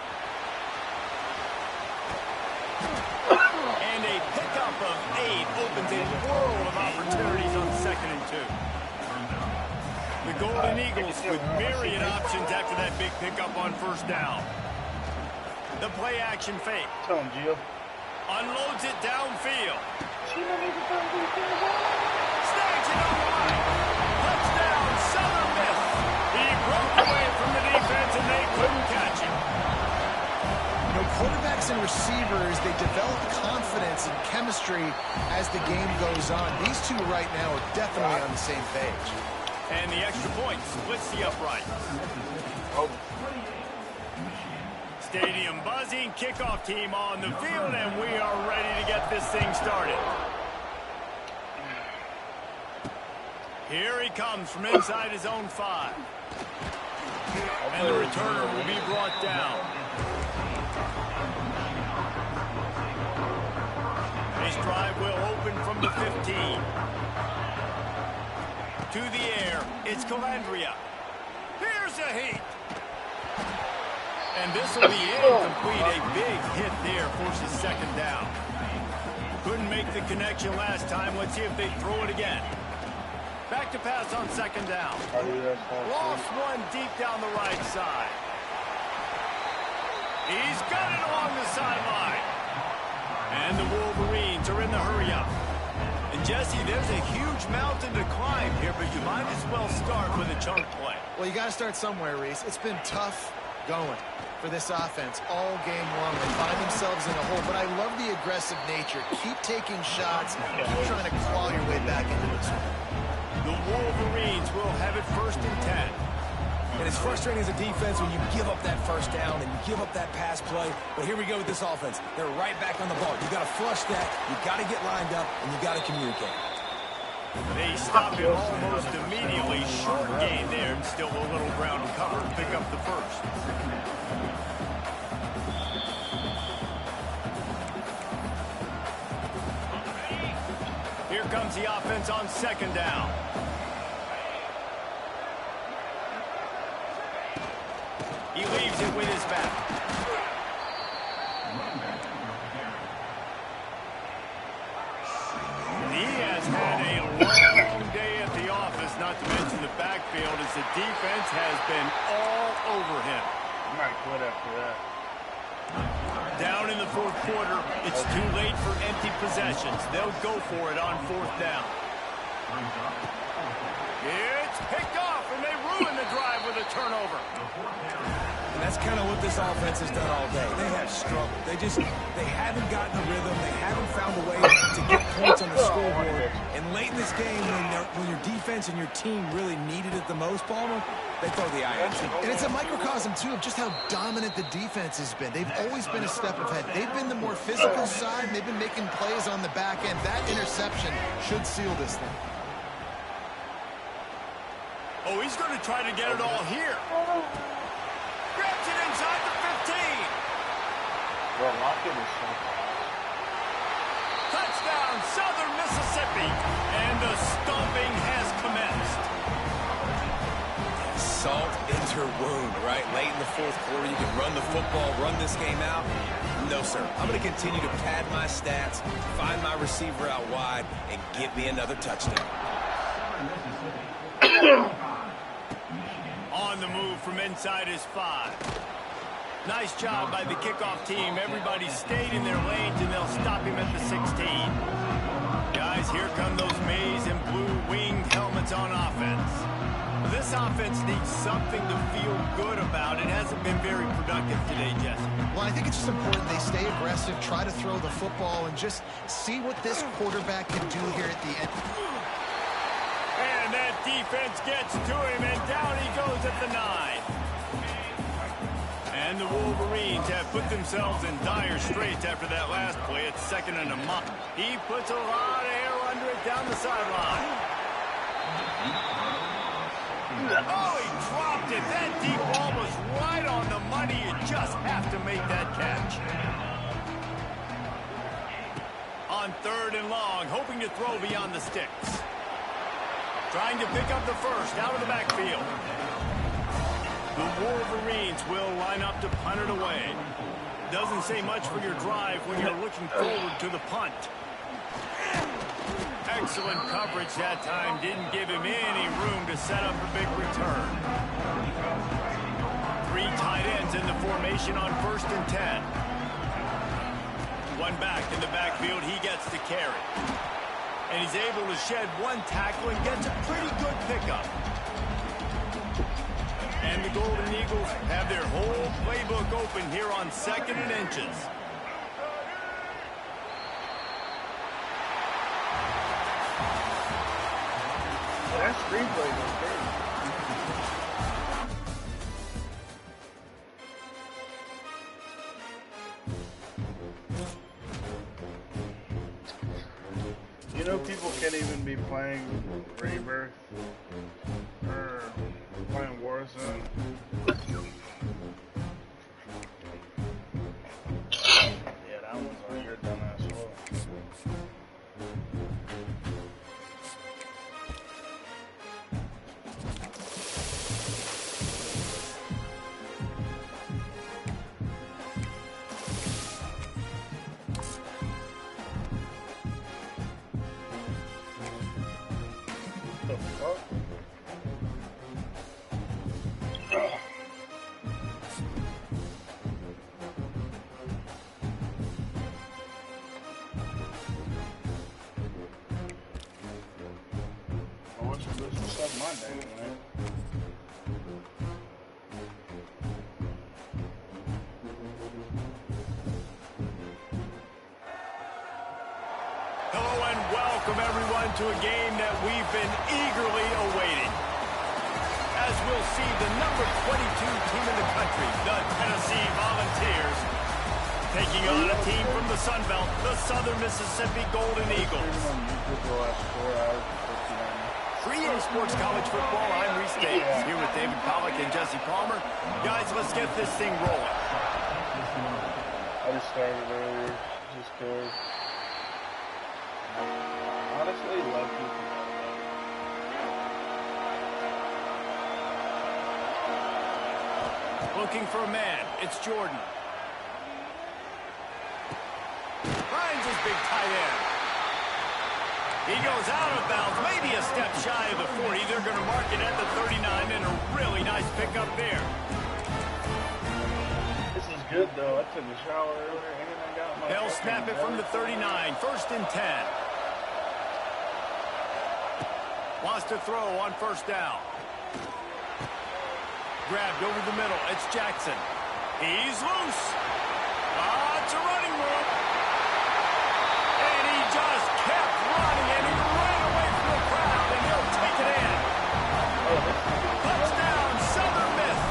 And a pickup of 8 opens a world of opportunities on 2nd and 2. The Golden Eagles with myriad options after that big pickup on first down. The play action fake. Tell him, Gio. Unloads it downfield. Snags it on the line. Touchdown, Southern Miss. He broke away from the defense and they couldn't catch him. You know, quarterbacks and receivers, they develop confidence and chemistry as the game goes on. These two right now are definitely on the same page. And the extra point splits the upright. Stadium buzzing, kickoff team on the field, and we are ready to get this thing started. Here he comes from inside his own 5. And the returner will be brought down. This drive will open from the 15. To the air, it's Calandria. Here's a heat. And this will be incomplete. A big hit there forces 2nd down. Couldn't make the connection last time. Let's see if they throw it again. Back to pass on 2nd down. Lost one deep down the right side. He's got it along the sideline. And the Wolverines are in the hurry-up. And Jesse, there's a huge mountain to climb here, but you might as well start with a chunk play. Well, you got to start somewhere, Reese. It's been tough going for this offense all game long. They find themselves in a hole, but I love the aggressive nature. Keep taking shots, keep trying to claw your way back into this one. The Wolverines will have it 1st and 10. And it's frustrating as a defense when you give up that first down and you give up that pass play. But here we go with this offense. They're right back on the ball. You got to flush that, you got to get lined up, and you got to communicate. They stop it almost immediately. Short gain there, and still a little ground to cover to pick up the first. Here comes the offense on 2nd down. He leaves it with his back. He has had a long day at the office, not to mention the backfield, as the defense has been all over him. I might quit after that. Down in the 4th quarter, it's too late for empty possessions. They'll go for it on 4th down. It's picked off, and they ruin the drive with a turnover. And that's kind of what this offense has done all day. They have struggled. They haven't gotten a rhythm. They haven't found a way to get points on the scoreboard. And late in this game, when your defense and your team really needed it the most, Palmer, they throw the eye at you. And it's a microcosm, too, of just how dominant the defense has been. They've always been a step ahead. They've been the more physical side, and they've been making plays on the back end. That interception should seal this thing. Oh, he's going to try to get it all here. Grabs it inside the 15. Well, Lockett is so Touchdown, Southern Mississippi. And the stomping has commenced. Salt into her wound, right? Late in the 4th quarter, you can run the football, run this game out. No, sir. I'm going to continue to pad my stats, find my receiver out wide, and get me another touchdown. On the move from inside his 5. Nice job by the kickoff team. Everybody stayed in their lanes, and they'll stop him at the 16. Guys, here come those maize and blue winged helmets on offense. This offense needs something to feel good about. It hasn't been very productive today, Jesse. Well, I think it's just important they stay aggressive, try to throw the football, and just see what this quarterback can do here at the end. And that defense gets to him, and down he goes at the 9. And the Wolverines have put themselves in dire straits after that last play. It's 2nd and a month. He puts a lot of air under it down the sideline. Oh, he dropped it. That deep ball was right on the money. You just have to make that catch. On 3rd and long, hoping to throw beyond the sticks. Trying to pick up the first out of the backfield. The Wolverines will line up to punt it away. Doesn't say much for your drive when you're looking forward to the punt. Excellent coverage that time. Didn't give him any room to set up a big return. 3 tight ends in the formation on 1st and 10. One back in the backfield. He gets the carry. And he's able to shed 1 tackle and gets a pretty good pickup. And the Golden Eagles have their whole playbook open here on 2nd and inches. That screenplay was great. You know, people can't even be playing Rebirth or playing Warzone. Yeah, that one's on your dumbass hole. The fuck? I want you to listen to something Monday, man. Hello and welcome everyone to a game that we've been eagerly awaiting. As we'll see the number 22 team in the country, the Tennessee Volunteers, taking on a team from the Sun Belt, the Southern Mississippi Golden Eagles. 3A Sports College Football, I'm Reese Davis, here with David Pollack and Jesse Palmer. Guys, let's get this thing rolling. I just started earlier, just cause. Honestly, love people. Looking for a man, it's Jordan. Finds his big tight end. He goes out of bounds, maybe a step shy of the 40. They're going to mark it at the 39, and a really nice pickup there. This is good, though. I took a shower earlier, and I got my... They'll snap it from the 39, 1st and 10. Wants to throw on 1st down. Grabbed over the middle. It's Jackson. He's loose. It's a running move. And he just kept running, and he ran away from the crowd, and he'll take it in. Touchdown, Southern Miss.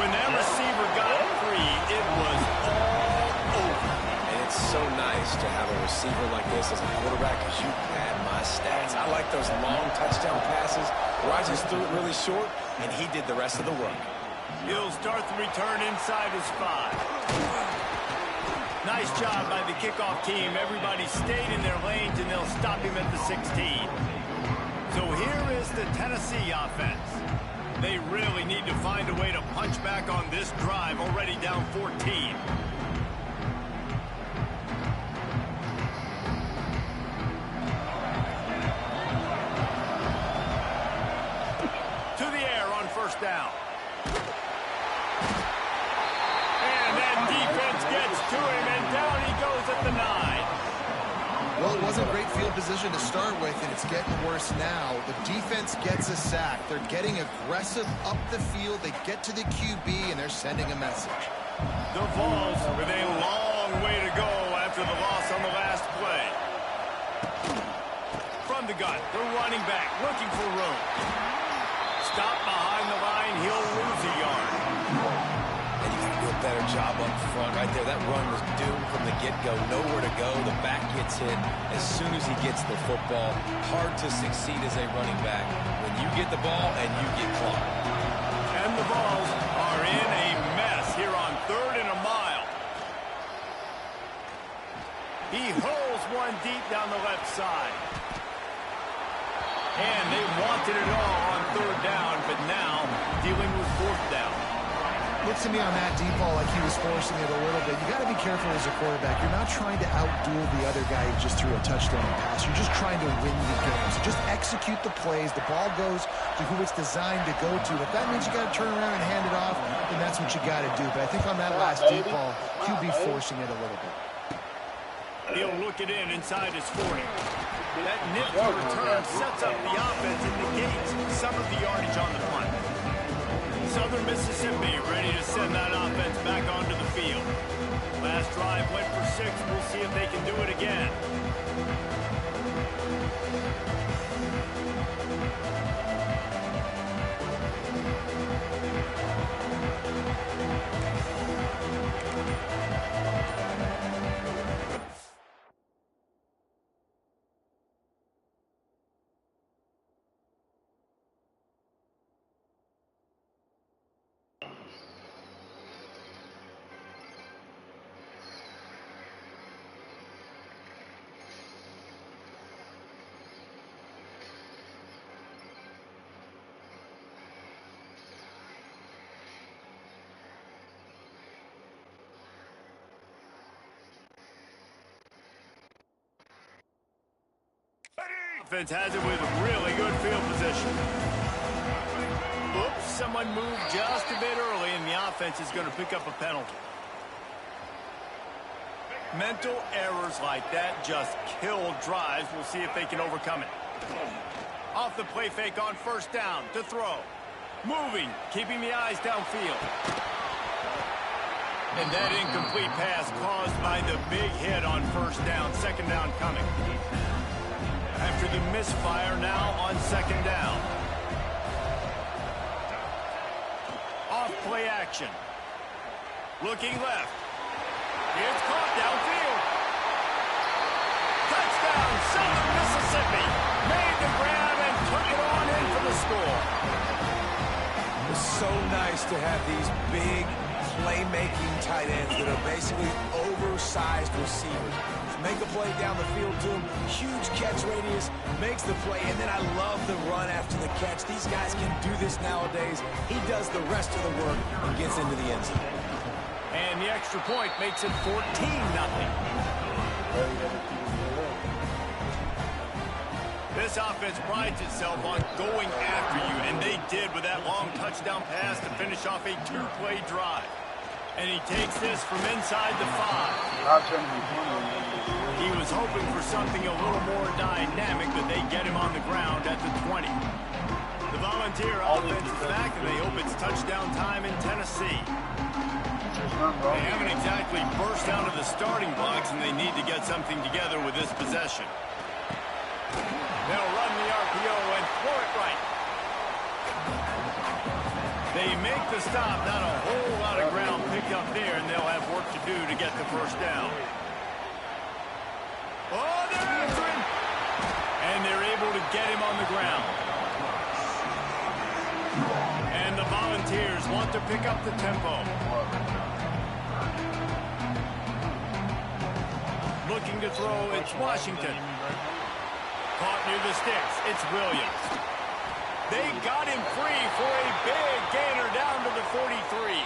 When that receiver got free, it was all over. And it's so nice to have a receiver like this as a quarterback because you pad my stats. I like those long touchdown passes where I just threw it really short, and he did the rest of the work. He'll start the return inside his 5. Nice job by the kickoff team. Everybody stayed in their lanes, and they'll stop him at the 16. So here is the Tennessee offense. They really need to find a way to punch back on this drive, already down 14. To the air on 1st down. gets to him, and down he goes at the 9. Well, it wasn't great field position to start with, and it's getting worse now. The defense gets a sack. They're getting aggressive up the field. They get to the QB, and they're sending a message. The Vols with a long way to go after the loss on the last play. From the gun, the running back looking for room. Stop behind the line, he'll lose a yard. And you got to do a better job up front right there. That run was doomed from the get-go. Nowhere to go. The back gets hit as soon as he gets the football. Hard to succeed as a running back when you get the ball and you get clocked. And the Vols are in a mess here on 3rd and a mile. He hurls one deep down the left side. And they wanted it all on 3rd down, but now dealing with 4th down. Looks to me on that deep ball like he was forcing it a little bit. You got to be careful as a quarterback. You're not trying to outduel the other guy who just threw a touchdown pass. You're just trying to win the game. So just execute the plays. The ball goes to who it's designed to go to. If that means you got to turn around and hand it off, then that's what you got to do. But I think on that last deep ball, QB forcing it a little bit. He'll look it in inside his 40. That nifty return sets up the offense and negates some of the yardage on the punt. Southern Mississippi ready to send that offense back onto the field. Last drive went for 6. We'll see if they can do it again. Offense has it with really good field position. Oops, someone moved just a bit early, and the offense is going to pick up a penalty. Mental errors like that just kill drives. We'll see if they can overcome it. Off the play fake on 1st down to throw. Moving, keeping the eyes downfield. And that incomplete pass caused by the big hit on 1st down, 2nd down coming. After the misfire, now on 2nd down. Off play action. Looking left. It's caught downfield. Touchdown, Southern Mississippi. Made the grab and took it on in for the score. It's so nice to have these big playmaking tight ends that are basically oversized receivers. Make a play down the field to him, huge catch radius, makes the play, and then I love the run after the catch. These guys can do this nowadays. He does the rest of the work and gets into the end zone. And the extra point makes it 14-0. This offense prides itself on going after you, and they did with that long touchdown pass to finish off a 2-play drive. And he takes this from inside the 5. He was hoping for something a little more dynamic, but they get him on the ground at the 20. The Volunteer offense is back, and they hope it's touchdown time in Tennessee. They haven't exactly burst out of the starting blocks, and they need to get something together with this possession. They'll run the RPO and throw it right. They make the stop, not a whole lot of ground picked up there, and they'll have work to do to get the 1st down. Oh, they're answering! And they're able to get him on the ground. And the Volunteers want to pick up the tempo. Looking to throw, it's Washington. Caught near the sticks, it's Williams. They got him free for a big gainer down to the 43.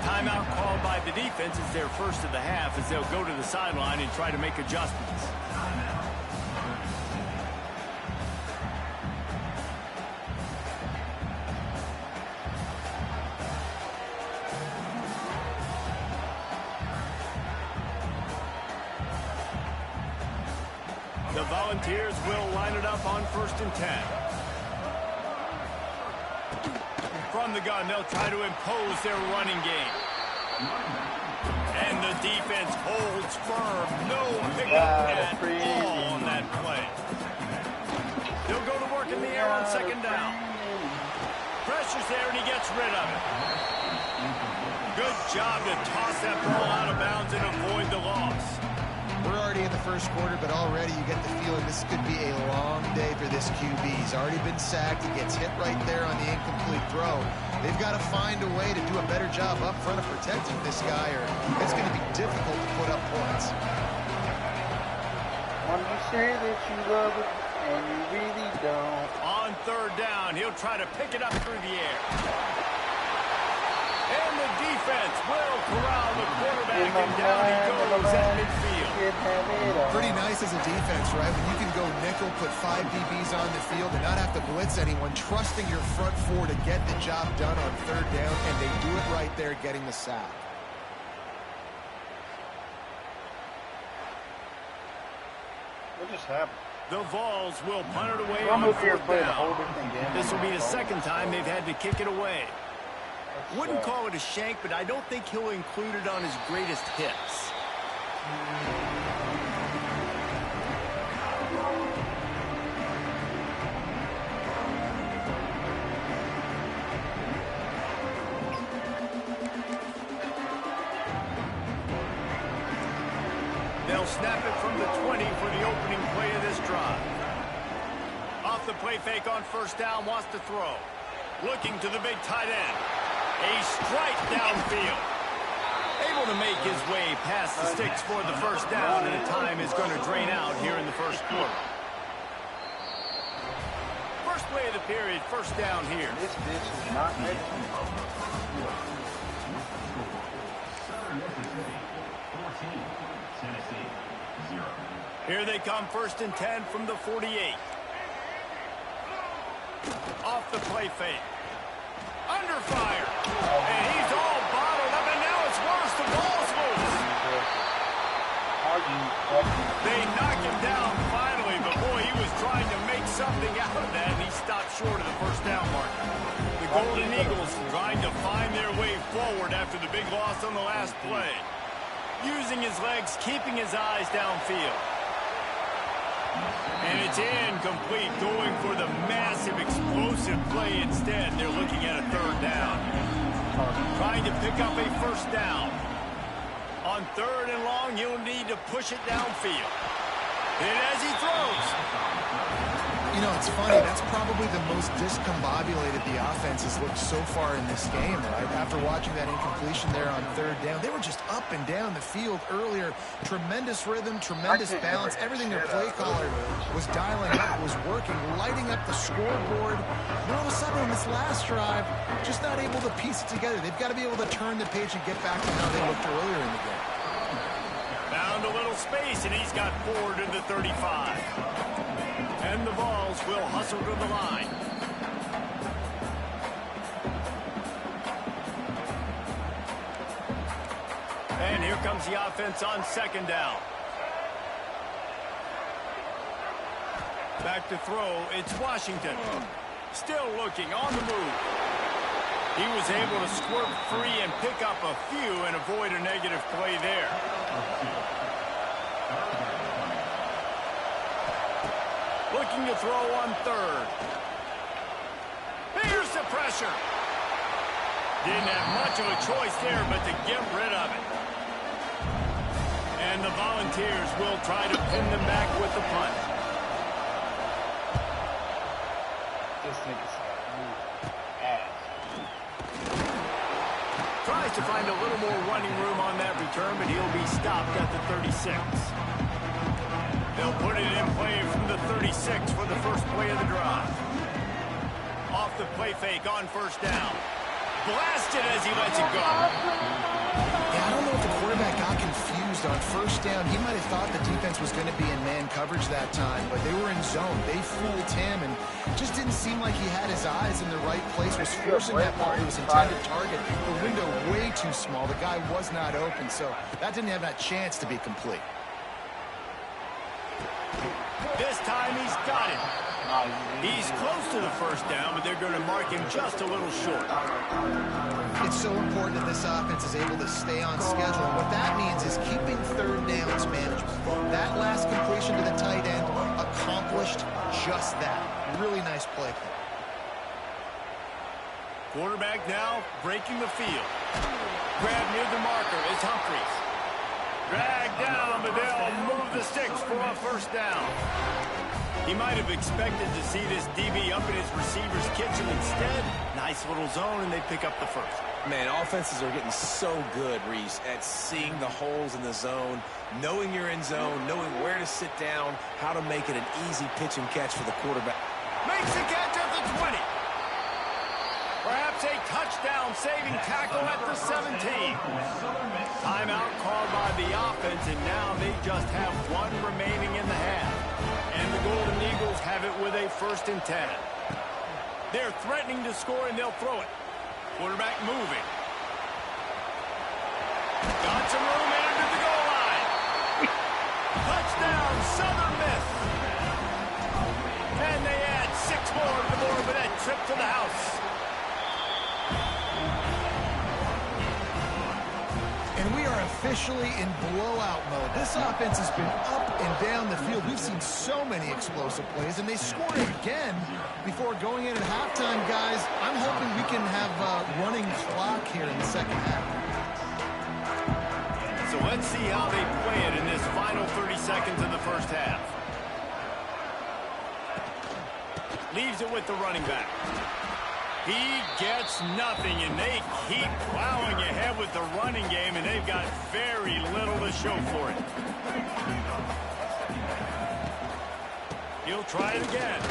Timeout called by the defense is their first of the half as they'll go to the sideline and try to make adjustments. The Volunteers will line it up on 1st and 10. From the gun, they'll try to impose their running game. And the defense holds firm. No pickup at all on that play. They'll go to work in the air on 2nd down. Pressure's there, and he gets rid of it. Good job to toss that ball out of bounds and avoid the loss. We're already in the first quarter, but already you get the feeling this could be a long day for this QB. He's already been sacked. He gets hit right there on the incomplete throw. They've got to find a way to do a better job up front of protecting this guy, or it's going to be difficult to put up points. When you say that you love it, and you really don't. On 3rd down, he'll try to pick it up through the air. And the defense will corral the quarterback, and down he goes at midfield. Pretty nice as a defense, right? When you can go nickel, put 5 DBs on the field, and not have to blitz anyone, trusting your front 4 to get the job done on 3rd down, and they do it right there, getting the sack. What just happened? The Vols will punt it away on 4th down. This will be the 2nd time they've had to kick it away. Wouldn't call it a shank, but I don't think he'll include it on his greatest hits. They'll snap it from the 20 for the opening play of this drive. Off the play fake on 1st down, wants to throw. Looking to the big tight end. A strike downfield. Able to make his way past the sticks for the 1st down, and the time is going to drain out here in the 1st quarter. First play of the period, 1st down here. This bitch is not next to me. Here they come, 1st and 10 from the 48. Off the play fake. Under fire. And he's all bottled up, and now it's worse. The ball's loose. They knock him down finally, but boy, he was trying to make something out of that, and he stopped short of the 1st down mark. The Golden Eagles trying to find their way forward after the big loss on the last play. Using his legs, keeping his eyes downfield. And it's incomplete, going for the massive, explosive play instead. They're looking at a 3rd down. Trying to pick up a 1st down. On 3rd and long, he'll need to push it downfield. And as he throws. You know, it's funny. That's probably the most discombobulated the offense has looked so far in this game, right? After watching that incompletion there on 3rd down, they were just up and down the field earlier. Tremendous rhythm, tremendous balance. Everything their play caller was dialing up was working, lighting up the scoreboard. And all of a sudden on this last drive, just not able to piece it together. They've got to be able to turn the page and get back to how they looked earlier in the game. Found a little space, and he's got forward to the 35. And the Vols will hustle to the line. And here comes the offense on 2nd down. Back to throw, it's Washington. Still looking, on the move. He was able to squirt free and pick up a few and avoid a negative play there. Looking to throw on 3rd. Here's the pressure. Didn't have much of a choice there, but to get rid of it. And the Volunteers will try to pin them back with the punt. This nigga's ass. Tries to find a little more running room on that return, but he'll be stopped at the 36. They'll put it in play from the 36 for the first play of the drive. Off the play fake on 1st down. Blasted as he lets it go. Yeah, I don't know if the quarterback got confused on 1st down. He might have thought the defense was going to be in man coverage that time, but they were in zone. They fooled him, and just didn't seem like he had his eyes in the right place, was forcing that ball to his intended target. The window way too small. The guy was not open, so that didn't have that chance to be complete. This time he's got it. He's close to the first down, but they're going to mark him just a little short. It's so important that this offense is able to stay on schedule. And what that means is keeping third downs manageable. That last completion to the tight end accomplished just that. Really nice play. Quarterback now breaking the field. Grab near the marker is Humphries. Drag down, but they'll move the sticks for a first down. He might have expected to see this DB up in his receiver's kitchen. Instead, nice little zone, and they pick up the first. Man, offenses are getting so good, Reese, at seeing the holes in the zone, knowing you're in zone, knowing where to sit down, how to make it an easy pitch and catch for the quarterback. Makes the catch at the 20. Perhaps a touchdown-saving tackle at the 17. Timeout called by the offense, and now they just have one remaining in the half. And the Golden Eagles have it with a 1st and 10. They're threatening to score, and they'll throw it. Quarterback moving. Got some room into the goal line. Touchdown, Southern Miss. And they add 6 more to the board with that trip to the house. And we are officially in blowout mode. This offense has been up and down the field. We've seen so many explosive plays, and they scored again before going in at halftime, guys. I'm hoping we can have a running clock here in the second half. So let's see how they play it in this final 30 seconds of the first half. Leaves it with the running back. He gets nothing, and they keep plowing ahead with the running game, and they've got very little to show for it. He'll try it again.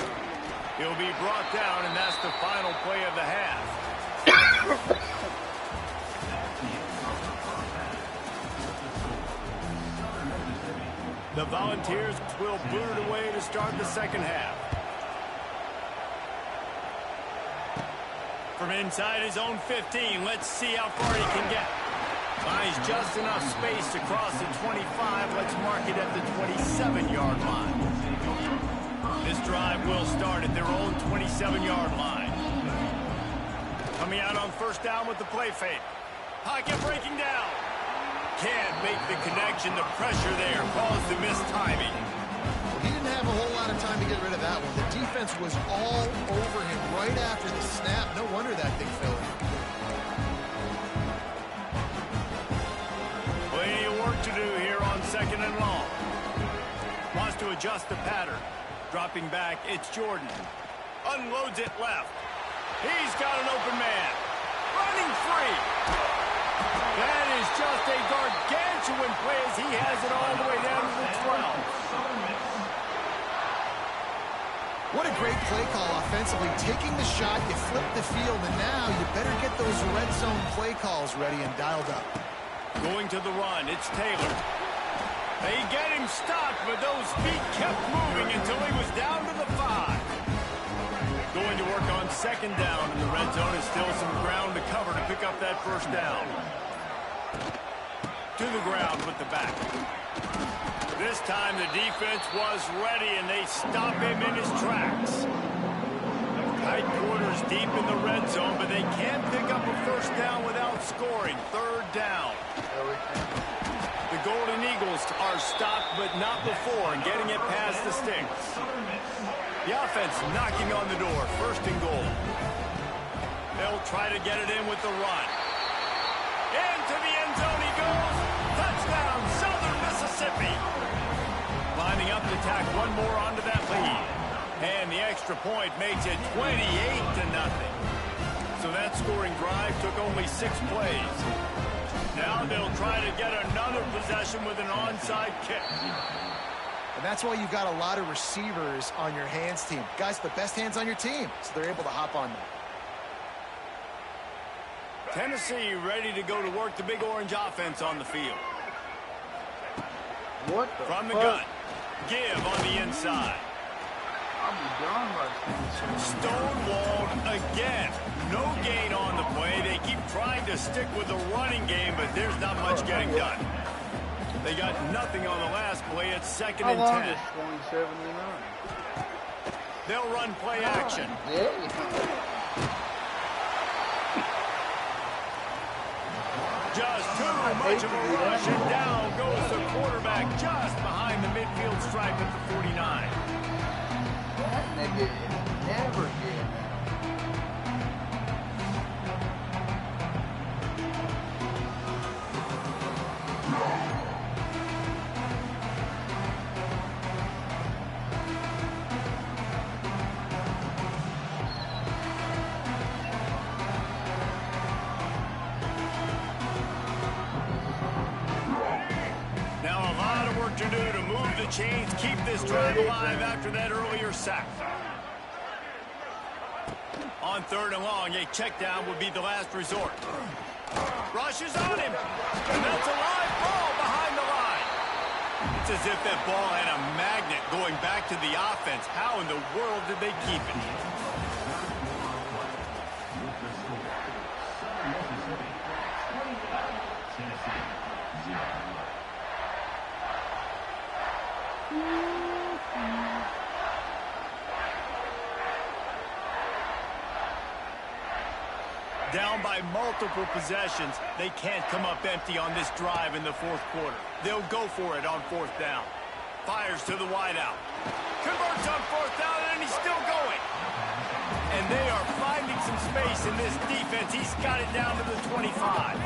He'll be brought down, and that's the final play of the half. The Volunteers will boot it away to start the second half. From inside his own 15, let's see how far he can get. Finds just enough space to cross the 25. Let's mark it at the 27-yard line. This drive will start at their own 27-yard line. Coming out on first down with the play fake. Pocket breaking down. Can't make the connection. The pressure there caused the missed timing. He didn't have a whole lot of time to get rid of that one. The defense was all over him right after the snap. No wonder that thing fell in. Plenty of work to do here on 2nd and long. Wants to adjust the pattern. Dropping back, it's Jordan. Unloads it left. He's got an open man. Running free. That is just a gargantuan play as he has it all the way down to the 12. What a great play call offensively. Taking the shot, you flip the field, and now you better get those red zone play calls ready and dialed up. Going to the run, it's Taylor. They get him stopped, but those feet kept moving until he was down to the 5. Going to work on 2nd down, and the red zone is still some ground to cover to pick up that first down. To the ground with the back. This time the defense was ready, and they stop him in his tracks. Tight quarters deep in the red zone, but they can't pick up a first down without scoring. 3rd down. The Golden Eagles are stopped, but not before, getting it past the sticks. The offense knocking on the door. 1st and goal. They'll try to get it in with the run. Into the end zone he goes. Touchdown, Southern Mississippi. Lining up to tack one more onto that lead. And the extra point makes it 28-0. So that scoring drive took only 6 plays. Now they'll try to get another possession with an onside kick. And that's why you've got a lot of receivers on your hands team. Guys, the best hands on your team, so they're able to hop on that. Tennessee ready to go to work the Big Orange offense on the field. What the From the fuck? gun. Give on the inside. I'll be gone by Stonewalled again. No gain on the play. They keep trying to stick with the running game, but there's not much getting done. They got nothing on the last play. It's 2nd How and long 10. is 2079? They'll run play action. Yeah. Just too much of a rush, and down goes the quarterback just behind the midfield stripe at the 49. That nigga is never getting out. Now a lot of work to do to move the chains, keep this drive alive after that earlier sack. On 3rd and long, a check down would be the last resort. Rushes on him, and that's a live ball behind the line. It's as if that ball had a magnet going back to the offense. How in the world did they keep it? Down by multiple possessions, they can't come up empty on this drive in the 4th quarter. They'll go for it on 4th down. Fires to the wideout. Converts on 4th down, and he's still going. And they are finding some space in this defense. He's got it down to the 25.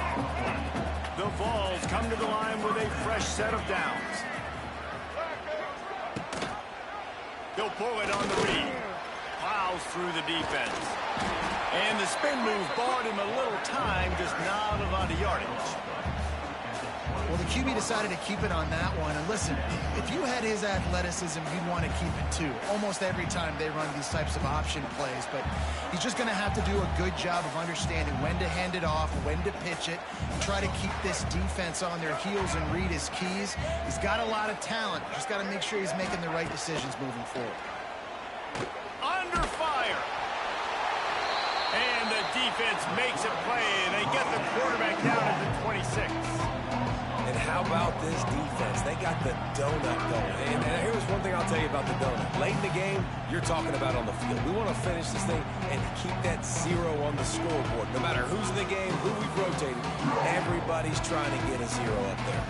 The Vols come to the line with a fresh set of downs. He'll pull it on the read. Plows through the defense. And the spin move bought him a little time, just not a lot of yardage. Well, the QB decided to keep it on that one. And listen, if you had his athleticism, you'd want to keep it too. Almost every time they run these types of option plays. But he's just going to have to do a good job of understanding when to hand it off, when to pitch it, try to keep this defense on their heels and read his keys. He's got a lot of talent. Just got to make sure he's making the right decisions moving forward. Under fire. And the defense makes a play. They get the quarterback down at the 26. And how about this defense? They got the donut going. And here's one thing I'll tell you about the donut. Late in the game, you're talking about on the field. We want to finish this thing and keep that 0 on the scoreboard. No matter who's in the game, who we've rotated, everybody's trying to get a 0 up there.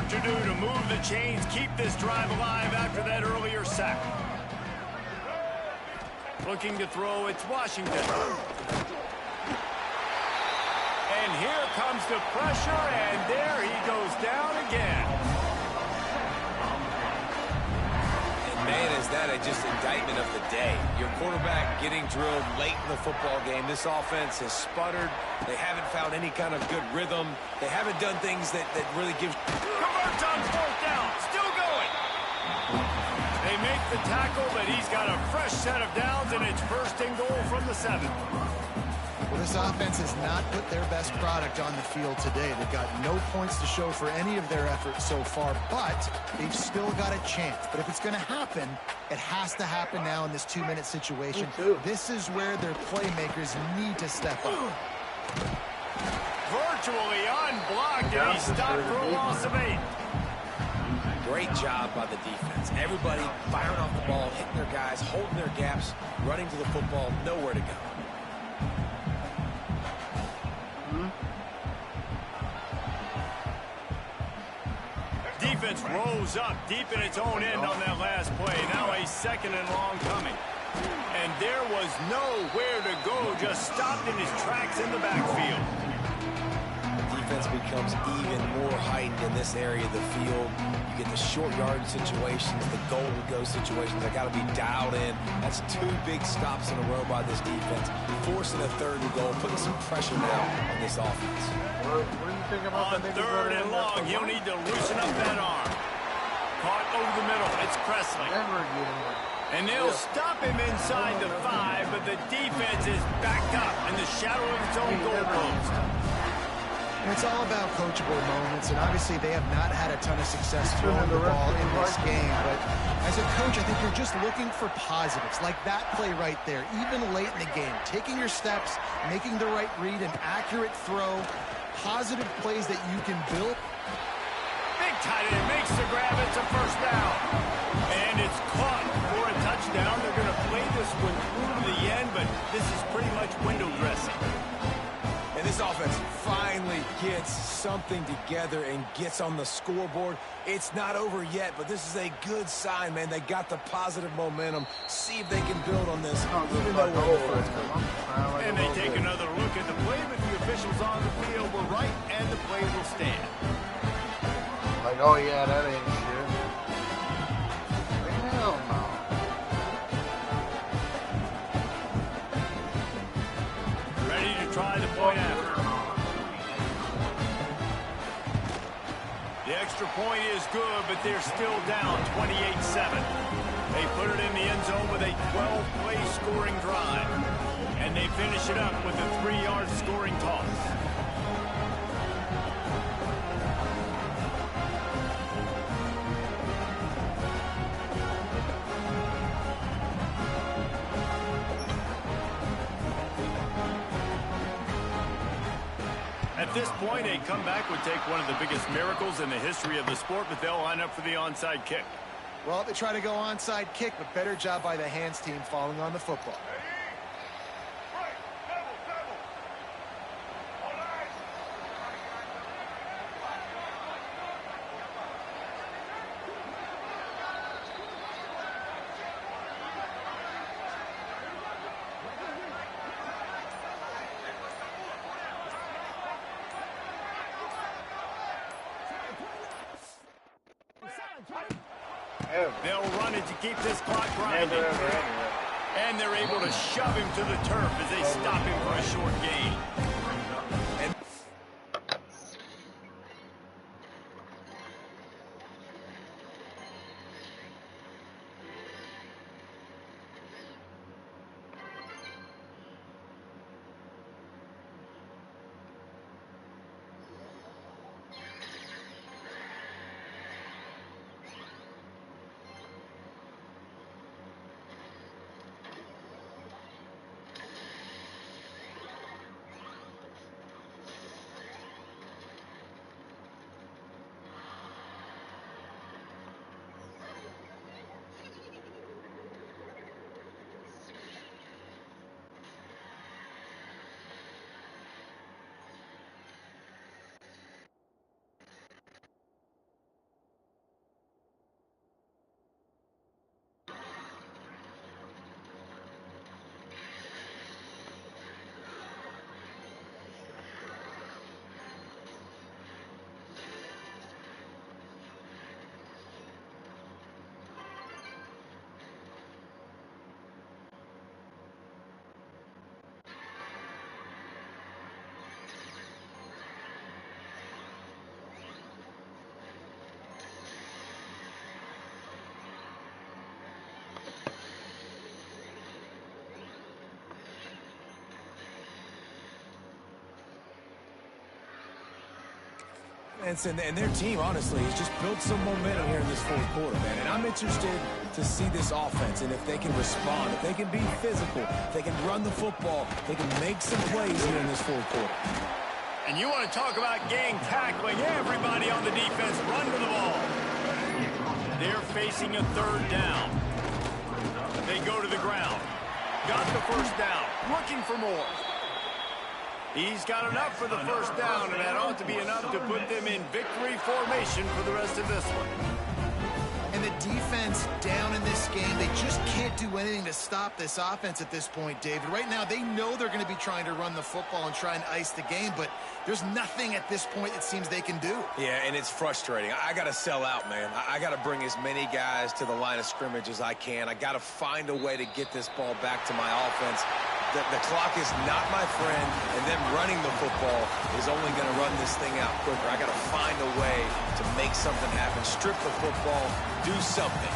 To do to move the chains, keep this drive alive after that earlier sack. Looking to throw, it's Washington. And here comes the pressure, and there he goes down again. And man, is that just indictment of the day. Your quarterback getting drilled late in the football game. This offense has sputtered. They haven't found any kind of good rhythm. They haven't done things that really give... Converts on 4th down, still going. They make the tackle, but he's got a fresh set of downs, and it's 1st and goal from the 7. Well, this offense has not put their best product on the field today. They've got no points to show for any of their efforts so far, but they've still got a chance. But if it's going to happen, it has to happen now in this 2-minute situation. This is where their playmakers need to step up. Virtually unblocked, and he stopped for a loss of 8. Great job by the defense. Everybody firing off the ball, hitting their guys, holding their gaps, running to the football, nowhere to go. Defense rose up deep in its own end on that last play. Now a 2nd and long coming. And there was nowhere to go, just stopped in his tracks in the backfield. Defense becomes even more heightened in this area of the field. You get the short yard situations, the goal-to-go situations. They got to be dialed in. That's 2 big stops in a row by this defense, forcing a 3rd and goal, putting some pressure now on this offense. What do you think about on 3rd and long, he'll need to loosen up that arm. Caught over the middle. It's Presley. Never getting it. And they'll stop him inside the 5, but the defense is backed up in the shadow of its own goalpost. And it's all about coachable moments, and obviously they have not had a ton of success throwing the ball in this game, but as a coach, I think you're just looking for positives, like that play right there, even late in the game, taking your steps, making the right read, an accurate throw, positive plays that you can build. Big tight end makes the grab. It's a first down. And it's caught for a touchdown. They're going to play this one through to the end, but this is pretty much window dressing. And this offense finally gets something together and gets on the scoreboard. It's not over yet, but this is a good sign, man. They got the positive momentum. See if they can build on this, even though we're in the fourth quarter. And they take another look at the play, but the officials on the field were right, and the play will stand. Like, oh yeah, that ain't shit. Hell no. Ready to try the point after. The extra point is good, but they're still down 28-7. They put it in the end zone with a 12-play scoring drive. And they finish it up with a 3-yard scoring toss. At this point, a comeback would take one of the biggest miracles in the history of the sport, but they'll line up for the onside kick. Well, they try to go onside kick, but better job by the hands team falling on the football. They'll run it to keep this clock grinding. And they're able to shove him to the turf as they stop him for a short gain. And their team, honestly, has just built some momentum here in this fourth quarter, man. And I'm interested to see this offense and if they can respond, if they can be physical, if they can run the football, they can make some plays here in this fourth quarter. And you want to talk about gang tackling. Everybody on the defense run to the ball. They're facing a third down. They go to the ground. Got the first down. Looking for more. He's got enough for the first down, and that ought to be enough to put them in victory formation for the rest of this one. And the defense down in this game, they just can't do anything to stop this offense at this point, David. Right now, they know they're going to be trying to run the football and try and ice the game, but there's nothing at this point it seems they can do. Yeah, and it's frustrating. I got to sell out, man. I got to bring as many guys to the line of scrimmage as I can. I got to find a way to get this ball back to my offense. The clock is not my friend, and them running the football is only going to run this thing out quicker. I got to find a way to make something happen, strip the football, do something.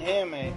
Damn it.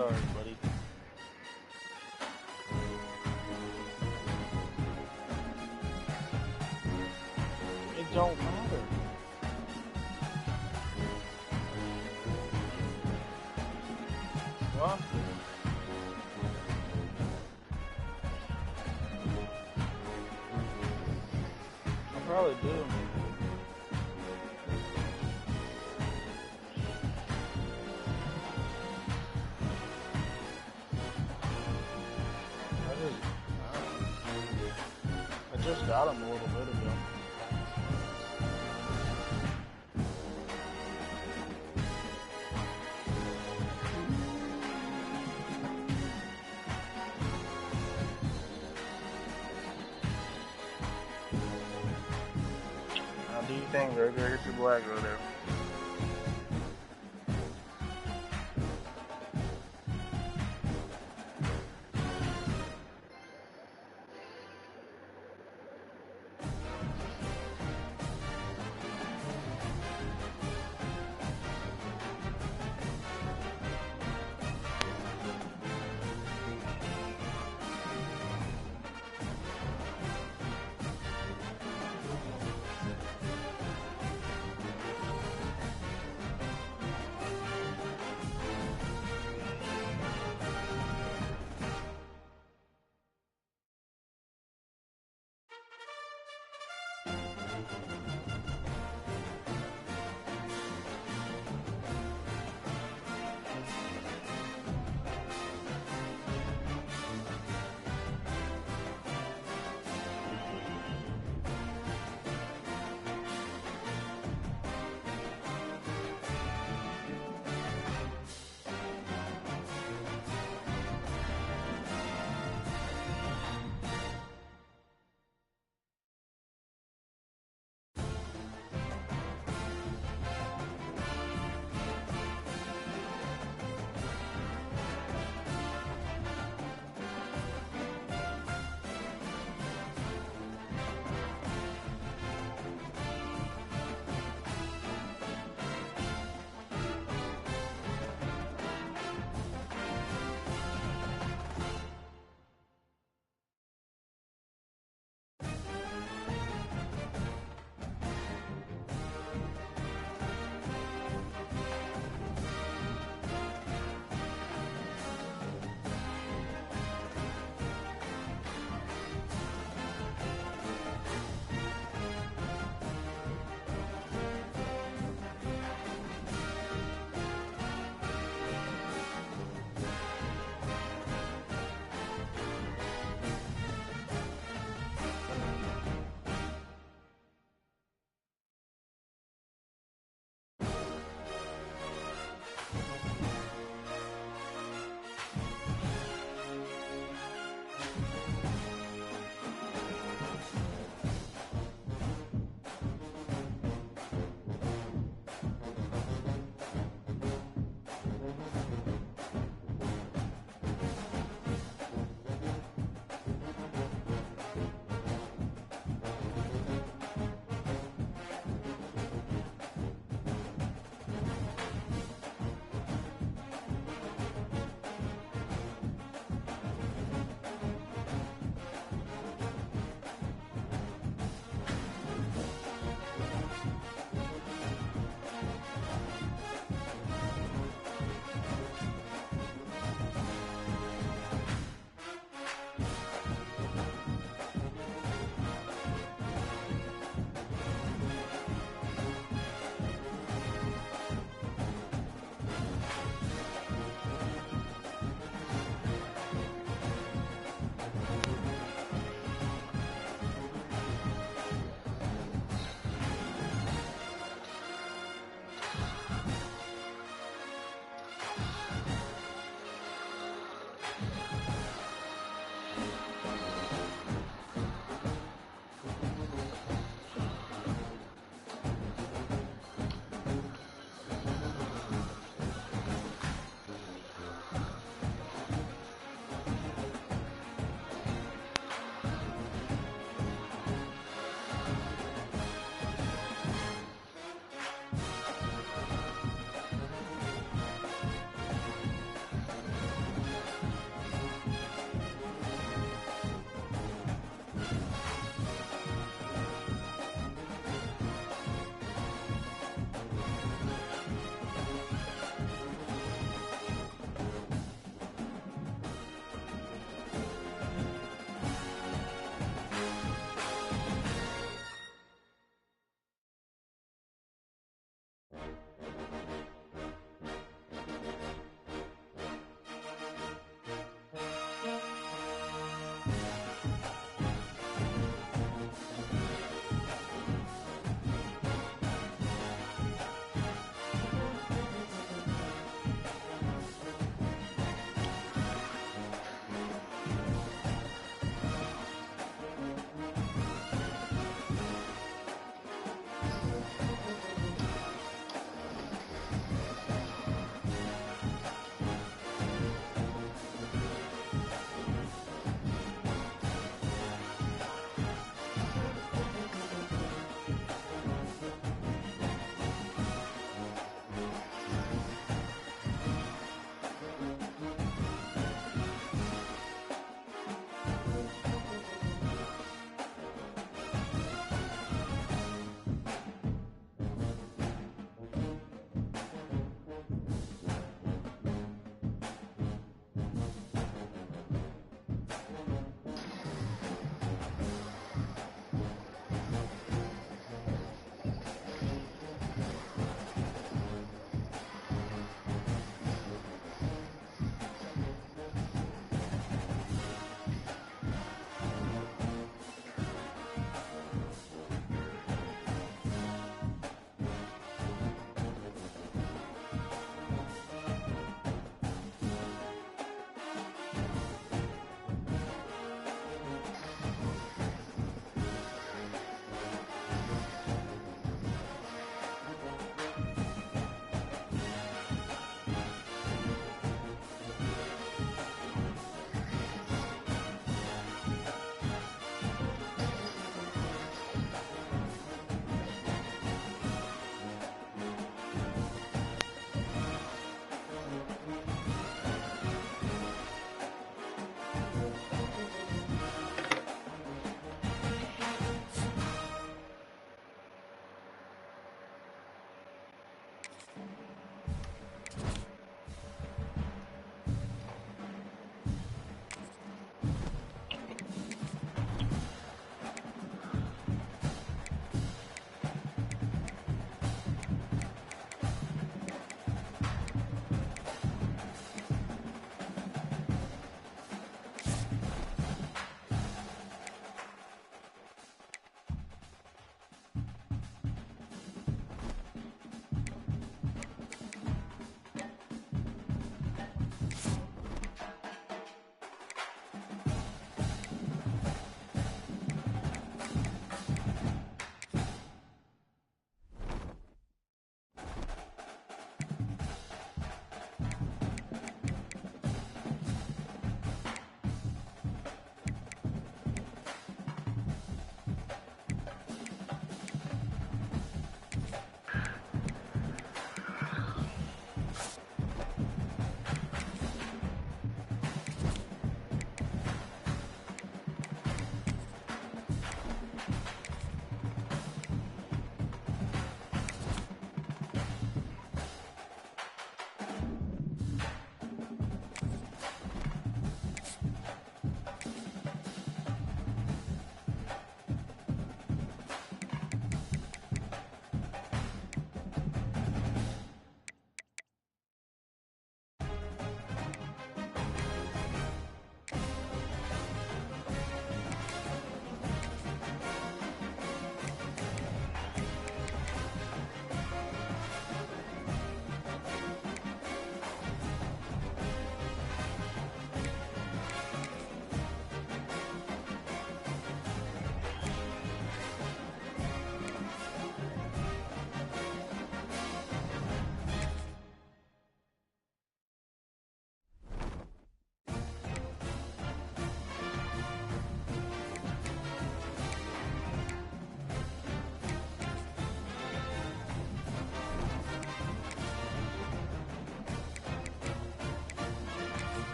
sorry, buddy. It don't matter. What? I probably do. I just got him a little bit ago. Now do you think they're gonna hit your black right there?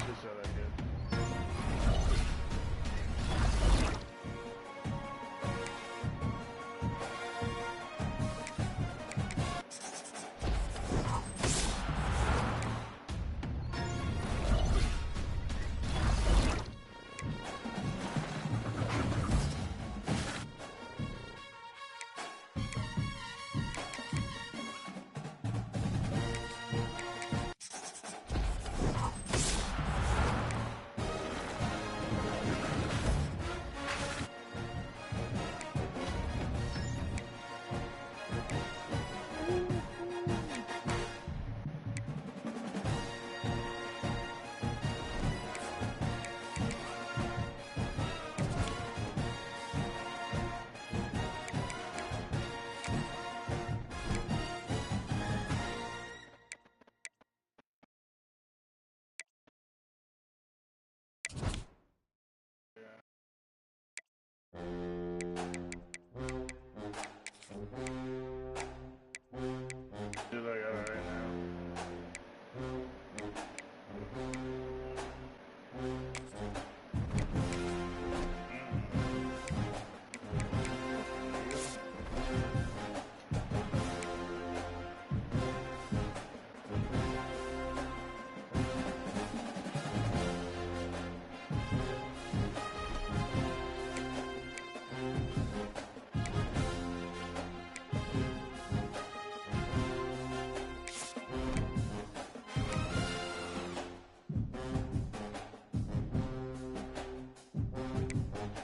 Just so that good. Dude, I got it right now.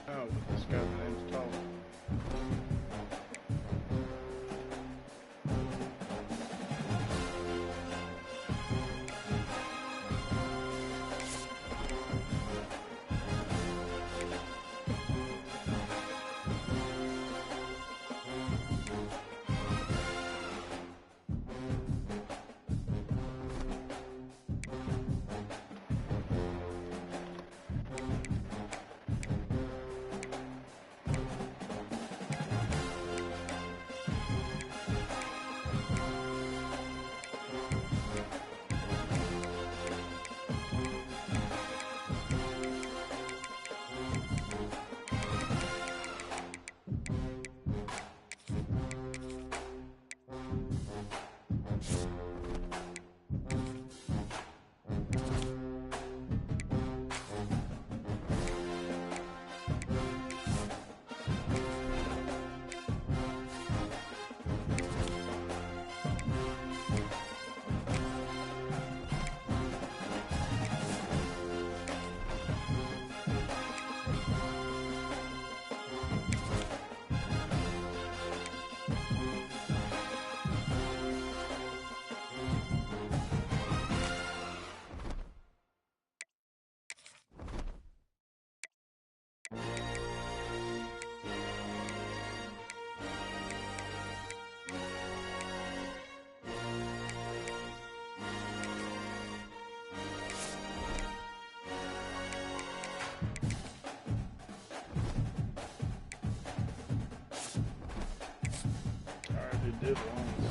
Oh, but this guy's name's Tom. I already did once.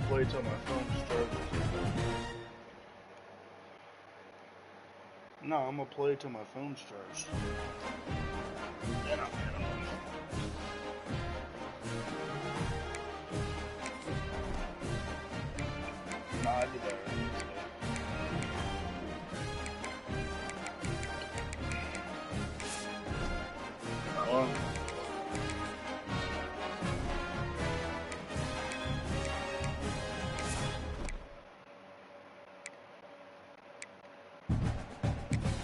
play till my phone starts. No, I'm gonna play till my phone starts. Then I'll get on. No, I did that already. Well,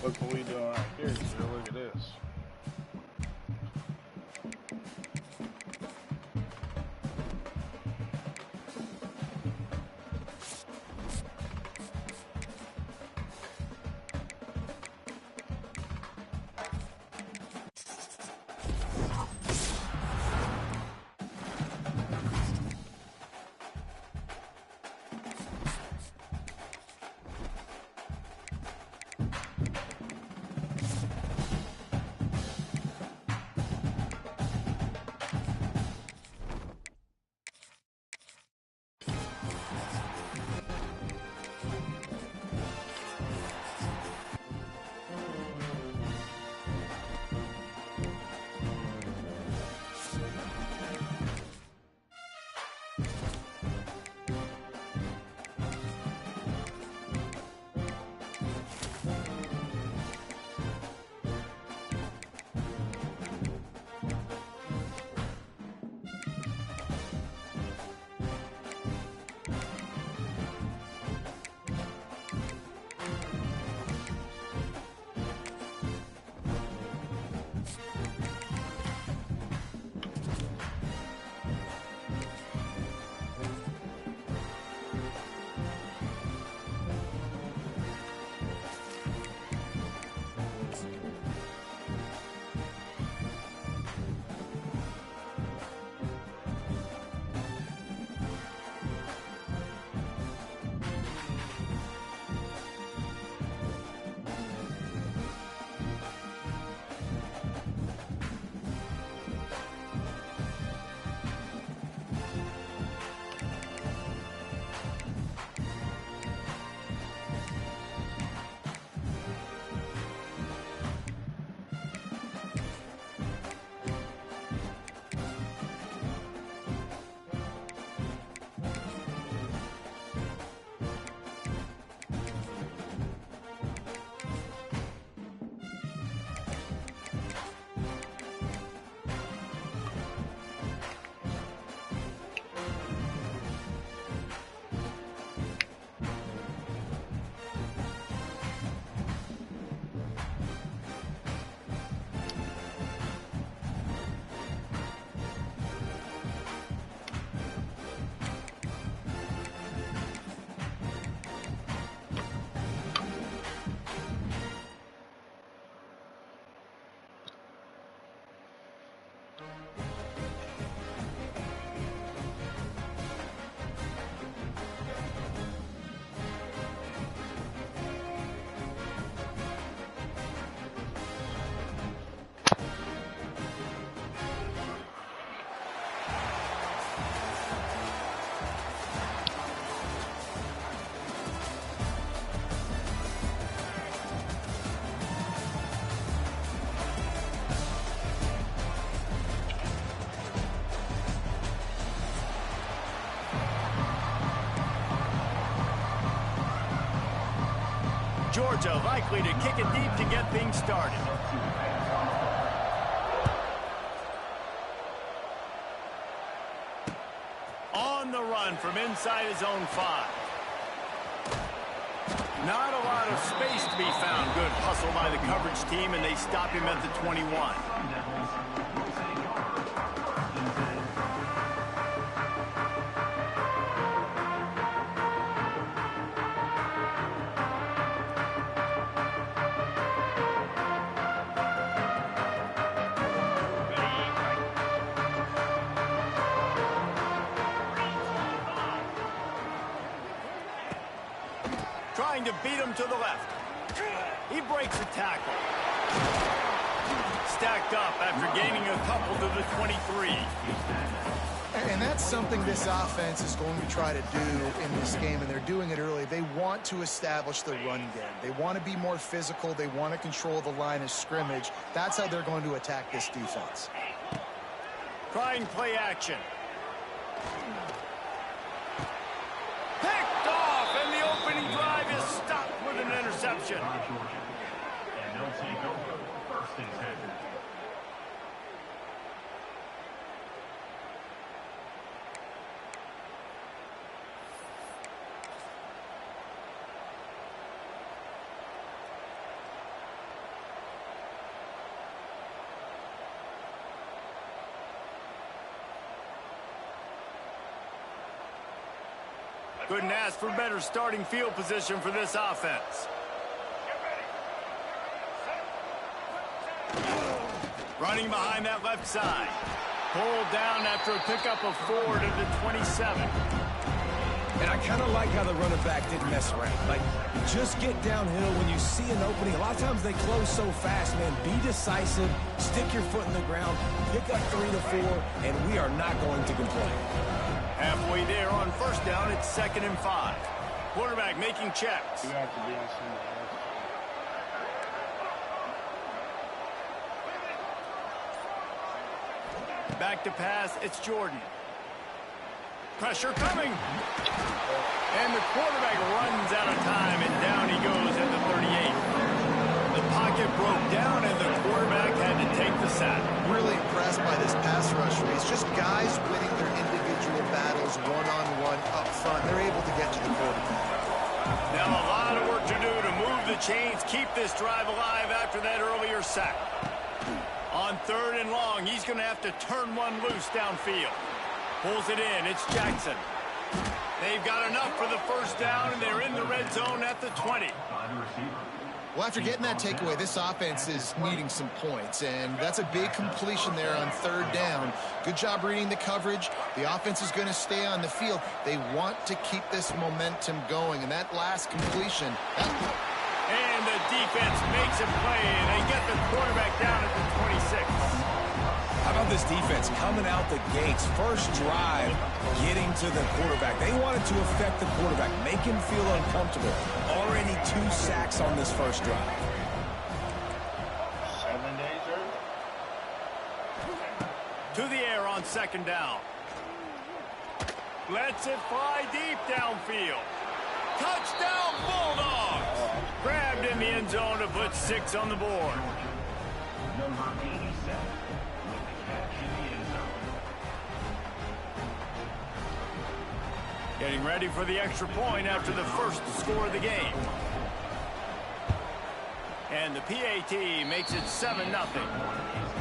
look what we doing out here, Joe. Look at this. Georgia likely to kick it deep to get things started. On the run from inside his own 5. Not a lot of space to be found. Good hustle by the coverage team, and they stop him at the 21. Trying to beat him to the left. He breaks a tackle. Stacked up after gaining a couple to the 23. And that's something this offense is going to try to do in this game, and they're doing it early. They want to establish the run game. They want to be more physical. They want to control the line of scrimmage. That's how they're going to attack this defense. Trying play action. Picked off, and the opening drive is stopped with an interception. And they'll take over first and 10. Couldn't ask for better starting field position for this offense. Running behind that left side. Pulled down after a pickup of 4 to the 27. And I kind of like how the running back didn't mess around. Like, just get downhill when you see an opening. A lot of times they close so fast, man. Be decisive, stick your foot in the ground, pick up 3 to 4, and we are not going to complain. Halfway there on first down, it's 2nd and 5. Quarterback making checks. You have to be on somebody else. Back to pass, it's Jordan. Pressure coming. And the quarterback runs out of time, and down he goes at the 38. The pocket broke down, and the quarterback had to take the sack. Really impressed by this pass rush race. Just guys winning their individual battles one-on-one up front. They're able to get to the quarterback. Now a lot of work to do to move the chains, keep this drive alive after that earlier sack. On 3rd and long, he's going to have to turn one loose downfield. Pulls it in. It's Jackson. They've got enough for the first down, and they're in the red zone at the 20. Well, after getting that takeaway, this offense is needing some points, and that's a big completion there on 3rd down. Good job reading the coverage. The offense is going to stay on the field. They want to keep this momentum going, and that last completion... And the defense makes a play, and they get the quarterback down at the 26. How about this defense coming out the gates, first drive, getting to the quarterback. They wanted to affect the quarterback, make him feel uncomfortable. Already 2 sacks on this first drive. 7 days early. To the air on 2nd down. Lets it fly deep downfield. Touchdown Bulldogs! Grabbed in the end zone to put 6 on the board. Number 87 with the catch in the end zone. Getting ready for the extra point after the first score of the game. And the PAT makes it 7-0.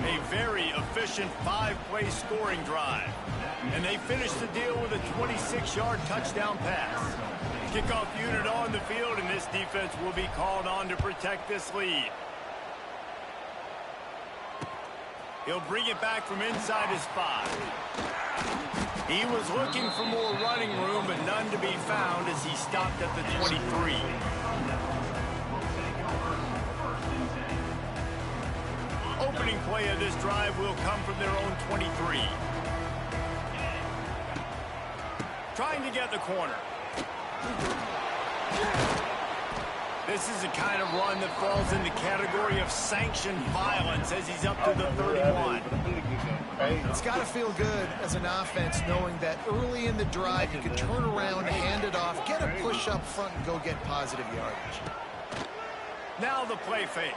A very efficient 5-play scoring drive. And they finish the deal with a 26-yard touchdown pass. Kickoff unit on the field, and this defense will be called on to protect this lead. He'll bring it back from inside his 5. He was looking for more running room, but none to be found as he stopped at the 23. Opening play of this drive will come from their own 23. Trying to get the corner. This is the kind of run that falls in the category of sanctioned violence as he's up to the 31. It's got to feel good as an offense knowing that early in the drive you can turn around, hand it off, get a push up front, and go get positive yardage. Now the play fake.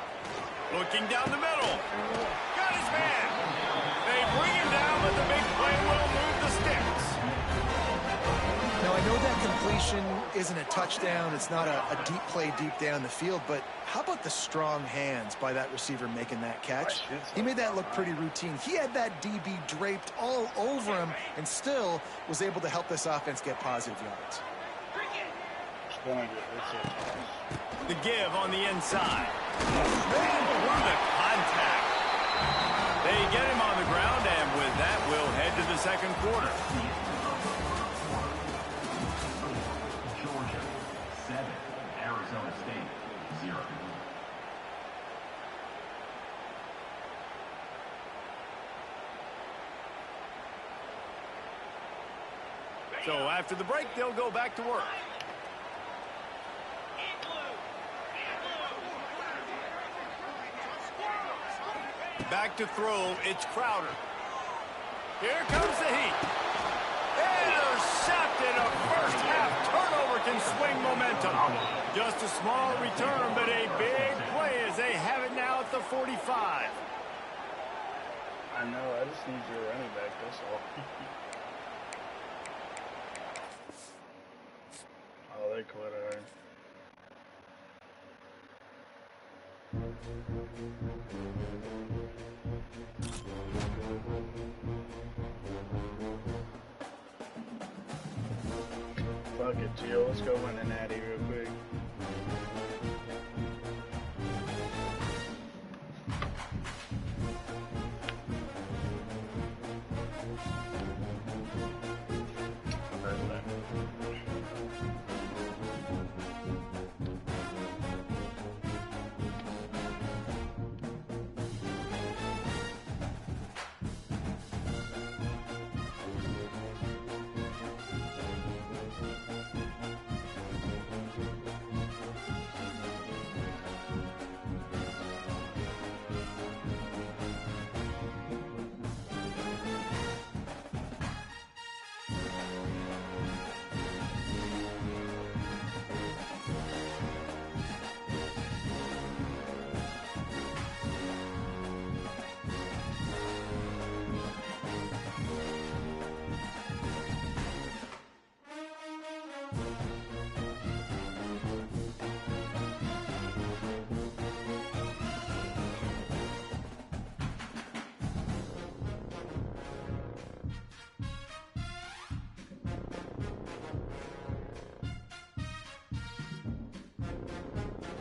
Looking down the middle. Got his man. They bring him down, but the big play will move the sticks. Now, I know that completion isn't a touchdown. It's not a deep play deep down the field, but how about the strong hands by that receiver making that catch? He made that look pretty routine. He had that DB draped all over him and still was able to help this offense get positive yards. The give on the inside. Ran through the contact. They get him on the ground, and with that, we'll head to the second quarter. Georgia 7, Arizona State 0. So after the break, they'll go back to work. Back to throw, it's Crowder. Here comes the heat. Intercepted. A first half turnover can swing momentum. Just a small return, but a big play as they have it now at the 45. I know, I just need your running back, that's all. Oh, they quit already. Fuck it, Gio. Let's go win an Natty real quick.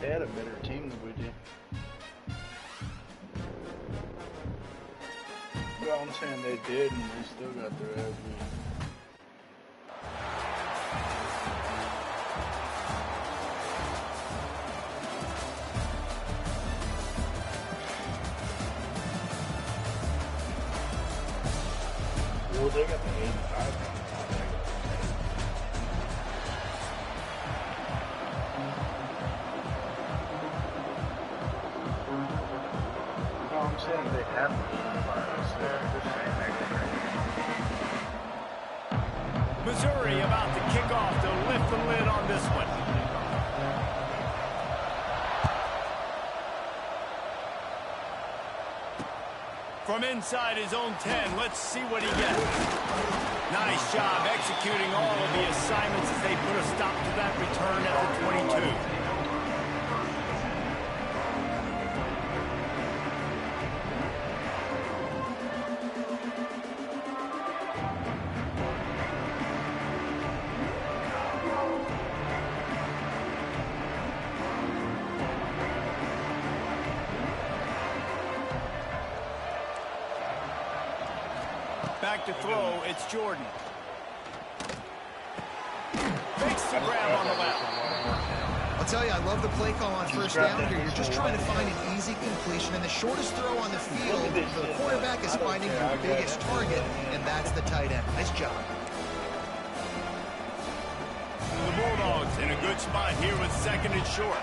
They had a better team than we did. Well, I'm saying they did, and they still got their ass beat. Well, they got the 85. I'm saying they have to be Missouri about to kick off to lift the lid on this one. From inside his own 10, let's see what he gets. Nice job executing all of the assignments as they put a stop to that return at the 22. Back to throw, it's Jordan. Fakes the grab on the left. I'll tell you, I love the play call on first down here. You're just trying to find an easy completion, and the shortest throw on the field for the quarterback is finding your biggest target, and that's the tight end. Nice job. The Bulldogs in a good spot here with second and short.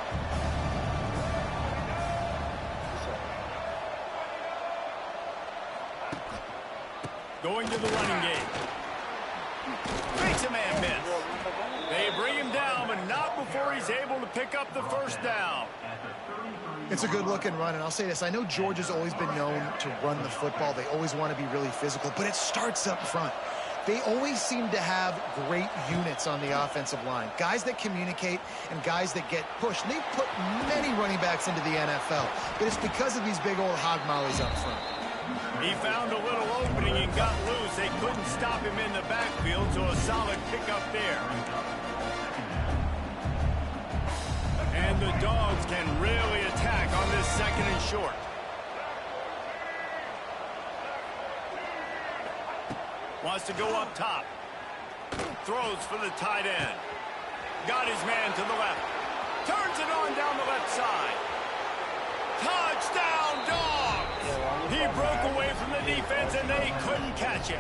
Going to the running game. Makes a man miss. They bring him down, but not before he's able to pick up the first down. It's a good-looking run, and I'll say this. I know Georgia's always been known to run the football. They always want to be really physical, but it starts up front. They always seem to have great units on the offensive line. Guys that communicate and guys that get pushed. And they've put many running backs into the NFL, but it's because of these big old hog mollies up front. He found a little opening and got loose. They couldn't stop him in the backfield, so a solid pickup there. And the Dogs can really attack on this second and short. Wants to go up top. Throws for the tight end. Got his man to the left. Turns it on down the left side. Touchdown, Dogs! He broke away from the defense, and they couldn't catch him.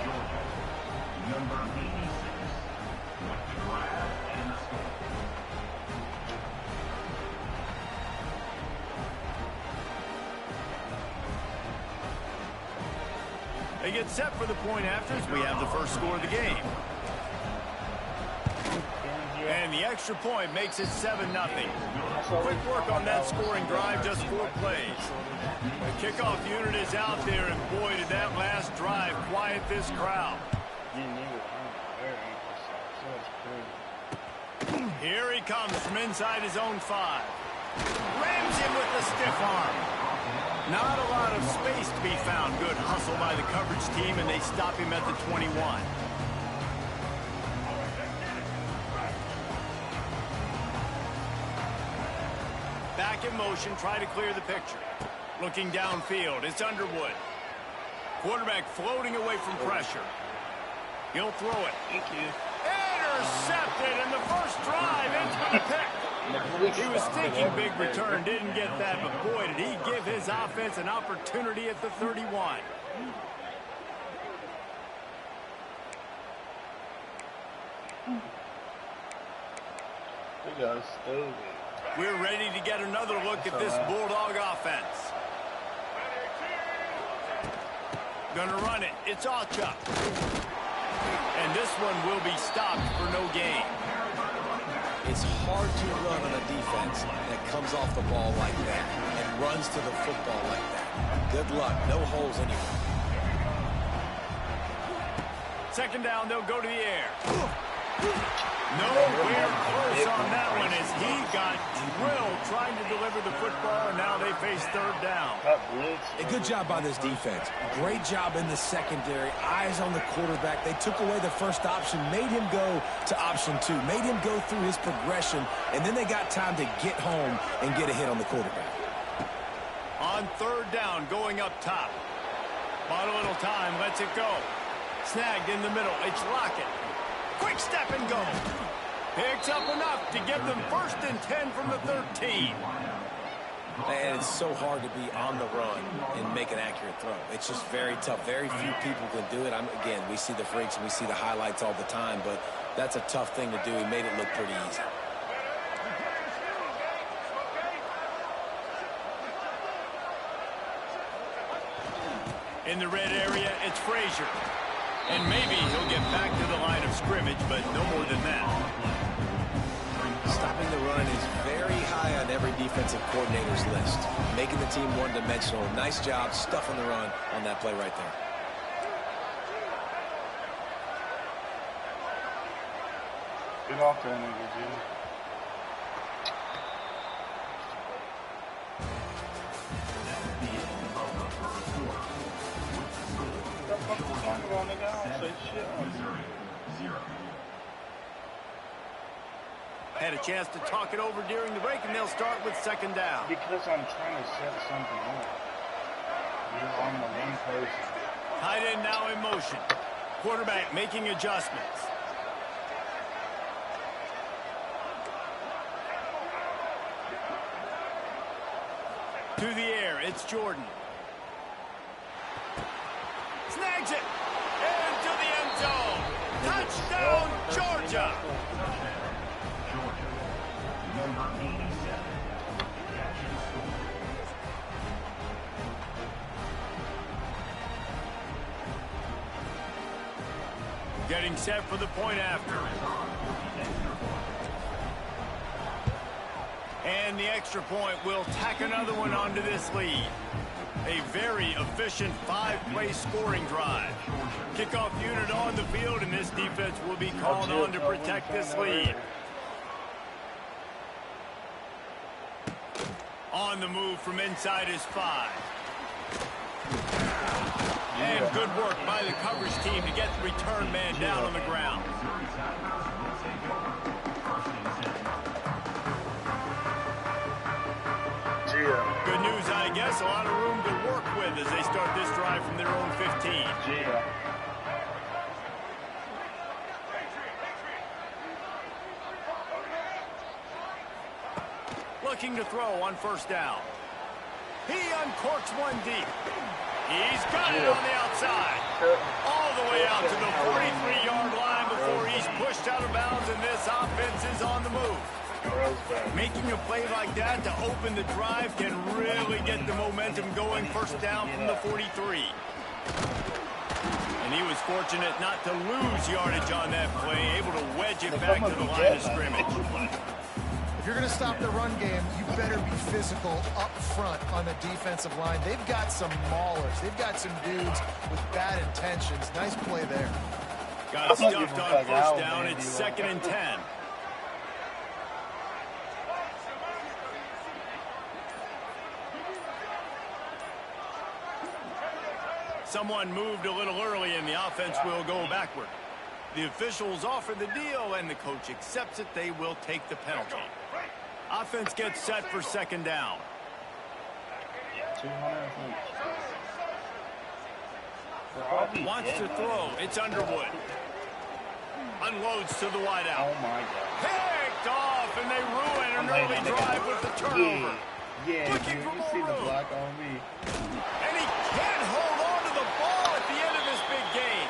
They get set for the point after as we have the first score of the game. And the extra point makes it 7-0. Quick work on that scoring drive, just 4 plays. The kickoff unit is out there, and boy, did that last drive quiet this crowd. Here he comes from inside his own 5. Rams him with the stiff arm. Not a lot of space to be found. Good hustle by the coverage team, and they stop him at the 21. Back in motion, try to clear the picture. Looking downfield, it's Underwood. Quarterback floating away from pressure. He'll throw it. Thank you. Intercepted in the first drive into the pick. He was thinking big return, didn't get that, but boy, did he give his offense an opportunity at the 31. We got stupid. We're ready to get another look at this Bulldog offense. Gonna run it. It's Ocha. And this one will be stopped for no gain. It's hard to run on a defense that comes off the ball like that and runs to the football like that. Good luck. No holes anywhere. Second down, they'll go to the air. Nowhere close on that one as he got drilled trying to deliver the football, and now they face third down. A good job by this defense. Great job in the secondary. Eyes on the quarterback. They took away the first option, made him go to option 2, made him go through his progression, and then they got time to get home and get a hit on the quarterback. On third down, going up top. Bought a little time, lets it go. Snagged in the middle. It's Lockett. Quick step and go. Picks up enough to give them 1st and 10 from the 13. And it's so hard to be on the run and make an accurate throw. It's just very tough. Very few people can do it. Again, we see the freaks and we see the highlights all the time, but that's a tough thing to do. He made it look pretty easy. In the red area, it's Frazier. And maybe he'll get back to the line of scrimmage, but no more than that. Stopping the run is very high on every defensive coordinator's list. Making the team one-dimensional. Nice job stuffing the run on that play right there. Get off there, nigga, dude. Had a chance to talk it over during the break, and they'll start with second down. Because I'm trying to set something up. You're on the wrong person. Tight end now in motion. Quarterback making adjustments. To the air, it's Jordan. Snags it. Into the end zone. Touchdown, Georgia. Number 87. Getting set for the point after. And the extra point will tack another one onto this lead. A very efficient 5-play scoring drive. Kickoff unit on the field, and this defense will be called on to protect this lead. On the move from inside his 5. And good work by the coverage team to get the return man down on the ground. Good news, I guess. A lot of room to work with as they start this drive from their own 15. Looking to throw on first down. He uncorks one deep. He's got it on the outside. All the way out to the 43-yard line before he's pushed out of bounds, and this offense is on the move. Making a play like that to open the drive can really get the momentum going. First down from the 43. And he was fortunate not to lose yardage on that play, able to wedge it back to the line of scrimmage. If you're going to stop the run game, you better be physical up front on the defensive line. They've got some maulers. They've got some dudes with bad intentions. Nice play there. Got stuffed on first down. It's 2nd and 10. Someone moved a little early, and the offense will go backward. The officials offer the deal, and the coach accepts it. They will take the penalty. Offense gets set for 2nd down. Wants to throw. It's Underwood. Unloads to the wideout. Oh, my God. Picked off, and they ruin an early drive with the turnover. Yeah, dude, you see the block on me. And he can't hold on to the ball at the end of this big game.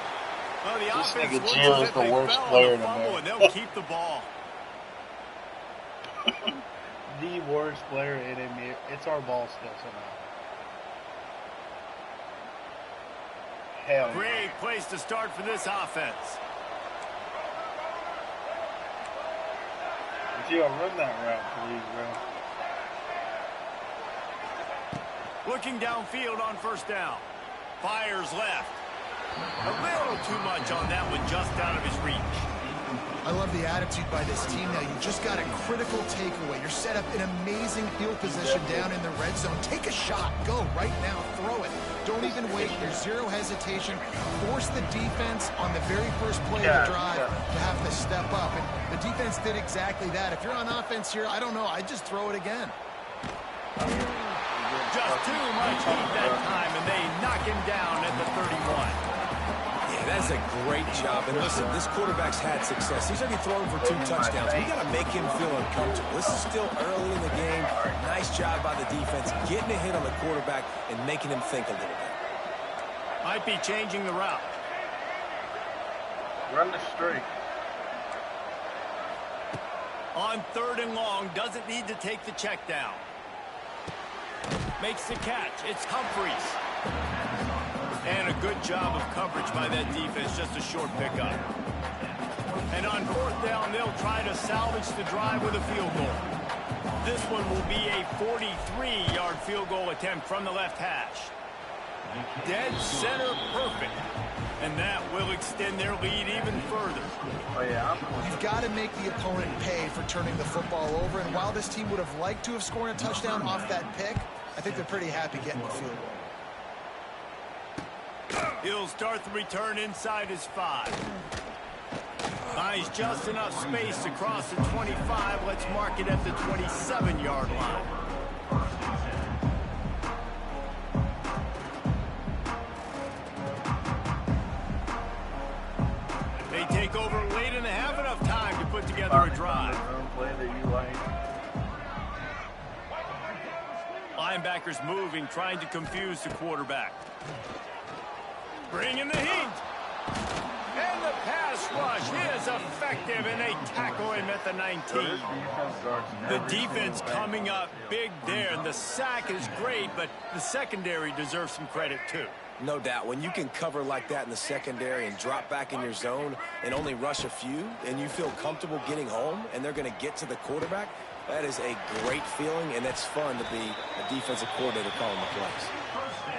Well, the This offense nigga looks Jill as is if the they worst fell on player the in fumble, and America. they'll keep the ball. The worst player in America. It's our ball still somehow. Hell no. Great place to start for this offense. Gio, run that route, please, bro. Looking downfield on 1st down. Fires left. A little too much on that one, just out of his reach. I love the attitude by this team now. You just got a critical takeaway. You're set up in amazing field position down in the red zone. Take a shot. Go right now. Throw it. Don't even wait. There's zero hesitation. Force the defense on the very first play of the drive to have to step up. And the defense did exactly that. If you're on offense here, I don't know. I'd just throw it again. Just too much heat that time, and they knock him down at the 31. Yeah, that's a great job. And listen, this quarterback's had success. He's already thrown for 2 touchdowns. We got to make him feel uncomfortable. This is still early in the game. Nice job by the defense, getting a hit on the quarterback and making him think a little bit. Might be changing the route. Run the streak. On 3rd and long, doesn't need to take the check down. Makes the catch. It's Humphries. And a good job of coverage by that defense. Just a short pickup. And on 4th down, they'll try to salvage the drive with a field goal. This one will be a 43-yard field goal attempt from the left hash. Dead center perfect. And that will extend their lead even further. Oh, yeah. You've got to make the opponent pay for turning the football over. And while this team would have liked to have scored a touchdown off that pick, I think they're pretty happy getting the field goal. He'll start the return inside his 5. Buys just enough space to cross the 25. Let's mark it at the 27-yard line. They take over late and have enough time to put together a drive. Play that you like. Linebackers moving, trying to confuse the quarterback. Bring in the heat. And the pass rush is effective, and they tackle him at the 19. The defense coming up big there, and the sack is great, but the secondary deserves some credit too. No doubt. When you can cover like that in the secondary and drop back in your zone and only rush a few, and you feel comfortable getting home, and they're going to get to the quarterback, that is a great feeling, and it's fun to be a defensive coordinator calling the plays.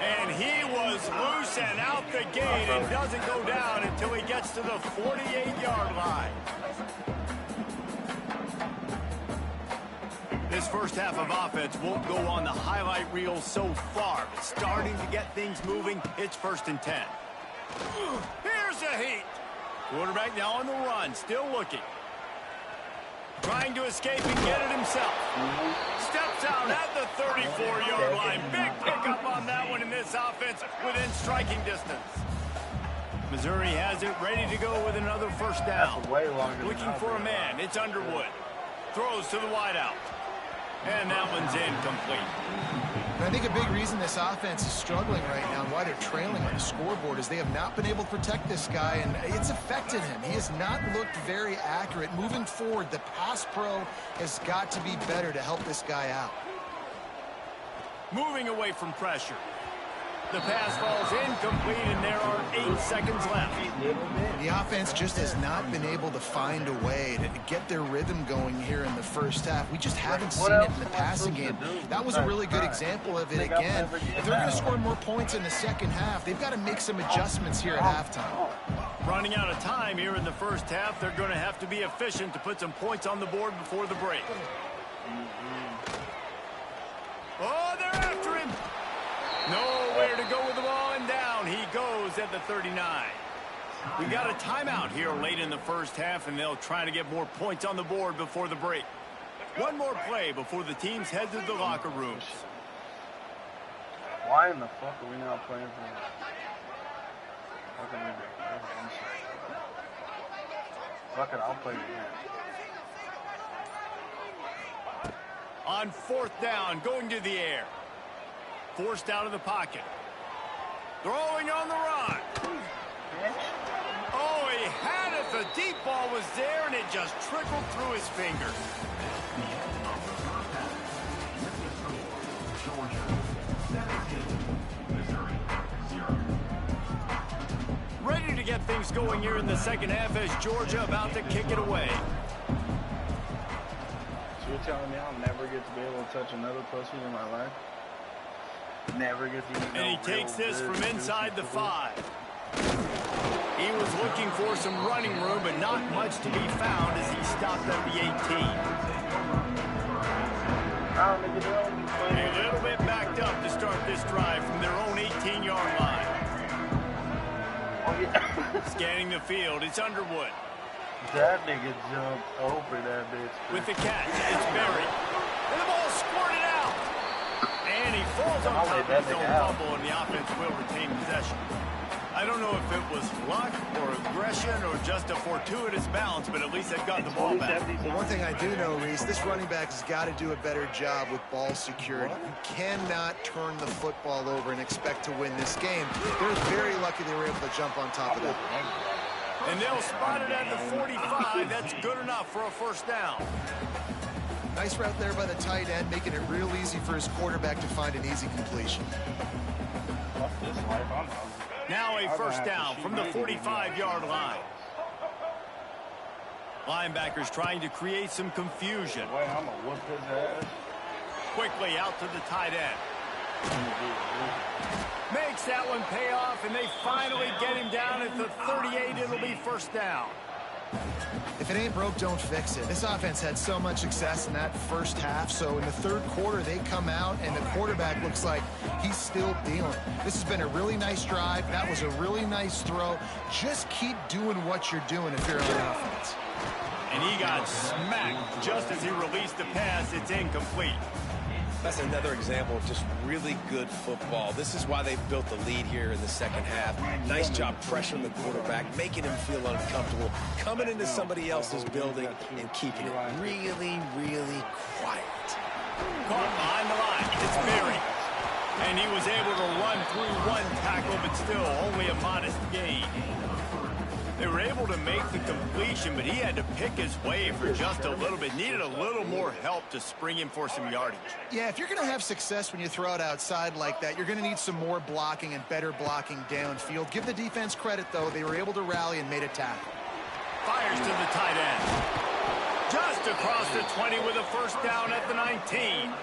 And he was loose and out the gate and doesn't go down until he gets to the 48-yard line. This first half of offense won't go on the highlight reel so far. But starting to get things moving, it's 1st and 10. Here's a heat. Quarterback now on the run, still looking. Trying to escape and get it himself. Steps out at the 34-yard line. Big pickup on that one in this offense within striking distance. Missouri has it ready to go with another 1st down. Looking for a man. It's Underwood. Throws to the wideout. And that one's incomplete. And I think a big reason this offense is struggling right now and why they're trailing on the scoreboard is they have not been able to protect this guy, and it's affected him. He has not looked very accurate. Moving forward, the pass pro has got to be better to help this guy out. Moving away from pressure. The pass falls incomplete, and there are 8 seconds left. The offense just has not been able to find a way to get their rhythm going here in the first half. We just haven't seen it in the passing game. That was a really good example of it again. If they're going to score more points in the second half, they've got to make some adjustments here at halftime. Running out of time here in the first half, they're going to have to be efficient to put some points on the board before the break. Oh, they're after him. Nowhere to go with the ball, and down he goes at the 39. We got a timeout here late in the first half, and they'll try to get more points on the board before the break. One more play before the teams head to the locker rooms. Why in the fuck are we not playing for that? What can we do? Fuck it, I'll play again. On 4th down, going to the air. Forced out of the pocket. Throwing on the run. Oh, he had it. The deep ball was there, and it just trickled through his fingers. Ready to get things going here in the second half as Georgia about to kick it away. So you're telling me I'll never get to be able to touch another pussy in my life? Never get to eat And he takes this from inside the 5. He was looking for some running room, but not much to be found as he stopped at the 18. A little bit backed up to start this drive from their own 18-yard line. Scanning the field, it's Underwood. That nigga jumped over that bitch. With the catch, it's Berry. And the ball squirted out. And he falls on top of his own fumble, and the offense will retain possession. I don't know if it was luck or aggression or just a fortuitous bounce, but at least they've got the ball back. Well, one thing I do know, Reese, this running back has got to do a better job with ball security. You cannot turn the football over and expect to win this game. They're very lucky they were able to jump on top of that. And they'll spot it at the 45. That's good enough for a first down. Nice route there by the tight end, making it real easy for his quarterback to find an easy completion. Now a first down from the 45-yard line. Linebackers trying to create some confusion. Boy, I'm gonna whoop his ass. Quickly out to the tight end. Makes that one pay off, and they finally get him down at the 38. It'll be first down. If it ain't broke, don't fix it. This offense had so much success in that first half, so in the third quarter, they come out, and the quarterback looks like he's still dealing. This has been a really nice drive. That was a really nice throw. Just keep doing what you're doing if you're on offense. And he got smacked just as he released the pass. It's incomplete. That's another example of just really good football. This is why they've built the lead here in the second half. Nice job pressuring the quarterback, making him feel uncomfortable, coming into somebody else's building and keeping it really, really quiet. Caught behind the line. It's Berry. And he was able to run through one tackle, but still only a modest gain. They were able to make the completion, but he had to pick his way for just a little bit. Needed a little more help to spring him for some yardage. Yeah, if you're going to have success when you throw it outside like that, you're going to need some more blocking and better blocking downfield. Give the defense credit, though. They were able to rally and made a tackle. Fires to the tight end. Just across the 20 with a first down at the 19.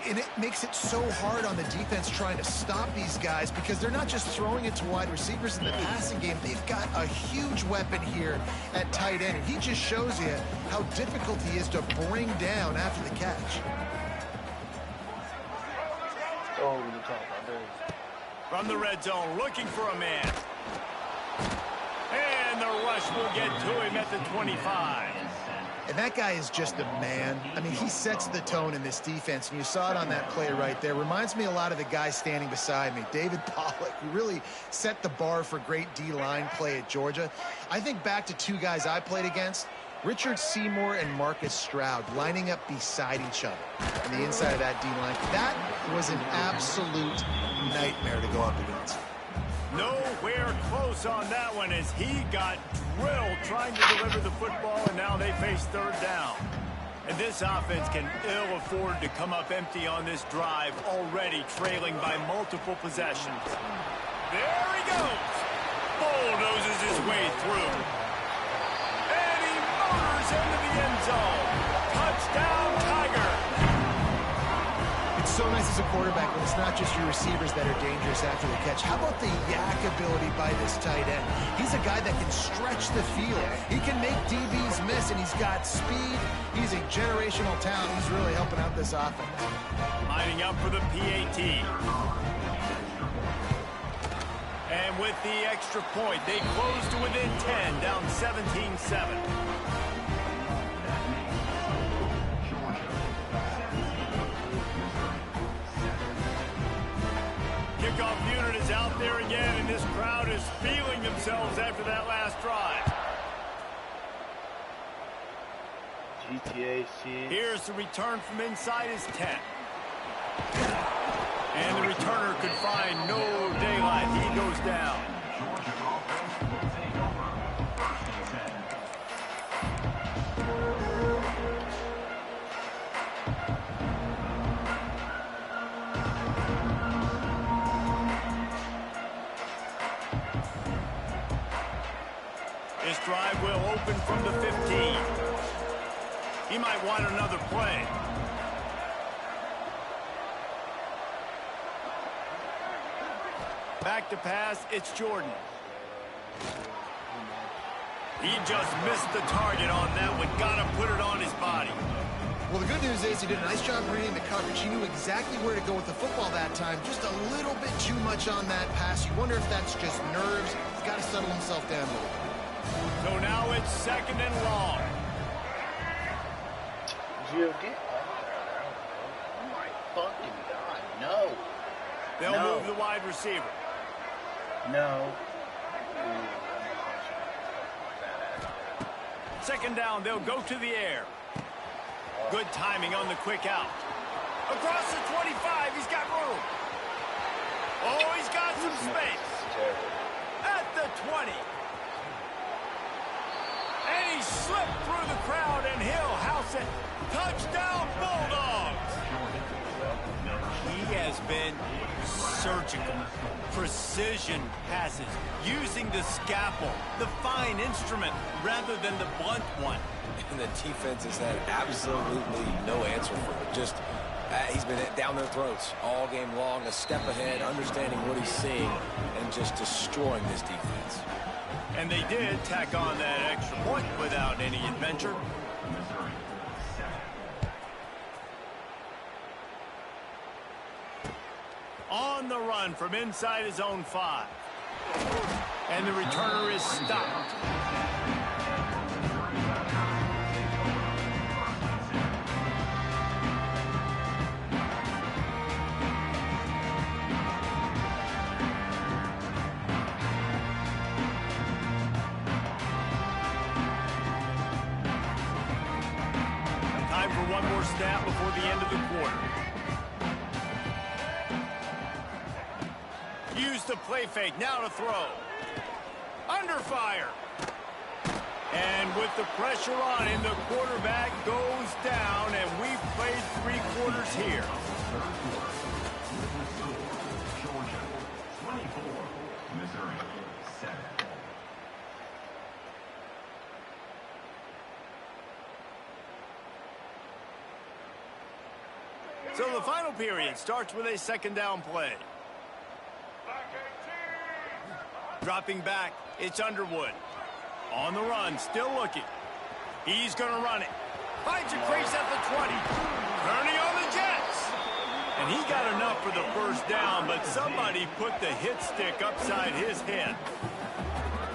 And it makes it so hard on the defense trying to stop these guys because they're not just throwing it to wide receivers in the passing game. They've got a huge weapon here at tight end. And he just shows you how difficult he is to bring down after the catch. Over the top, I did. From the red zone, looking for a man. And the rush will get to him at the 25. And that guy is just a man. I mean, he sets the tone in this defense, and you saw it on that play right there. Reminds me a lot of the guy standing beside me, David Pollack, who really set the bar for great D-line play at Georgia. I think back to two guys I played against, Richard Seymour and Marcus Stroud, lining up beside each other on the inside of that D-line. That was an absolute nightmare to go up against. Nowhere close on that one as he got drilled trying to deliver the football, and now they face third down. And this offense can ill afford to come up empty on this drive, already trailing by multiple possessions. There he goes. Bulldozes his way through. And he motors into the end zone. Touchdown, Tiger. It's so nice as a quarterback when it's not just your receivers that are dangerous after the catch. How about the yak ability by this tight end? He's a guy that can stretch the field. He can make DBs miss, and he's got speed. He's a generational talent. He's really helping out this offense. Lining up for the PAT. And with the extra point, they close to within 10, down 17-7. Kickoff unit is out there again, and this crowd is feeling themselves after that last drive. GTAC. Here's the return from inside his 10. And the returner could find no daylight. He goes down. This drive will open from the 15. He might want another play. Back to pass, it's Jordan. He just missed the target on that one. Gotta put it on his body. Well, the good news is he did a nice job reading the coverage. He knew exactly where to go with the football that time. Just a little bit too much on that pass. You wonder if that's just nerves. He's got to settle himself down a little bit. So now it's 2nd and long. Gio, get up there. Oh my fucking God, no. They'll move the wide receiver. No. 2nd down, they'll go to the air. Good timing on the quick out. Across the 25, he's got room. Oh, he's got some space. At the 20. And he slipped through the crowd, and he'll house it. Touchdown, Bulldogs. He has been surgical. Precision passes, using the scalpel, the fine instrument, rather than the blunt one. And the defense has had absolutely no answer for him. Just, he's been down their throats all game long, a step ahead, understanding what he's seeing, and just destroying this defense. And they did tack on that extra point without any adventure. On the run from inside his own 5. And the returner is stopped. Time for one more snap before the end of the quarter. Use the play fake, now to throw. Under fire. And with the pressure on him, the quarterback goes down, and we've played 3 quarters here. Georgia 24, Missouri 7. So the final period starts with a 2nd down play. Dropping back, it's Underwood. On the run, still looking. He's going to run it. Finds a crease at the 20. Turning on the Jets. And he got enough for the 1st down, but somebody put the hit stick upside his head.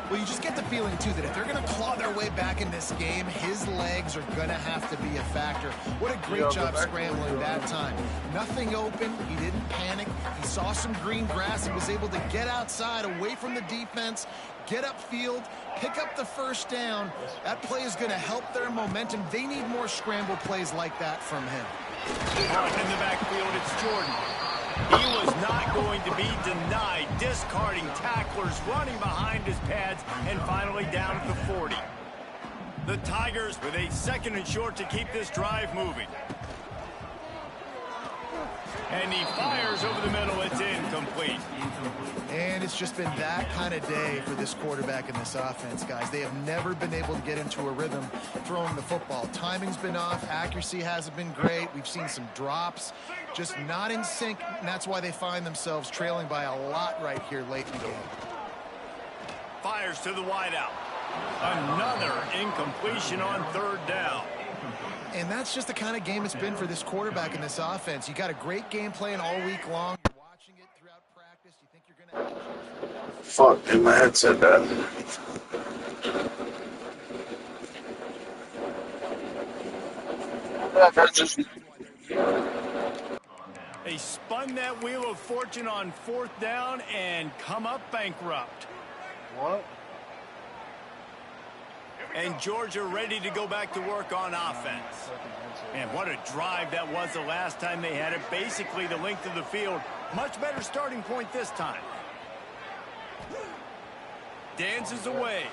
Well, you just get the feeling, too, that if they're going to claw their way back in this game, his legs are going to have to be a factor. What a great job scrambling that time. Nothing open. He didn't panic. He saw some green grass and was able to get outside, away from the defense, get upfield, pick up the 1st down. That play is going to help their momentum. They need more scramble plays like that from him. In the backfield, it's Jordan. He was not going to be denied, discarding tacklers, running behind his pads, and finally down at the 40. The Tigers with a 2nd and short to keep this drive moving. And he fires over the middle. It's incomplete. And it's just been that kind of day for this quarterback in this offense, guys. They have never been able to get into a rhythm throwing the football. Timing's been off. Accuracy hasn't been great. We've seen some drops. Just not in sync, and that's why they find themselves trailing by a lot right here late in the game. Fires to the wideout. Another incompletion on 3rd down. And that's just the kind of game it's been for this quarterback in this offense. You got a great game plan all week long. You're watching it throughout practice. You think you're going to... Fuck, and my headset died. They spun that wheel of fortune on 4th down and come up bankrupt. What? And Georgia ready to go back to work on offense. And what a drive that was the last time they had it. Basically the length of the field. Much better starting point this time. Dances away.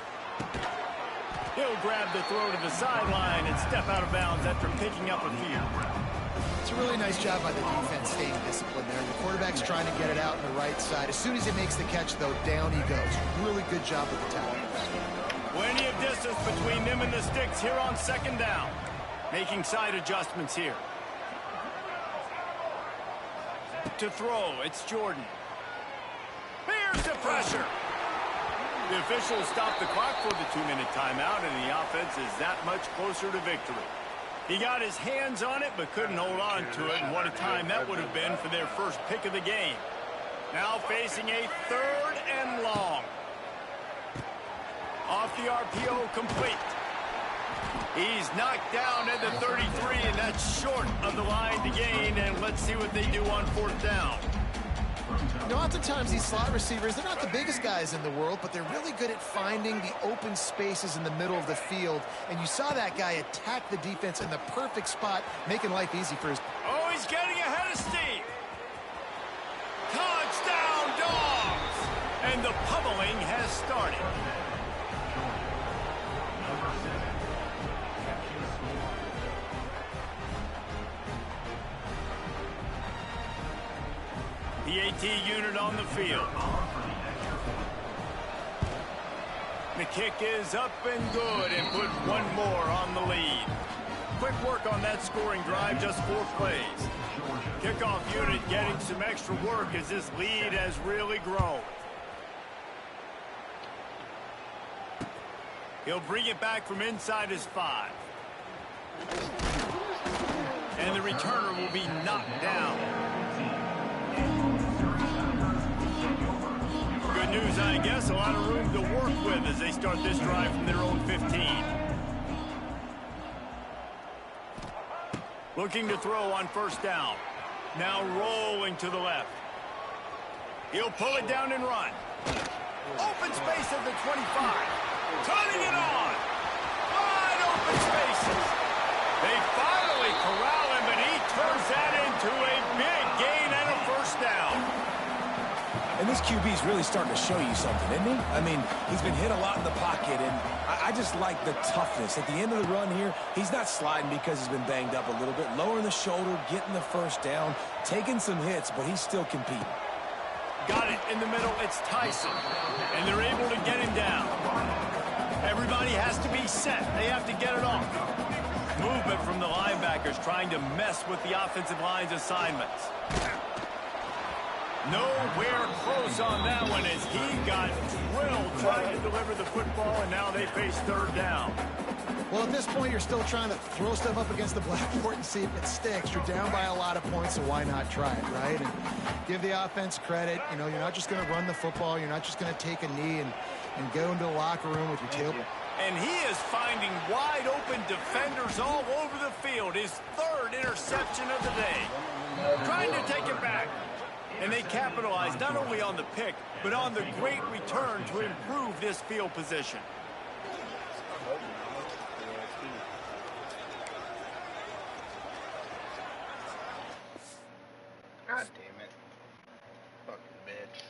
He'll grab the throw to the sideline and step out of bounds after picking up a few. It's a really nice job by the defense staying disciplined there. The quarterback's trying to get it out on the right side. As soon as he makes the catch, though, down he goes. Really good job with the tackle. Plenty of distance between them and the sticks here on 2nd down. Making side adjustments here. To throw, it's Jordan. Here's the pressure. The officials stop the clock for the 2-minute timeout, and the offense is that much closer to victory. He got his hands on it, but couldn't hold on to it, and what a time that would have been for their first pick of the game. Now facing a 3rd and long. Off the RPO, complete. He's knocked down at the 33, and that's short of the line to gain, and let's see what they do on 4th down. You know, oftentimes these slot receivers, they're not the biggest guys in the world, but they're really good at finding the open spaces in the middle of the field, and you saw that guy attack the defense in the perfect spot, making life easy for his... Oh, he's getting ahead of Steve. Touchdown, Dogs! And the pummeling has started. The AT unit on the field. The kick is up and good, and put one more on the lead. Quick work on that scoring drive, just 4 plays. Kickoff unit getting some extra work as this lead has really grown. He'll bring it back from inside his 5. And the returner will be knocked down. Good news, I guess. A lot of room to work with as they start this drive from their own 15. Looking to throw on 1st down. Now rolling to the left. He'll pull it down and run. Open space at the 25. Turning it on. Wide open spaces. They finally corral him, and he turns that into a big gain and a 1st down. And this QB's really starting to show you something, isn't he? I mean, he's been hit a lot in the pocket, and I just like the toughness. At the end of the run here, he's not sliding because he's been banged up a little bit. Lowering the shoulder, getting the 1st down, taking some hits, but he's still competing. Got it in the middle. It's Tyson, and they're able to get him down. Everybody has to be set. They have to get it off. Movement from the linebackers trying to mess with the offensive line's assignments. Nowhere close on that one as he got drilled trying to deliver the football, and now they face 3rd down. Well, at this point, you're still trying to throw stuff up against the blackboard and see if it sticks. You're down by a lot of points, so why not try it, right? And give the offense credit. You know, you're not just going to run the football. You're not just going to take a knee and go into the locker room with your tail. And he is finding wide open defenders all over the field. His 3rd interception of the day. Trying to take it back. And they capitalized not only on the pick, but on the great return to improve this field position. God damn it. Fucking bitch.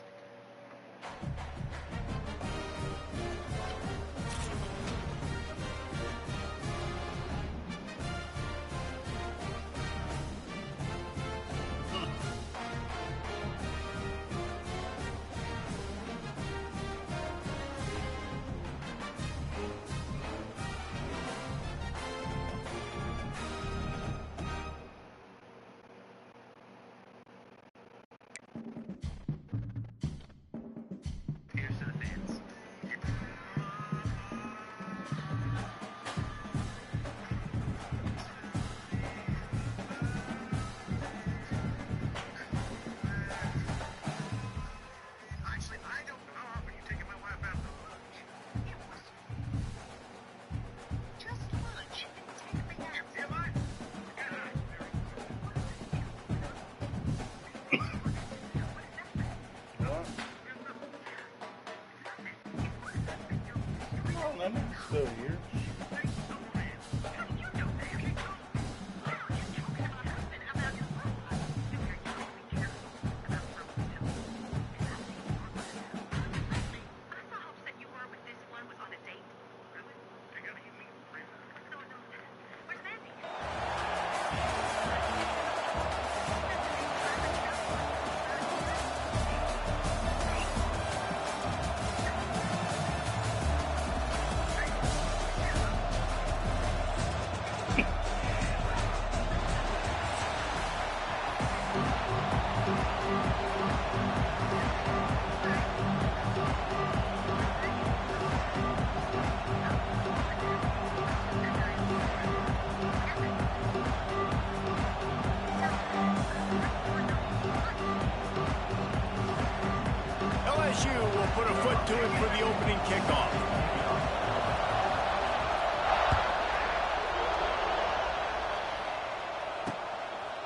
LSU will put a foot to it for the opening kickoff.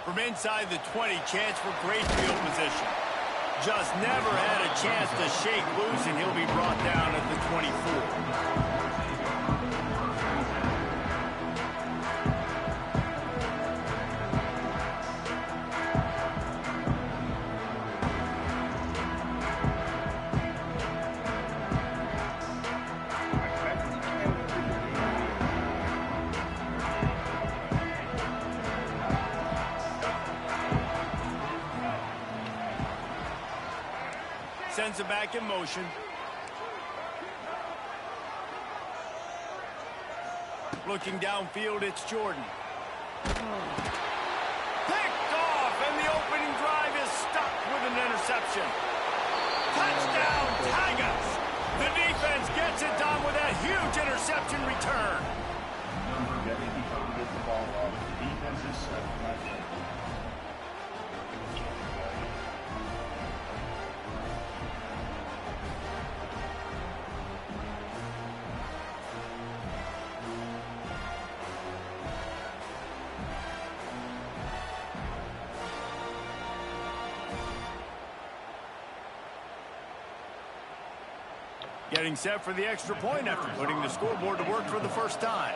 From inside the 20, chance for great field position. Just never had a chance to shake loose, and he'll be brought down at the 24. Sends it back in motion. Looking downfield, it's Jordan. Picked off, and the opening drive is stopped with an interception. Touchdown, Tigers! The defense gets it done with that huge interception return. Getting the ball off. The defense is set. Getting set for the extra point after putting the scoreboard to work for the first time.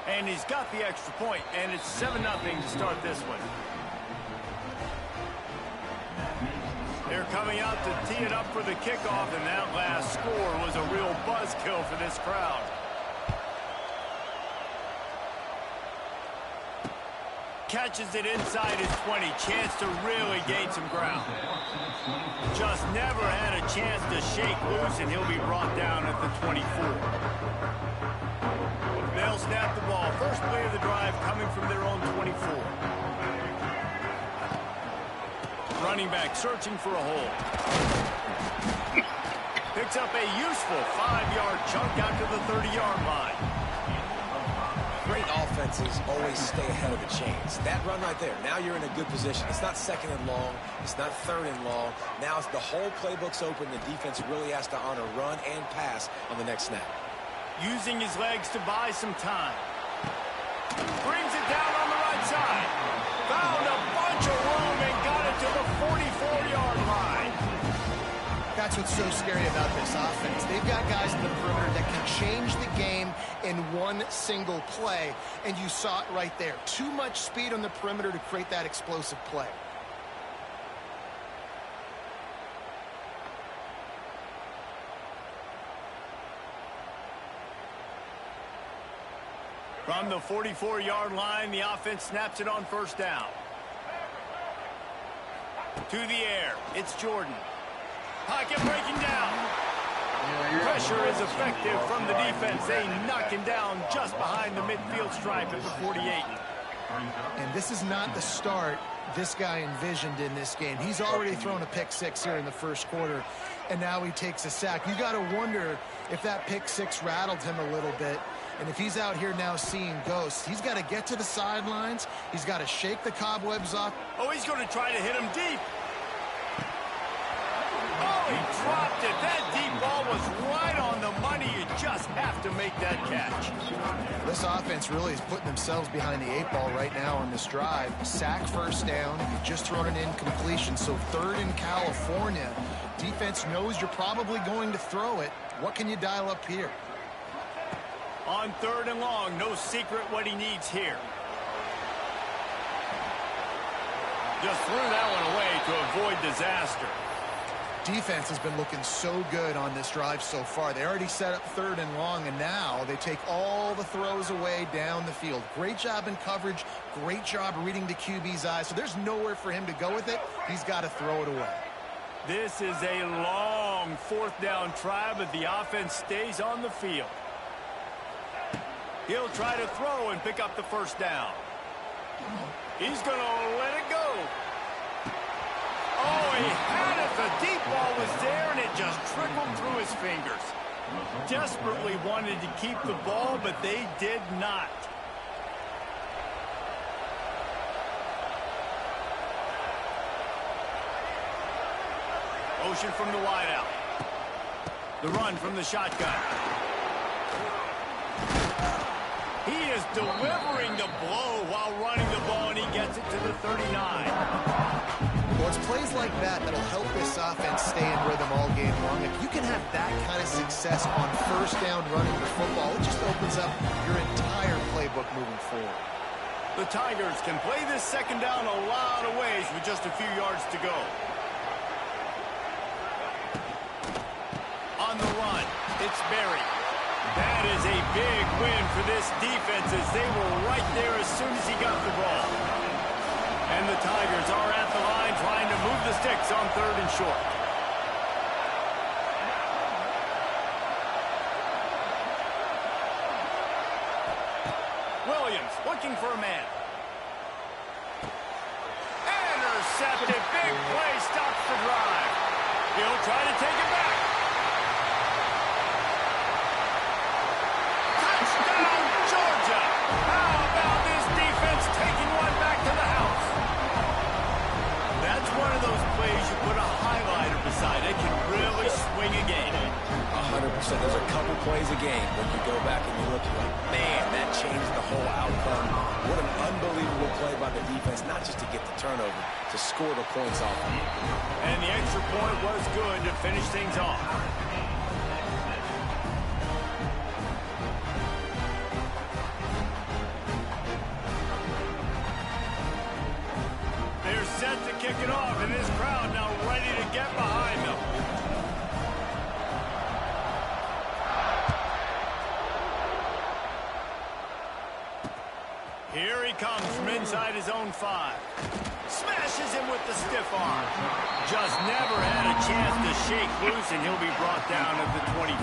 And he's got the extra point, and it's 7-0 to start this one. They're coming out to tee it up for the kickoff, and that last score was a real buzzkill for this crowd. Catches it inside his 20. Chance to really gain some ground. Just never had a chance to shake loose, and he'll be brought down at the 24. They'll snap the ball. First play of the drive coming from their own 24. Running back searching for a hole. Picks up a useful 5-yard chunk out to the 30-yard line. Great offenses always stay ahead of the chains. That run right there, now you're in a good position. It's not second and long. It's not third and long. Now the whole playbook's open. The defense really has to honor run and pass on the next snap. Using his legs to buy some time. Brings it down on the right side. Found a bunch of room and got it to the 44-yard line. That's what's so scary about this offense. They've got guys in the perimeter that can change the game in one single play, and you saw it right there. Too much speed on the perimeter to create that explosive play. From the 44-yard line, the offense snaps it on first down. To the air, it's Jordan. Pocket breaking down. Pressure is effective from the defense. They knock him down just behind the midfield stripe at the 48. And this is not the start this guy envisioned in this game. He's already thrown a pick six here in the first quarter, and now he takes a sack. You got to wonder if that pick six rattled him a little bit. And if he's out here now seeing ghosts, he's got to get to the sidelines. He's got to shake the cobwebs off. Oh, he's going to try to hit him deep. Oh, he dropped it. That deep ball was right on the money. You just have to make that catch. This offense really is putting themselves behind the 8 ball right now on this drive. Sack first down. You've just thrown an incompletion. So third in California. Defense knows you're probably going to throw it. What can you dial up here? On third and long, no secret what he needs here. Just threw that one away to avoid disaster. Defense has been looking so good on this drive so far. They already set up third and long, and now they take all the throws away down the field. Great job in coverage. Great job reading the QB's eyes. So there's nowhere for him to go with it. He's got to throw it away. This is a long fourth down try, but the offense stays on the field. He'll try to throw and pick up the first down. He's going to let it go. Oh, he had it. The deep ball was there, and it just trickled through his fingers. Desperately wanted to keep the ball, but they did not. Motion from the wideout. The run from the shotgun. He is delivering the blow while running the ball, and he gets it to the 39. Well, it's plays like that that'll help this offense stay in rhythm all game long. If you can have that kind of success on first down running the football, it just opens up your entire playbook moving forward. The Tigers can play this second down a lot of ways with just a few yards to go. On the run, it's Berry. That is a big win for this defense as they were right there as soon as he got the ball. And the Tigers are at the line trying to move the sticks on 3rd and short. Williams looking for a man. Intercepted. Big play. Stops the drive. He'll try to take it back. Touchdown, Georgia. How about this defense taking one back to the house? That's one of those plays you put a highlighter beside it. Can really swing a game. 100%. There's a couple plays a game when you go back and you look, you're like, man, that changed the whole outcome. What an unbelievable play by the defense, not just to get the turnover, to score the points off. And the extra point was good to finish things off. They're set to kick it off, and this crowd now ready to get behind them. Here he comes from inside his own 5. Smashes him with the stiff arm. Just never had a chance to shake loose, and he'll be brought down at the 24.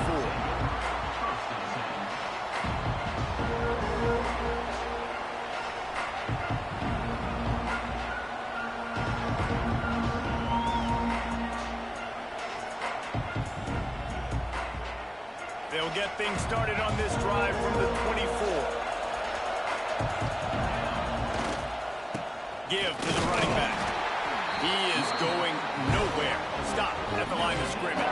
They'll get things started on this drive from the 24. Give to the running back. He is going nowhere. Stop at the line of scrimmage.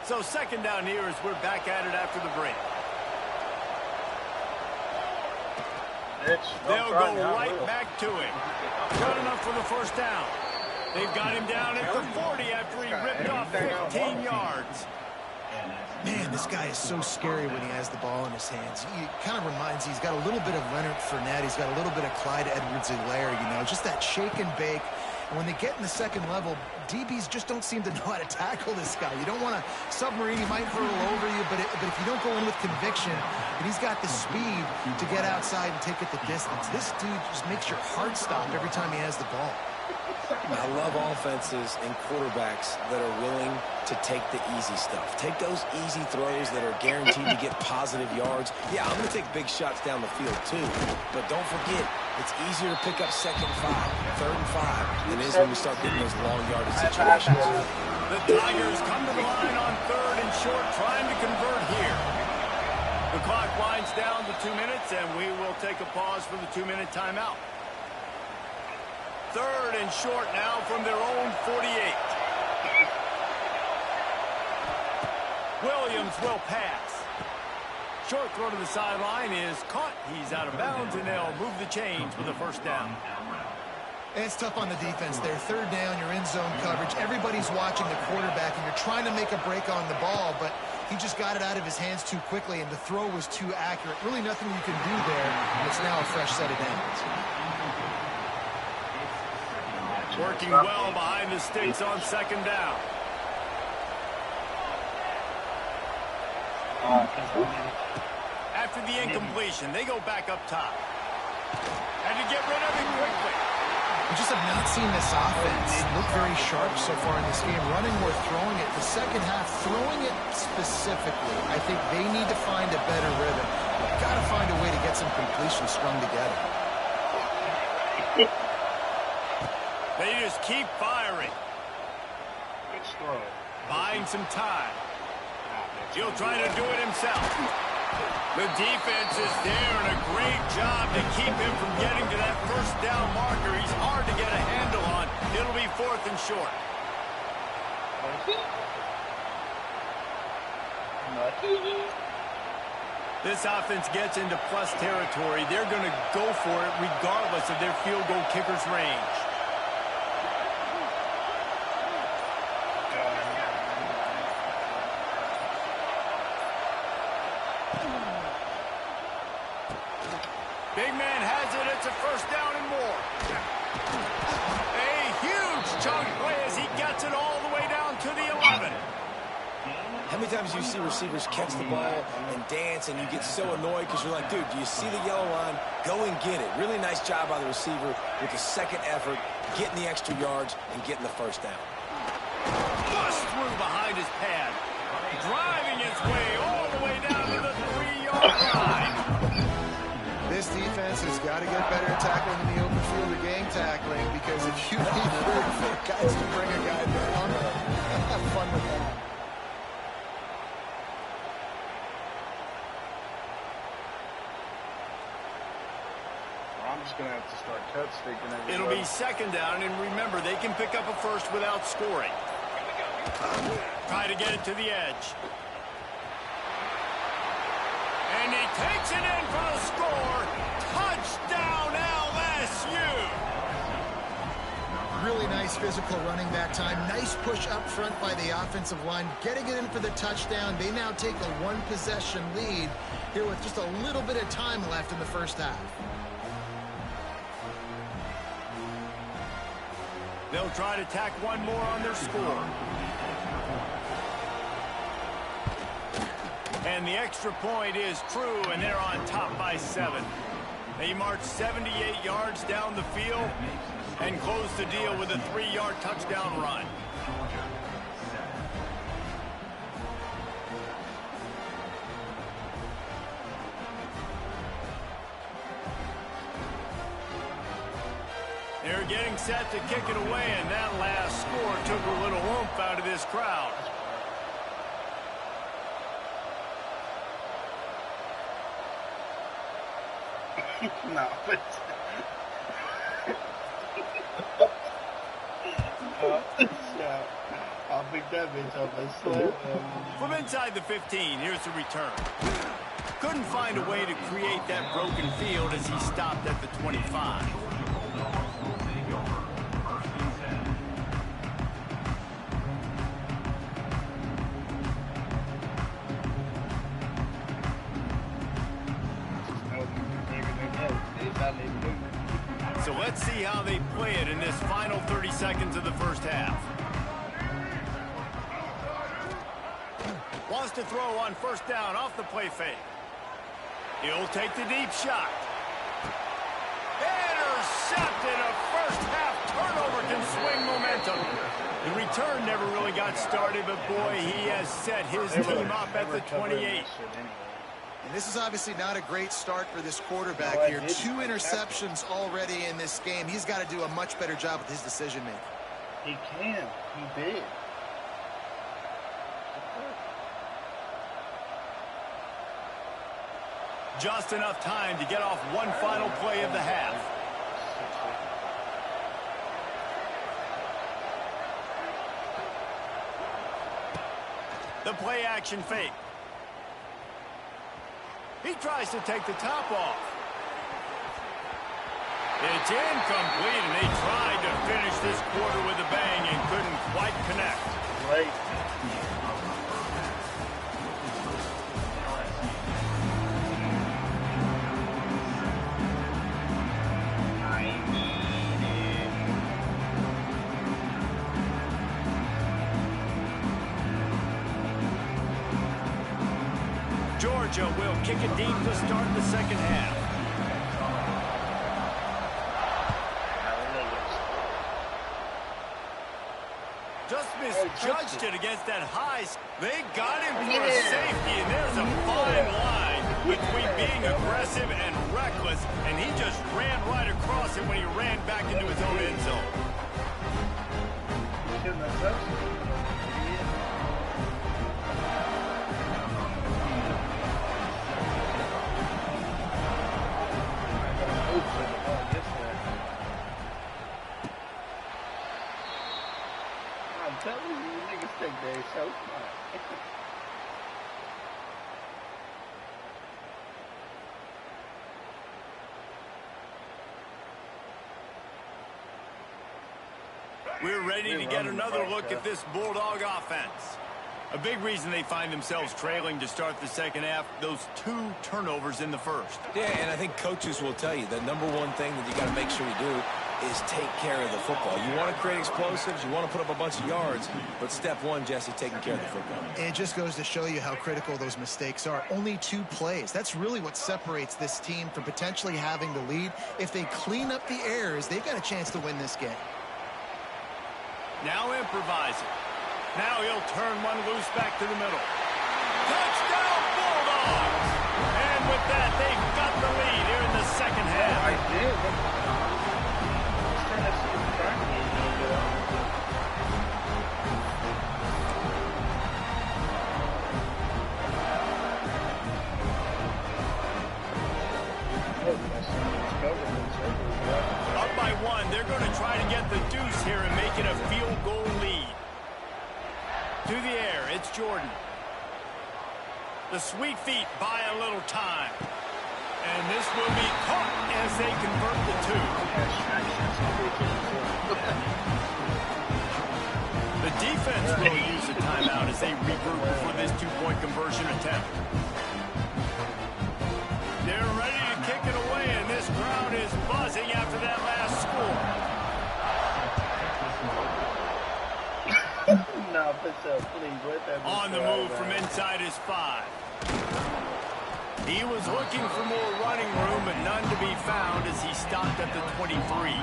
So second down here as we're back at it after the break. They'll go right back to him. Good enough for the first down. They've got him down at the 40 after he ripped off 15 yards. Man, this guy is so scary when he has the ball in his hands. He kind of reminds you, he's got a little bit of Leonard Fournette. He's got a little bit of Clyde Edwards-Helaire, you know, just that shake and bake. And when they get in the second level, DBs just don't seem to know how to tackle this guy. You don't want to submarine. He might hurtle over you, but if you don't go in with conviction, and he's got the speed to get outside and take it the distance, this dude just makes your heart stop every time he has the ball. I love offenses and quarterbacks that are willing to take the easy stuff. Take those easy throws that are guaranteed to get positive yards. Yeah, I'm going to take big shots down the field too, but don't forget, it's easier to pick up 2nd and 5, 3rd and 5 than it is when you start getting those long yardage situations. The Tigers come to the line on 3rd and short, trying to convert here. The clock winds down to 2 minutes, and we will take a pause for the 2-minute timeout. 3rd and short now from their own 48. Williams will pass. Short throw to the sideline is caught. He's out of bounds, and they'll move the chains with a first down. And it's tough on the defense there. 3rd down, you're in zone coverage. Everybody's watching the quarterback, and you're trying to make a break on the ball, but he just got it out of his hands too quickly, and the throw was too accurate. Really nothing you can do there. It's now a fresh set of downs. Working well behind the sticks on 2nd down. After the incompletion, they go back up top. Had to get rid of it quickly. We just have not seen this offense look very sharp so far in this game, running or throwing it. The second half, throwing it specifically, I think they need to find a better rhythm. Got to find a way to get some completions strung together. They just keep firing. Good throw. Buying some time. He'll try to do it himself. The defense is there, and a great job to keep him from getting to that first down marker. He's hard to get a handle on. It'll be 4th and short. This offense gets into plus territory. They're going to go for it regardless of their field goal kicker's range. Big man has it. It's a first down and more. A huge chunk play as he gets it all the way down to the 11. How many times do you see receivers catch the ball and dance and you get so annoyed because you're like, dude, do you see the yellow line? Go and get it. Really nice job by the receiver with the second effort, getting the extra yards and getting the first down. Bust through behind his pad. Driving his way all the way down to the 3-yard line. This defense has got to get better at tackling in the open field or gang tackling, because if you need 34 guys to bring a guy down, have fun with that. I'm just going to have to start cut sticking everywhere. It'll be 2nd down, and remember, they can pick up a first without scoring. Try to get it to the edge. And he takes it in for the score. Touchdown, LSU! Really nice physical running that time. Nice push up front by the offensive line, getting it in for the touchdown. They now take a 1-possession lead here with just a little bit of time left in the first half. They'll try to tack one more on their score. And the extra point is true, and they're on top by 7. They march 78 yards down the field and close the deal with a 3-yard touchdown run. They're getting set to kick it away, and that last score took a little oomph out of this crowd. No, but... I'll pick that bitch up and slip. From inside the 15, here's the return. Couldn't find a way to create that broken field as he stopped at the 25. So let's see how they play it in this final 30 seconds of the first half. Wants to throw on first down off the play fake. He'll take the deep shot. Intercepted. A first half turnover can swing momentum. The return never really got started, but boy, he has set his team up at the 28. And this is obviously not a great start for this quarterback here. 2 interceptions already in this game. He's got to do a much better job with his decision-making. He can. He did. Just enough time to get off one final play of the half. The play action fake. He tries to take the top off. It's incomplete, and they tried to finish this quarter with a bang and couldn't quite connect. Right. Georgia will kick it deep to start the second half. Just misjudged it against that high. They got him for a safety, and there's a fine line between being aggressive and reckless, and he just ran right across him when he ran back into his own end zone. shouldn't have touched it. I'm telling you, you niggas think they're so smart. We're ready to get another look at this Bulldog offense. A big reason they find themselves trailing to start the second half, those 2 turnovers in the first. Yeah, and I think coaches will tell you the number one thing that you got to make sure you do is take care of the football. You want to create explosives, you want to put up a bunch of yards, but step one, Jesse, taking care of the football. It just goes to show you how critical those mistakes are. Only 2 plays. That's really what separates this team from potentially having the lead. If they clean up the errors, they've got a chance to win this game. Now improvising. Now he'll turn one loose back to the middle. Touchdown Bulldogs! And with that, they've got the lead here in the second half. I did. Let's try to see the track meet a little bit. Up by 1, they're going to try to get the deuce here and make it a field goal lead. To the air, it's Jordan. The sweet feet buy a little time. And this will be caught as they convert the 2. The defense will use a timeout as they regroup before this 2-point conversion attempt. They're ready to kick it away, and this crowd is buzzing after that last score. No, please, on the move from inside his 5. He was looking for more running room, but none to be found as he stopped at the 23.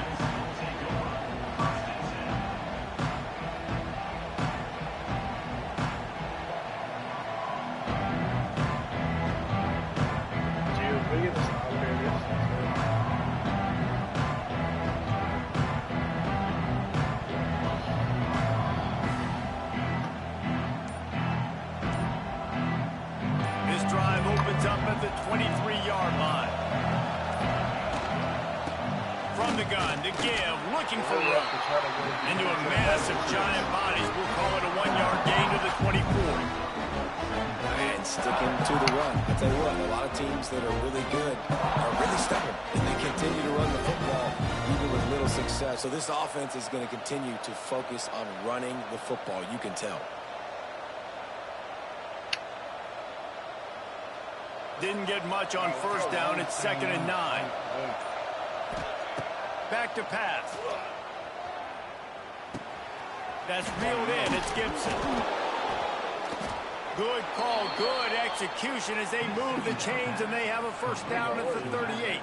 Up at the 23-yard line. From the gun to give, looking for room. Into a mass of giant bodies. We'll call it a 1-yard gain to the 24. And sticking to the run. I tell you what, a lot of teams that are really good are really stubborn, and they continue to run the football even with little success. So this offense is going to continue to focus on running the football. You can tell. Didn't get much on first down. It's 2nd and 9. Back to pass. That's reeled in. It's Gibson. Good call, good execution as they move the chains, and they have a first down at the 38.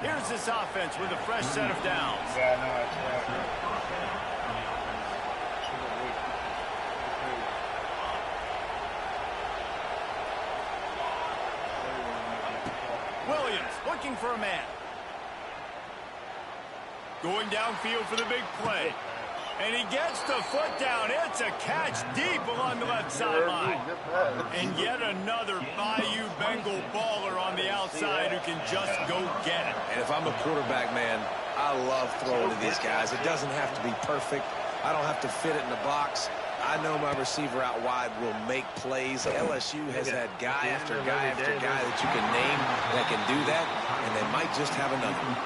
Here's this offense with a fresh set of downs. Yeah, no, it's right. Williams looking for a man. Going downfield for the big play. And he gets the foot down. It's a catch deep along the left sideline. And yet another Bayou Bengal baller on the outside who can just go get it. And if I'm a quarterback, man, I love throwing to these guys. It doesn't have to be perfect. I don't have to fit it in the box. I know my receiver out wide will make plays. LSU has had guy after guy after guy that you can name that can do that, and they might just have another one.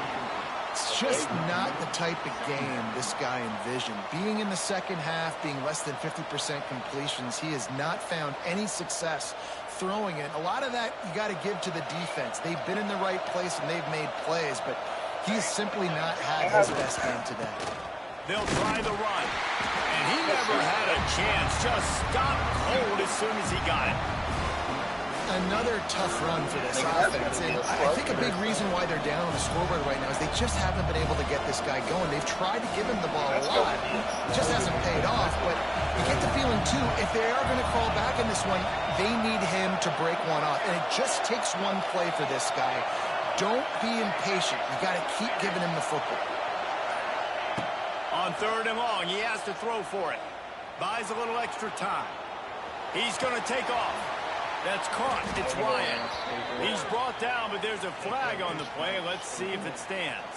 It's just not the type of game this guy envisioned. Being in the second half, being less than 50% completions, he has not found any success throwing it. A lot of that you got to give to the defense. They've been in the right place and they've made plays, but he's simply not had his best game today. They'll try the run. And he never had a chance. Just stopped cold as soon as he got it. Another tough run for this offense. And I think a big reason why they're down on the scoreboard right now is they just haven't been able to get this guy going. They've tried to give him the ball a lot. It just hasn't paid off. But you get the feeling, too, if they are going to crawl back in this one, they need him to break one off. And it just takes one play for this guy. Don't be impatient. You got to keep giving him the football. On 3rd and long, he has to throw for it. Buys a little extra time. He's going to take off. That's caught. It's Ryan. He's brought down, but there's a flag on the play. Let's see if it stands.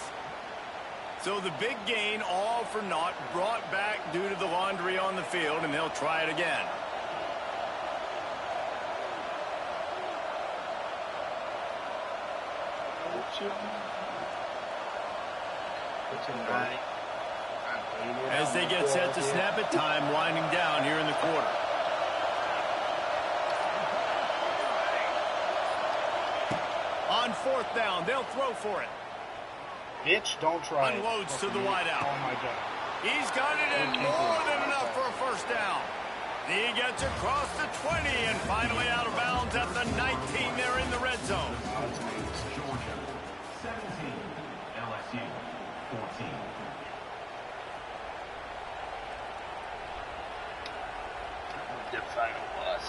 So the big gain, all for naught, brought back due to the laundry on the field, and they'll try it again. As they get set to snap it, time winding down here in the quarter. On 4th down, they'll throw for it. Bitch, don't try. Unloads to the wideout. Oh, my God. He's got it in more than enough for a 1st down. He gets across the 20 and finally out of bounds at the 19 there in the red zone. Georgia 17, LSU 14. The final bus.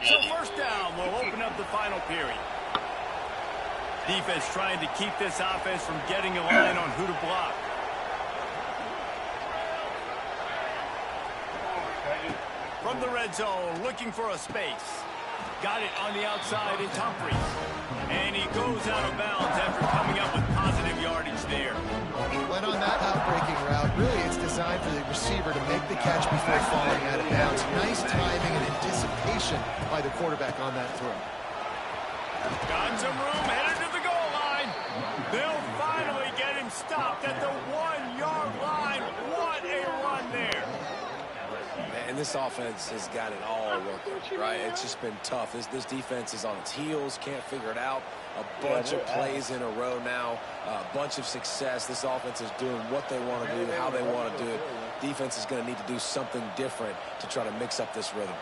So 1st down will open up the final period. Defense trying to keep this offense from getting a line on who to block. From the red zone, looking for a space. Got it on the outside, it's Humphries. And he goes out of bounds after coming up with positive yardage there. Went on that outbreaking route. Really, it's designed for the receiver to make the catch before falling out of bounds. Nice timing and anticipation by the quarterback on that throw. Got some room, headed to the goal line. They'll finally get him stopped at the 1-yard line. What a run there. And this offense has got it all working, right? It's just been tough. This defense is on its heels, can't figure it out. A bunch of plays in a row now, a bunch of success. This offense is doing what they want to do, how they want to do it. Defense is going to need to do something different to try to mix up this rhythm.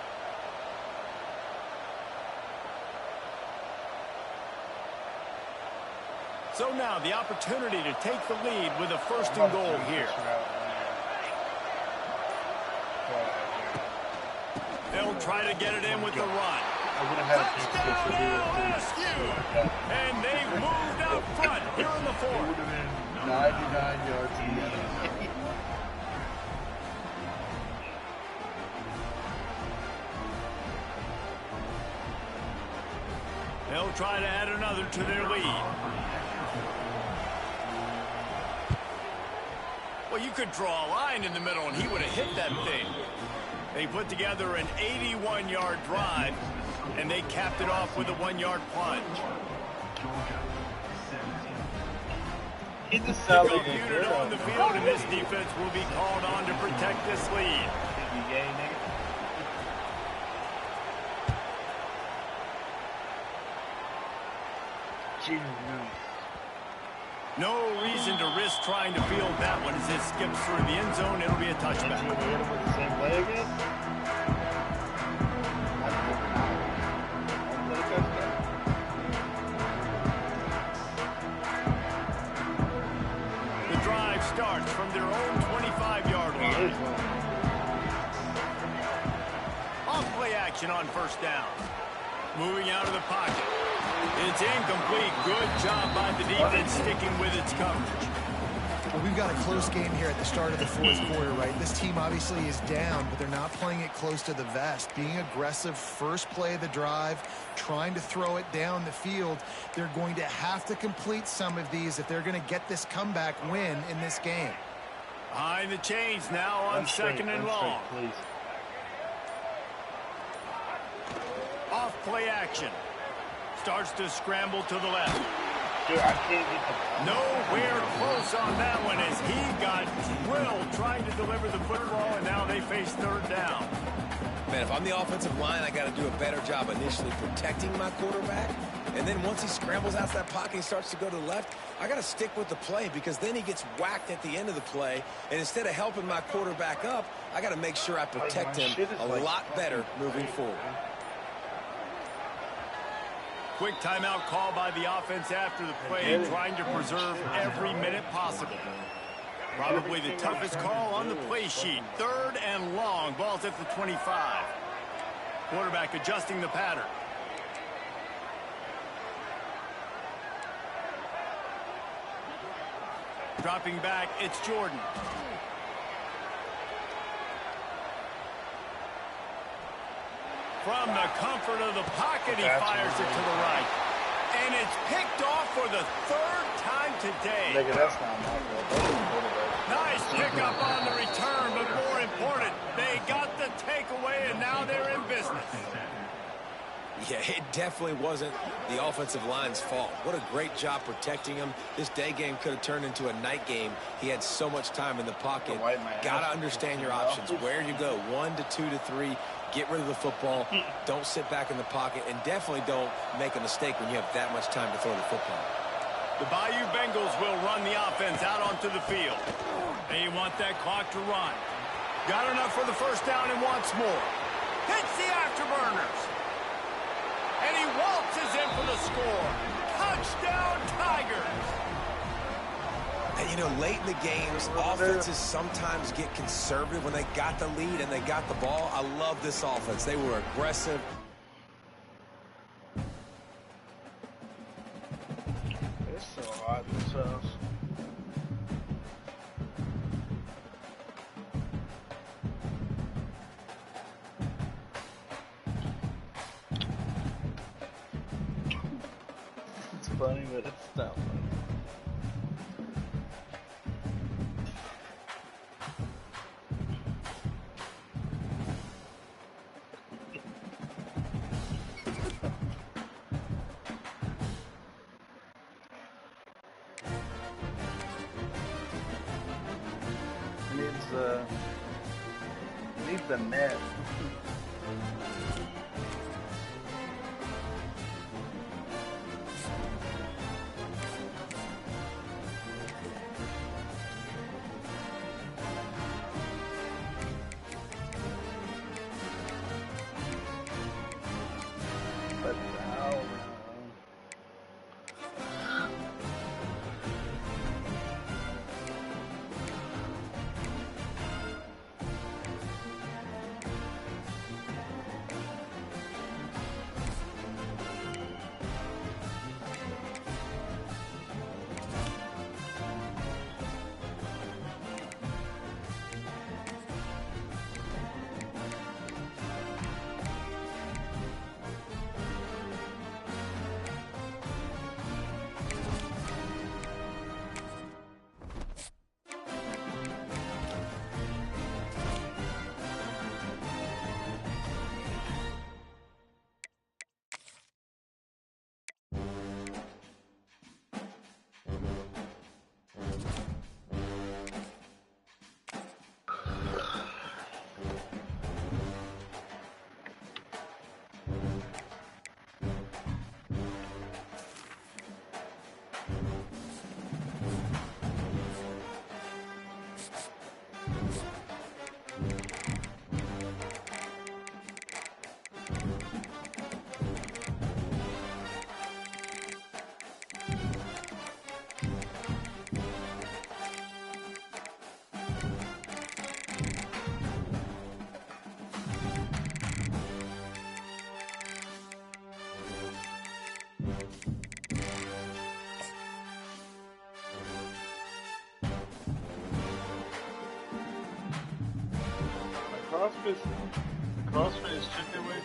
So now the opportunity to take the lead with a 1st and goal here. They'll try to get it in with the run. Touchdown LSU! And they've moved out front here in the 4th. 99 yards together. They'll try to add another to their lead. Well, you could draw a line in the middle and he would have hit that thing. They put together an 81-yard drive, and they capped it off with a 1-yard plunge. Pickup unit on the field, and this defense will be called on to protect this lead. No reason to risk trying to field that one as it skips through the end zone. It'll be a touchback. The drive starts from their own 25-yard line. Off play action on 1st down. Moving out of the pocket. It's incomplete. Good job by the defense sticking with its coverage. Well, we've got a close game here at the start of the 4th quarter, right? This team obviously is down, but they're not playing it close to the vest. Being aggressive, first play of the drive, trying to throw it down the field. They're going to have to complete some of these if they're going to get this comeback win in this game. Behind the chains now on 2nd and long. Off play action. Starts to scramble to the left. Dude, I can't get the... Nowhere close on that one as he got drilled trying to deliver the football, and now they face 3rd down. Man, if I'm the offensive line, I got to do a better job initially protecting my quarterback. And then once he scrambles out that pocket and starts to go to the left, I got to stick with the play because then he gets whacked at the end of the play. And instead of helping my quarterback up, I got to make sure I protect him a lot better moving forward. Quick timeout call by the offense after the play, trying to preserve every minute possible. Probably the toughest call on the play sheet. 3rd and long. Ball's at the 25. Quarterback adjusting the pattern. Dropping back, it's Jordan. From the comfort of the pocket, he fires it to the right. And it's picked off for the third time today. Nice pickup on the return, but more important, they got the takeaway, and now they're in business. Yeah, it definitely wasn't the offensive line's fault. What a great job protecting him. This day game could have turned into a night game. He had so much time in the pocket. Got to understand your options. Where you go, 1 to 2 to 3. Get rid of the football. Don't sit back in the pocket, and definitely don't make a mistake when you have that much time to throw the football. The Bayou Bengals will run the offense out onto the field. They want that clock to run. Got enough for the first down and wants more. Hits the afterburners. And he waltzes in for the score. Touchdown, Tigers. And, you know, late in the games, offenses sometimes get conservative when they got the lead and they got the ball. I love this offense. They were aggressive. It's so hot in this house. It's funny, but it's not funny. Needs the net. But now, CrossFit is chicken wing.